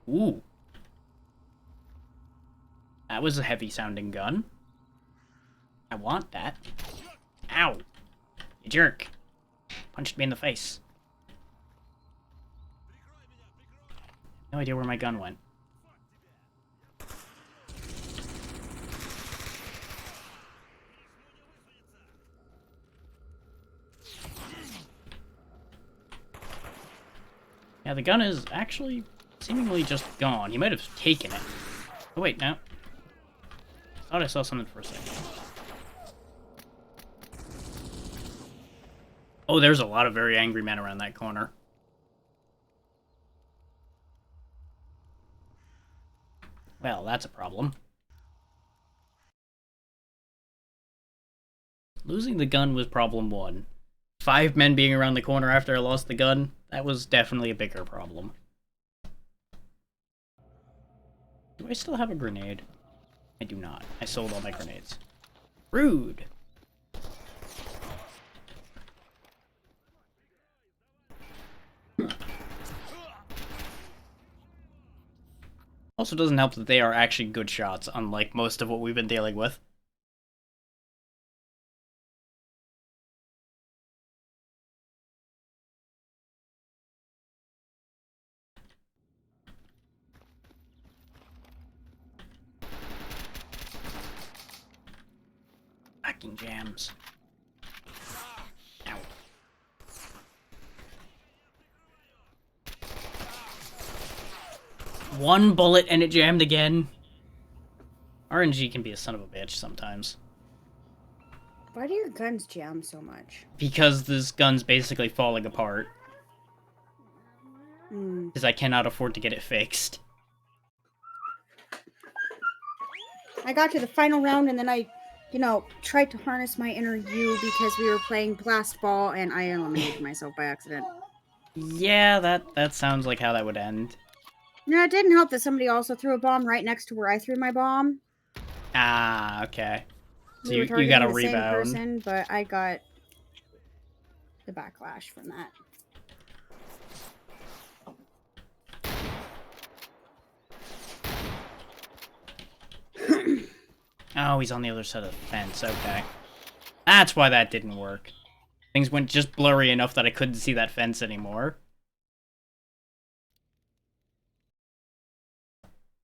Ooh. That was a heavy sounding gun. I want that. Ow. You jerk. Punched me in the face. No idea where my gun went. Yeah, the gun is actually seemingly just gone. He might have taken it. Oh, wait, no. Thought I saw something for a second. Oh, there's a lot of very angry men around that corner. Well, that's a problem. Losing the gun was problem 1. 5 men being around the corner after I lost the gun, that was definitely a bigger problem. Do I still have a grenade? I do not. I sold all my grenades. Rude! Also doesn't help that they are actually good shots, unlike most of what we've been dealing with. Fucking jams. Ow. One bullet and it jammed again. RNG can be a son of a bitch sometimes. Why do your guns jam so much? Because this gun's basically falling apart. Hmm. Because I cannot afford to get it fixed. I got to the final round and then I, tried to harness my inner you because we were playing Blast Ball and I eliminated myself by accident. Yeah, that sounds like how that would end. No, it didn't help that somebody also threw a bomb right next to where I threw my bomb. Ah, okay. So We were you got a targeting the rebound. same person, but I got the backlash from that. Oh, he's on the other side of the fence. Okay. That's why that didn't work. Things went just blurry enough that I couldn't see that fence anymore.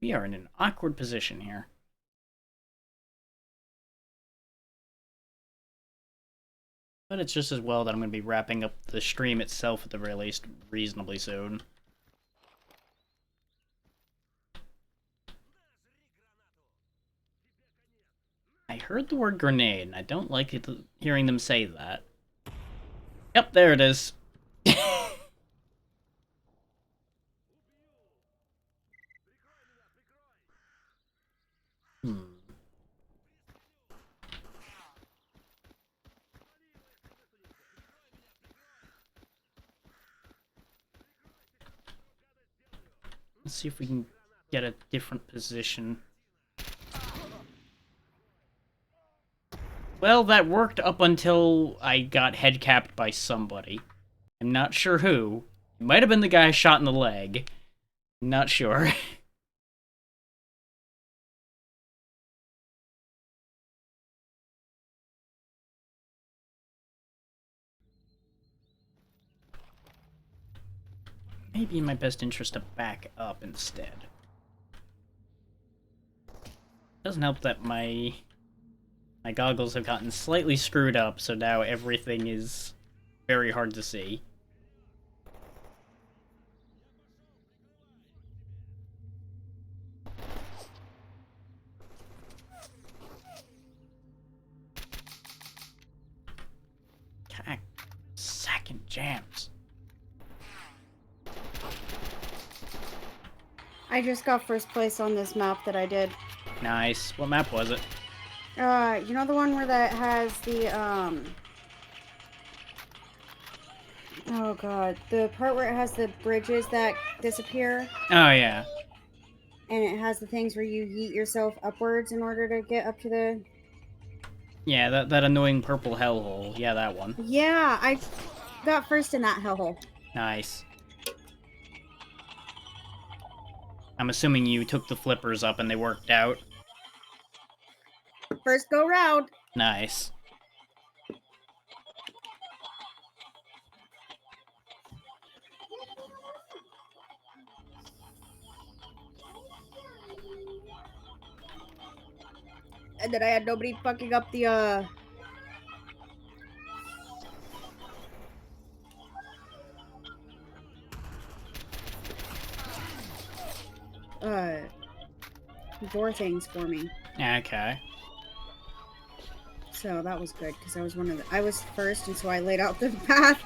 We are in an awkward position here. But it's just as well that I'm going to be wrapping up the stream itself at the very least reasonably soon. I heard the word grenade, and I don't like hearing them say that. Yep, there it is. Let's see if we can get a different position. Well, that worked up until I got head-capped by somebody. I'm not sure who. It might have been the guy shot in the leg. Not sure. Maybe in my best interest to back up instead. Doesn't help that my goggles have gotten slightly screwed up, so now everything is very hard to see. God, second jams. I just got first place on this map that I did. Nice. What map was it? You know the one where that has the, oh god, the part where it has the bridges that disappear, Oh, yeah. and it has the things where you yeet yourself upwards in order to get up to the... Yeah, that annoying purple hellhole. Yeah, that one. Yeah, I got first in that hellhole. Nice. I'm assuming you took the flippers up and they worked out. First go round. Nice. And then I had nobody fucking up the, door things for me. Okay. So that was good, because I was first, and so I laid out the path.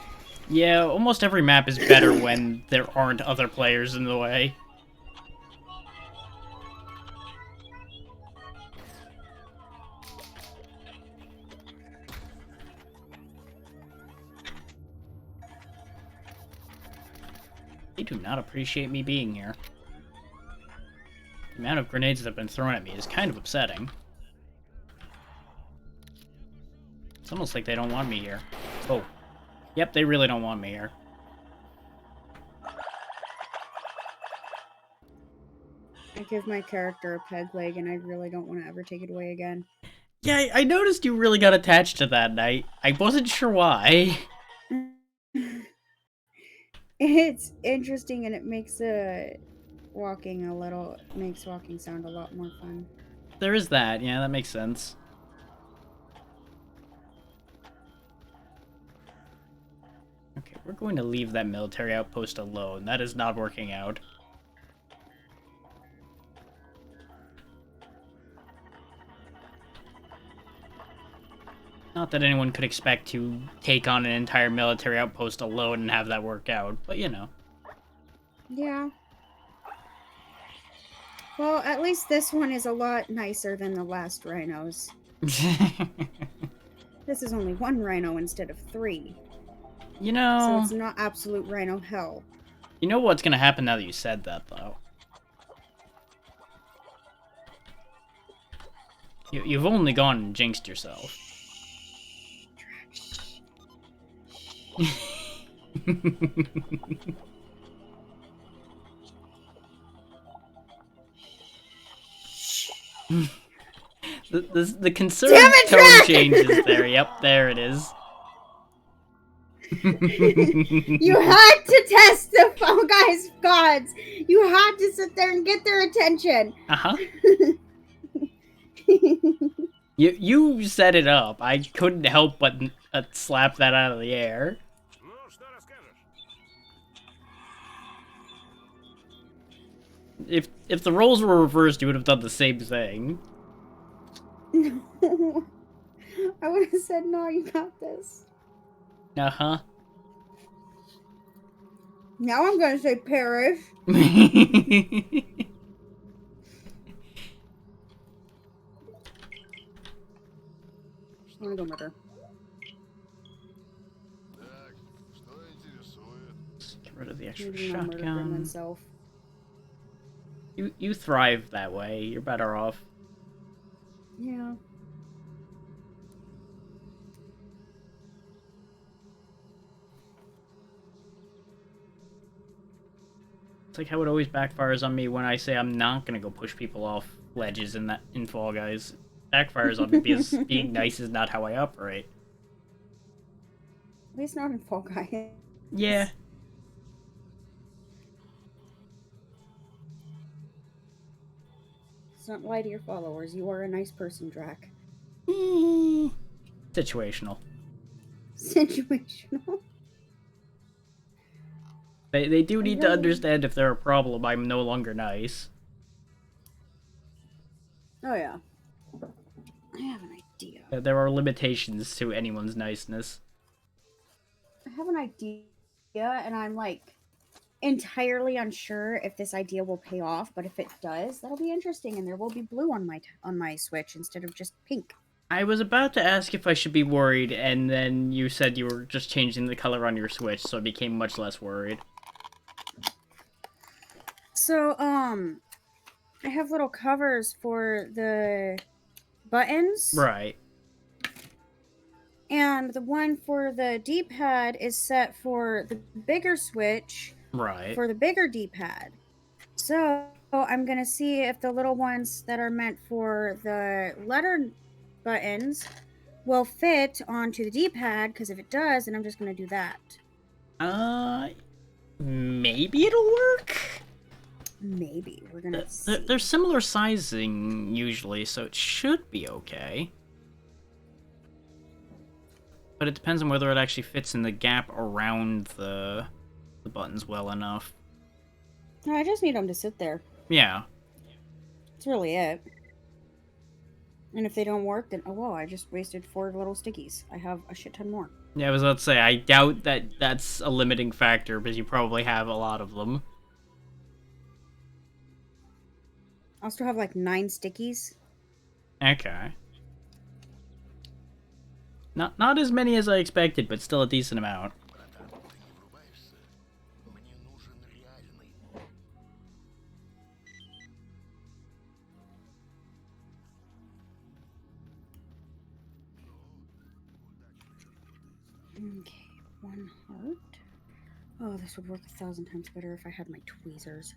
Yeah, almost every map is better when there aren't other players in the way. They do not appreciate me being here. The amount of grenades that have been thrown at me is kind of upsetting. It's almost like they don't want me here. Oh. Yep, they really don't want me here. I give my character a peg leg, and I really don't want to ever take it away again. Yeah, I noticed you really got attached to that, and I wasn't sure why. It's interesting, and it makes walking sound a lot more fun. There is that, yeah, that makes sense. Okay, we're going to leave that military outpost alone. That is not working out. Not that anyone could expect to take on an entire military outpost alone and have that work out, but you know. Yeah. Well, at least this one is a lot nicer than the last rhinos. This is only one rhino instead of 3. You know... So it's not absolute rhino hell. You know what's gonna happen now that you said that, though? You've only gone and jinxed yourself. the concerned tone changes there. Yep, there it is. You had to test the Fall Guys gods. You had to sit there and get their attention. Uh-huh. You set it up. I couldn't help but slap that out of the air. If the roles were reversed, you would have done the same thing. No. I would have said, no, you got this. Uh-huh. Now I'm going to say perish. I'm going to go murder. Get rid of the extra Maybe not murder him shotgun. himself. You thrive that way. You're better off. Yeah. It's like how it always backfires on me when I say I'm not gonna go push people off ledges in Fall Guys. Backfires on me because being nice is not how I operate. At least not in Fall Guys. Yeah. Let's not lie to your followers. You are a nice person, Drac. Situational. Situational. They do need to really- understand if they're a problem, I'm no longer nice. Oh, yeah. I have an idea. There are limitations to anyone's niceness. I have an idea, and I'm like entirely unsure if this idea will pay off. But if it does, that'll be interesting, and there will be blue on my Switch instead of just pink. I was about to ask if I should be worried, and then you said you were just changing the color on your Switch, so I became much less worried. So, I have little covers for the buttons. Right. And the one for the D-pad is set for the bigger Switch Right. for the bigger D-pad. So I'm going to see if the little ones that are meant for the letter buttons will fit onto the D-pad, because if it does, then I'm just going to do that. Maybe it'll work? Maybe. We're going to see. They're similar sizing, usually, so it should be okay. But it depends on whether it actually fits in the gap around the buttons well enough. No, I just need them to sit there. Yeah. That's really it. And if they don't work, then oh well, I just wasted 4 little stickies. I have a shit ton more. Yeah, I was about to say, I doubt that that's a limiting factor, because you probably have a lot of them. I'll still have like 9 stickies. Okay. Not as many as I expected, but still a decent amount. Братан, ты не врубаешься? Мне нужен реальный. Okay, 1 heart. Oh, this would work 1,000 times better if I had my tweezers.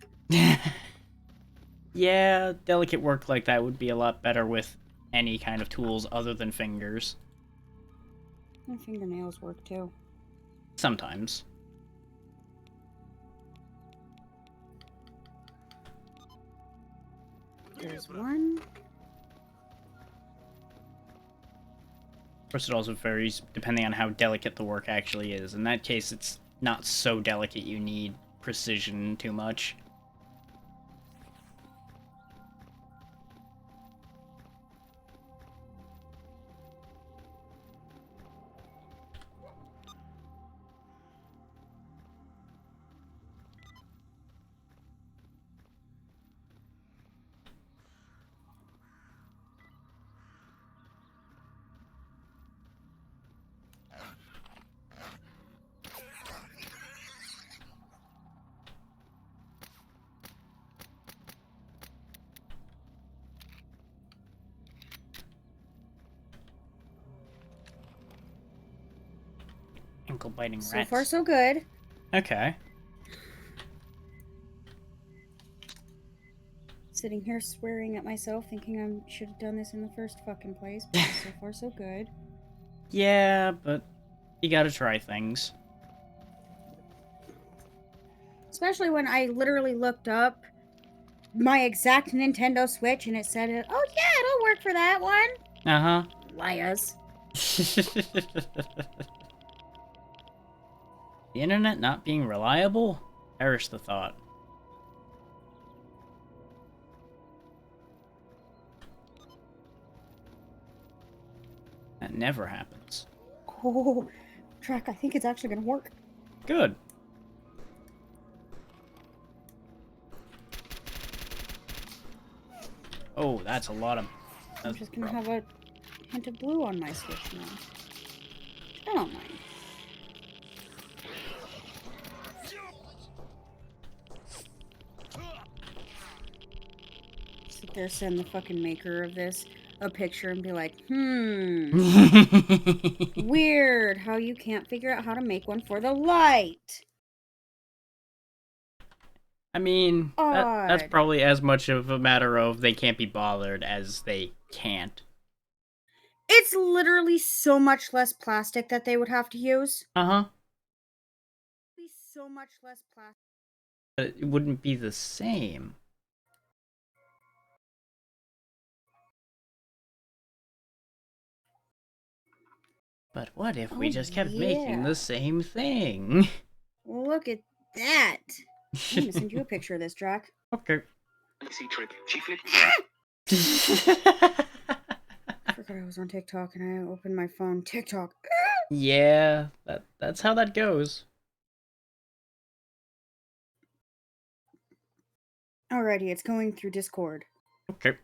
Yeah, delicate work like that would be a lot better with any kind of tools other than fingers. My fingernails work too. Sometimes. There's 1. Of course, it also varies depending on how delicate the work actually is. In that case, it's not so delicate you need precision too much. Ankle biting rats. So far, so good. Okay. Sitting here swearing at myself, thinking I should have done this in the first fucking place, but so far, so good. Yeah, but you gotta try things. Especially when I literally looked up my exact Nintendo Switch and it said, oh yeah, it'll work for that one. Uh-huh. Liars. The internet not being reliable? Perish the thought. That never happens. Oh, Track, I think it's actually gonna work. Good. Oh, that's a lot of... I'm just gonna have a hint of blue on my Switch now. I don't mind. Sit there, send the fucking maker of this a picture and be like, weird how you can't figure out how to make one for the light. I mean, that's Odd. probably as much of a matter of they can't be bothered as they can't. It's literally so much less plastic that they would have to use. Uh-huh. So much less plastic. But it wouldn't be the same. But what if we Oh, just kept making yeah. the same thing? Look at that. I'm gonna send you a picture of this, Drac. Okay. See trick. She flipped. I forgot I was on TikTok and I opened my phone. TikTok. Yeah, that's how that goes. Alrighty, it's going through Discord. Okay.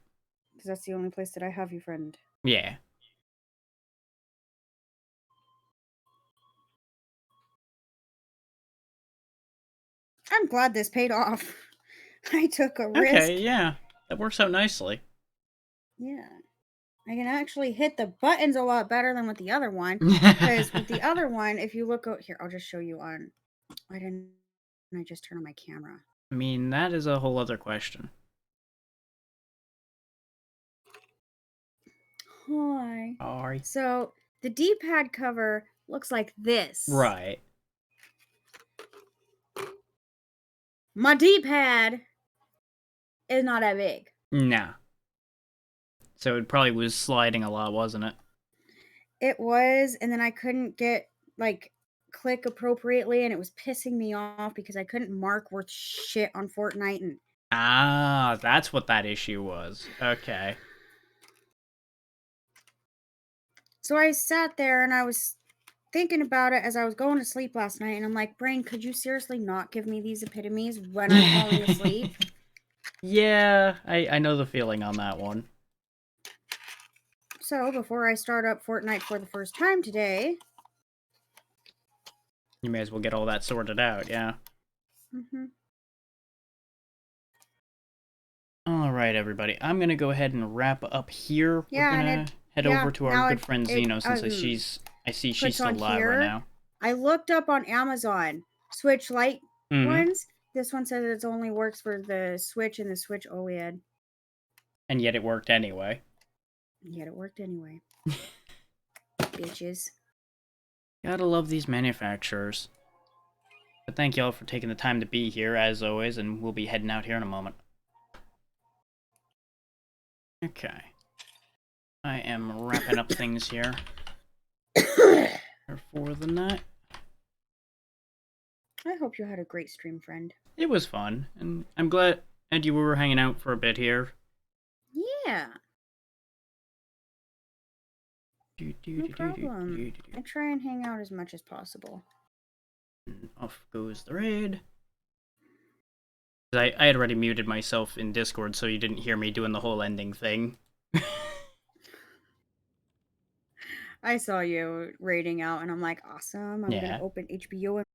Because that's the only place that I have you, friend. Yeah. I'm glad this paid off. I took a risk. Okay, yeah. That works out nicely. Yeah. I can actually hit the buttons a lot better than with the other one. Because with the other one, if you look out here, I'll just show you on. Why didn't I just turn on my camera? I mean, that is a whole other question. Hi. Alright. So the D-pad cover looks like this. Right. My D-pad is not that big. Nah. So it probably was sliding a lot, wasn't it? It was, and then I couldn't get click appropriately, and it was pissing me off because I couldn't mark worth shit on Fortnite. And Ah, that's what that issue was. Okay. so I sat there and I was thinking about it as I was going to sleep last night, and I'm like, Brain, could you seriously not give me these epitomes when I'm falling asleep? Yeah, I know the feeling on that one. So before I start up Fortnite for the first time today, You may as well get all that sorted out, yeah. Alright, everybody. I'm gonna go ahead and wrap up here. Yeah, We're and gonna head yeah, over to now our good it- friend it, Zeno, since I see she's puts still on alive here. right now. I looked up on Amazon Switch Lite Mhm. ones. This one says it only works for the Switch and the Switch OLED. And yet it worked anyway. Yet it worked anyway. Bitches. Gotta love these manufacturers. But thank y'all for taking the time to be here, as always, and we'll be heading out here in a moment. Okay. I am wrapping up things here for the night. I hope you had a great stream, friend. It was fun, and I'm glad you were hanging out for a bit here. Yeah, no problem. I try and hang out as much as possible. And off goes the raid. I had already muted myself in Discord, so you didn't hear me doing the whole ending thing. I saw you raiding out, and I'm like, awesome. I'm Yeah. gonna open HBO and